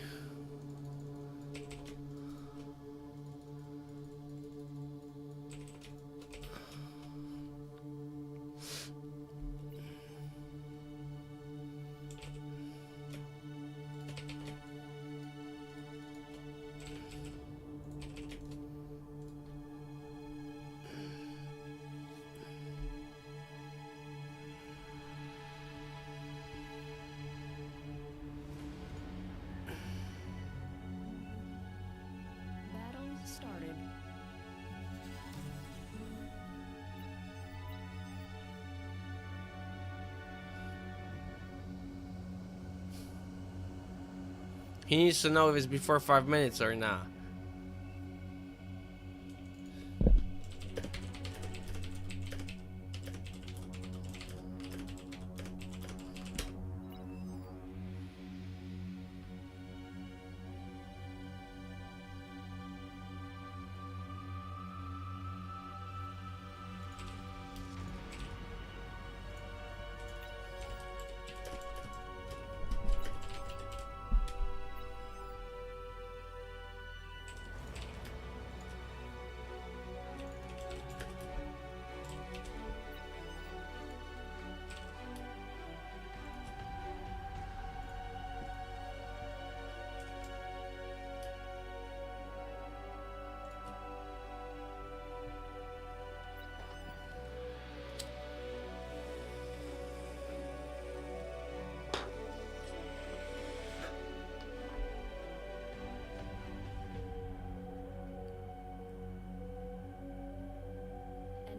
He needs to know if it's before 5 minutes or not.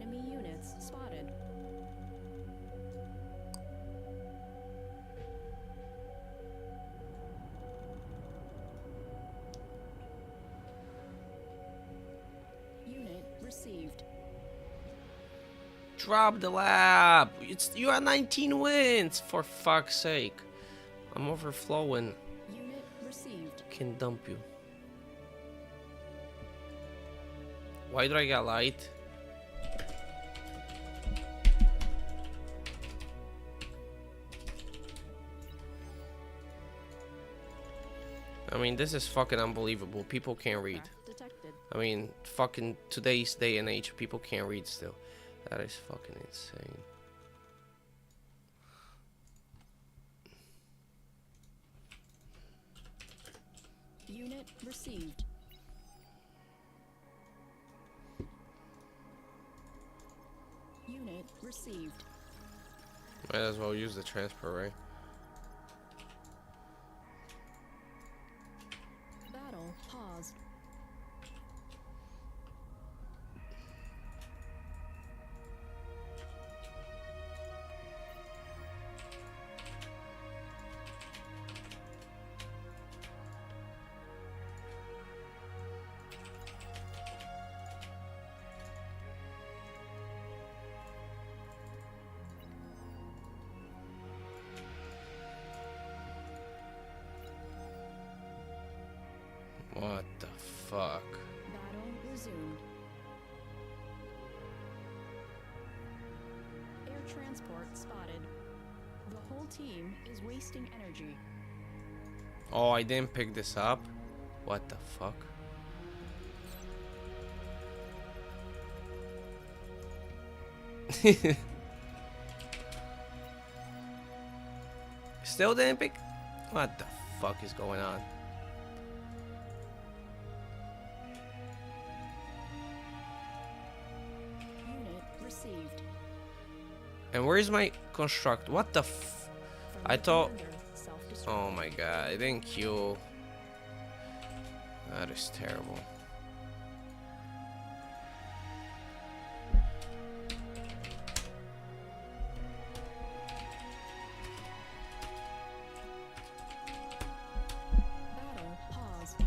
Enemy units spotted. Unit received. Drop the lab. You are 19 wins. For fuck's sake. I'm overflowing. Unit received. Can dump you. Why do I get light? I mean, this is fucking unbelievable. People can't read. Craft detected. I mean, fucking today's day and age, people can't read still. That is fucking insane. Unit received. Unit received. Might as well use the transport, right? Battle paused. What the fuck? Battle resumed. Air transport spotted. The whole team is wasting energy. Oh, I didn't pick this up? What the fuck? Still didn't pick? What the fuck is going on? Unit received. And where's my construct? What the f... I thought... Commander, self-destruct. Oh my god, I didn't queue. That is terrible. Battle paused.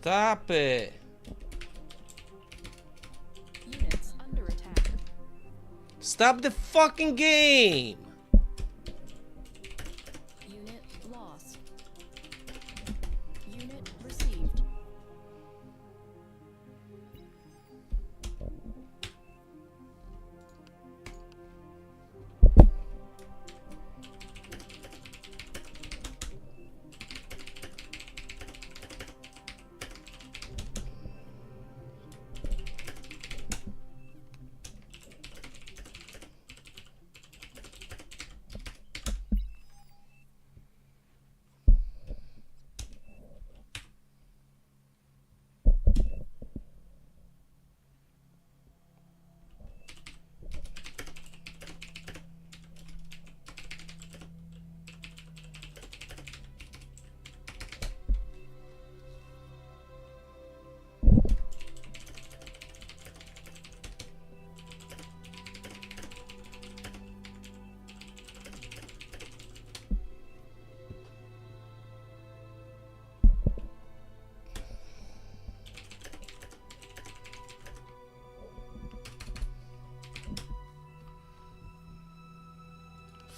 Stop it. Units under attack. Stop the fucking game. Unit lost. Unit received.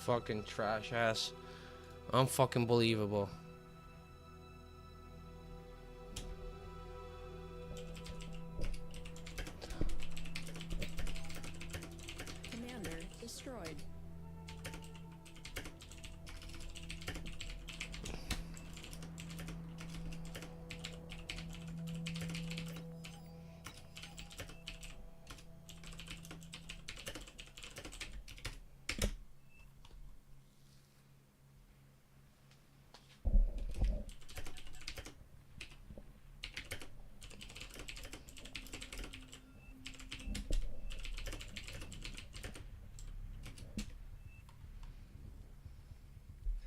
Fucking trash ass. Unfucking believable. Commander destroyed.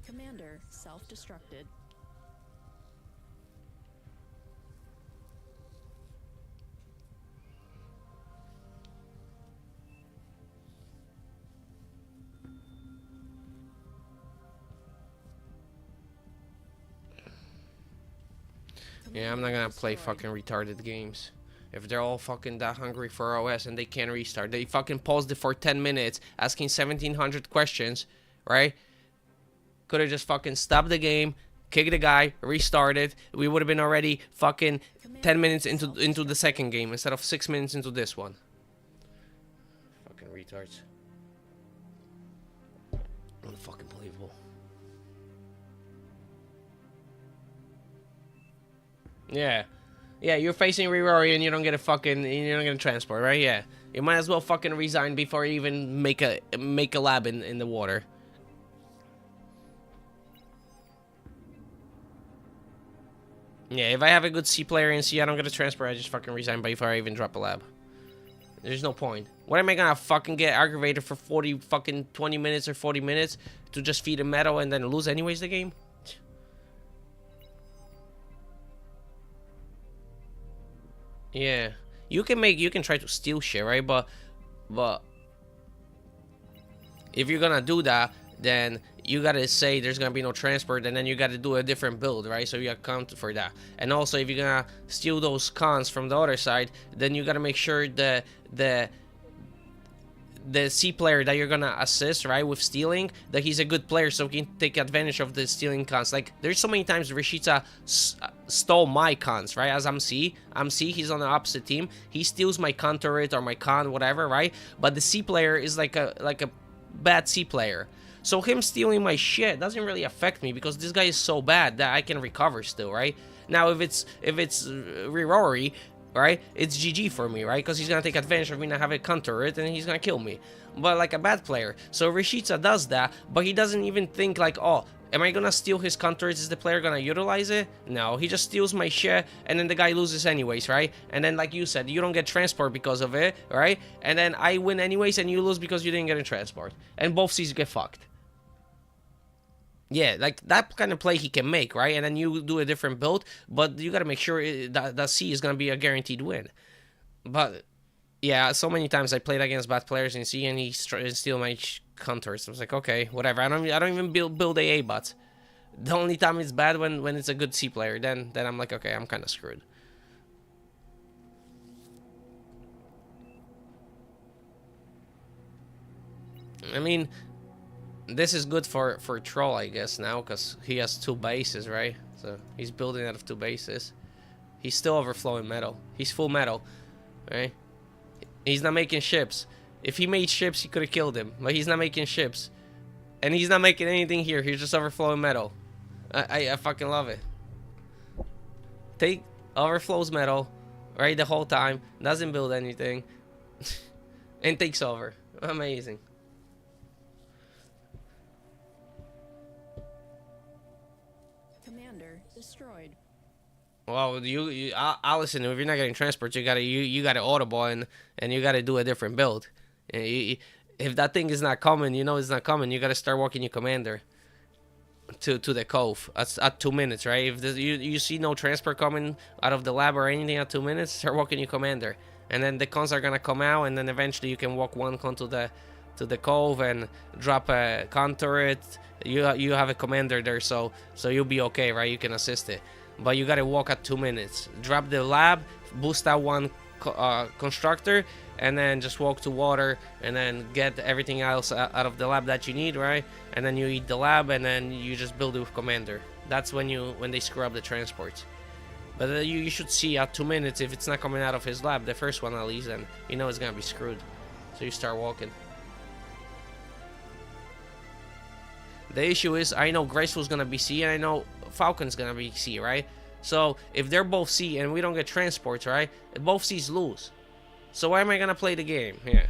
Commander self-destructed. Yeah, I'm not gonna play fucking retarded games. If they're all fucking that hungry for OS and they can't restart, they fucking paused it for 10 minutes asking 1700 questions, right? Could have just fucking stopped the game, kicked the guy, restarted. We would have been already fucking 10 minutes into the second game instead of 6 minutes into this one. Fucking retards. Unfucking believable. Yeah. Yeah, you're facing Rory and you don't get a fucking, you're not gonna transport, right? Yeah. You might as well fucking resign before you even make a lab in the water. Yeah, if I have a good C player in C, I don't get a transfer, I just fucking resign before I even drop a lab. There's no point. What am I gonna fucking get aggravated for 20 minutes or 40 minutes to just feed a metal and then lose anyways the game? Yeah. You can try to steal shit, right? But if you're gonna do that, then you gotta say there's gonna be no transport, and then you gotta do a different build, right? So you gotta count for that. And also, if you're gonna steal those cons from the other side, then you gotta make sure the C player that you're gonna assist, right, with stealing, that he's a good player so he can take advantage of the stealing cons. Like, there's so many times Rishita stole my cons, right? As I'm C, he's on the opposite team. He steals my con turret or my con, whatever, right? But the C player is like a bad C player. So him stealing my shit doesn't really affect me because this guy is so bad that I can recover still, right? Now, if it's Rory, right, it's GG for me, right? Because he's gonna take advantage of me not having a counter it and he's gonna kill me. But like a bad player, so Rishitsa does that, but he doesn't even think like, oh, am I gonna steal his counters? Is the player gonna utilize it? No, he just steals my shit and then the guy loses anyways, right? And then like you said, you don't get transport because of it, right? And then I win anyways and you lose because you didn't get a transport, and both C's get fucked. Yeah, like that kind of play he can make, right? And then you do a different build, but you gotta make sure that C is gonna be a guaranteed win. But yeah, so many times I played against bad players in C and he steal my counters. I was like, okay, whatever. I don't even build AA bots. The only time it's bad when it's a good C player. Then I'm like, okay, I'm kind of screwed. I mean, this is good for Troll, I guess, now, because he has 2 bases, right? So he's building out of 2 bases. He's still overflowing metal. He's full metal, right? He's not making ships. If he made ships, he could have killed him. But he's not making ships. And he's not making anything here. He's just overflowing metal. I fucking love it. Take overflows metal, right, the whole time. Doesn't build anything. And takes over. Amazing. Commander destroyed. Well, I'll listen. If you're not getting transport, you gotta auto and you gotta do a different build. If that thing is not coming, you know it's not coming. You gotta start walking your commander to the cove at 2 minutes, right? If you see no transport coming out of the lab or anything at 2 minutes, start walking your commander, and then the cons are gonna come out, and then eventually you can walk 1 con to the cove and drop a con turret. You have a commander there, so you'll be okay, right? You can assist it. But you gotta walk at 2 minutes. Drop the lab, boost that 1 constructor, and then just walk to water, and then get everything else out of the lab that you need, right? And then you eat the lab, and then you just build it with commander. That's when they screw up the transports. But you should see at 2 minutes if it's not coming out of his lab, the first one at least, then you know it's gonna be screwed. So you start walking. The issue is, I know Graceful's gonna be C, and I know Falcon's gonna be C, right? So if they're both C and we don't get transports, right? Both C's lose. So why am I gonna play the game? Yeah.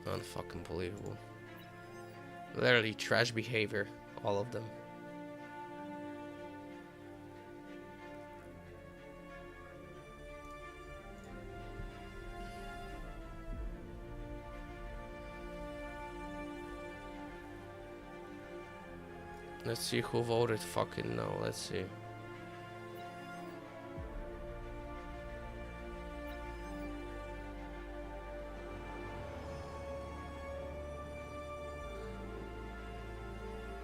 Unfucking believable. Literally trash behavior, all of them. Let's see who voted fucking no. Let's see.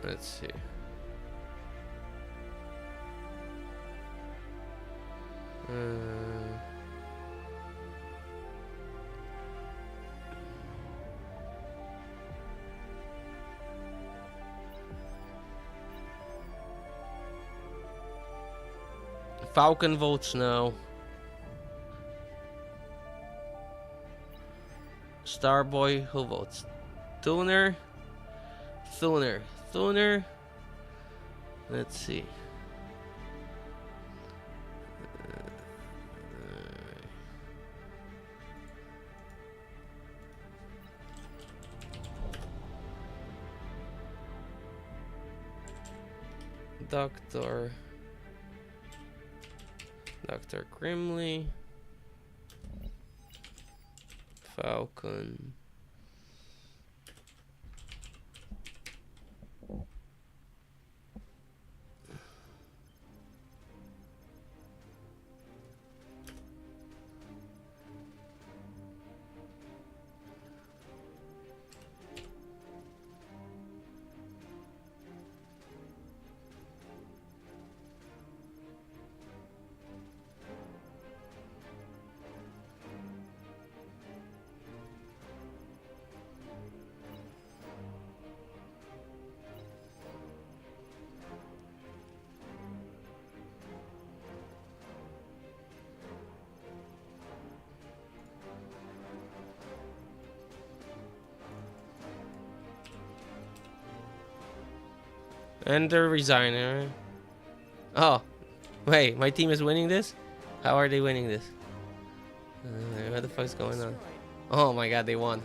Let's see. Falcon votes no. Starboy, who votes? Tuner. Let's see. Dr. Grimley. Falcon. And they're resigning, right? Oh, wait, my team is winning this? How are they winning this? What the fuck's going on? Oh my god, they won.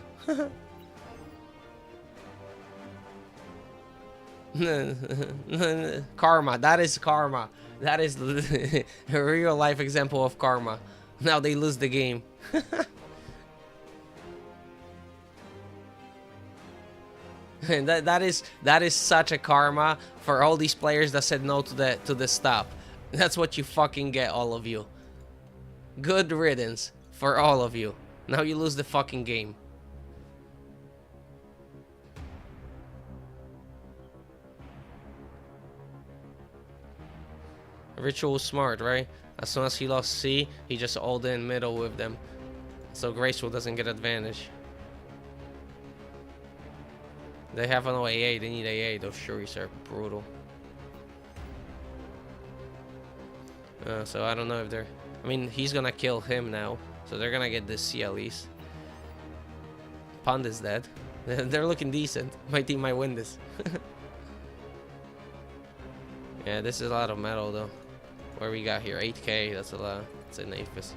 Karma, that is karma. That is a real life example of karma. Now they lose the game. And that is such a karma for all these players that said no to the stop. That's what you fucking get, all of you. Good riddance for all of you. Now you lose the fucking game. Ritual was smart, right? As soon as he lost C, he just ult in middle with them. So Graceful doesn't get advantage. They have no AA, they need AA. Those Shuris are brutal. So I don't know if they're... I mean, he's gonna kill him now. So they're gonna get this C at least. Pond is dead. They're looking decent. My team might win this. Yeah, this is a lot of metal though. What we got here? 8k, that's a lot. It's an AFUS.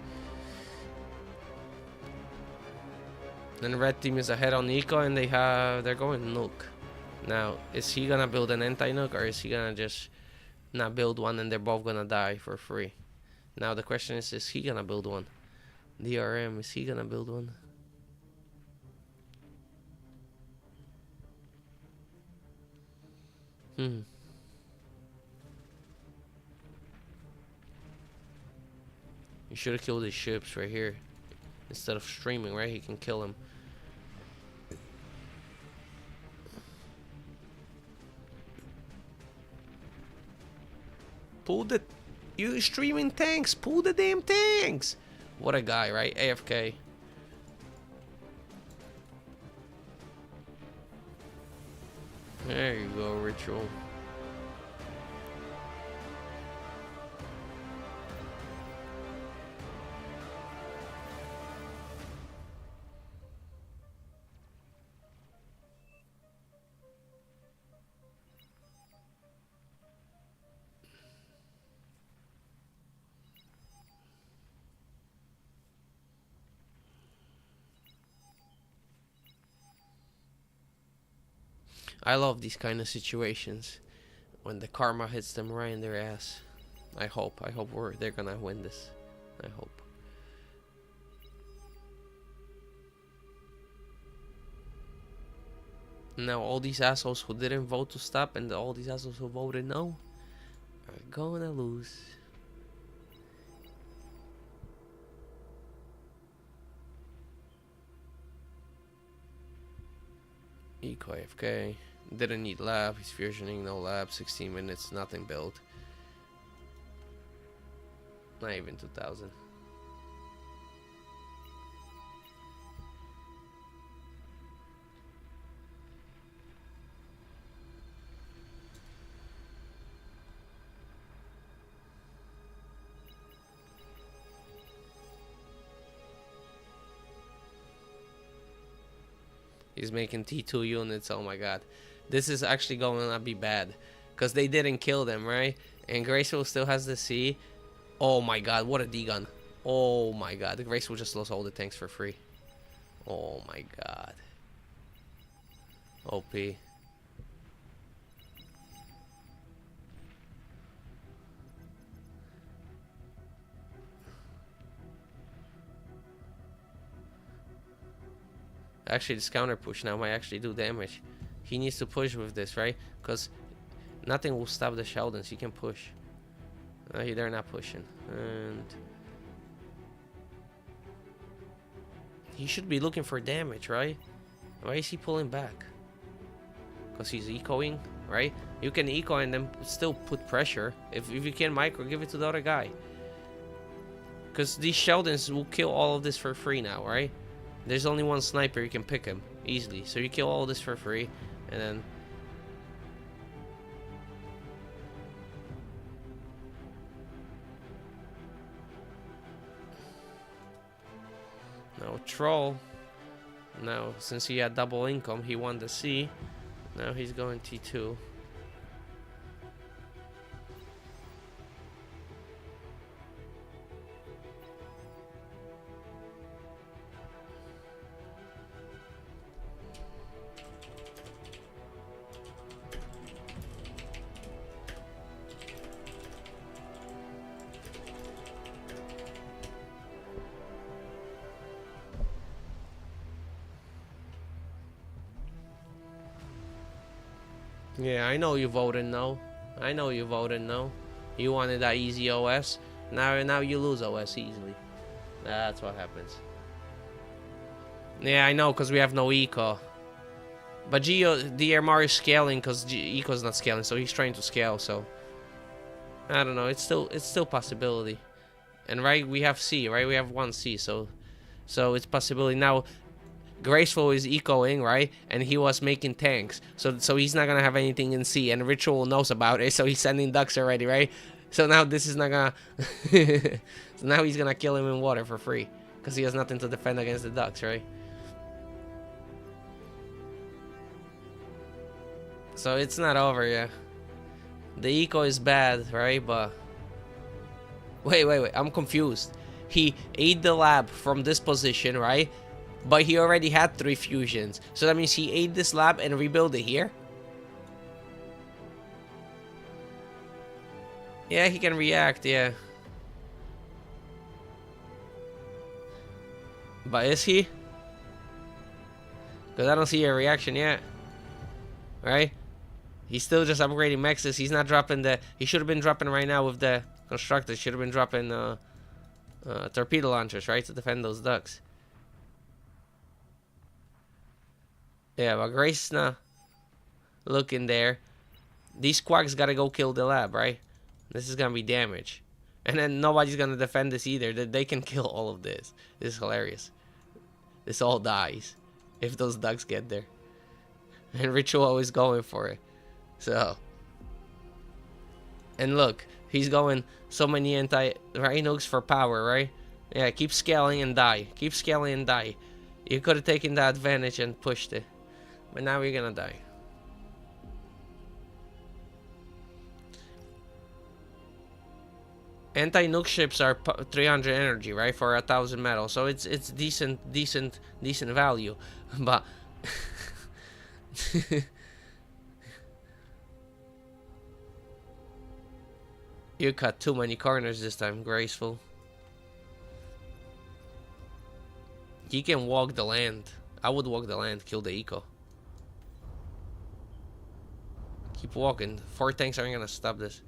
Then the red team is ahead on Eco and they're going nuke. Now, is he gonna build an anti-nuke or is he gonna just not build one and they're both gonna die for free? Now the question is he gonna build one? DRM, is he gonna build one? You should have killed his ships right here. Instead of streaming, right? He can kill him. Pull the... You streaming tanks! Pull the damn tanks! What a guy, right? AFK. There you go, Ritual. I love these kind of situations when the karma hits them right in their ass. I hope they're gonna win this. I hope. Now all these assholes who didn't vote to stop and all these assholes who voted no are gonna lose. Eco AFK. Didn't need lab. He's fusioning. No lab. 16 minutes. Nothing built. Not even 2000. He's making T2 units. Oh my god. This is actually going to be bad. Because they didn't kill them, right? And Graceful still has the C. Oh my god. What a D-gun. Oh my god. The Graceful just lost all the tanks for free. Oh my god. OP. Actually, this counter push now might actually do damage. He needs to push with this, right? Because nothing will stop the Sheldons. He can push. They're not pushing. And he should be looking for damage, right? Why is he pulling back? Because he's ecoing, right? You can eco and then still put pressure. If you can micro, give it to the other guy. Because these Sheldons will kill all of this for free now, right? There's only one sniper, you can pick him easily. So you kill all this for free, and then... Now Troll. Now, since he had double income, he won the C. Now he's going T2. Yeah, I know you voted no. I know you voted no. You wanted that easy OS. Now you lose OS easily. That's what happens. Yeah, I know, because we have no eco. But DMR is scaling because eco's not scaling, so he's trying to scale. So I don't know. It's still possibility. And right, we have C, right? We have one C, so it's possibility. Now Graceful is ecoing, right? And he was making tanks, so he's not gonna have anything in C. And Ritual knows about it, so he's sending ducks already, right? So now this is not gonna. So now he's gonna kill him in water for free because he has nothing to defend against the ducks, right? So it's not over yet. The eco is bad, right? But wait, I'm confused. He ate the lab from this position, right? But he already had 3 fusions. So that means he ate this lab and rebuilt it here? Yeah, he can react, yeah. But is he? Because I don't see a reaction yet. Right? He's still just upgrading mexes. He's not dropping the... He should have been dropping right now with the constructors. Should have been dropping torpedo launchers, right? To defend those ducks. Yeah, but Grace's not looking there. These quacks gotta go kill the lab, right? This is gonna be damage. And then nobody's gonna defend this either. They can kill all of this. This is hilarious. This all dies if those ducks get there. And Ritual is going for it. So. And look, he's going so many anti-Rhinox for power, right? Yeah, keep scaling and die. Keep scaling and die. You could have taken the advantage and pushed it. But now you're gonna die. Anti-nuke ships are 300 energy, right? For 1,000 metal. So it's decent value. But you cut too many corners this time, Graceful. He can walk the land. I would walk the land, kill the eco. Keep walking. 4 tanks aren't gonna stop this.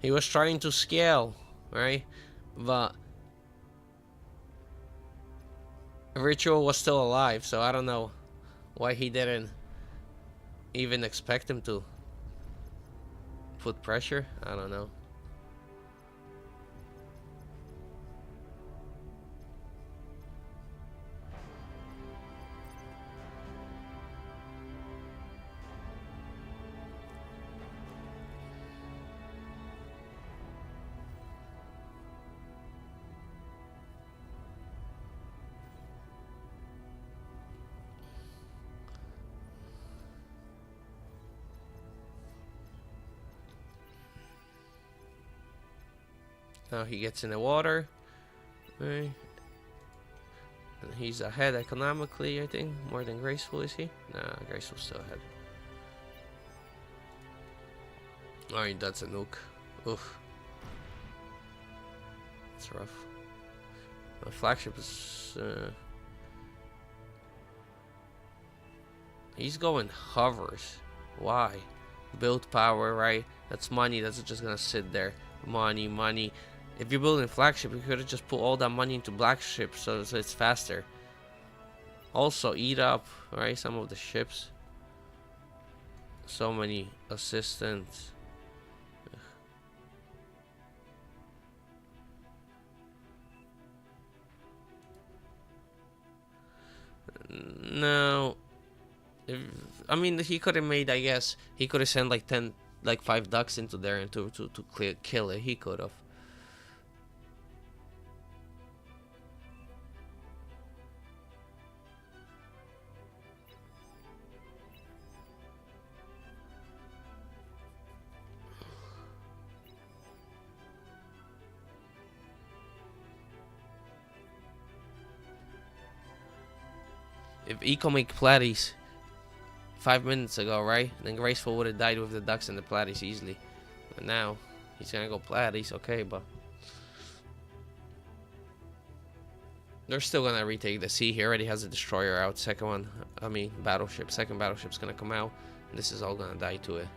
He was trying to scale, right? But Ritual was still alive, so I don't know why he didn't even expect him to put pressure. I don't know. Now he gets in the water. Right. And he's ahead economically, I think. More than Graceful, is he? Nah, Graceful's still ahead. Alright, that's a nuke. Oof. That's rough. My flagship is... He's going hovers. Why? Build power, right? That's money that's just gonna sit there. Money. If you're building flagship, you could have just put all that money into black ships so it's faster. Also, eat up, right? Some of the ships. So many assistants. No. I mean, he could have made, I guess, he could have sent like 5 ducks into there and to kill it. He could have. If Eco make platies 5 minutes ago, right? Then Graceful would have died with the ducks and the platies easily. But now he's gonna go platies, okay, but They're still gonna retake the sea. He already has a destroyer out. Second one, I mean, battleship. Second battleship's gonna come out. This is all gonna die to it.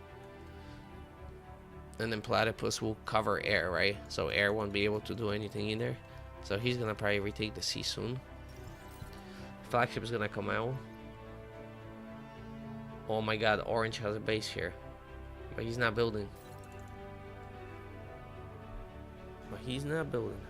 And then Platypus will cover air, right? So air won't be able to do anything in there. So he's gonna probably retake the sea soon. Flagship is gonna come out. Oh my god, Orange has a base here. But he's not building. But he's not building.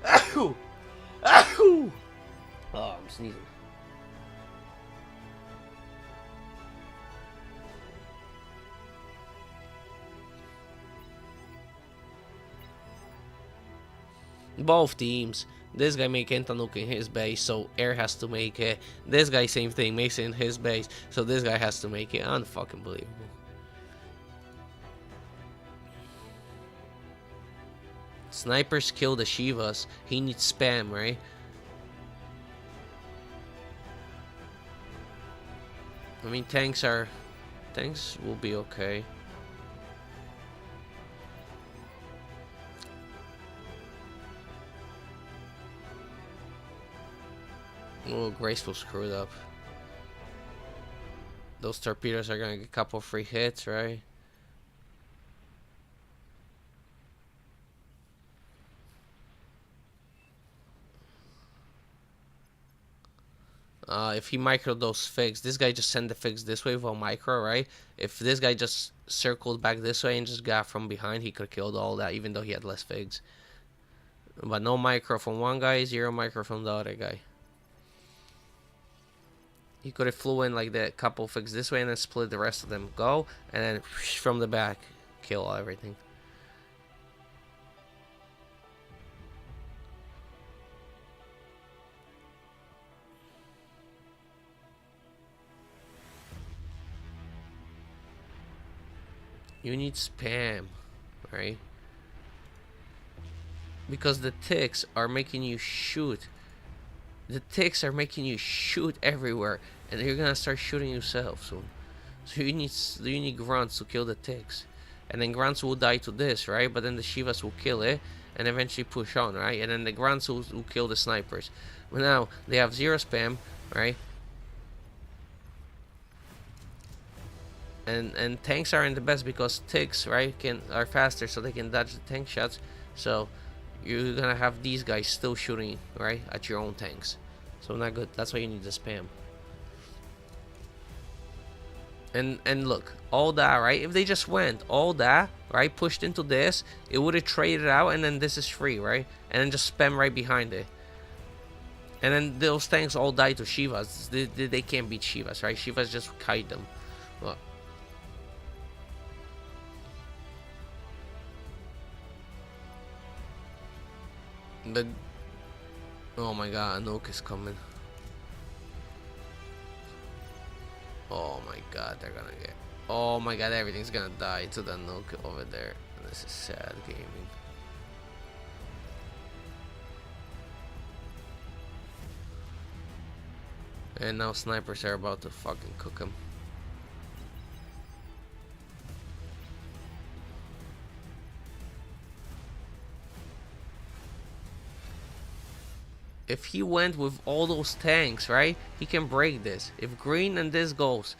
Achoo! Achoo! Oh, I'm sneezing. Both teams. This guy make Entanuke in his base, so air has to make it. This guy same thing, makes it in his base, so this guy has to make it. Unfucking believable. Snipers kill the Shivas. He needs spam, right? I mean, tanks will be okay. Oh, Graceful screwed up. Those torpedoes are gonna get a couple free hits, right? If he micro those figs, this guy just sent the figs this way without micro, right? If this guy just circled back this way and just got from behind, he could have killed all that, even though he had less figs. But no micro from one guy, zero micro from the other guy. He could have flew in like that, couple figs this way and then split the rest of them. Go, and then from the back, kill everything. You need spam, right? Because the ticks are making you shoot. The ticks are making you shoot everywhere, and you're gonna start shooting yourself soon. So you need grunts to kill the ticks, and then grunts will die to this, right? But then the Shivas will kill it, and eventually push on, right? And then the grunts will kill the snipers. But now they have zero spam, right? And tanks aren't the best because ticks, right, are faster, so they can dodge the tank shots. So you're gonna have these guys still shooting, right, at your own tanks. So not good. That's why you need the spam. And look, all that, right? If they just went all that, right, pushed into this, it would have traded out, and then this is free, right? And then just spam right behind it. And then those tanks all die to Shivas. They can't beat Shivas, right? Shivas just kite them. Well, but oh my god, a nuke is coming. Oh my god, they're gonna get. Oh my god, everything's gonna die to the nuke over there. This is sad gaming. And now snipers are about to fucking cook him. If he went with all those tanks, right, he can break this. If green and this goes,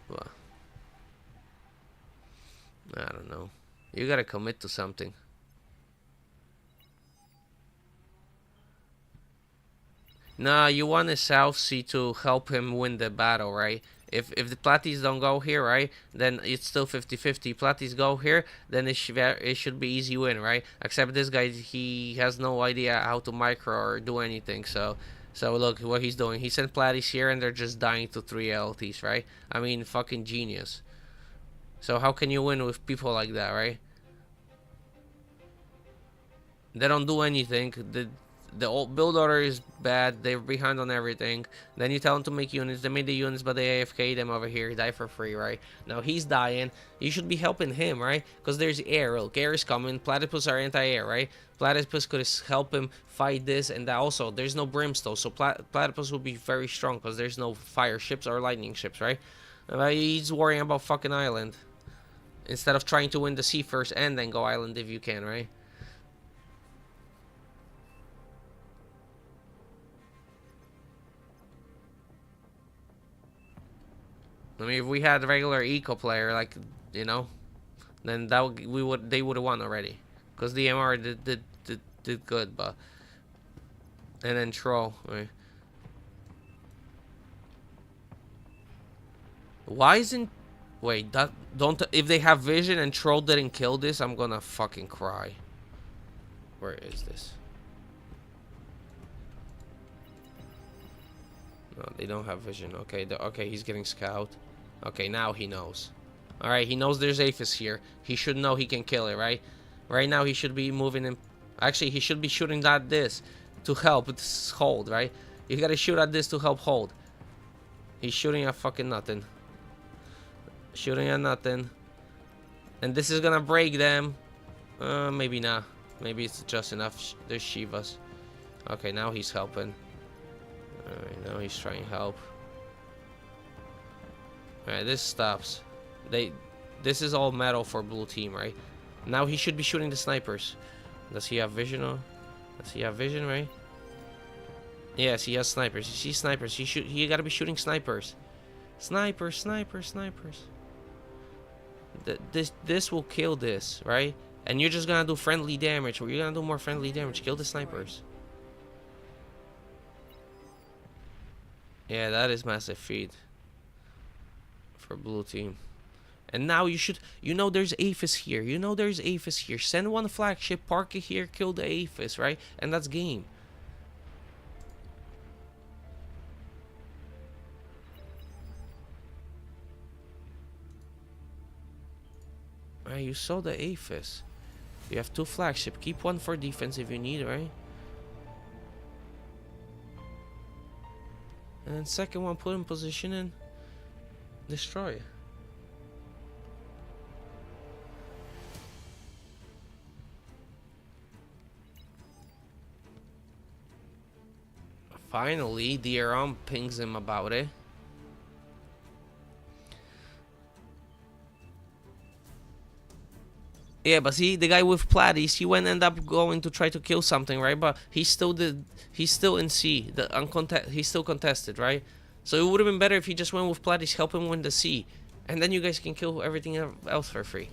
well, I don't know. You gotta commit to something. Nah, you want a South Sea to help him win the battle, right? If the Platties don't go here, right, then it's still 50-50. Platties go here, then it should be easy win, right? Except this guy, he has no idea how to micro or do anything. So look what he's doing. He sent Platties here, and they're just dying to 3 LTs, right? I mean, fucking genius. So how can you win with people like that, right? They don't do anything. the old build order is bad. They're behind on everything. Then you tell them to make units. They made the units, but they AFK them over here. Die for free, right? Now he's dying. You should be helping him, right? Because there's air. Look, air is coming. Platypus are anti-air, right? Platypus could help him fight this and that. Also, there's no brimstone, so Platypus will be very strong because there's no fire ships or lightning ships, right? He's worrying about fucking island instead of trying to win the sea first and then go island if you can, right? I mean, if we had a regular eco player, like, you know, then that they would have won already, because the MR did good, but and then troll. Right? Why isn't wait that don't if they have vision and troll didn't kill this, I'm gonna fucking cry. Where is this? No, they don't have vision. Okay, okay, he's getting scout. Okay, now he knows. Alright, he knows there's AFUS here. He should know he can kill it, right? Right now he should be moving in. Actually, he should be shooting at this to help this hold, right? You gotta shoot at this to help hold. He's shooting at fucking nothing. Shooting at nothing. And this is gonna break them. Maybe not. Maybe it's just enough. There's Shivas. Okay, now he's helping. Alright, now he's trying to help. Alright, this stops. This is all metal for blue team, right? Now he should be shooting the snipers. Does he have vision? Does he have vision, right? Yes, he has snipers. You see snipers. He gotta be shooting snipers. Snipers, snipers, snipers. This will kill this, right? And you're just gonna do friendly damage. Or you're gonna do more friendly damage. Kill the snipers. Yeah, that is massive feed for blue team. And now you should, you know, there's AFUS here. You know there's AFUS here. Send one flagship, park it here, kill the AFUS, right? And that's game. Right, you saw the AFUS. You have 2 flagship. Keep one for defense if you need it, right? And then second one, put in position and destroy it. Finally, the Aram pings him about it. Yeah, but see, the guy with Platies, he went end up going to try to kill something, right? But he still did. He's still in C. He's still contested, right? So it would have been better if he just went with Platies, help him win the C, and then you guys can kill everything else for free.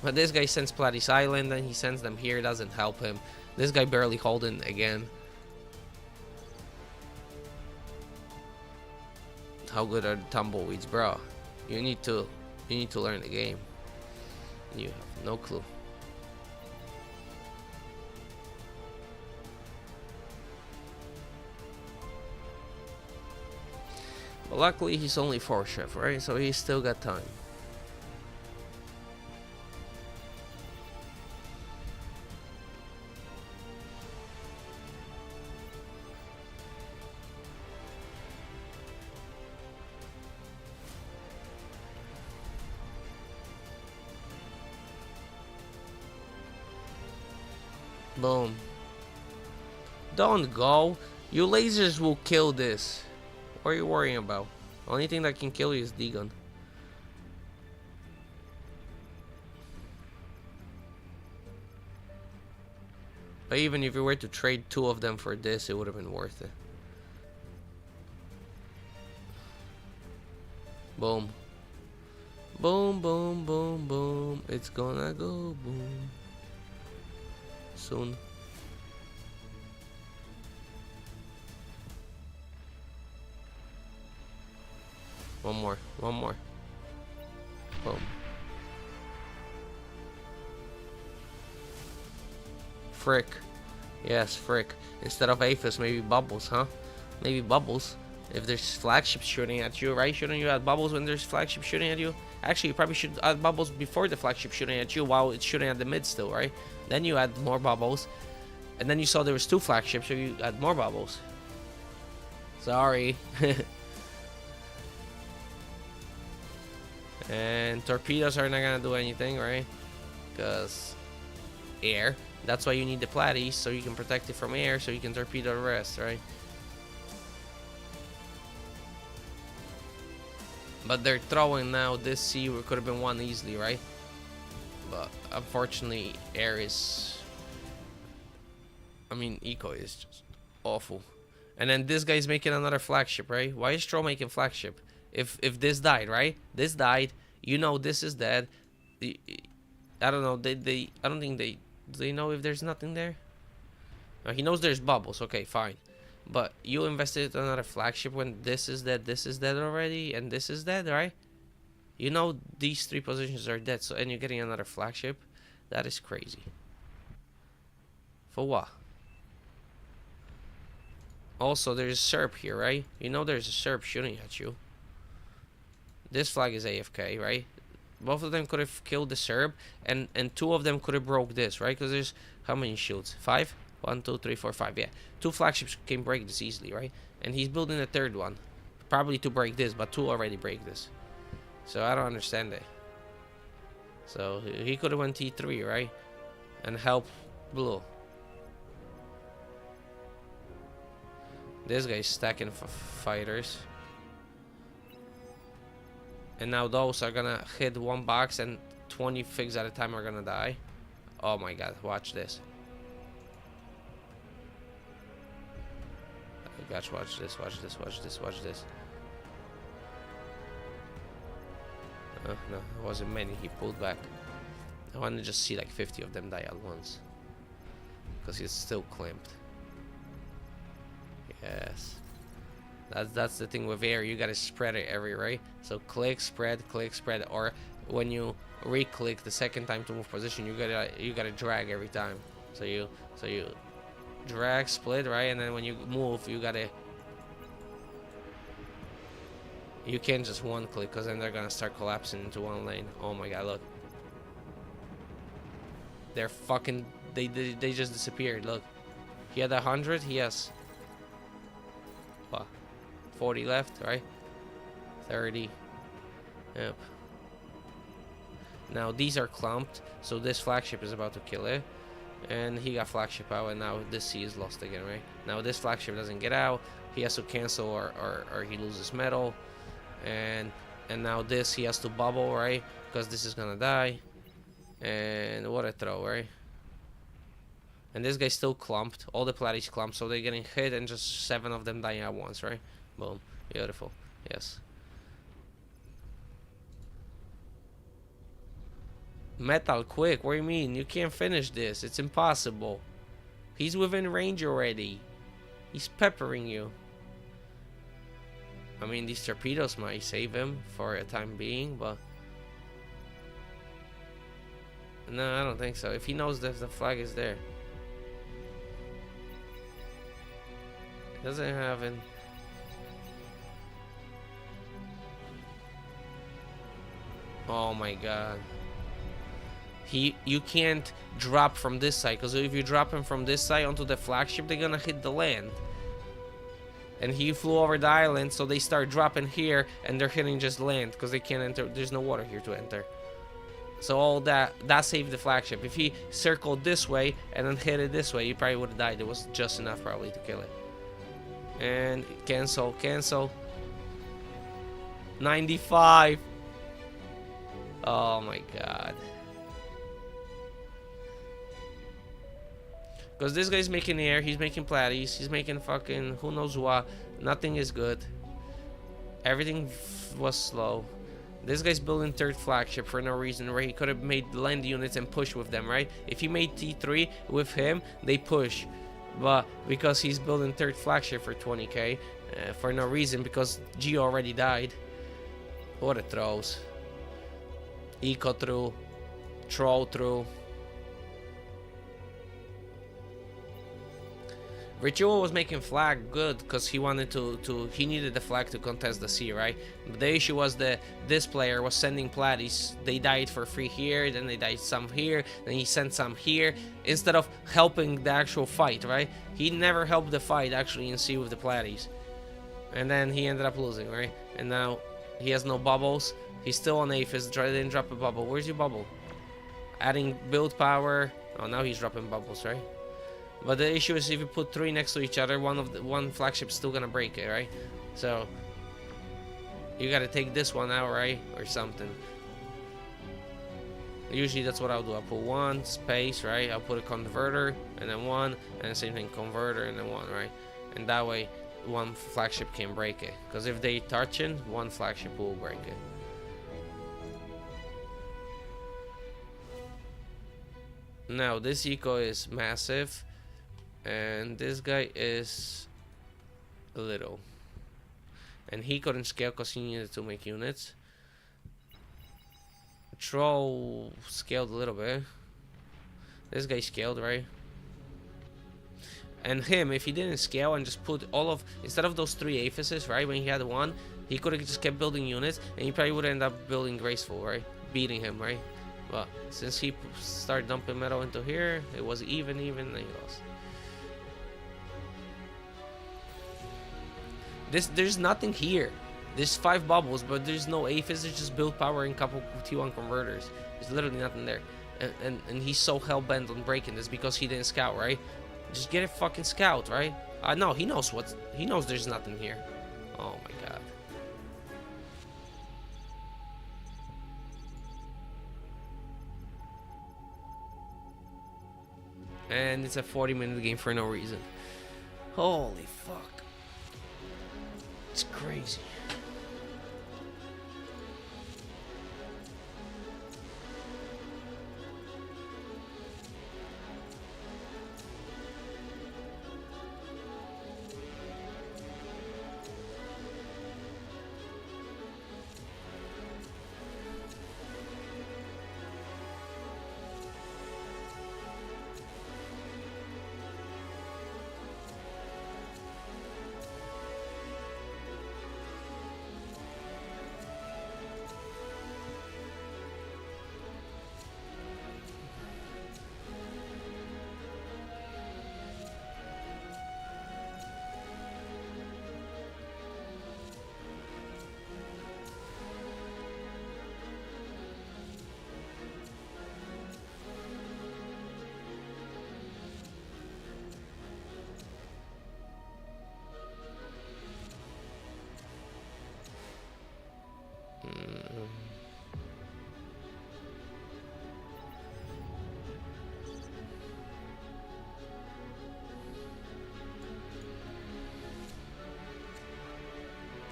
But this guy sends Platies Island, and he sends them here. Doesn't help him. This guy barely holding again. How good are the tumbleweeds, bro? You need to learn the game. You have no clue. But luckily he's only 4 chef, right? So he's still got time. Boom. Don't go. Your lasers will kill this. What are you worrying about? The only thing that can kill you is D-gun. But even if you were to trade 2 of them for this, it would have been worth it. Boom. Boom, boom, boom, boom. It's gonna go boom. Soon. One more. Boom. Frick. Yes, frick. Instead of AFUS, maybe bubbles, huh? Maybe bubbles. If there's flagships shooting at you, right? Shouldn't you add bubbles when there's flagship shooting at you? Actually, you probably should add bubbles before the flagship shooting at you while it's shooting at the mid still, right? Then you add more bubbles. And then you saw there was 2 flagships, so you got more bubbles. Sorry. And torpedoes are not gonna do anything, right? Because air. That's why you need the platies, so you can protect it from air, so you can torpedo the rest, right? But they're throwing now. This sea could have been won easily, right? But unfortunately, air is... I mean, eco is just awful. And then this guy's making another flagship, right? Why is Stroll making flagship? If this died, right? This died. You know this is dead. I don't know. I don't think they know if there's nothing there. No, he knows there's bubbles. Okay, fine. But you invested in another flagship when this is dead already, and this is dead, right? You know these 3 positions are dead, so and you're getting another flagship. That is crazy. For what? Also, there's a Serb here, right? You know there's a Serb shooting at you. This flag is AFK, right? Both of them could have killed the Serb, and 2 of them could have broke this, right? Because there's how many shields? 5? 1, 2, 3, 4, 5. Yeah, 2 flagships can break this easily, right? And he's building a 3rd one, probably to break this, but 2 already break this. So I don't understand it. So he could have went T3, right? And helped Blue. This guy's stacking fighters. And now those are gonna hit 1 box and 20 figs at a time are gonna die. Oh my god, watch this. Oh gosh, watch this, watch this, watch this, watch this. No, it wasn't many, he pulled back. I want to just see like 50 of them die at once. Because he's still clamped. Yes. That's the thing with air, you gotta spread it everywhere, right? So click, spread, or when you re-click the second time to move position, you gotta drag every time. So you drag, split, right? And then when you move, you can't just 1-click, because then they're gonna start collapsing into 1 lane. Oh my god, look. They're fucking, they just disappeared, look. He had 100, he has what, 40 left, right? 30. Yep. Now these are clumped, so this flagship is about to kill it. And he got flagship out, and now this sea is lost again, right? Now this flagship doesn't get out, he has to cancel or he loses metal. And now this he has to bubble, right? Because this is gonna die. And what a throw, right? And this guy's still clumped. All the platies clumped, so they're getting hit, and just 7 of them dying at once, right? Boom. Beautiful. Yes. Metal, quick. What do you mean? You can't finish this. It's impossible. He's within range already. He's peppering you. I mean, these torpedoes might save him for a time being, but... no, I don't think so. If he knows that the flag is there. He doesn't have it. Oh my god. You can't drop from this side, because if you drop him from this side onto the flagship, they're gonna hit the land. And he flew over the island, so they start dropping here, and they're hitting just land, because they can't enter. There's no water here to enter. So all that saved the flagship. If he circled this way and then hit it this way, he probably would have died. It was just enough probably to kill it. And cancel. 95. Oh my god. Because this guy's making air, he's making platies, he's making fucking who knows what. Nothing is good. Everything was slow. This guy's building 3rd flagship for no reason, where he could have made land units and push with them, right? If he made T3 with him, they push. But because he's building 3rd flagship for 20k, for no reason, because G already died. What a throws. Eco through. Troll through. Ritual was making flag good because he wanted he needed the flag to contest the sea, right? But the issue was that this player was sending platies. They died for free here, then they died some here, then he sent some here, instead of helping the actual fight, right? He never helped the fight actually in sea with the platies. And then he ended up losing, right? And now he has no bubbles. He's still on AFUS, didn't drop a bubble. Where's your bubble? Adding build power. Oh, now he's dropping bubbles, right? But the issue is if you put 3 next to each other, one flagship's still gonna break it, right? So you gotta take this one out, right? Or something. Usually that's what I'll do. I'll put 1 space, right? I'll put a converter and then 1, and the same thing, converter and then 1, right? And that way 1 flagship can break it. Because if they touch it, 1 flagship will break it. Now this eco is massive. And this guy is little. And he couldn't scale because he needed to make units. Troll scaled a little bit. This guy scaled, right? And him, if he didn't scale and just put all of, instead of those 3 AFUSes, right? When he had 1, he could have just kept building units, and he probably would end up building graceful, right? Beating him, right? But since he started dumping metal into here, it was even, and he lost. There's nothing here. There's 5 bubbles, but there's no AFUS. There's just build power and couple T1 converters. There's literally nothing there. And he's so hell-bent on breaking this because he didn't scout, right? Just get a fucking scout, right? No, he knows there's nothing here. Oh my god. And it's a 40-minute game for no reason. Holy fuck. It's crazy.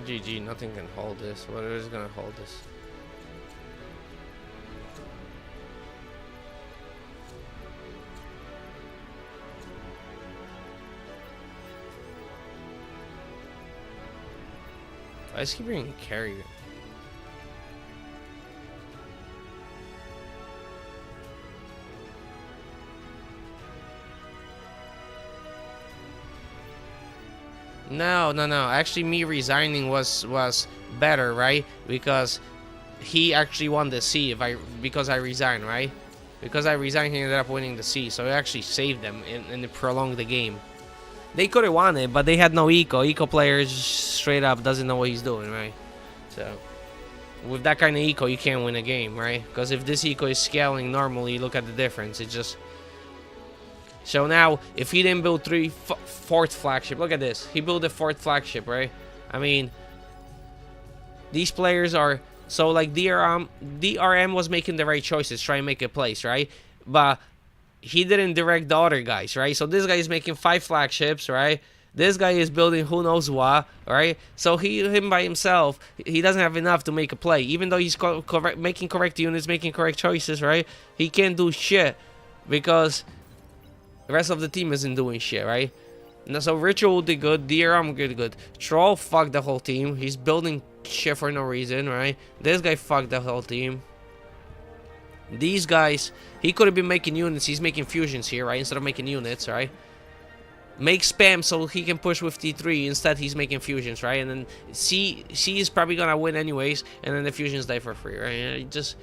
GG, nothing can hold this. What is gonna hold this? I just keep bringing carrier. No. Actually, me resigning was better, right? Because he actually won the sea because I resigned, right? Because I resigned, he ended up winning the sea, so it actually saved them and it prolonged the game. They could have won it, but they had no eco. Eco players straight up doesn't know what he's doing, right? So with that kind of eco, you can't win a game, right? Because if this eco is scaling normally, look at the difference. It just. So now, if he didn't build 4th flagship, look at this. He built a 4th flagship, right? I mean, these players are so like DRM was making the right choices, trying to make a place, right? But he didn't direct the other guys, right? So this guy is making 5 flagships, right? This guy is building who knows what, right? So him by himself, he doesn't have enough to make a play. Even though he's making correct units, making correct choices, right? He can't do shit because the rest of the team isn't doing shit, right? Now, so Ritual did good, DRM did good. Troll fucked the whole team. He's building shit for no reason, right? This guy fucked the whole team. These guys, he could have been making units. He's making fusions here, right? Instead of making units, right? Make spam so he can push with T3. Instead, he's making fusions, right? And then C is probably gonna win anyways, and then the fusions die for free, right? Just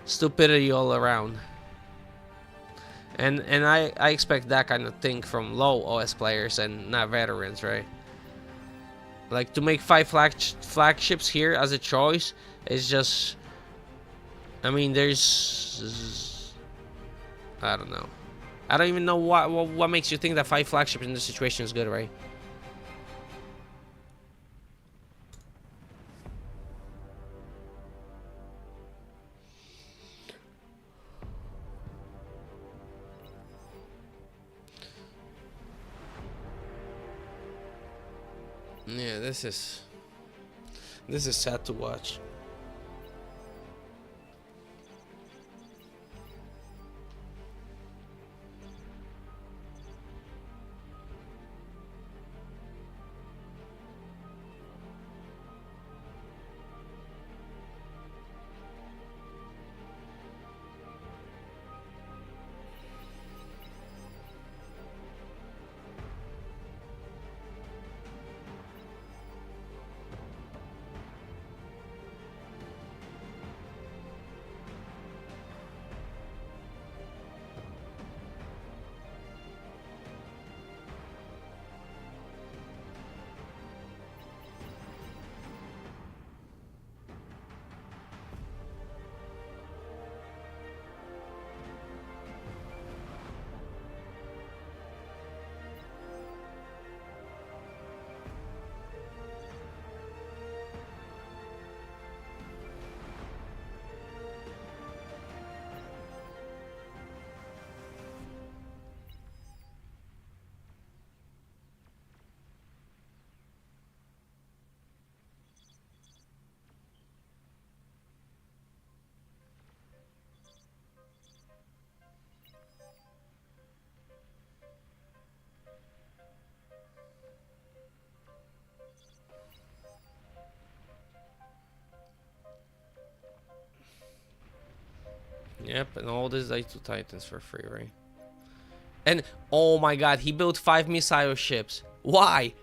stupidity all around. And I expect that kind of thing from low OS players and not veterans, right? Like, to make 5 flagships here as a choice is just, I mean, there's, I don't know. I don't even know what makes you think that 5 flagships in this situation is good, right? Yeah, this is sad to watch. Yep, and all this died to Titans for free, right? And, oh my god, he built 5 missile ships. Why?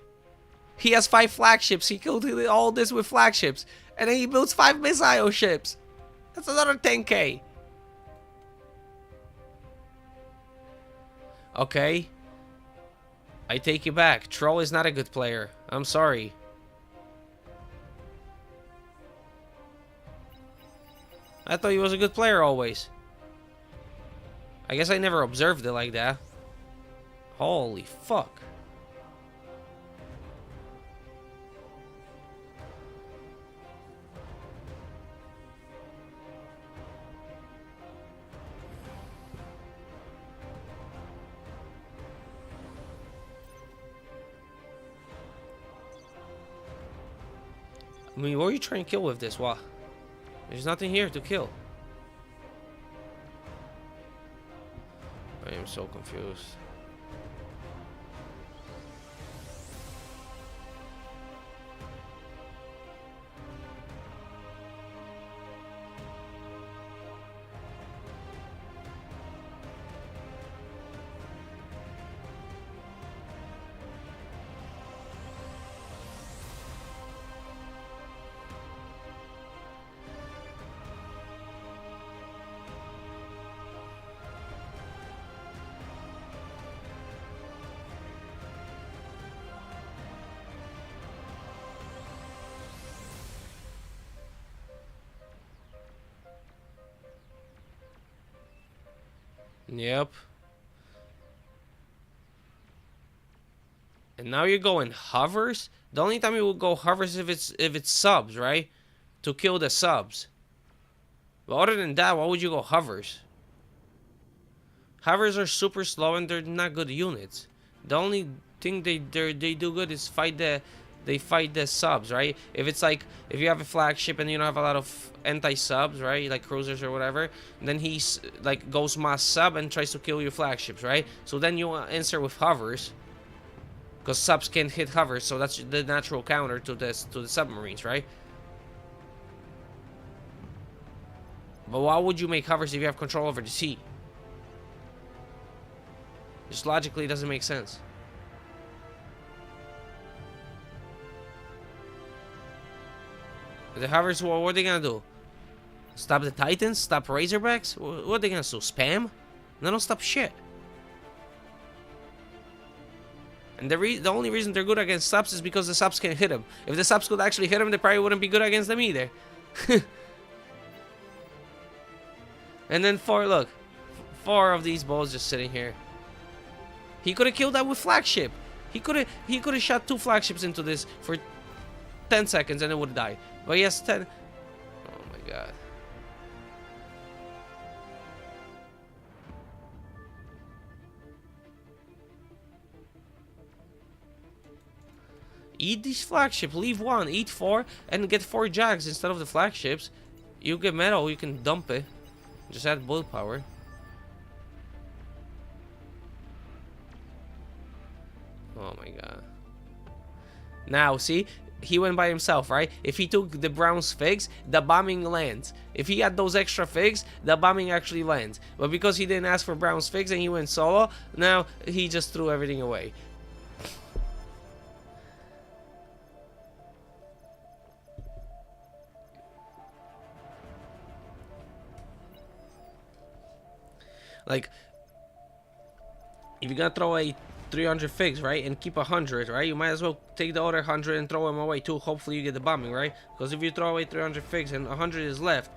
He has 5 flagships. He killed all this with flagships. And then he builds 5 missile ships. That's another 10k. Okay. I take it back. Troll is not a good player. I'm sorry. I thought he was a good player always. I guess I never observed it like that. Holy fuck. I mean, what are you trying to kill with this? What? There's nothing here to kill. I am so confused. Yep. And now you're going hovers? The only time you will go hovers is if it's subs, right? To kill the subs. But other than that, why would you go hovers? Hovers are super slow and they're not good units. The only thing they do good is fight the subs, right? If it's like, if you have a flagship and you don't have a lot of anti-subs, right? Like cruisers or whatever, then he's like goes mass sub and tries to kill your flagships, right? So then you answer with hovers. Because subs can't hit hovers, so that's the natural counter to the submarines, right? But why would you make hovers if you have control over the sea? Just logically, it doesn't make sense. The Havers, what are they gonna do? Stop the Titans? Stop Razorbacks? What are they gonna do? Spam? They don't stop shit. And the only reason they're good against subs is because the subs can hit them. If the subs could actually hit them, they probably wouldn't be good against them either. And then look, 4 of these balls just sitting here. He could have killed that with flagship. He could have shot 2 flagships into this for 10 seconds and it would have died. But he has 10. Oh my god. Eat these flagships. Leave 1, eat 4, and get 4 jags instead of the flagships. You get metal, you can dump it. Just add bullet power. Oh my god. Now, see? He went by himself, right? If he took the Browns figs, the bombing lands. If he had those extra figs, the bombing actually lands. But because he didn't ask for Browns figs and he went solo, now he just threw everything away. Like, if you're gonna throw away 300 figs, right, and keep 100, right, you might as well take the other 100 and throw them away too. Hopefully you get the bombing, right? Because if you throw away 300 figs and 100 is left,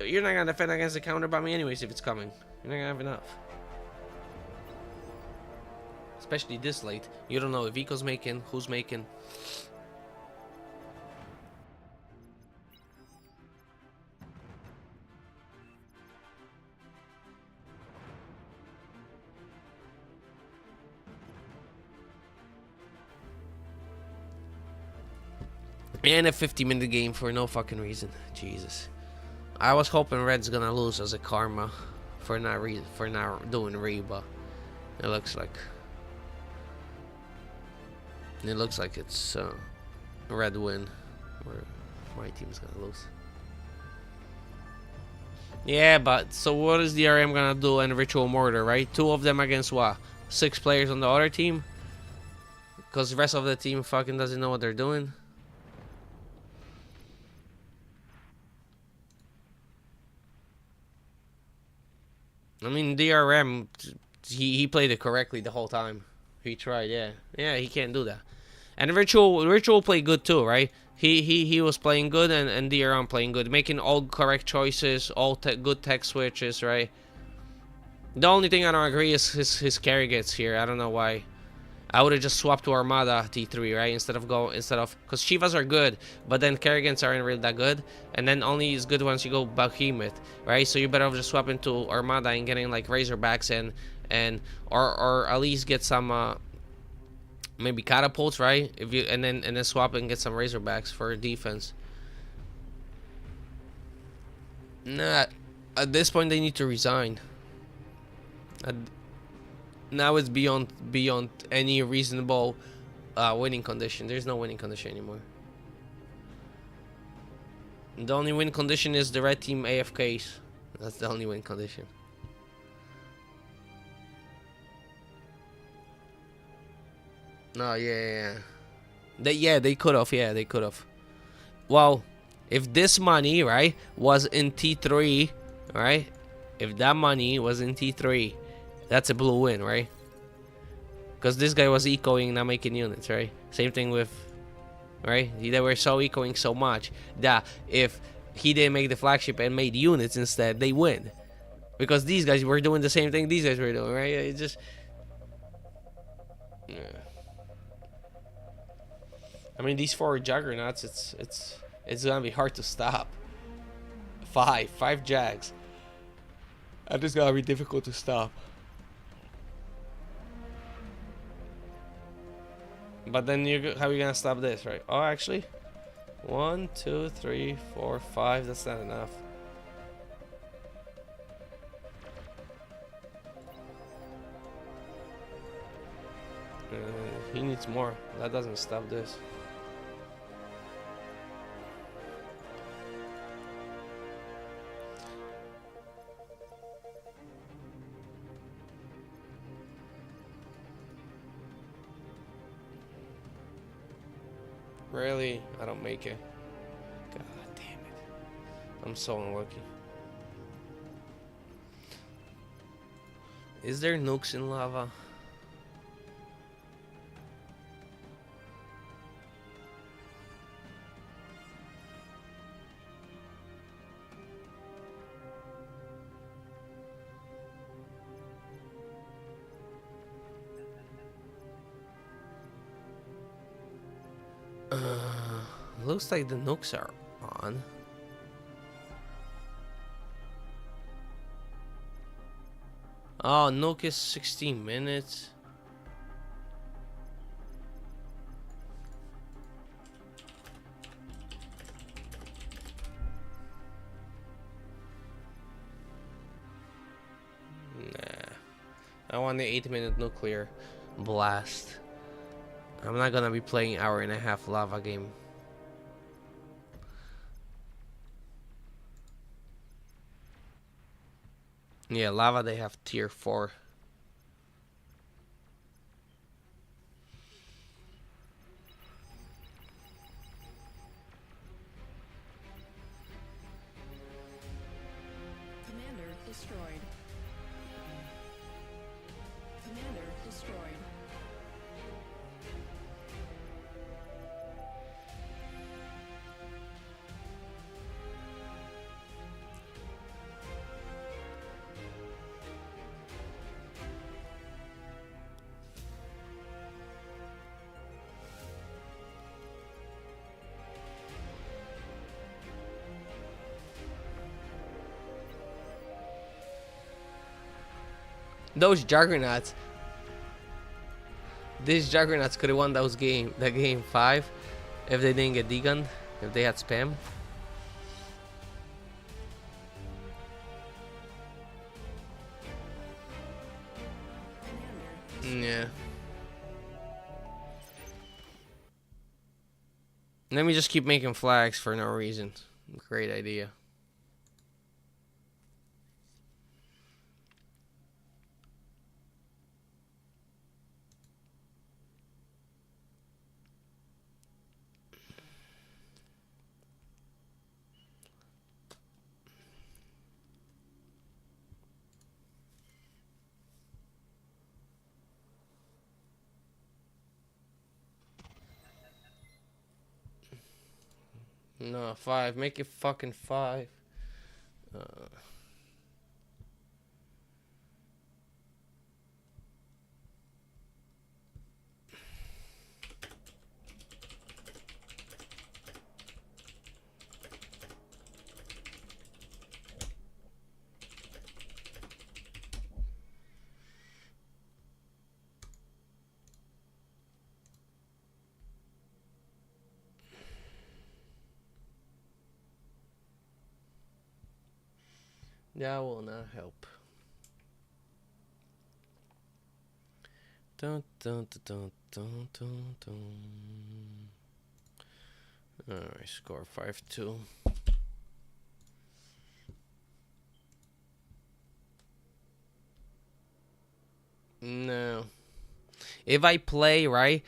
you're not gonna defend against the counter bombing anyways if it's coming. You're not gonna have enough. Especially this late. You don't know if Eco's making, who's making. And a 50-minute game for no fucking reason. Jesus. I was hoping Red's gonna lose as a karma for not doing Reba. It looks like it's a Red win, or my team's gonna lose. Yeah, but so what is the RM gonna do in Ritual Mortar, right? 2 of them against what? 6 players on the other team? Because the rest of the team fucking doesn't know what they're doing. I mean, DRM, he played it correctly the whole time. He tried, yeah. Yeah, he can't do that. And Ritual played good too, right? He was playing good and DRM playing good. Making all correct choices, all good tech switches, right? The only thing I don't agree is his carry gets here. I don't know why. I would have just swapped to Armada T3, right? Instead of because Shivas are good, but then Kerrigans aren't really that good, and then only is good once you go Behemoth, right? So you better just swap into Armada and getting like Razorbacks or at least get some maybe catapults, right? And then swap and get some Razorbacks for defense. Nah, at this point they need to resign. Now it's beyond any reasonable winning condition. There's no winning condition anymore. The only win condition is the red team AFKs. That's the only win condition. No, yeah. They could have. Yeah, they could have. Well, if this money, right, was in T3, right? If that money was in T3, that's a blue win, right? Because this guy was ecoing, not making units, right? Same thing with, right? They were so ecoing so much that if he didn't make the flagship and made units instead, they win. Because these guys were doing the same thing these guys were doing, right? It just... Yeah. I mean, these 4 juggernauts, it's gonna be hard to stop. 5 jags. And it's gonna be difficult to stop. But then how are you gonna stop this, right? Oh, actually, 1, 2, 3, 4, 5. That's not enough. He needs more. That doesn't stop this. Really? I don't make it. God damn it. I'm so unlucky. Is there nukes in lava? Looks like the nukes are on. Oh, nuke is 16 minutes. Nah. I want the 8-minute nuclear blast. I'm not gonna be playing hour-and-a-half lava game. Yeah, lava they have tier 4. Commander destroyed. Commander destroyed. Those juggernauts. These juggernauts could have won that game 5 if they didn't get degunned, if they had spam. Yeah. Let me just keep making flags for no reason. Great idea. No, 5. Make it fucking 5. That will not help. Dun, dun, dun, dun, dun, dun. Alright, score 5-2. No. If I play, right,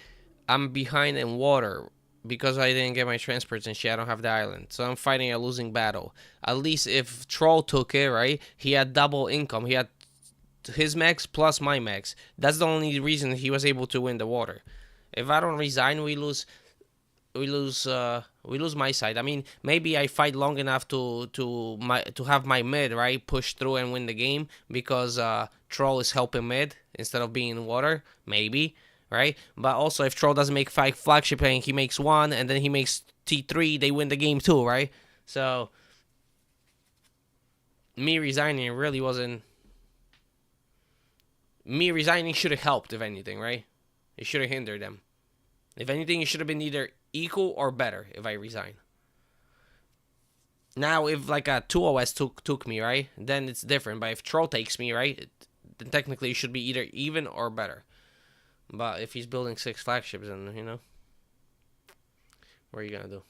I'm behind in water because I didn't get my transports and shit. I don't have the island. So I'm fighting a losing battle. At least if Troll took it, right, he had double income. He had his max plus my max. That's the only reason he was able to win the water. If I don't resign, we lose my side. I mean, maybe I fight long enough to have my mid, right, push through and win the game because Troll is helping mid instead of being in water, maybe, right? But also if Troll doesn't make 5 flagship and he makes 1 and then he makes T3, they win the game too, right? So me resigning really wasn't. Me resigning should have helped, if anything, right? It should have hindered them. If anything, it should have been either equal or better if I resign. Now, if like a 2OS took me, right, then it's different. But if Troll takes me, right, then technically it should be either even or better. But if he's building 6 flagships, then, you know, what are you gonna do?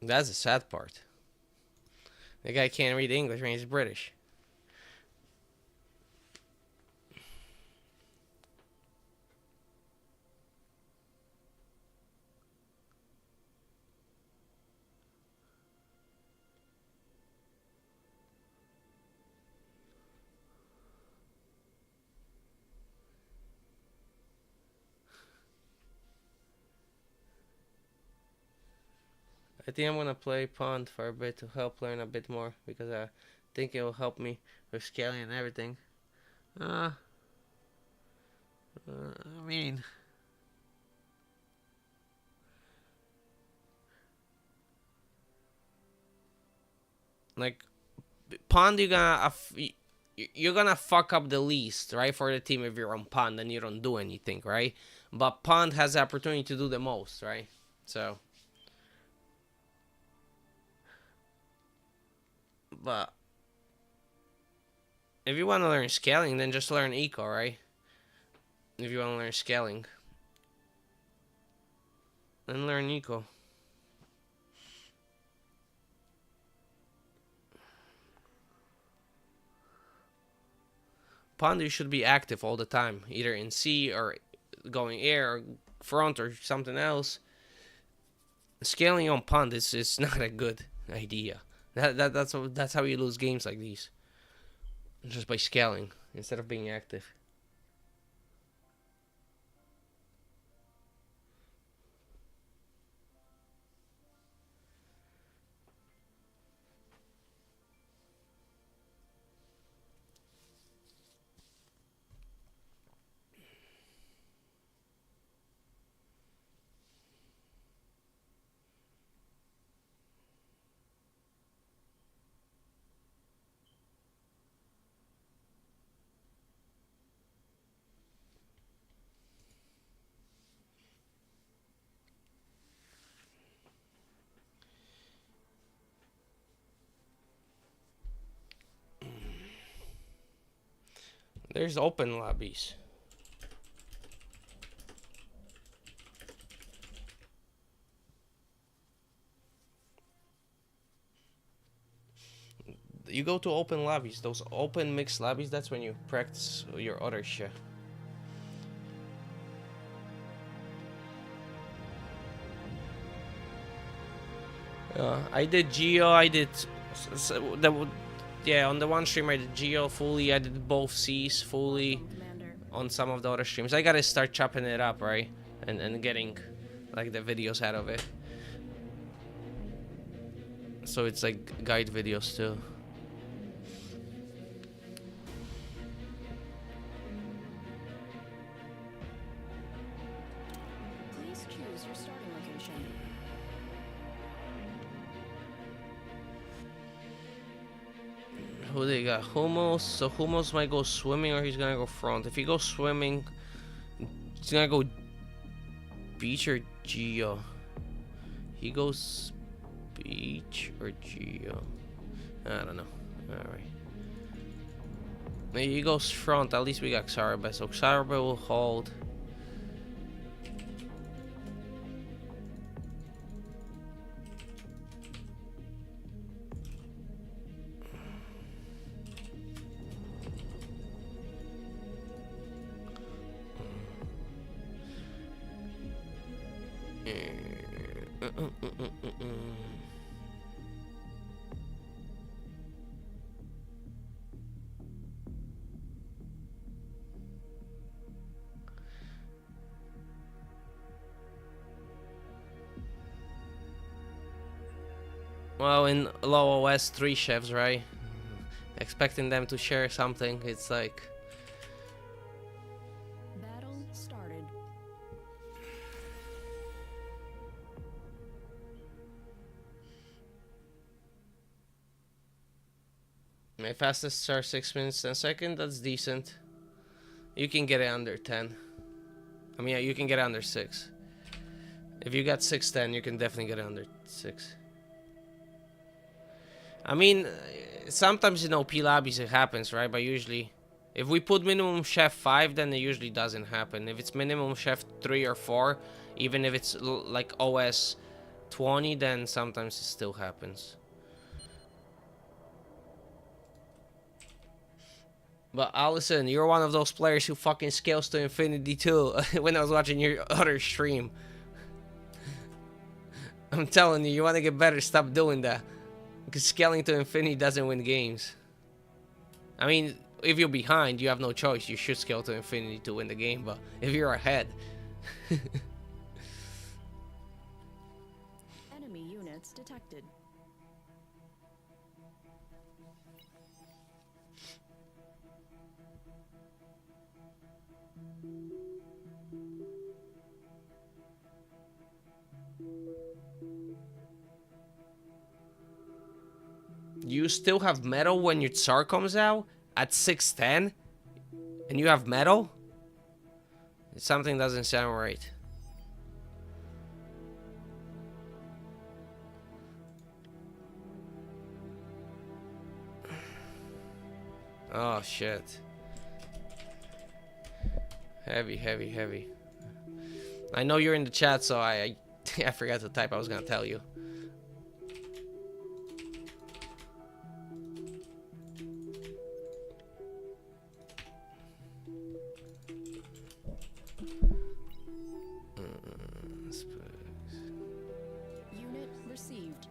That's the sad part. The guy can't read English when he's British. I think I'm gonna play Pond for a bit to help learn a bit more, because I think it will help me with scaling and everything. I mean, like, Pond, you're gonna fuck up the least, right, for the team if you're on Pond and you don't do anything, right? But Pond has the opportunity to do the most, right? So, but if you want to learn scaling, then just learn eco, right? If you want to learn scaling, then learn eco. Pond, you should be active all the time, either in sea or going air or front or something else. Scaling on Pond is not a good idea. That's how you lose games like these. Just by scaling instead of being active. There's open lobbies. You go to open lobbies, those open mixed lobbies, that's when you practice your other shit. I did Geo, yeah, on the one stream I did Geo fully, I did both Cs fully. On some of the other streams I gotta start chopping it up, right? And getting like the videos out of it, so it's like guide videos too. Please choose your starting location. Who they got? Hummus. So Hummus might go swimming or he's gonna go front. If he goes swimming, he's gonna go beach or Geo. He goes beach or Geo. I don't know. Alright. Maybe he goes front. At least we got Xarbe. So Xarbe will hold. Well, in low OS, 3 chefs, right? Expecting them to share something, it's like... Battle started. My fastest are 6 minutes 10 seconds, that's decent. You can get it under 10. I mean, yeah, you can get it under 6. If you got 6:10, you can definitely get it under 6. I mean, sometimes in OP lobbies it happens, right? But usually, if we put minimum chef 5, then it usually doesn't happen. If it's minimum chef 3 or 4, even if it's like OS 20, then sometimes it still happens. But Allison, you're one of those players who fucking scales to infinity too. When I was watching your other stream, I'm telling you, you want to get better, stop doing that. Because scaling to infinity doesn't win games. I mean, if you're behind, you have no choice. You should scale to infinity to win the game. But if you're ahead... Enemy units detected. You still have metal when your Tsar comes out? At 610? And you have metal? Something doesn't sound right. Oh shit. Heavy, heavy, heavy. I know you're in the chat, so I forgot to type. I was gonna tell you. Unit received.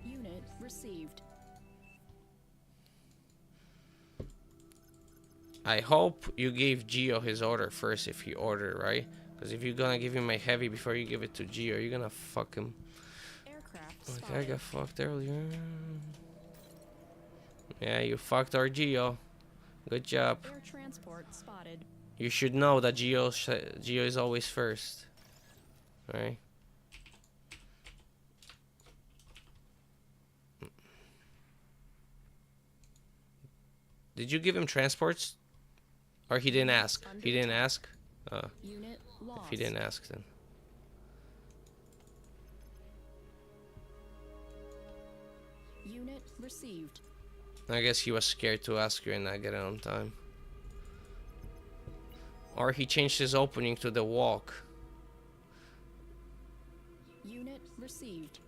Unit received. I hope you gave Geo his order first if he ordered, right? Because if you're gonna give him a heavy before you give it to Geo, you're gonna fuck him. Aircraft Like I spotted. got fucked earlier. Yeah, you fucked our Geo. Good job. Air transport spotted. You should know that Geo is always first. Right? Did you give him transports? Or he didn't ask? He didn't ask? Unit lost. If he didn't ask then. Unit received. I guess he was scared to ask you and not get it on time. Or he changed his opening to the walk. Unit received.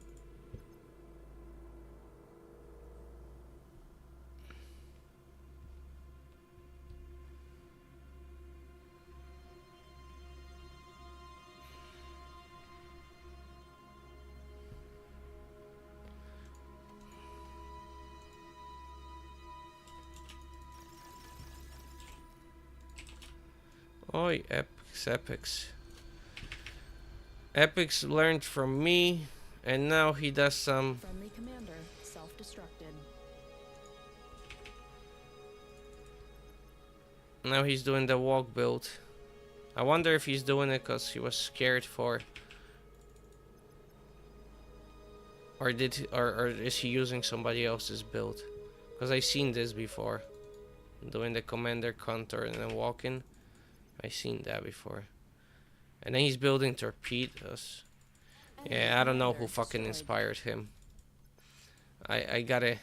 Oi, Epics. Epics learned from me, and now he does some... Friendly commander self-destructed. Now he's doing the walk build. I wonder if he's doing it because he was scared for... Or is he using somebody else's build? Because I've seen this before. Doing the commander counter and then walking. I've seen that before. And then he's building torpedoes. Yeah, I don't know who fucking inspired him. I gotta...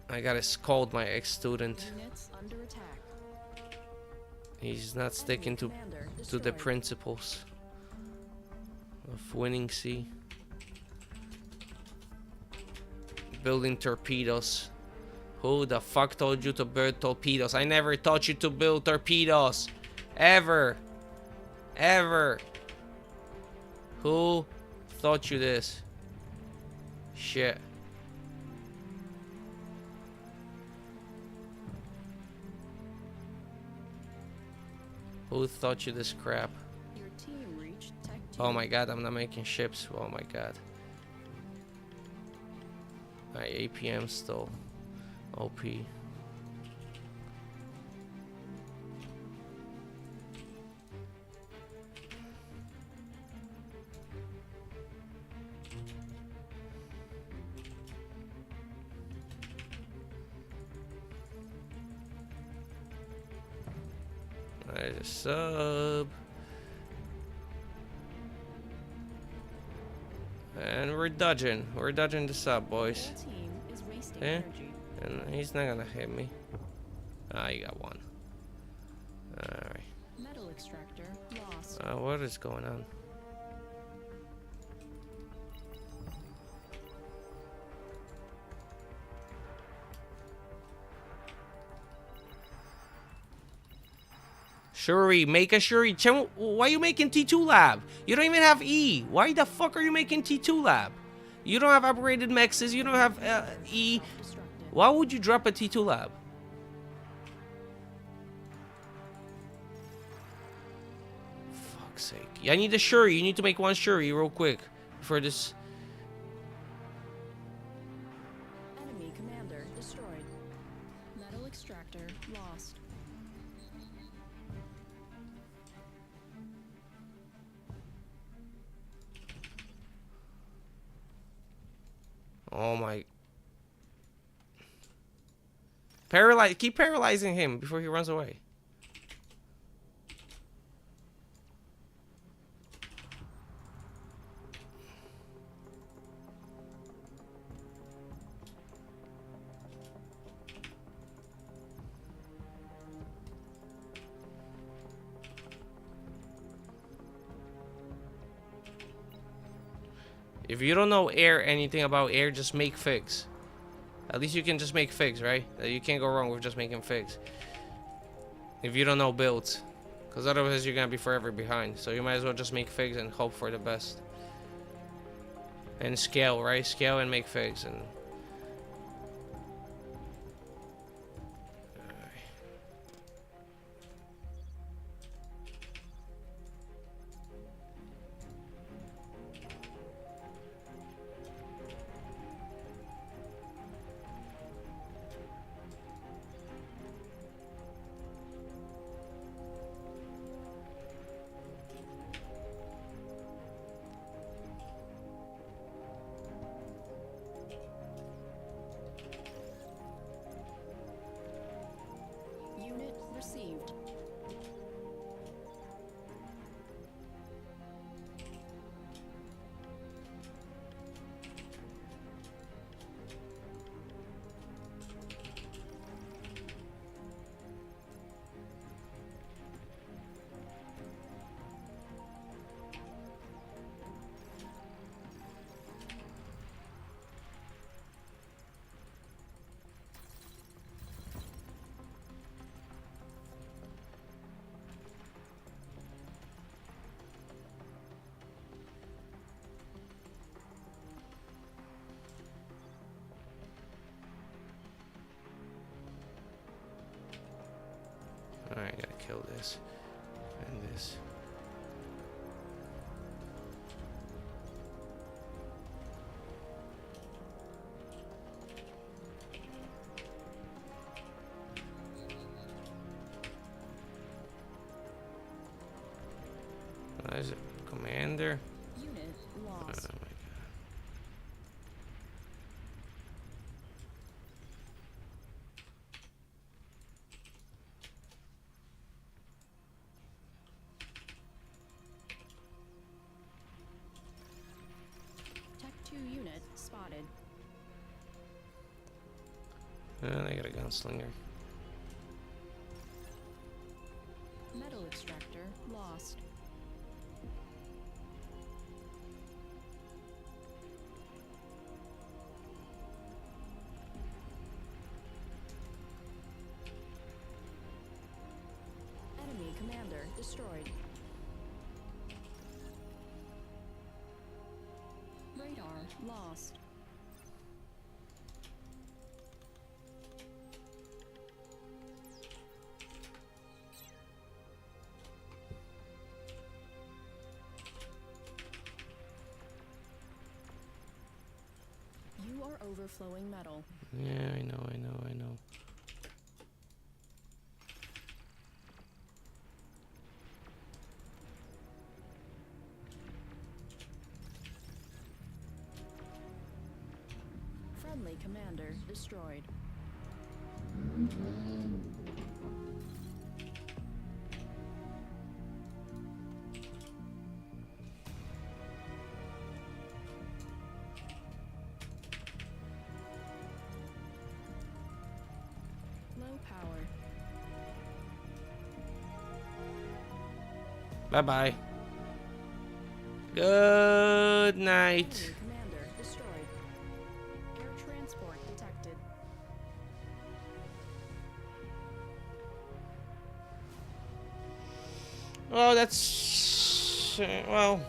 I gotta scold my ex-student. Units under attack. He's not sticking to Commander the destroyed. principles of winning sea. Building torpedoes. Who the fuck told you to build torpedoes? I never taught you to build torpedoes. Ever. Ever. Who taught you this? Shit. Who taught you this crap? Your team reached Tech 2. Oh my god, I'm not making ships. Oh my god. My APM still OP. There's a sub. And we're dodging. We're dodging the sub, boys. The whole team is wasting Yeah. energy. And he's not gonna hit me. Ah, you got one. Alright. Metal extractor lost. What is going on? Shuri, make a Shuri. Why are you making T2 lab? You don't even have E. Why the fuck are you making T2 lab? You don't have upgraded mexes. You don't have E. Destructed. Why would you drop a T2 lab? Fuck's sake. Yeah, I need a Shuri. You need to make one Shuri real quick for this. Enemy commander destroyed. Metal extractor lost. Oh my. Paralyze. Keep paralyzing him before he runs away. If you don't know anything about air, just make figs. At least you can just make figs, right? You can't go wrong with just making figs. If you don't know builds. Because otherwise you're going to be forever behind. So you might as well just make figs and hope for the best. And scale, right? Scale and make figs. And Unit received. alright, gotta kill this. And this. There's a commander. Unit Oh lost. my god. Tech 2 unit spotted. And I got a gunslinger. Metal extractor lost. Enemy commander destroyed. Radar lost. You are overflowing metal. Yeah, I know. Friendly commander destroyed. power. Bye-bye. Good night. Enemy commander destroyed. Air transport detected. Well, that's... well,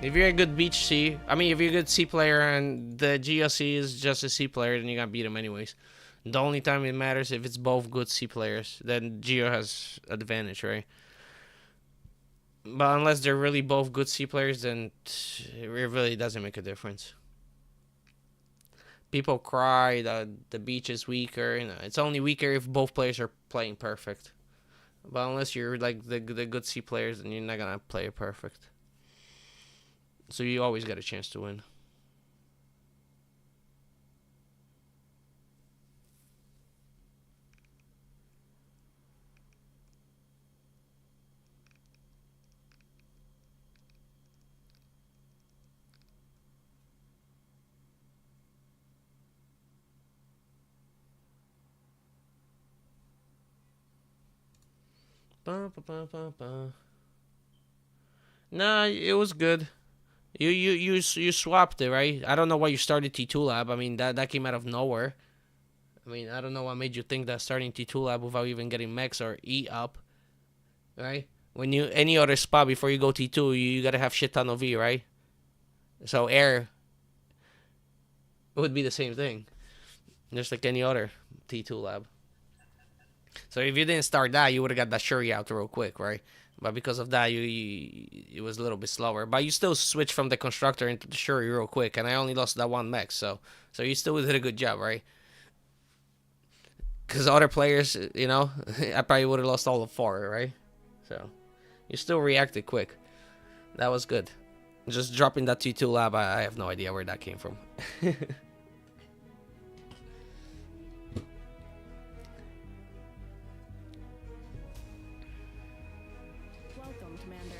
if you're a good beach sea... I mean, if you're a good sea player and the GLC is just a sea player, then you're gonna beat him anyways. The only time it matters if it's both good sea players, then Geo has advantage, right? But unless they're really both good sea players, then it really doesn't make a difference. People cry that the beach is weaker. You know, it's only weaker if both players are playing perfect. But unless you're like the good sea players, then you're not gonna play it perfect. So you always get a chance to win. Nah, it was good. You swapped it, right? I don't know why you started T2 lab. I mean, that came out of nowhere. I mean, I don't know what made you think that starting T2 lab without even getting mechs or E up, right? When you any other spot before you go T2, you gotta have shit ton of E, right? So air would be the same thing, just like any other T2 lab. So if you didn't start that, you would have got that Shuri out real quick, right? But because of that, it was a little bit slower. But you still switched from the constructor into the Shuri real quick, and I only lost that one mech, so you still did a good job, right? Because other players, you know, I probably would have lost all of 4, right? So you still reacted quick. That was good. Just dropping that T2 lab, I have no idea where that came from. Welcome, Commander.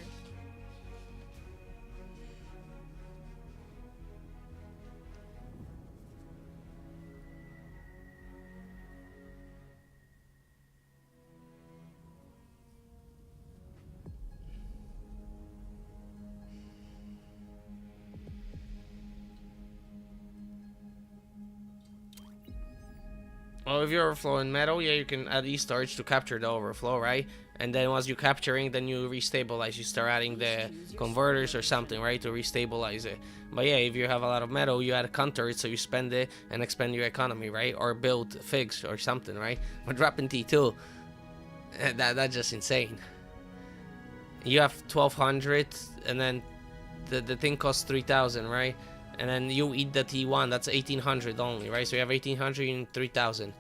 Well, if you're overflowing metal, yeah, you can add E-storage to capture the overflow, right? And then once you're capturing, then you restabilize. You start adding the converters or something, right, to restabilize it. But yeah, if you have a lot of metal, you add a counter it so you spend it and expand your economy, right? Or build figs or something, right? But dropping T2, that's just insane. You have 1200, and then the thing costs 3000, right? And then you eat the T1, that's 1800 only, right? So you have 1800 and 3000.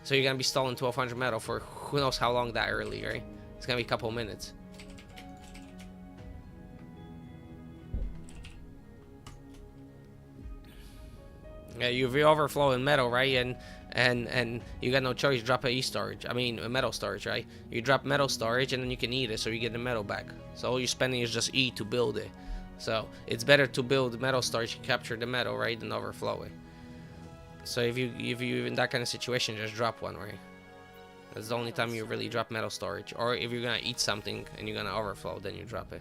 So you're gonna be stalling 1200 metal for who knows how long that early, right? It's gonna be a couple minutes. Yeah, you're overflowing metal, right? And you got no choice, drop a E-storage. I mean, a metal storage, right? You drop metal storage and then you can eat it, so you get the metal back. So all you're spending is just E to build it. So it's better to build metal storage and capture the metal, right, than overflow it. So if you in that kind of situation, just drop one, right? That's the only time you really drop metal storage. Or if you're gonna eat something and you're gonna overflow, then you drop it.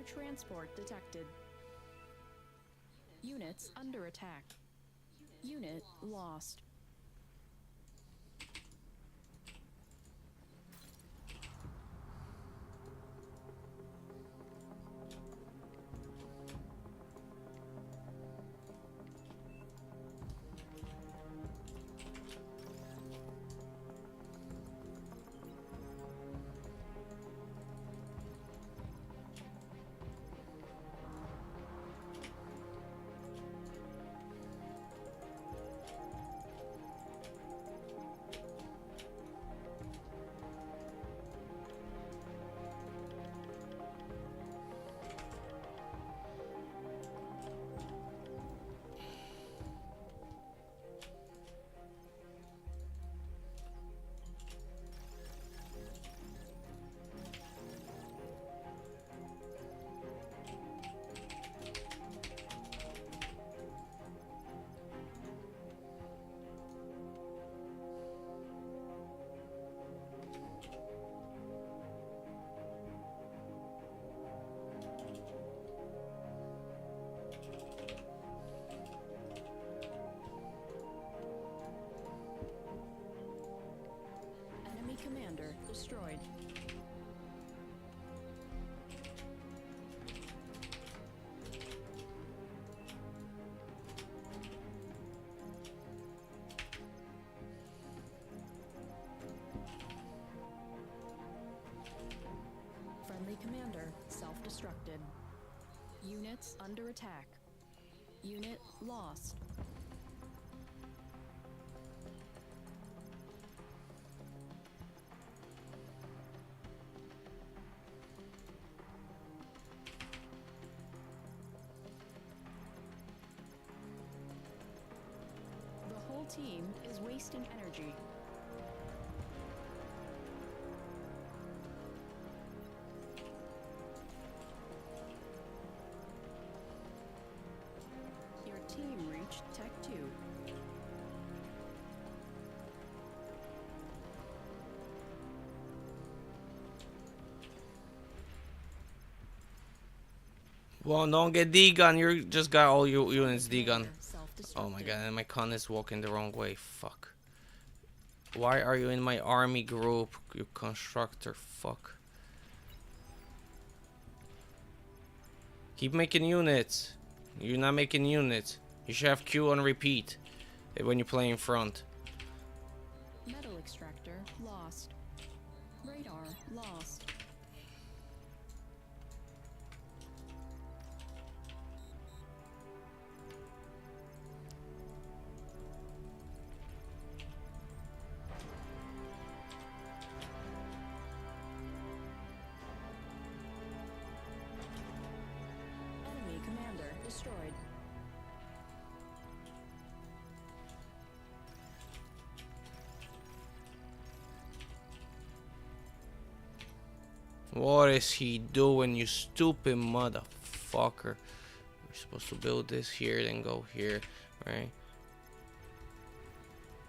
transport detected. Units under attack. Unit lost. Enemy commander destroyed. Friendly commander self-destructed. Units under attack. Unit lost. The whole team is wasting energy. Your team reached Tech 2. Well, don't get D-gun. You just got all your units D-gun. Oh my Self-destructed. god, and my con is walking the wrong way. Fuck. Why are you in my army group, you constructor? Fuck. Keep making units. You're not making units. You should have Q on repeat when you play in front. Metal extractor lost. Radar lost. Enemy commander destroyed. What is he doing, you stupid motherfucker? We're supposed to build this here, then go here, right?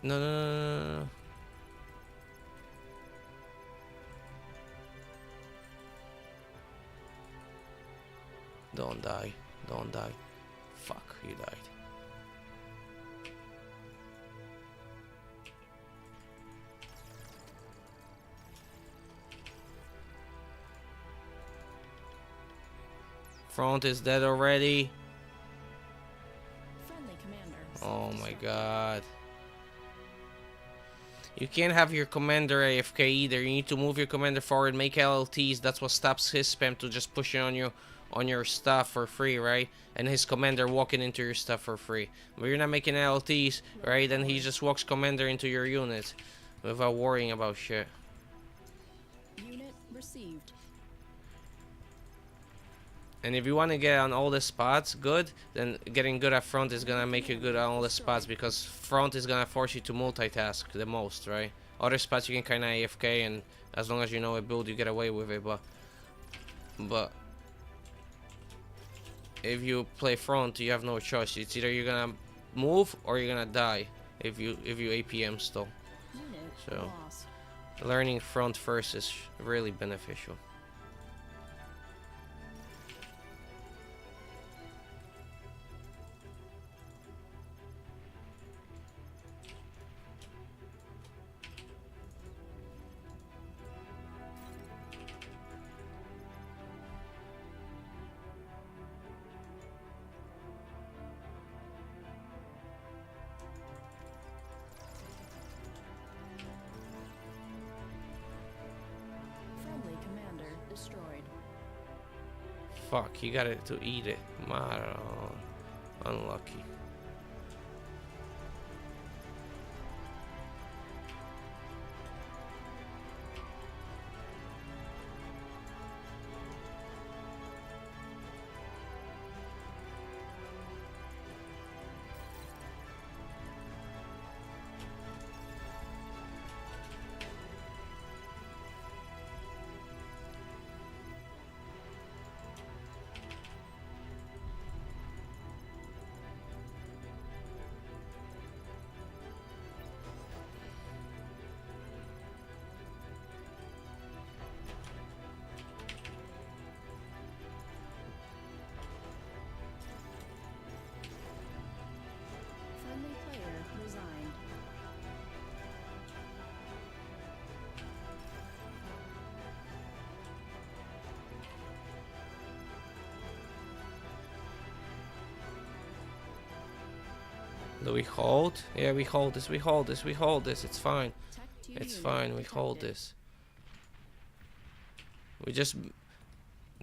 No, no, no, no, no, no. Don't die. Don't die. Fuck, you died. Front is dead already. Friendly commander. Oh my self-destructed. god. You can't have your commander AFK either. You need to move your commander forward, make LLTs. That's what stops his spam to just pushing on your stuff for free, right? And his commander walking into your stuff for free. But you're not making LLTs, right? Then he just walks commander into your unit without worrying about shit. Unit received. And if you want to get on all the spots good, then getting good at front is gonna make you good on all the spots, because front is gonna force you to multitask the most, right? Other spots you can kinda AFK, and as long as you know a build, you get away with it. But if you play front, you have no choice. It's either you're gonna move or you're gonna die if you APM still. Unit So lost. learning front first is really beneficial. Fuck, he got it to eat it. Maron. Unlucky. Friendly player resigned. Do we hold? Yeah, we hold this, we hold this, we hold this. It's fine. Tech 2 It's unit fine, we hold detected. this. We just...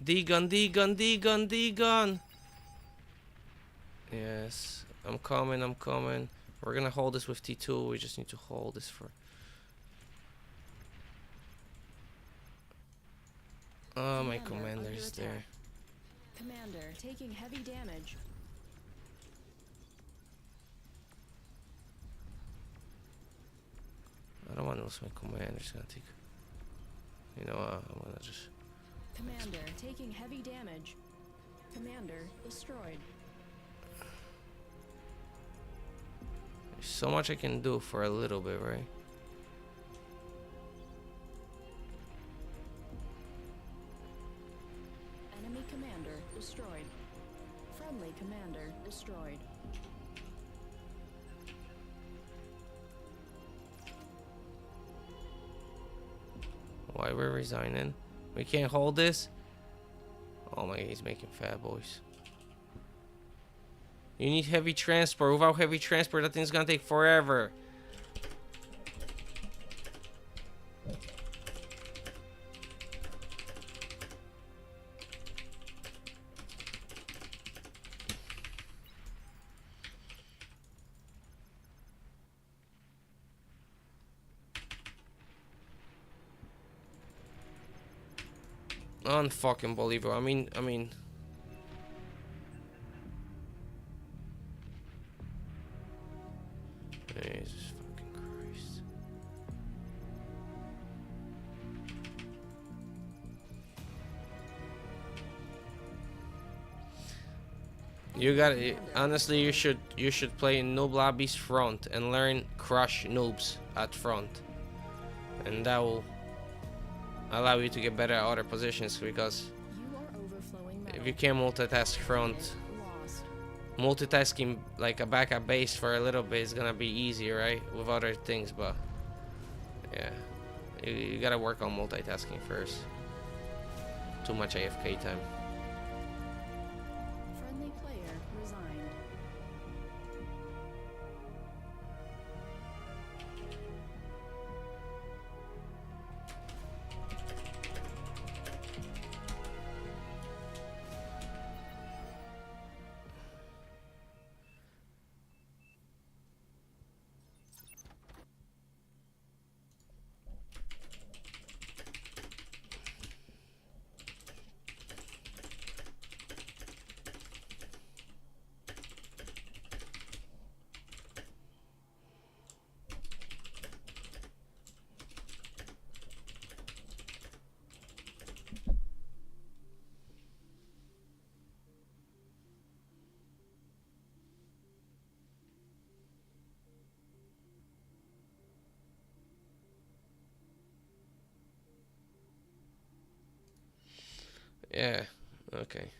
D-gun, D-gun, D-gun, D-gun! Yes, I'm coming, I'm coming. We're gonna hold this with T2, we just need to hold this for... Oh, my Commander under commander's attack. there. Commander taking heavy damage. I don't want to lose my commander, it's gonna take... You know what, I'm gonna just... Commander taking heavy damage. Commander destroyed. There's so much I can do for a little bit, right? Enemy commander destroyed. Friendly commander destroyed. Why we're resigning? We can't hold this? Oh my god, he's making fat boys. You need heavy transport. Without heavy transport, that thing's gonna take forever. Unfucking believable. I mean. Jesus fucking Christ. You gotta, honestly, you should play in noob lobbies front and learn crush noobs at front, and that will allow you to get better at other positions, because You are overflowing metal. if you can't multitask front, Lost. multitasking like a backup base for a little bit is gonna be easy, right, with other things, but yeah, you gotta work on multitasking first. Too much AFK time. Friendly player resigned. Yeah, okay.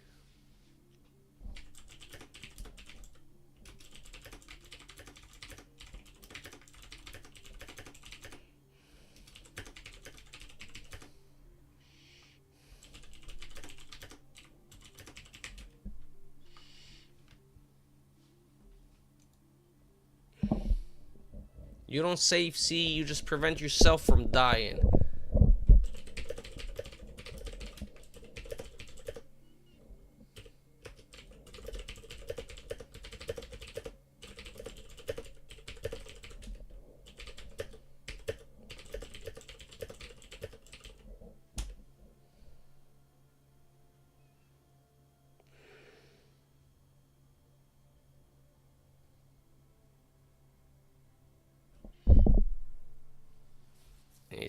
You don't save C, you just prevent yourself from dying.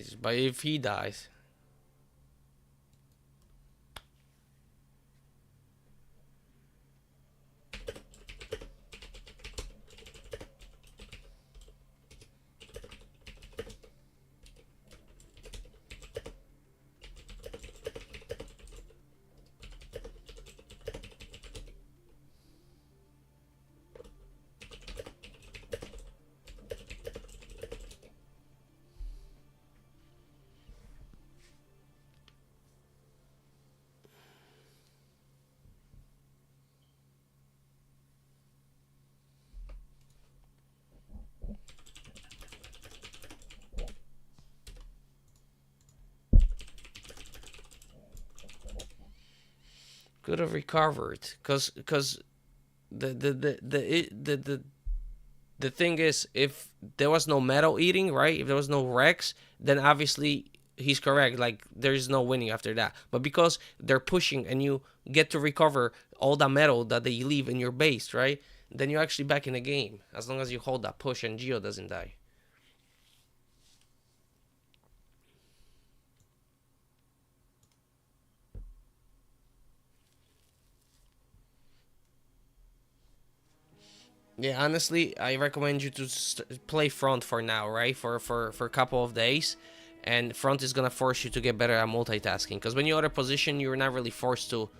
dies. But if he dies... Could have recovered, cause the thing is, if there was no metal eating, right? If there was no wrecks, then obviously he's correct. Like, there's no winning after that. But because they're pushing and you get to recover all the metal that they leave in your base, right? Then you're actually back in the game as long as you hold that push and Geo doesn't die. Yeah, honestly, I recommend you to play front for now, right? For a couple of days, and front is gonna force you to get better at multitasking. Because when you're out of position, you're not really forced to,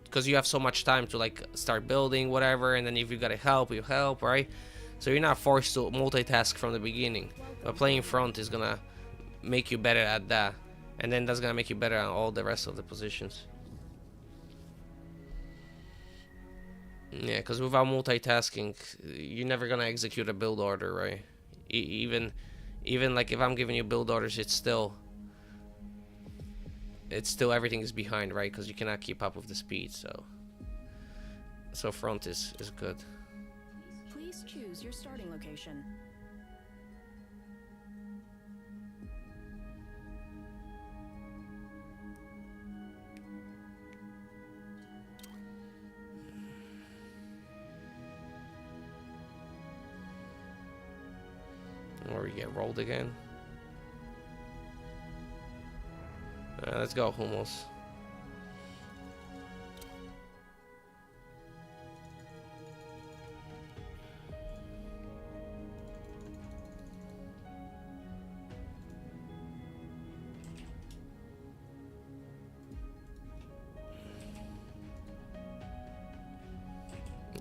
because you have so much time to like start building whatever, and then if you gotta help, you help, right? So you're not forced to multitask from the beginning. But playing front is gonna make you better at that, and then that's gonna make you better at all the rest of the positions. Yeah, because without multitasking, you're never gonna execute a build order, right? Even like if I'm giving you build orders, it's still everything is behind, right? Because you cannot keep up with the speed. So front is good. Please choose your starting location. Or we get rolled again. Let's go, Hummus.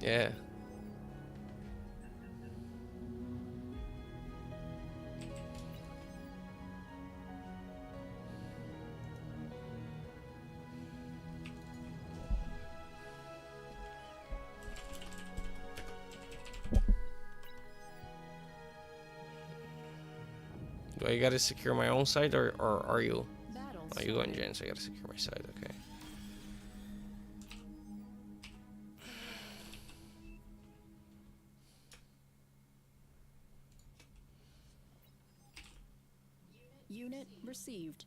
Yeah. Do I gotta secure my own side, or are you? Oh, you going, Jen? So I gotta secure my side. Okay. Unit received.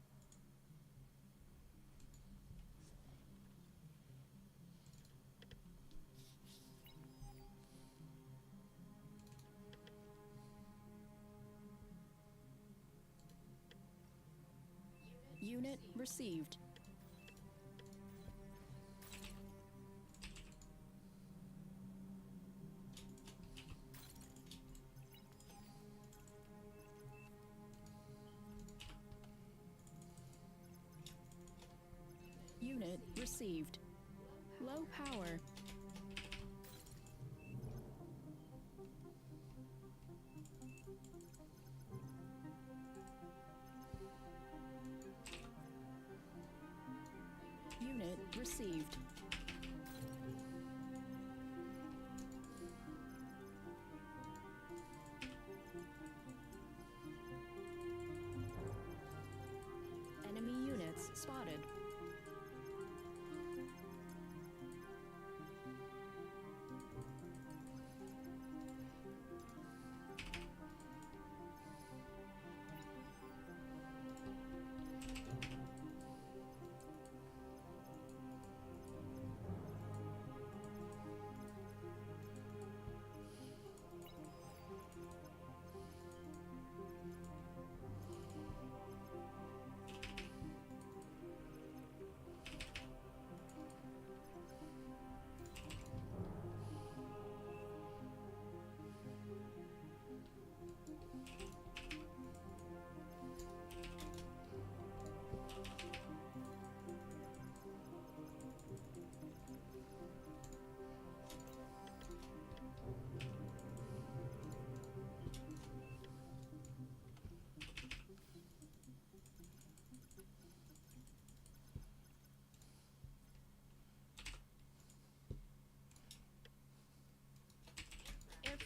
Unit received. Unit received. Low power. Unit received. Enemy units spotted.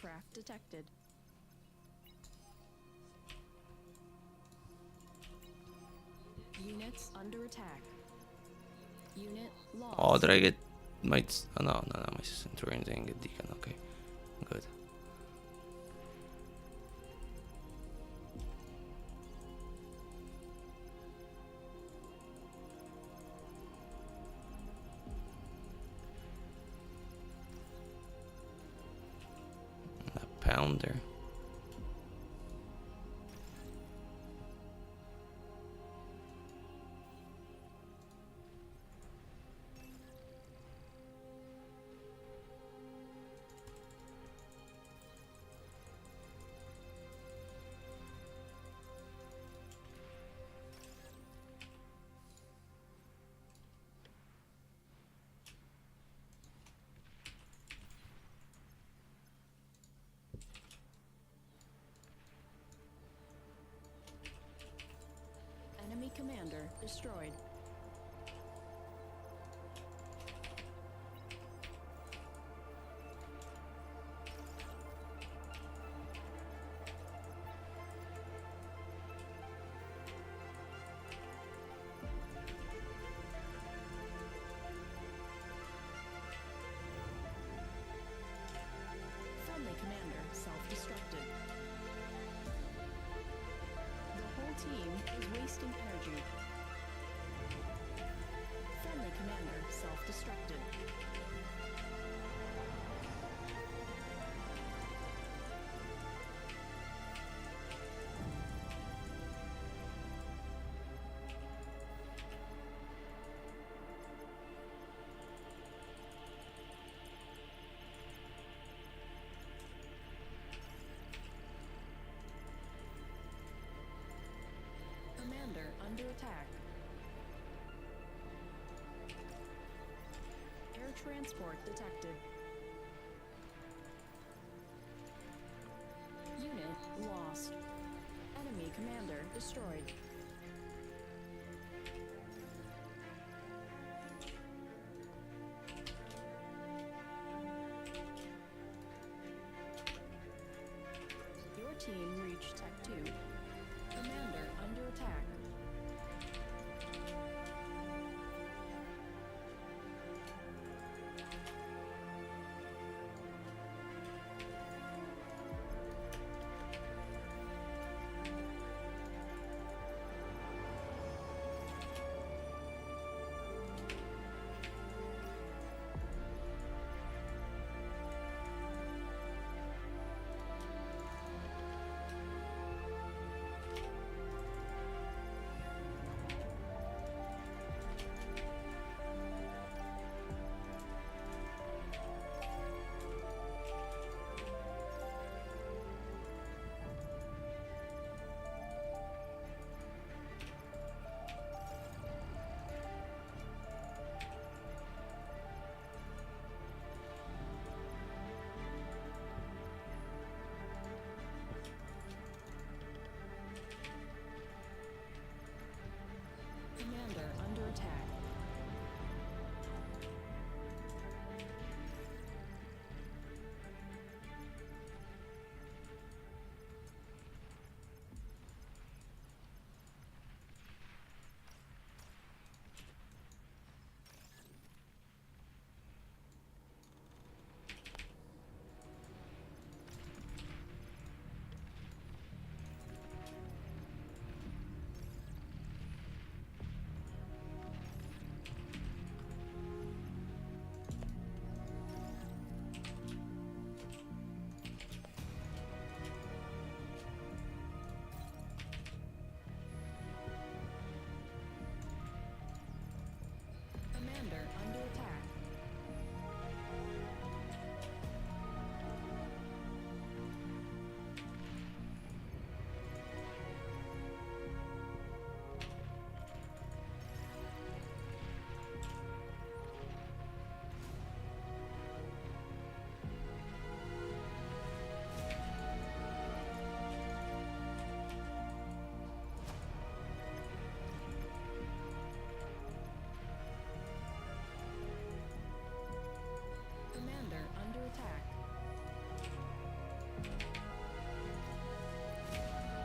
Aircraft detected. Units under attack. Unit lost. Oh, did I get my... Oh, no, my Centurion didn't get Deacon. Okay, good. A pounder. Enemy commander destroyed. Friendly commander self-destructed. The whole team is wasting energy. Friendly commander self-destructed. Commander under attack. Air transport detected. Unit lost. Enemy commander destroyed. Your team reached Tech 2. Commander under attack.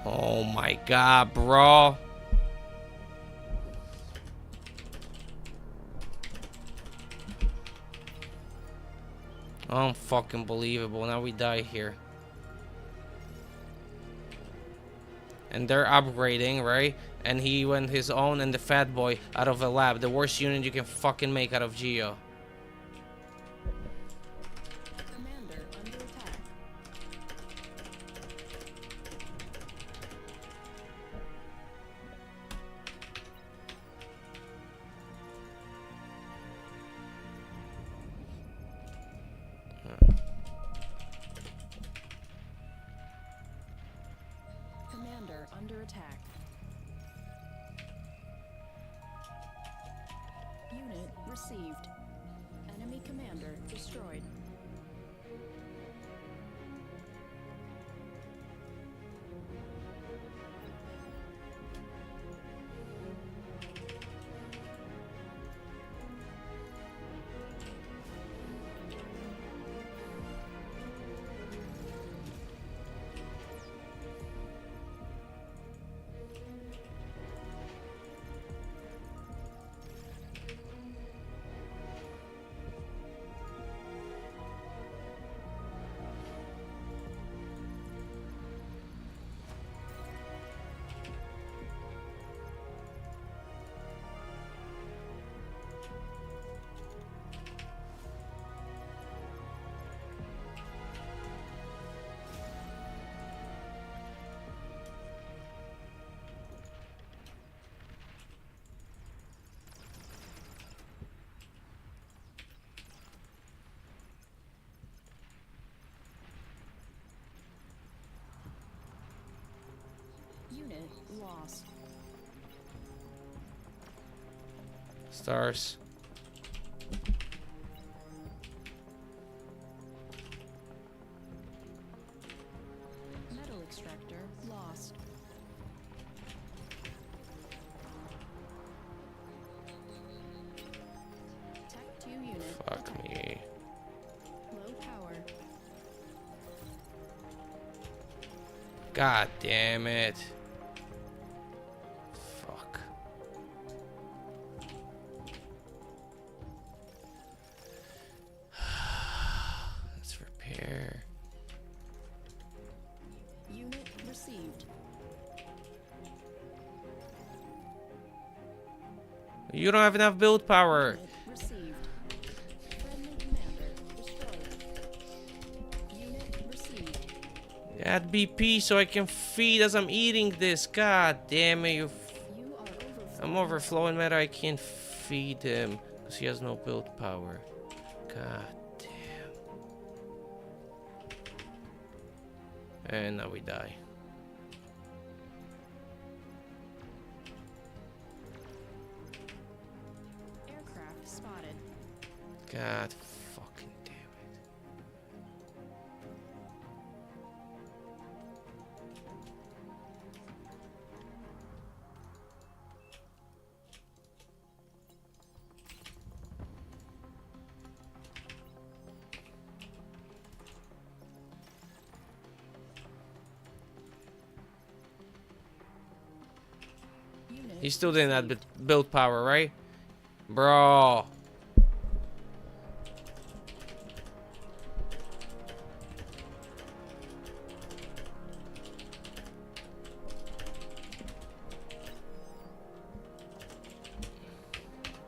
Oh my god, bro. Unfucking believable. Now we die here. And they're upgrading, right? And he went his own and the fat boy out of a lab. The worst unit you can fucking make out of Geo. Commander under attack. Commander under attack. Unit received. Enemy commander destroyed. Unit lost. Stars. Metal extractor lost. Tech 2 unit Fuck attack. me. Low power. God damn it. Fuck. Let's repair. Unit received. You don't have enough build power. Unit received. Friendly commander destroyed. Unit received. Add BP so I can feed as I'm eating this. God damn it, You are overflowing. I'm overflowing matter. I can't feed him because he has no build power. God damn. And now we die. Aircraft spotted. God fucking damn it. Unit He still didn't add received. build power, right? Bro.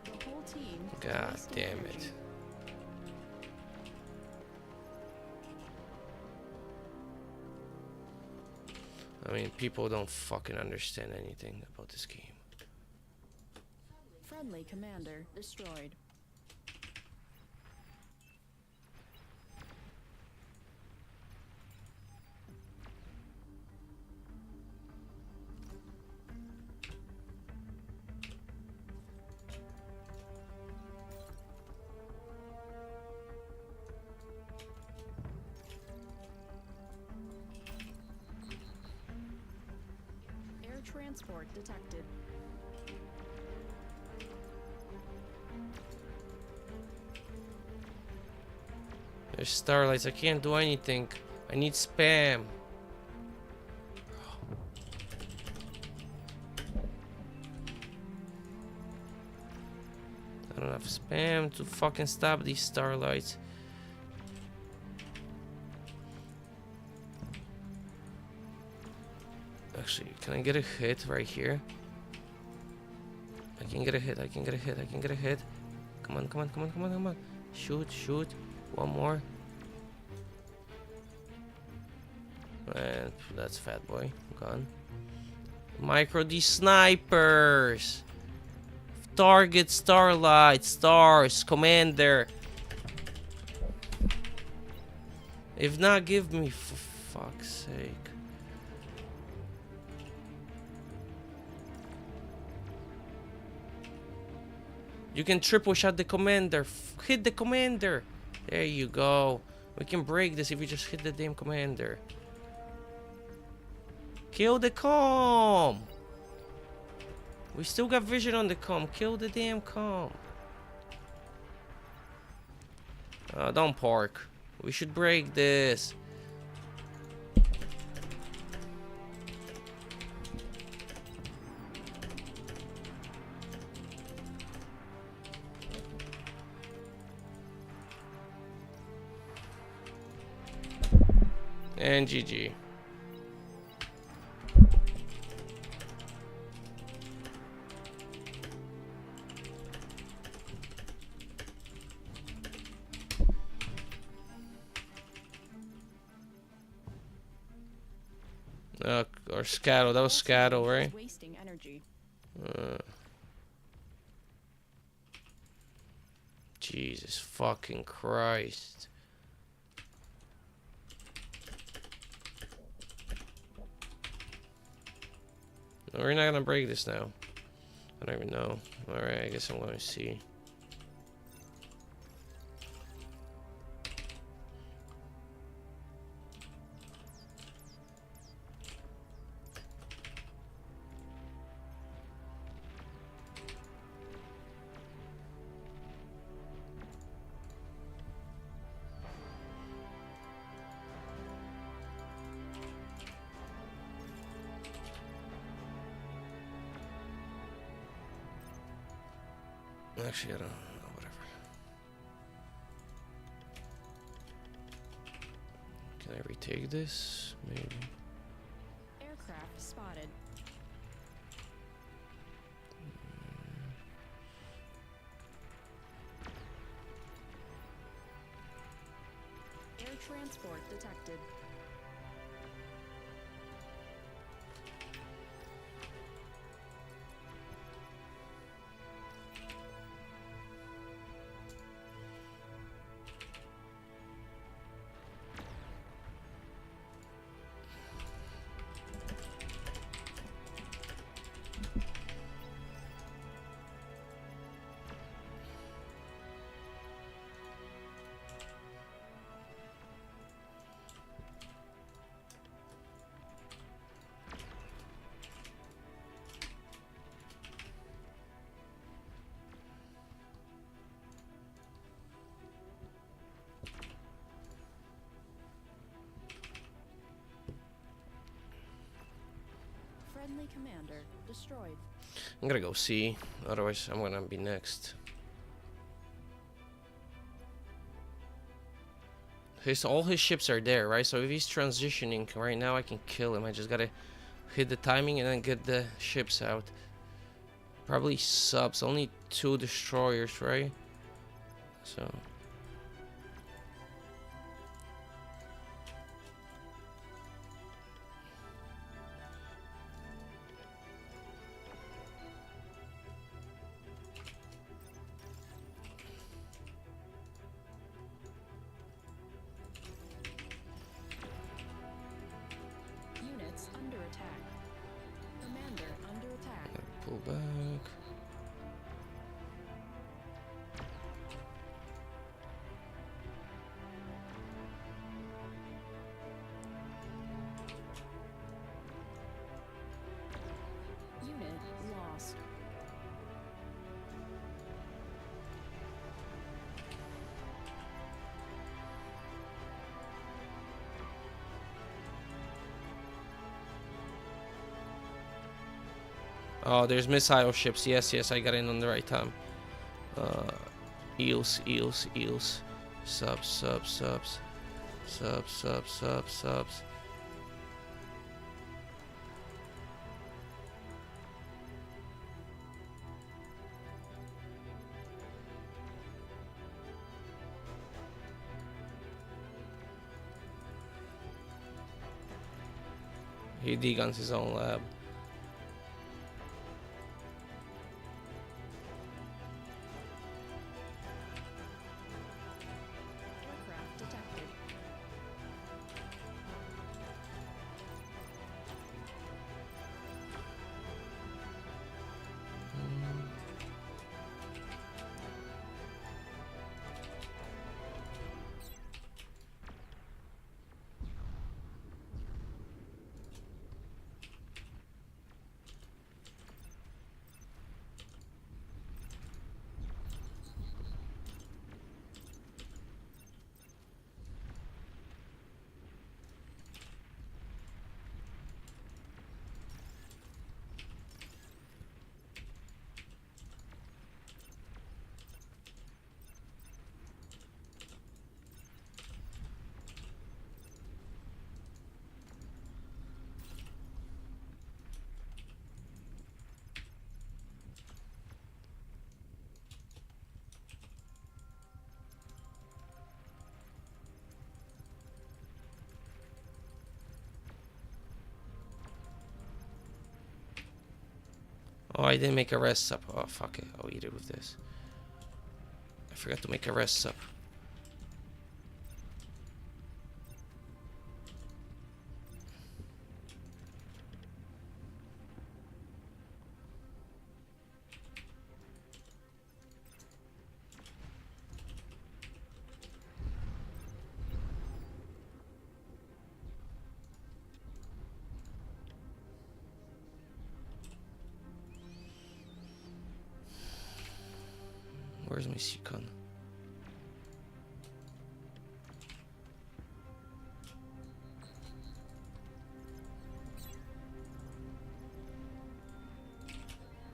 The whole team. God wasted damn energy. it. I mean, people don't fucking understand anything about this game. Friendly commander destroyed. Air transport detected. There's starlights. I can't do anything. I need spam. don't have spam to fucking stop these starlights. Actually, can I get a hit right here? I can get a hit, I can get a hit, I can get a hit. Come on, come on, come on, come on, come on. Shoot, shoot. One more. And that's Fat Boy. Gone. Micro D snipers. Target starlight. Stars. Commander. If not, give me for fuck's sake. You can triple shot the commander. Hit the commander. There you go. We can break this if you just hit the damn commander. Kill the comm. We still got vision on the comm. Kill the damn comm. Don't park. We should break this. And GG. Or Scattle. That was Scattle, right? Wasting energy. Jesus fucking Christ. We're not gonna break this now. I don't even know. Alright, I guess I'm gonna see. Actually, I don't know, whatever. Can I retake this? Maybe. Aircraft spotted. Air transport detected. Friendly commander destroyed. I'm gonna go C, otherwise I'm gonna be next. All his ships are there, right? So if he's transitioning right now, I can kill him. I just gotta hit the timing and then get the ships out. Probably subs, only 2 destroyers, right? So... Units under attack. Commander under attack. pull back. Unit lost. Oh, there's missile ships. Yes, yes, I got in on the right time. Eels. Subs. He deguns his own lab. Aircraft detected. Oh, I didn't make a rest sub. Oh, fuck it. I'll eat it with this. I forgot to make a rest sub. Where's my Seacon?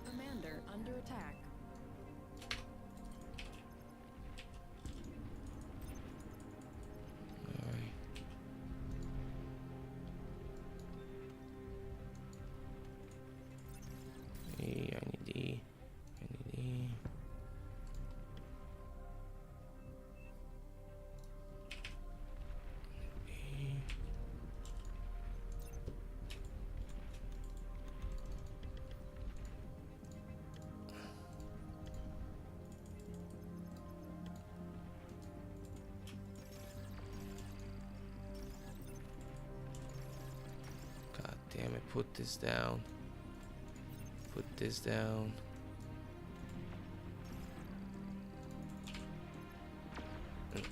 Commander under attack. Alright. I need E. God damn it, put this down. Put this down. And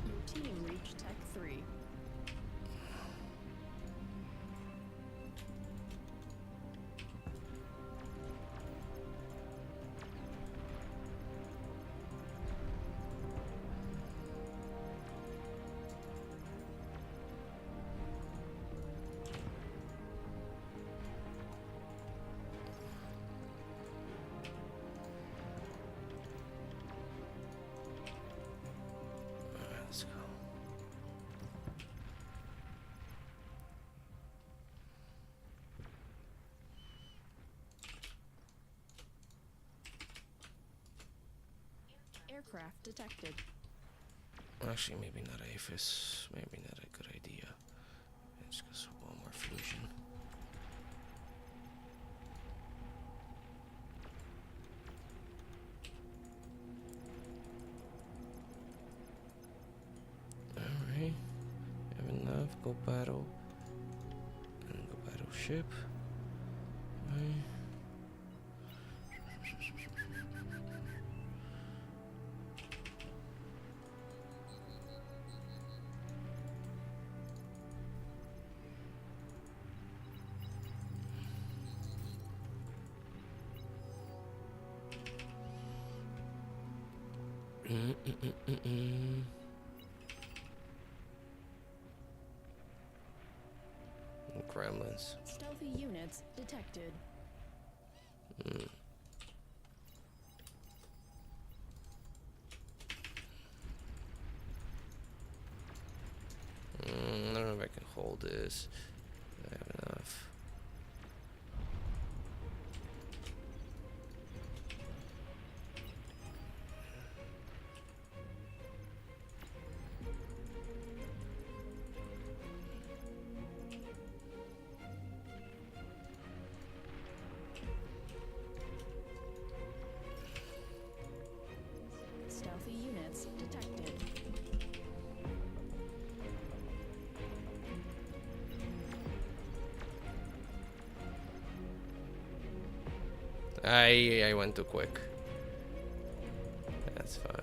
Your team reached Tech 3. let's go. Aircraft detected. Actually, maybe not AFUS. Maybe not a good idea. Let's go one more fusion. Alright. Have enough. Go battle. And go battle ship. Right. distance. Stealthy units detected. I don't know if I can hold this. I have enough. Stealthy units detected. I went too quick. That's fine.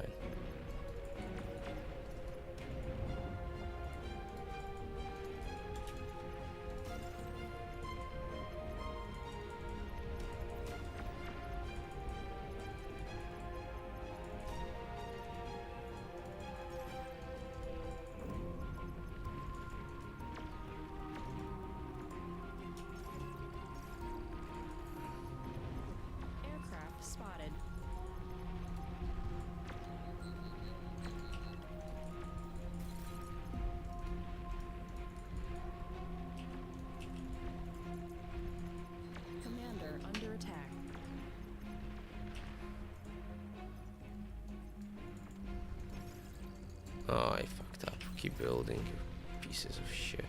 Aircraft spotted. Commander under attack. Oh, I fucked up. Keep building, you pieces of shit.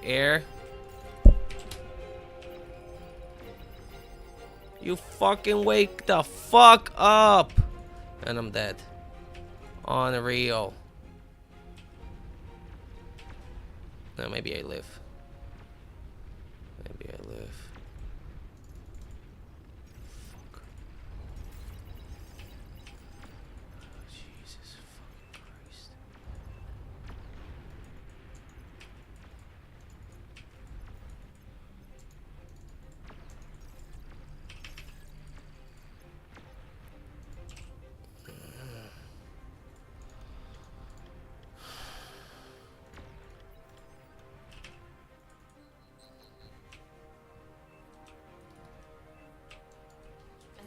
Air. You fucking wake the fuck up! And I'm dead. Unreal. No, maybe I live. Maybe I live. Fuck. Jesus fucking Christ.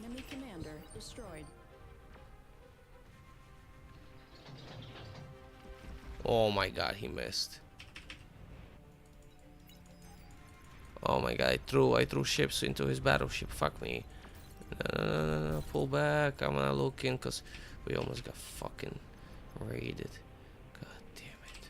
Enemy commander destroyed. Oh my god, he missed. Oh my god, I threw ships into his battleship. Fuck me. No, pull back. I'm gonna look in because we almost got fucking raided. God damn it.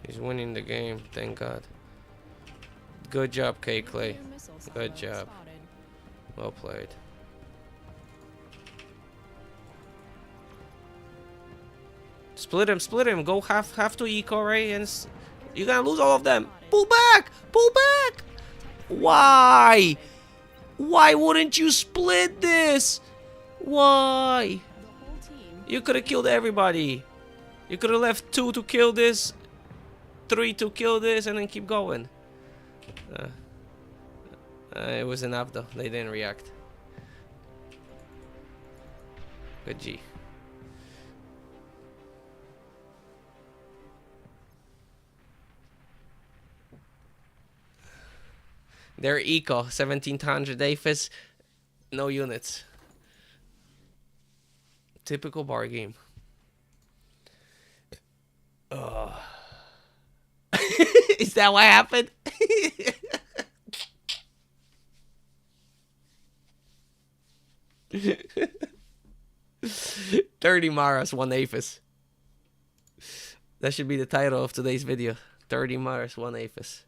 He's winning the game, thank God. Good job, K Clay. Nuclear missile Good silo job. spotted. Well played. Split him. Go half to eco, right? And you're gonna lose all of them. Pull back! Pull back! Why? Why wouldn't you split this? Why? The whole team You could have killed everybody. You could have left 2 to kill this, 3 to kill this, and then keep going. It was enough though. They didn't react. Good G. They're eco, 1700 AFUS, no units. Typical bar game. Is that what happened? 30 Maras, 1 AFUS. That should be the title of today's video. 30 Maras, 1 AFUS.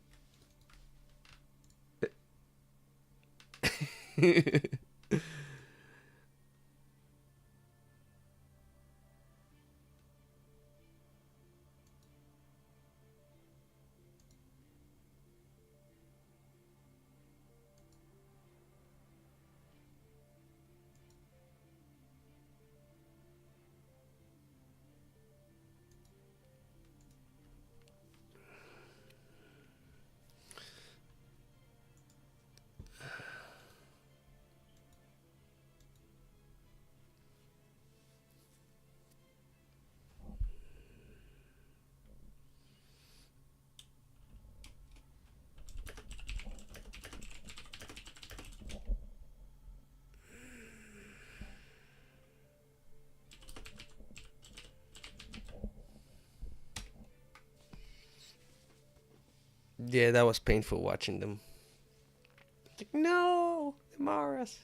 Yeah, that was painful watching them. Like, no, the Maras.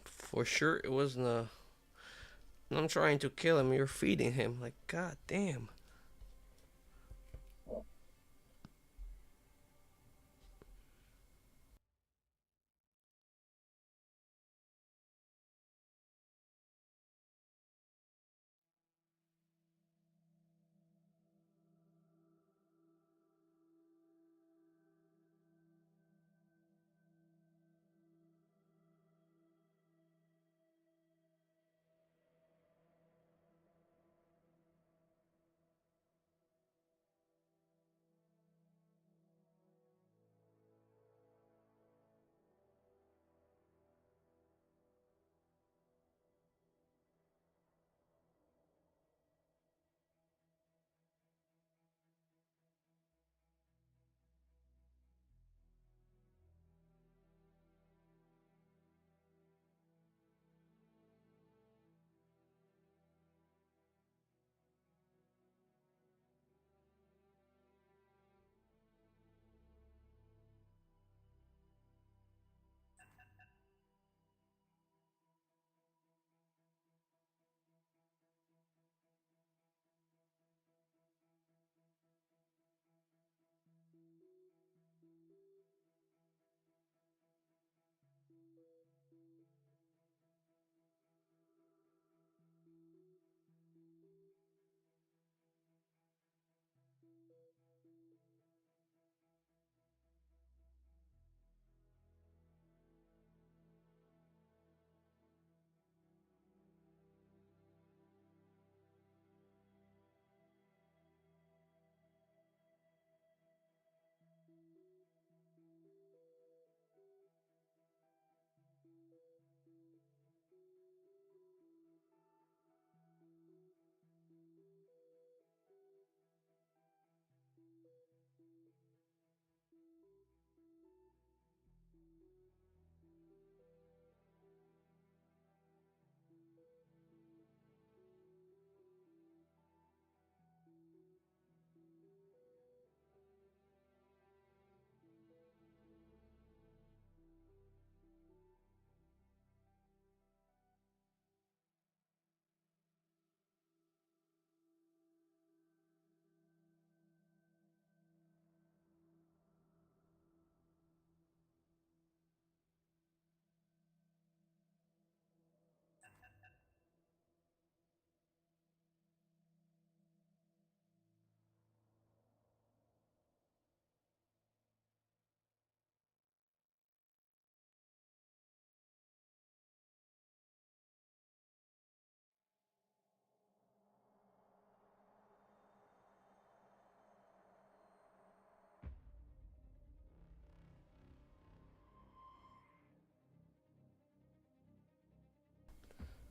For sure, it wasn't a. I'm trying to kill him. You're feeding him. Like, god damn.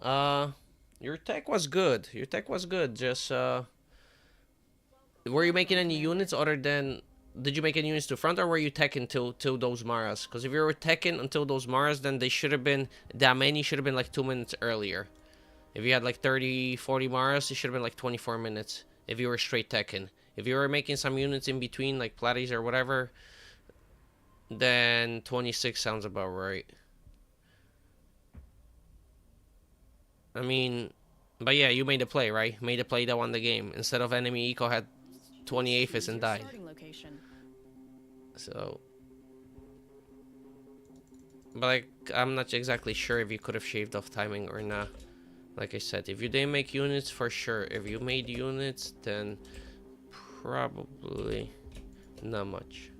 Uh, your tech was good. Your tech was good. Just were you making any units other than? Did you make any units to front, or were you teching till those Maras? Because if you were teching until those Maras, then they should have been that many. Should have been like 2 minutes earlier. If you had like 30, 40 Maras, it should have been like 24 minutes. If you were straight teching. If you were making some units in between, like platies or whatever, then 26 sounds about right. I mean, but yeah, you made a play, right? Made a play that won the game. Instead of enemy eco had 20 AFUS and died. So, but like, I'm not exactly sure if you could have shaved off timing or not. Like I said, if you didn't make units, for sure. If you made units, then probably not much.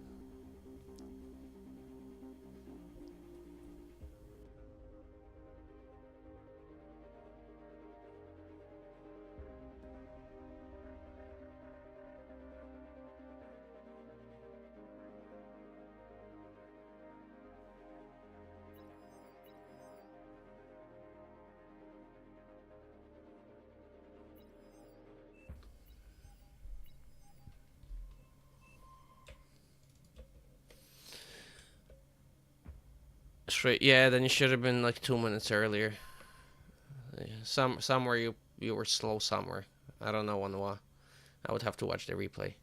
Straight, yeah. Then you should have been like 2 minutes earlier. Yeah, somewhere you were slow somewhere. I don't know on what. I would have to watch the replay.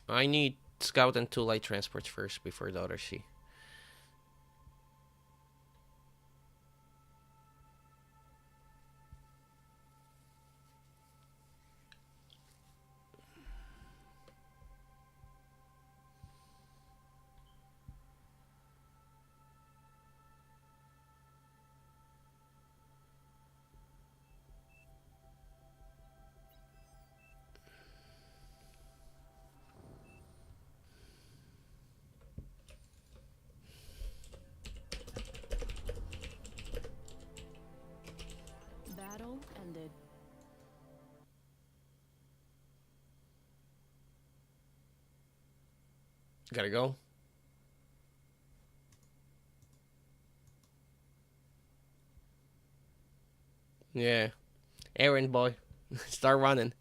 I need scout and 2 light transports first before the other C. Battle ended. Gotta go. Yeah. Errand boy. Start running.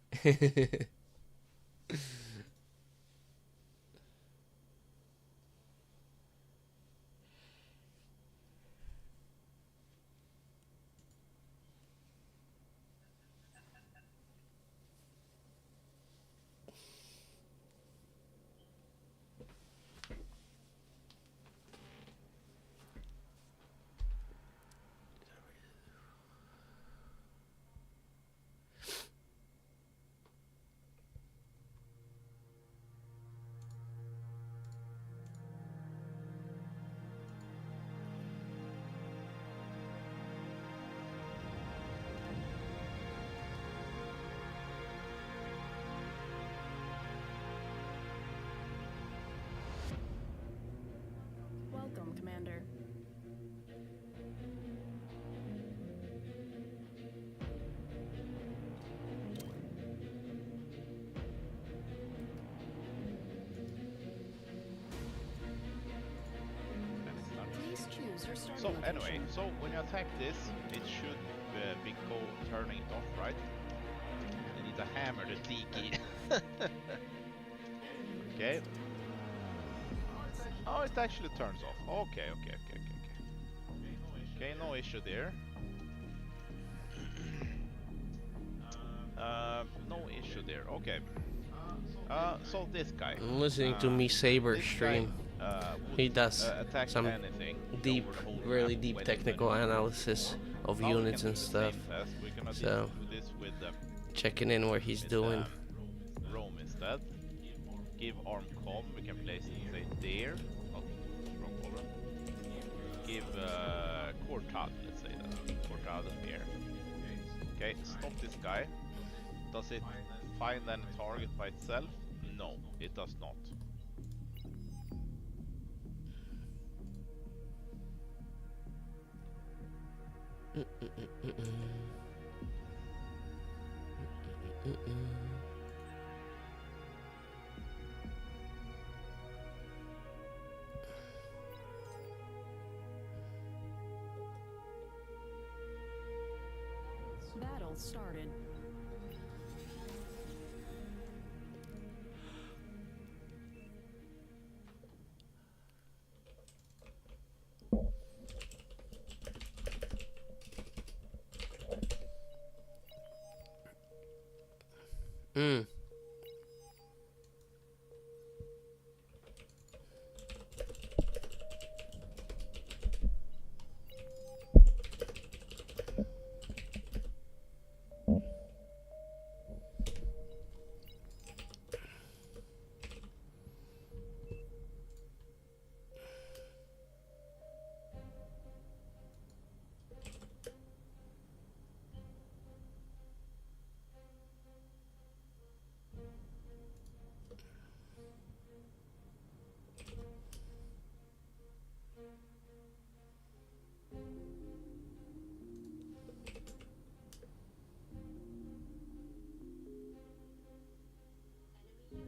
Welcome, Commander. Please choose your starting So location. anyway, so when you attack this, it should be turning it off, right? You need to hammer the D key. Okay. Oh, it actually turns off. Okay. Okay, no issue there. No issue there. Okay. So this guy. I'm listening to me Saber This stream. guy, would, He does attack some anything deep, over the whole really map deep when technical you analysis of Now we units can and do the stuff. same test. We're gonna So, do this with checking in where he's doing. Rome instead. Give arm com, we can place it say there. Oh, wrong column. Give Cortad, let's say that. Cortad here. Okay, stop this guy. Does it find any target by itself? No, it does not. started. Hmm.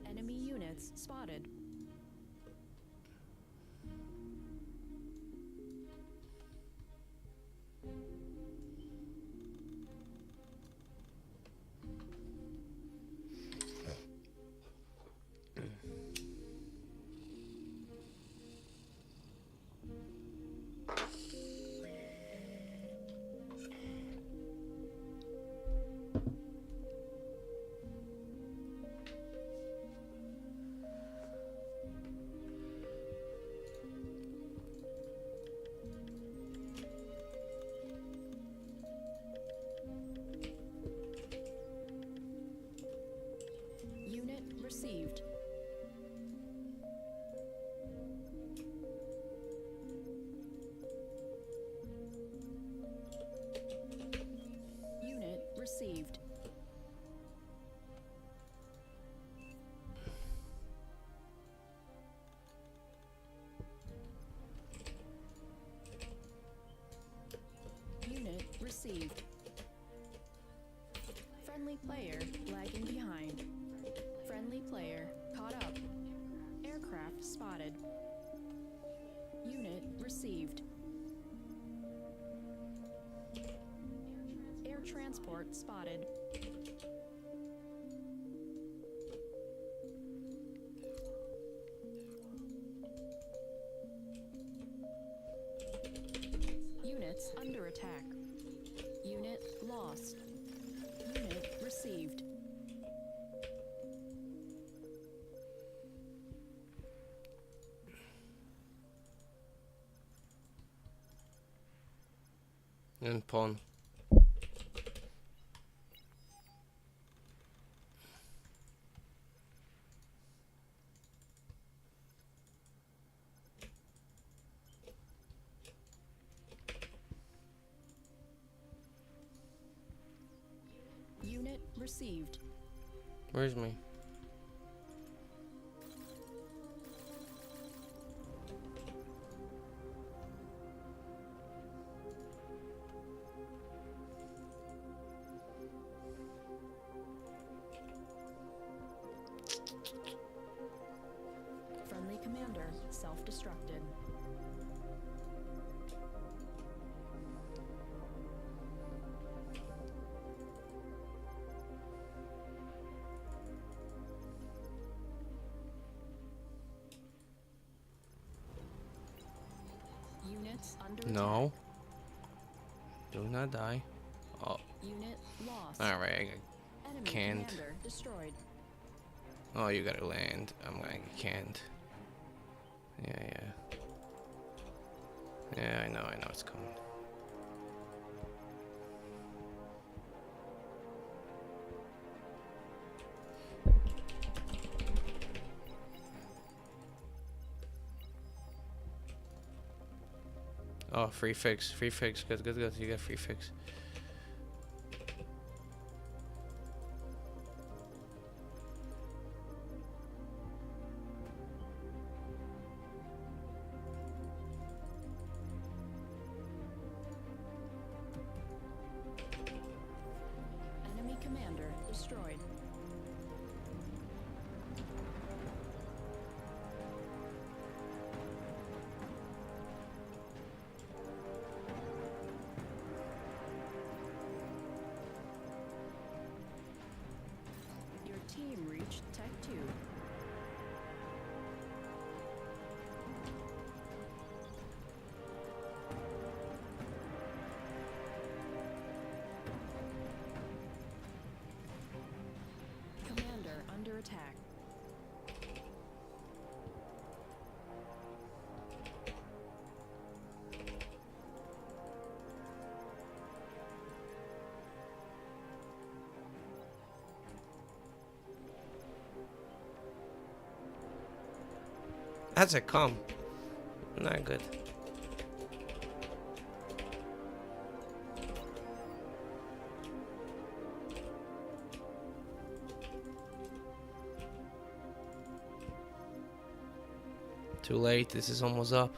Enemy units spotted. Unit received. Unit received. Unit received. Friendly player lagging behind. Friendly player caught up. Aircraft spotted. Unit received. Air transport spotted. Units under attack. Unit lost. Unit received. And pawn. Unit received. Where's me? Friendly commander self-destructed. Units under No. Do not die. Oh, attack. Unit lost. alright. Enemy Can't. commander destroyed. Oh, you gotta land. I'm gonna get canned. Yeah. Yeah, I know it's coming. Oh, free fix. Good. You got free fix. Enemy commander destroyed. That's a com. Not good. Too late. This is almost up.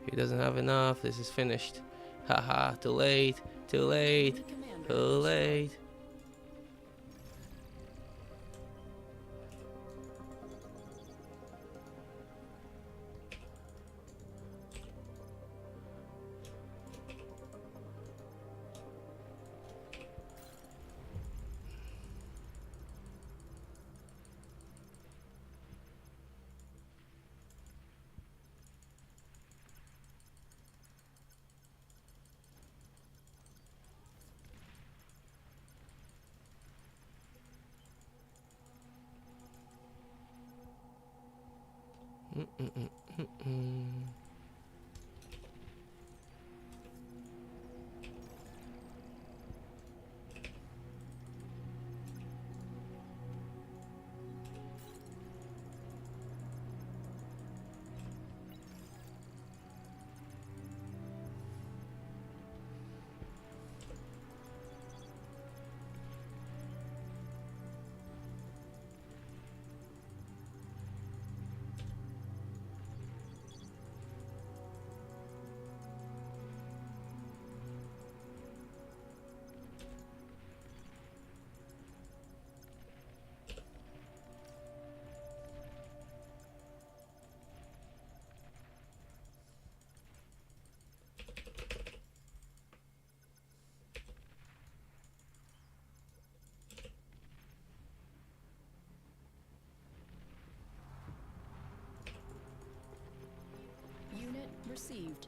He doesn't have enough. This is finished. Haha. Too late. Too late. Enemy commander Too destroyed. late. Unit received.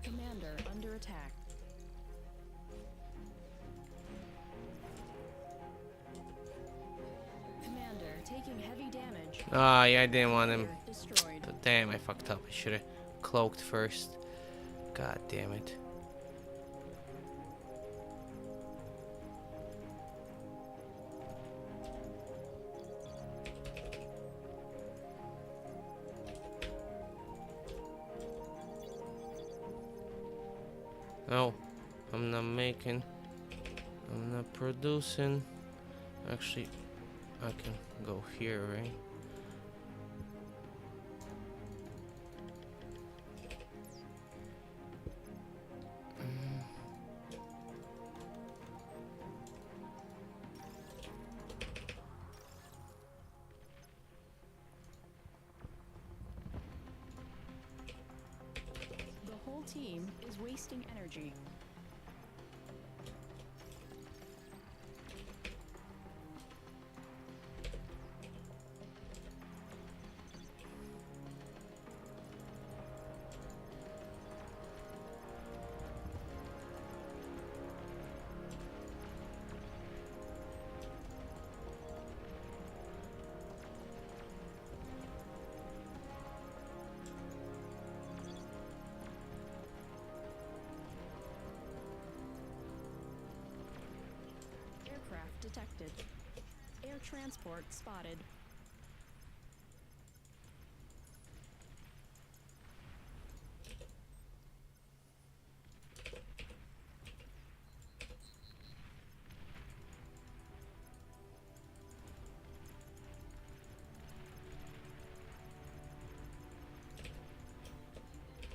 Commander under attack. Commander taking heavy damage. Ah, yeah, I didn't want him. Commander destroyed. But damn, I fucked up. I should have cloaked first. God damn it. No, I'm not making. I'm not producing. Actually, I can go here, right? The whole team is wasting energy. Aircraft detected. Air transport spotted.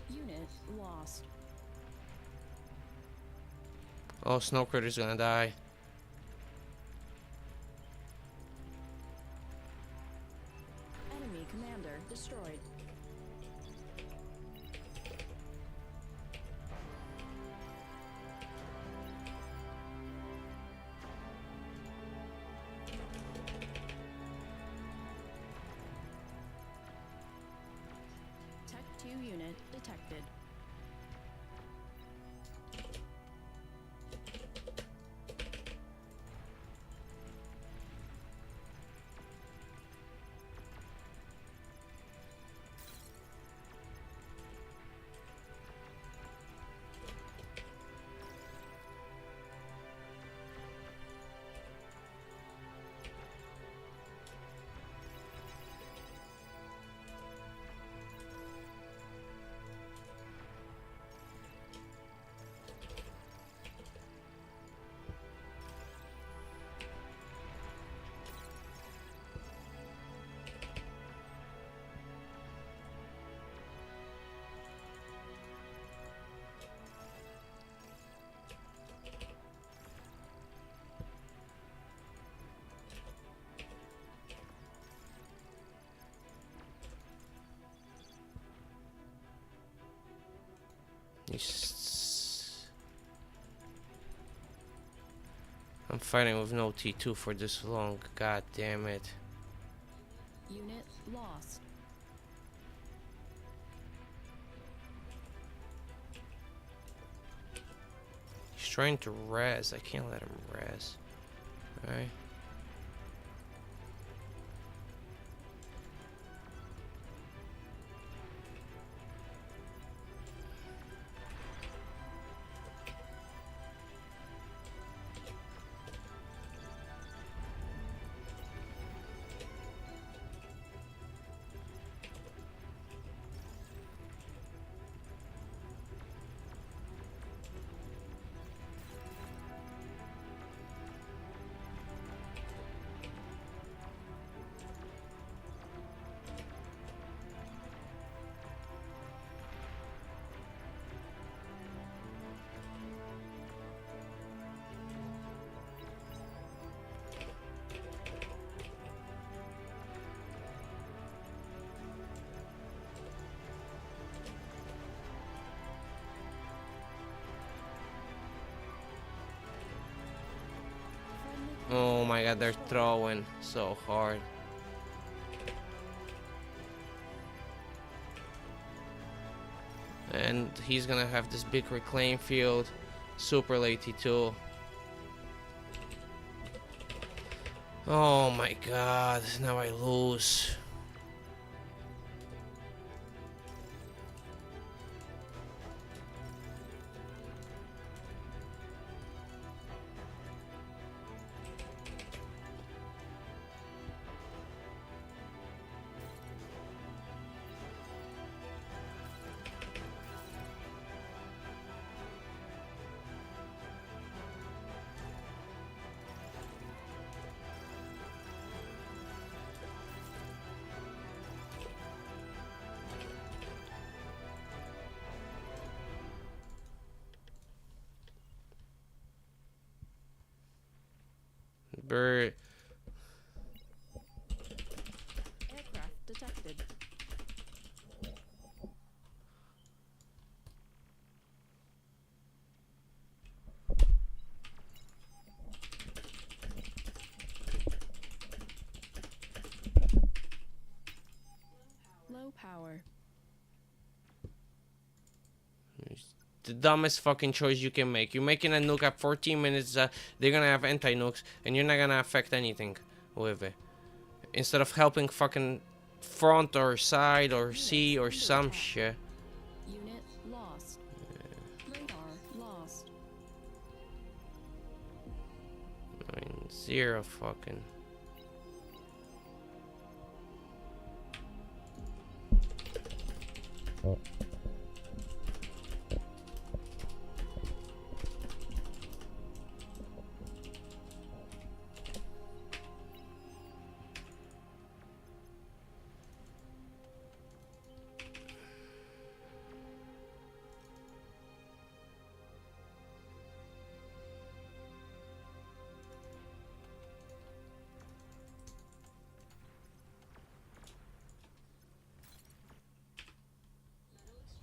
Unit lost. Oh, Snow Critter's gonna die. Enemy commander destroyed. New unit detected. I'm fighting with no T2 for this long. God damn it. Unit lost. He's trying to res. I can't let him res. Alright. Oh my god, they're throwing so hard. And he's gonna have this big reclaim field. Super late T2. Oh my god, now I lose. Bird. Aircraft detected. Low power. The dumbest fucking choice you can make. You're making a nuke at 14 minutes. They're gonna have anti-nukes, and you're not gonna affect anything with it. Instead of helping fucking front or side or C or some shit. Unit lost. Radar lost. I mean, zero fucking.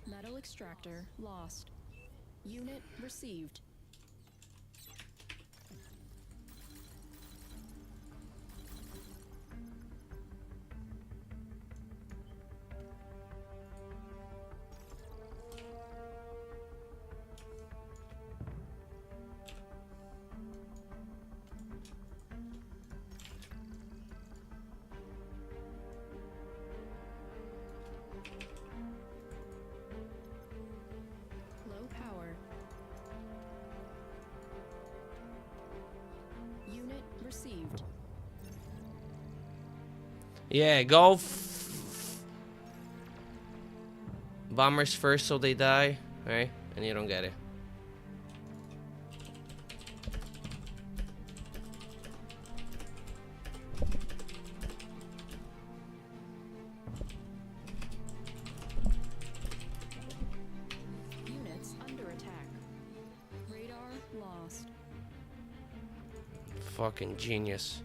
Metal extractor lost. Unit received. Yeah, go. Bombers first so they die, right? And you don't get it. Units under attack. Radar lost. Fucking genius.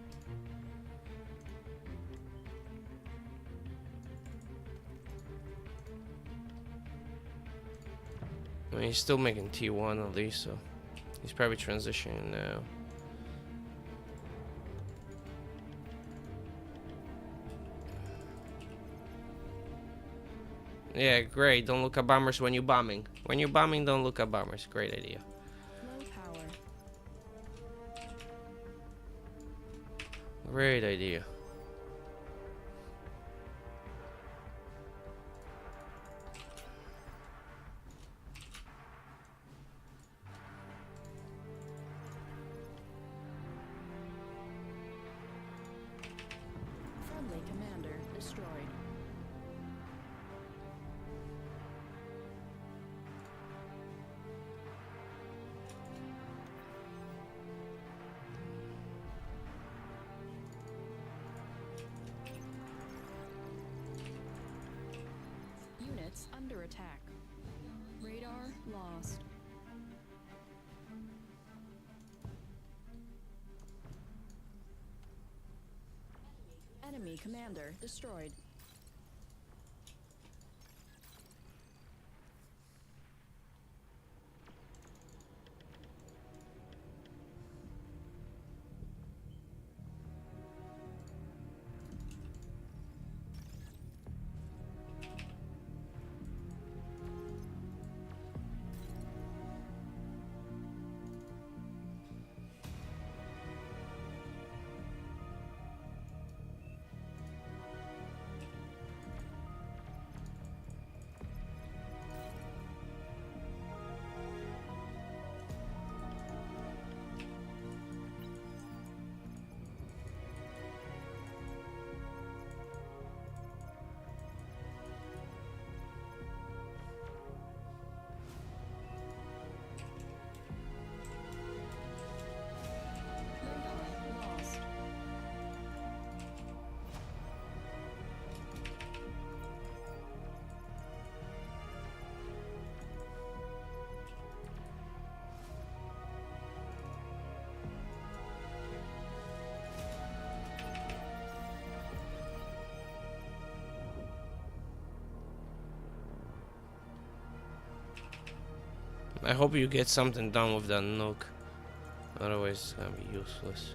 I mean, he's still making T1 at least, so he's probably transitioning now. Yeah, great. Don't look at bombers when you're bombing. When you're bombing, don't look at bombers. Great idea. Low power. Great idea. Friendly commander destroyed. Units under attack. Radar lost. Enemy commander destroyed. Radar lost. I hope you get something done with that nuke. Otherwise, it's gonna be useless.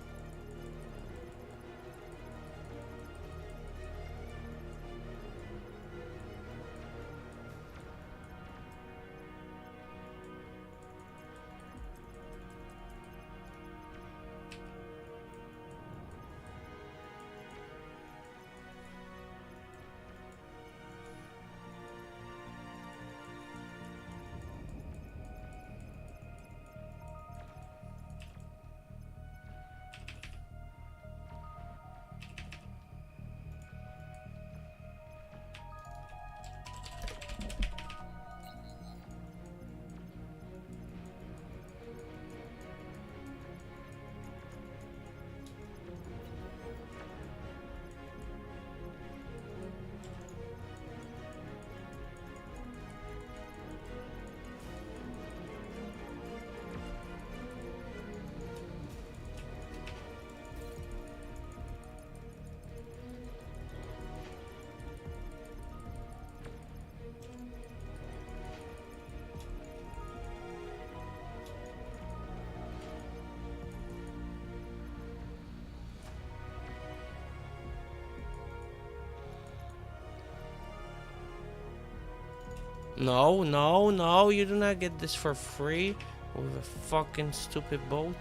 No, no, no, you do not get this for free with a fucking stupid boat.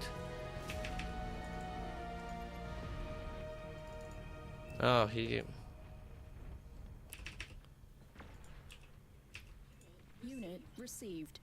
Oh, he... Unit received.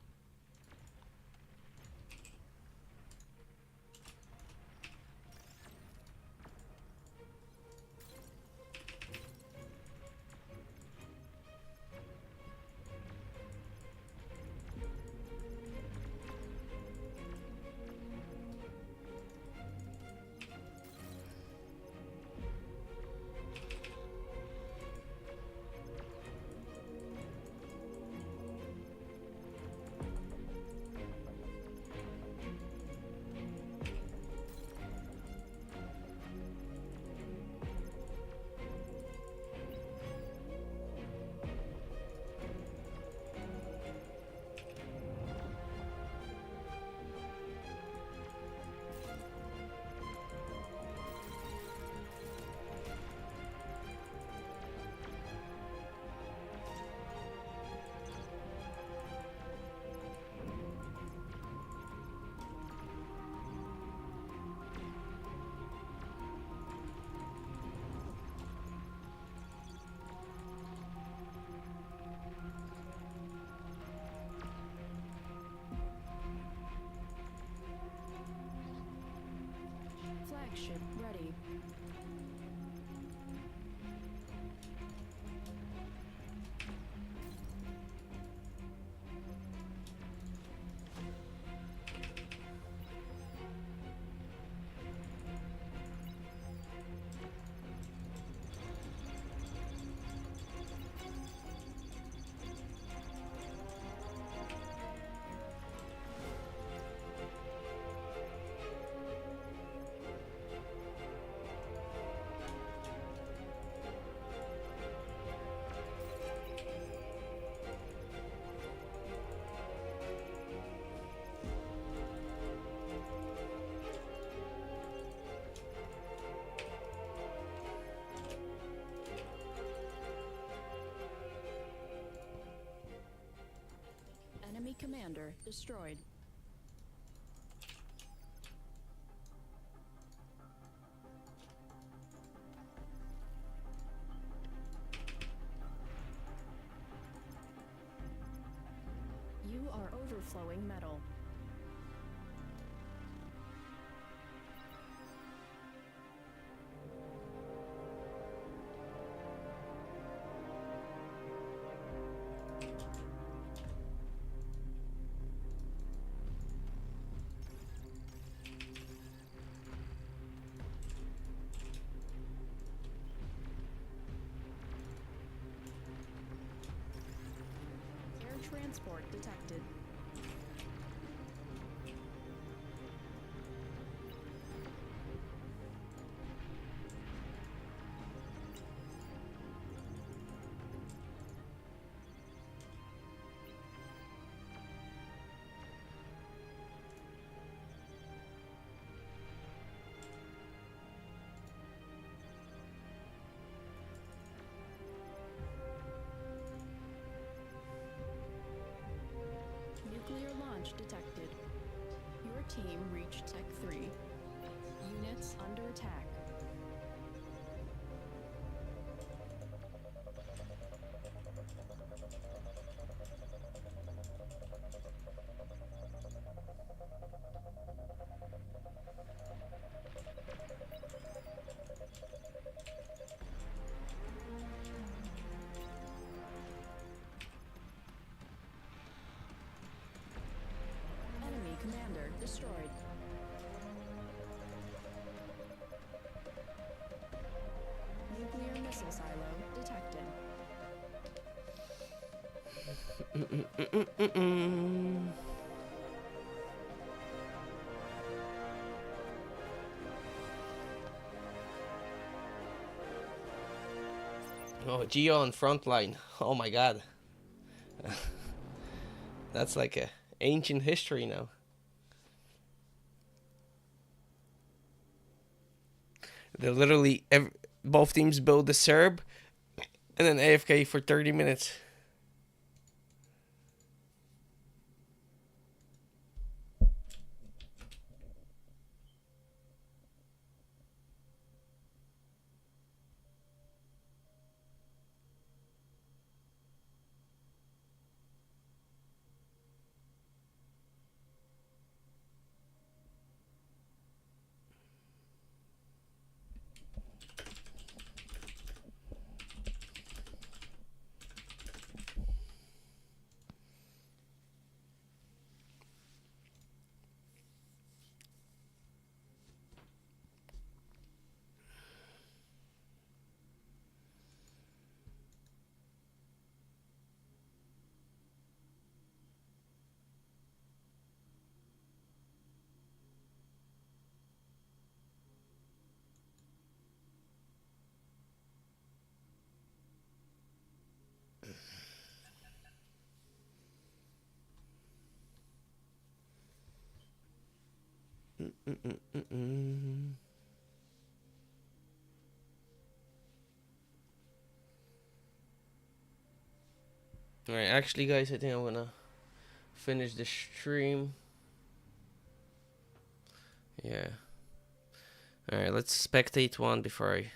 attack ship ready. Enemy commander destroyed. You are overflowing metal. Air transport detected. Nuclear launch detected. Your team reached Tech 3. Units under attack. Enemy commander destroyed. Nuclear missile silo detected. Oh, Geo on front line. Oh my god. That's like a ancient history now. They literally both teams build the Serb and then AFK for 30 minutes. Alright, actually guys, I think I'm gonna finish the stream. Yeah. Alright, let's spectate one before I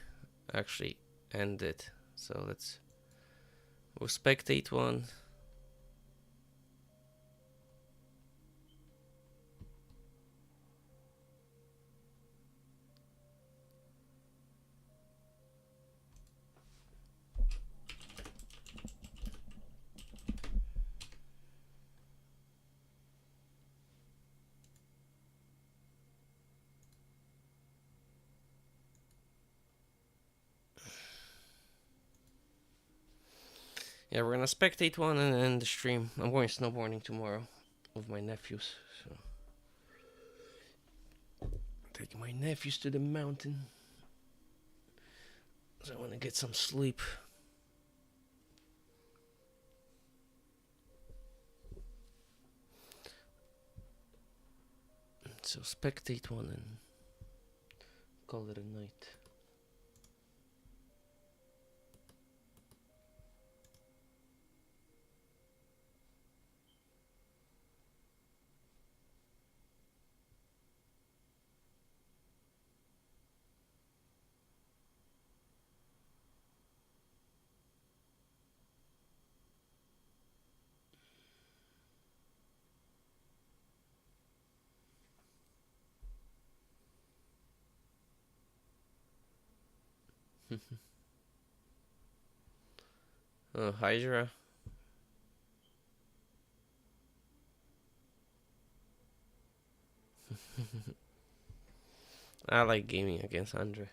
actually end it. So we'll spectate one. Yeah, we're gonna spectate one and end the stream. I'm going snowboarding tomorrow with my nephews. So taking my nephews to the mountain. So I want to get some sleep. So spectate one and call it a night. Oh, Hydra. I like gaming against Andre.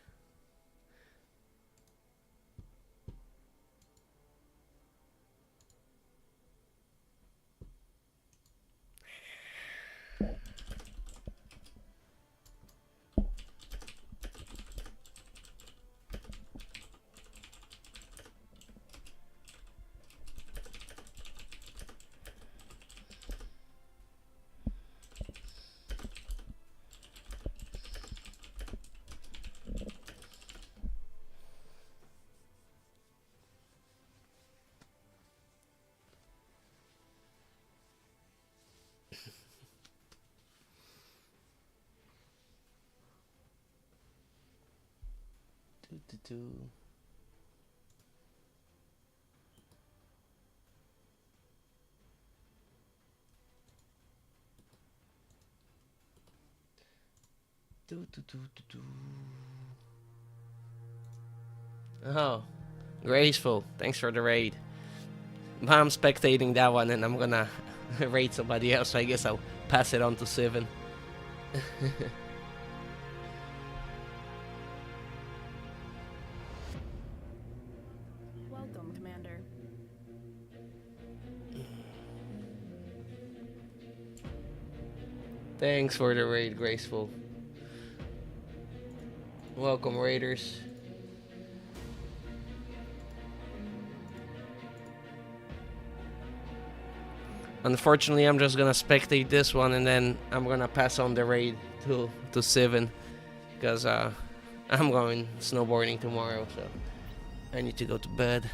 Do. Oh, graceful. Thanks for the raid. I'm spectating that one and I'm gonna raid somebody else, so I guess I'll pass it on to Seven. Welcome, Commander. Thanks for the raid, Graceful. Welcome, Raiders. Unfortunately, I'm just gonna spectate this one and then I'm gonna pass on the raid to Seven, because I'm going snowboarding tomorrow, so I need to go to bed.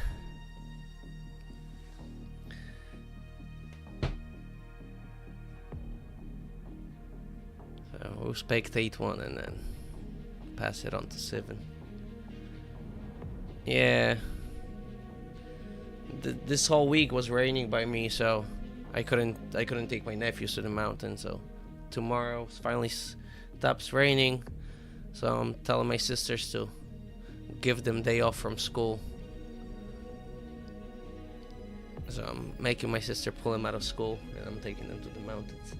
So we'll spectate one and then pass it on to Seven. Yeah. This whole week was raining by me, so I couldn't take my nephews to the mountain. So tomorrow finally stops raining, so I'm telling my sisters to give them day off from school. So I'm making my sister pull them out of school and I'm taking them to the mountains.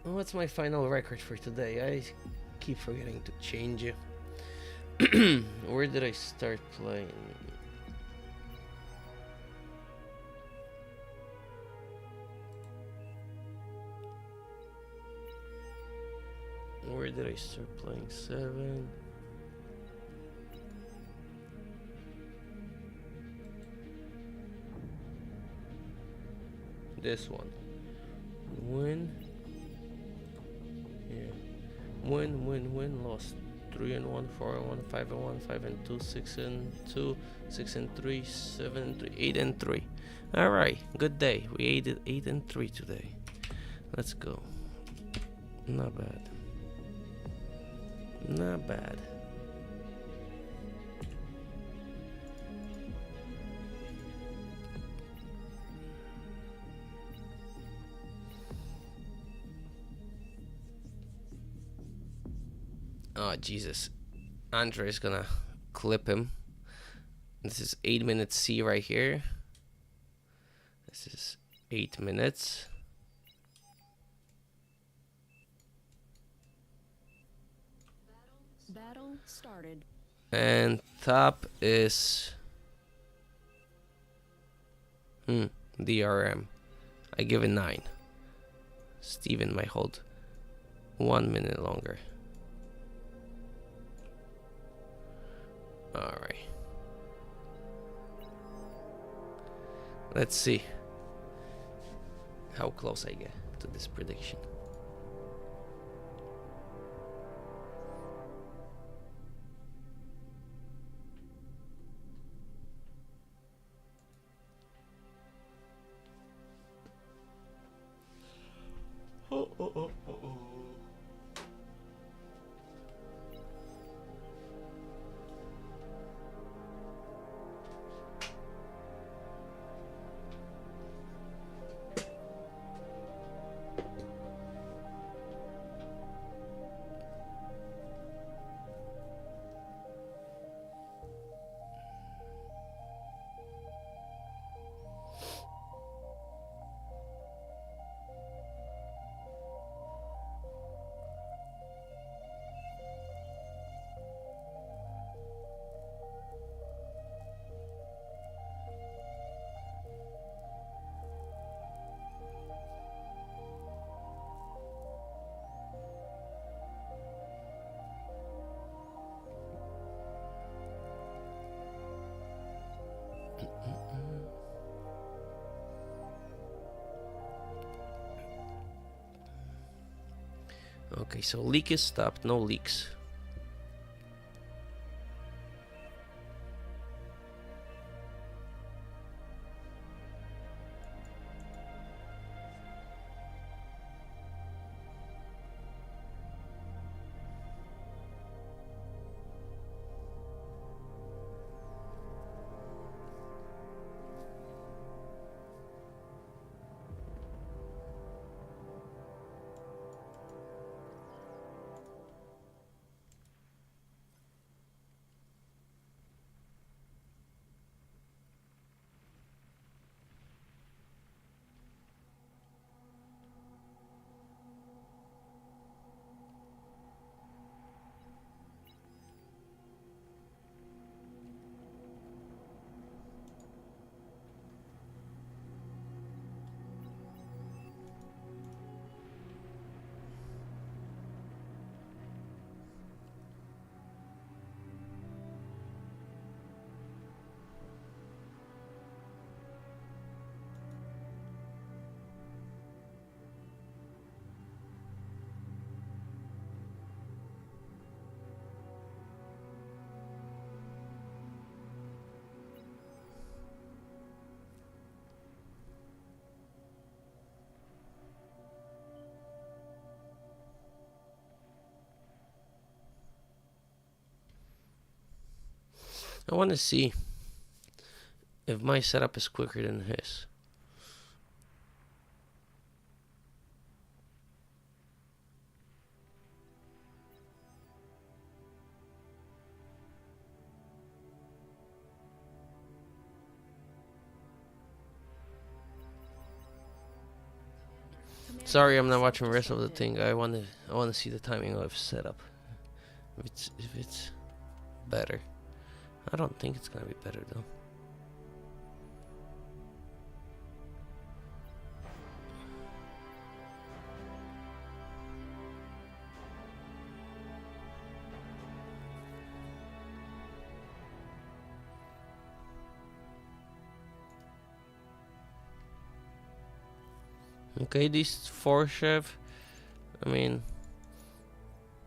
What's my final record for today? I keep forgetting to change it. Where did I start playing? Where did I start playing? 7. This one. Win. Yeah. Win. Lost 3 and 1, 4 and 1, 5 and 1, 5 and 2, 6 and 2, 6 and 3, 7 and 3, 8 and 3. Alright, good day. We ate 8 and 3 today. Let's go. Not bad. Not bad. Oh, Jesus. Andre is gonna clip him. This is 8 minutes C right here. This is 8 minutes. Trial started. And top is DRM. I give it 9. Steven might hold 1 minute longer. Alright. Let's see how close I get to this prediction. Okay, so leak is stopped, no leaks. I want to see if my setup is quicker than his. Sorry, I'm not watching the rest of the thing. I want to see the timing of setup. If it's better. I don't think it's gonna be better though. Okay, these 4 chef. I mean,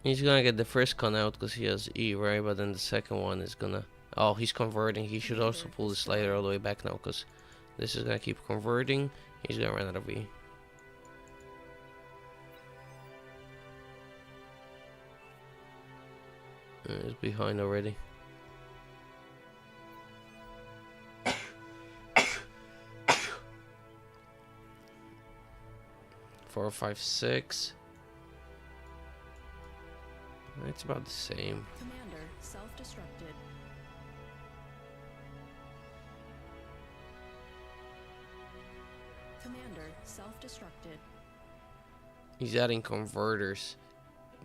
he's gonna get the first con out because he has E, right? But then the second one is gonna. Oh, he's converting. He should also pull the slider all the way back now because this is gonna keep converting. He's gonna run out of E. He's behind already. 4, 5, 6. It's about the same. Commander self-destructed. Commander self-destructed. He's adding converters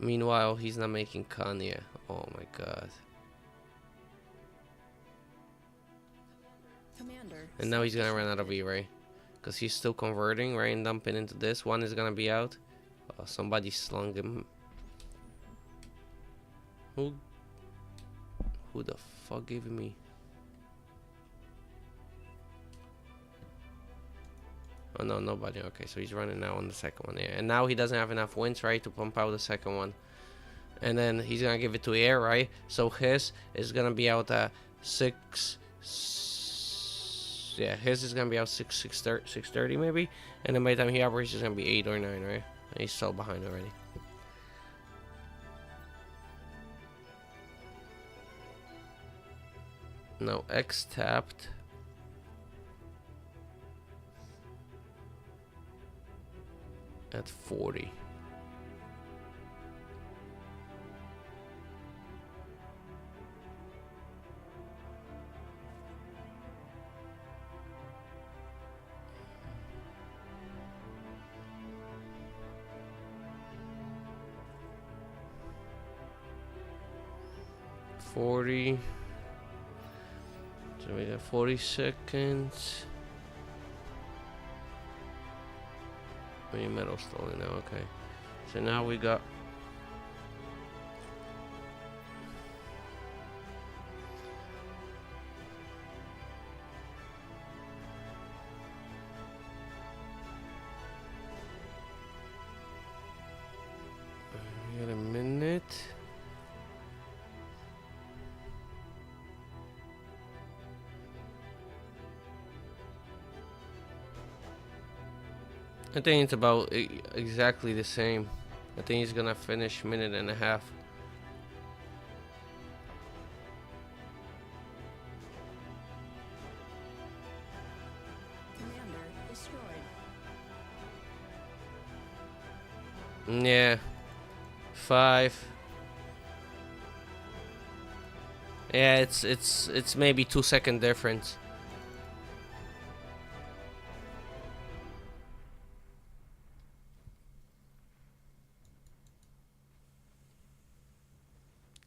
Meanwhile, he's not making con yet. Oh my god. Commander. And now he's gonna run out of E-ray. Because he's still converting, right? And dumping into this. One is gonna be out. Oh, somebody slung him. Who the fuck gave me? Oh no, nobody. Okay, so he's running now on the second one. Yeah, and now he doesn't have enough winds, right, to pump out the second one. And then he's gonna give it to air, right? So his is gonna be out at 6. Yeah, his is gonna be out 6:30 maybe. And then by the time he operates, it's gonna be 8 or 9, right? And he's so behind already. No, X tapped. At 40. So we got 40 seconds. Metal stalling now, okay. So now we got a minute. I think it's about exactly the same. I think he's gonna finish minute and a half. Commander destroyed. Yeah. 5. Yeah, it's maybe 2-second difference.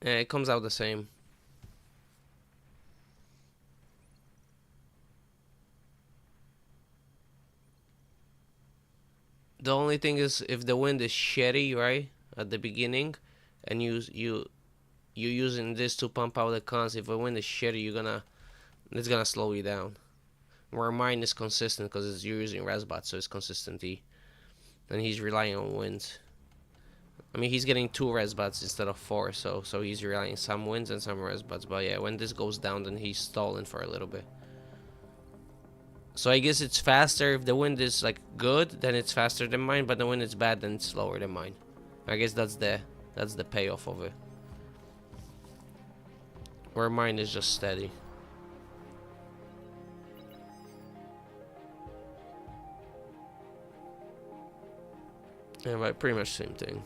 Yeah, it comes out the same. The only thing is if the wind is shitty, right, at the beginning, and you're using this to pump out the cons. If the wind is shitty, it's gonna slow you down. Where mine is consistent because you're using Resbot, so it's consistent E, and he's relying on winds. I mean, he's getting 2 Resbots instead of 4, so he's relying some winds and some Resbots. But yeah, when this goes down, then he's stalling for a little bit. So I guess it's faster if the wind is like good, then it's faster than mine. But when it's bad, then it's slower than mine. I guess that's the payoff of it. Where mine is just steady. Yeah, but pretty much same thing.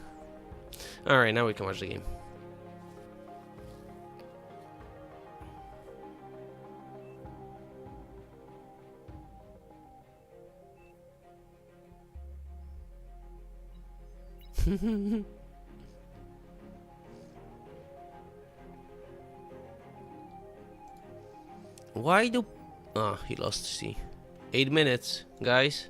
Alright, now we can watch the game. Why do... Oh, he lost C. 8 minutes, guys.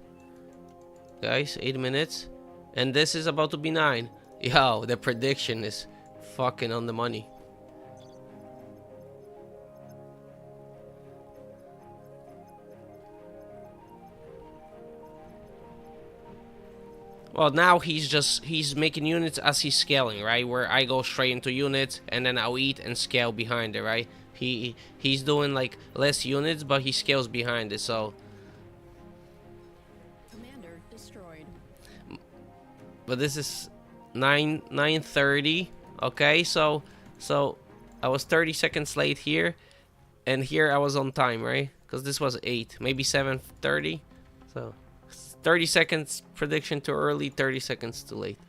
Guys, 8 minutes. And this is about to be 9. Yo, the prediction is fucking on the money. Well, now he's making units as he's scaling, right? Where I go straight into units and then I'll eat and scale behind it, right? He's doing like less units, but he scales behind it, so. Commander destroyed. But this is 9:30. Okay, so I was 30 seconds late here, and here I was on time, right? Because this was 8, maybe 7:30. So 30 seconds prediction too early, 30 seconds too late.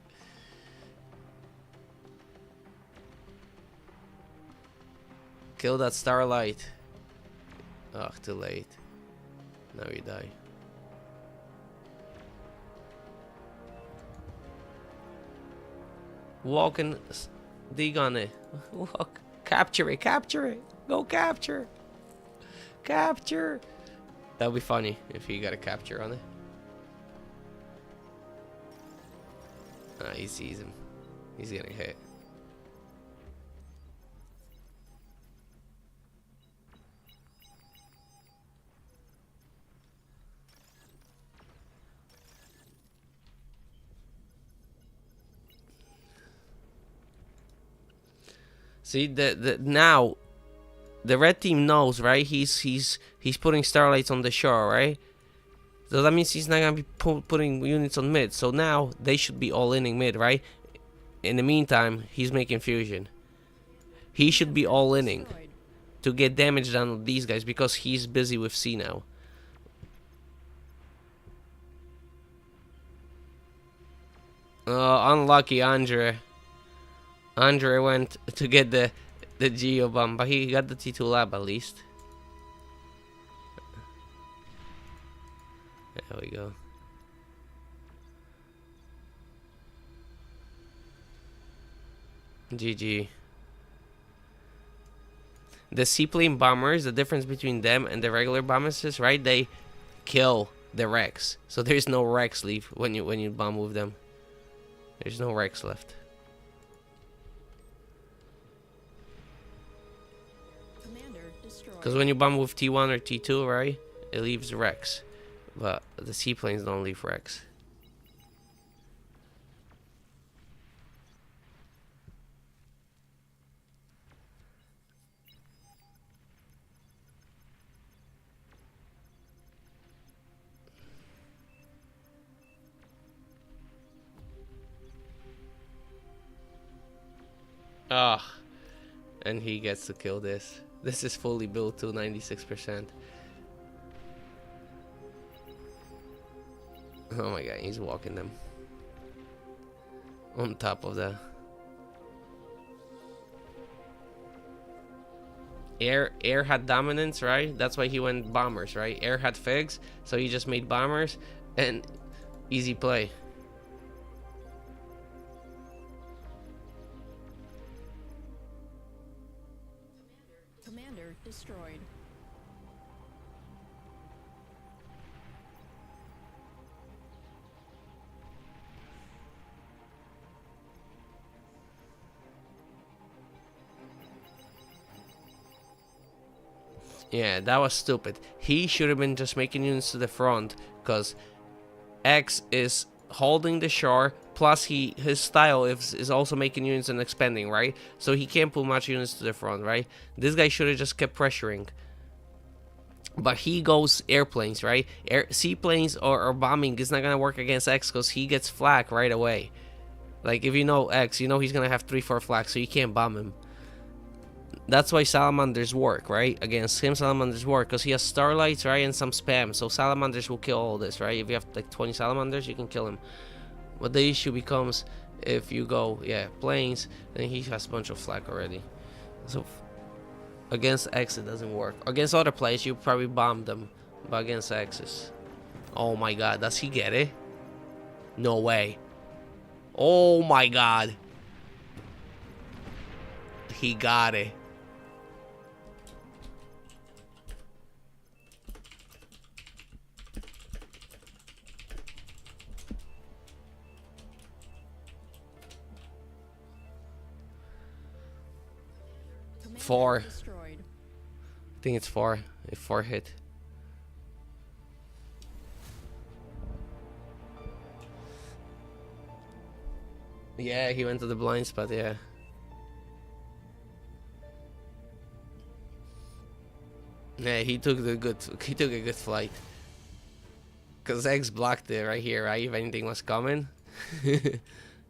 Kill that starlight. Oh, too late. Now you die. walk and dig on it. Walk. Capture it, capture it. Go capture. Capture. That'd be funny if he got a capture on it. He sees him. He's getting hit. See now the red team knows, right? He's putting starlights on the shore, right? So that means he's not gonna be putting units on mid. So now they should be all inning mid, right? In the meantime, he's making fusion. He should be all inning to get damage done on these guys because he's busy with C now. Unlucky Andre. Andre went to get the Geo bomb, but he got the T2 lab at least. There we go. GG. The seaplane bombers, the difference between them and the regular bombers is, right? They kill the Rex. So there's no Rex leave when you bomb with them. There's no Rex left. Because when you bomb with T1 or T2, right, it leaves Rex. But the seaplanes don't leave Rex. Ah, and he gets to kill this. This is fully built to 96%. Oh my god, he's walking them. On top of the Air had dominance, right? That's why he went bombers, right? Air had figs, so he just made bombers and easy play. Commander destroyed. Yeah, that was stupid. He should have been just making units to the front, because X is holding the shore, plus his style is also making units and expanding, right? So he can't put much units to the front, right? This guy should have just kept pressuring. But he goes airplanes, right? Seaplanes or bombing is not gonna work against X because he gets flak right away. Like, if you know X, you know he's gonna have 3-4 flak, so you can't bomb him. That's why salamanders work, right? Against him, salamanders work because he has starlights, right, and some spam. So salamanders will kill all this, right? If you have like 20 salamanders, you can kill him. But the issue becomes if you go, yeah, planes, then he has a bunch of flak already. So against X, it doesn't work. Against other players, you probably bomb them, but against X's, oh my god, does he get it? No way. Oh my god, he got it. Commander 4. destroyed. I think it's 4. If 4 hit. Yeah, he went to the blind spot, yeah. Yeah, he took a good flight. Cause X blocked it right here, right? If anything was coming.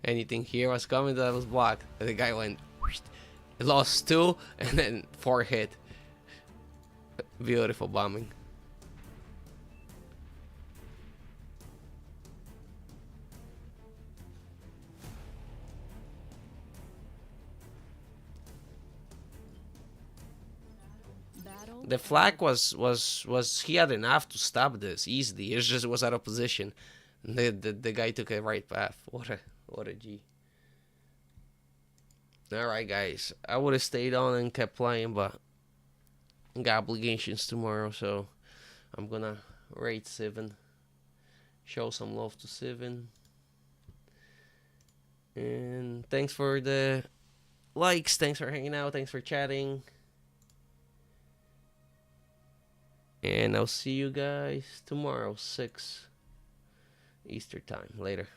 Anything here was coming, that was blocked. And the guy went lost 2 and then 4 hit. Beautiful bombing. Battle. The flag was he had enough to stop this easily. It just was out of position. The guy took a right path. What a G. Alright, guys. I would have stayed on and kept playing, but I got obligations tomorrow, so I'm gonna rate Seven. Show some love to Seven. And thanks for the likes. Thanks for hanging out. Thanks for chatting. And I'll see you guys tomorrow, 6 Easter time. Later.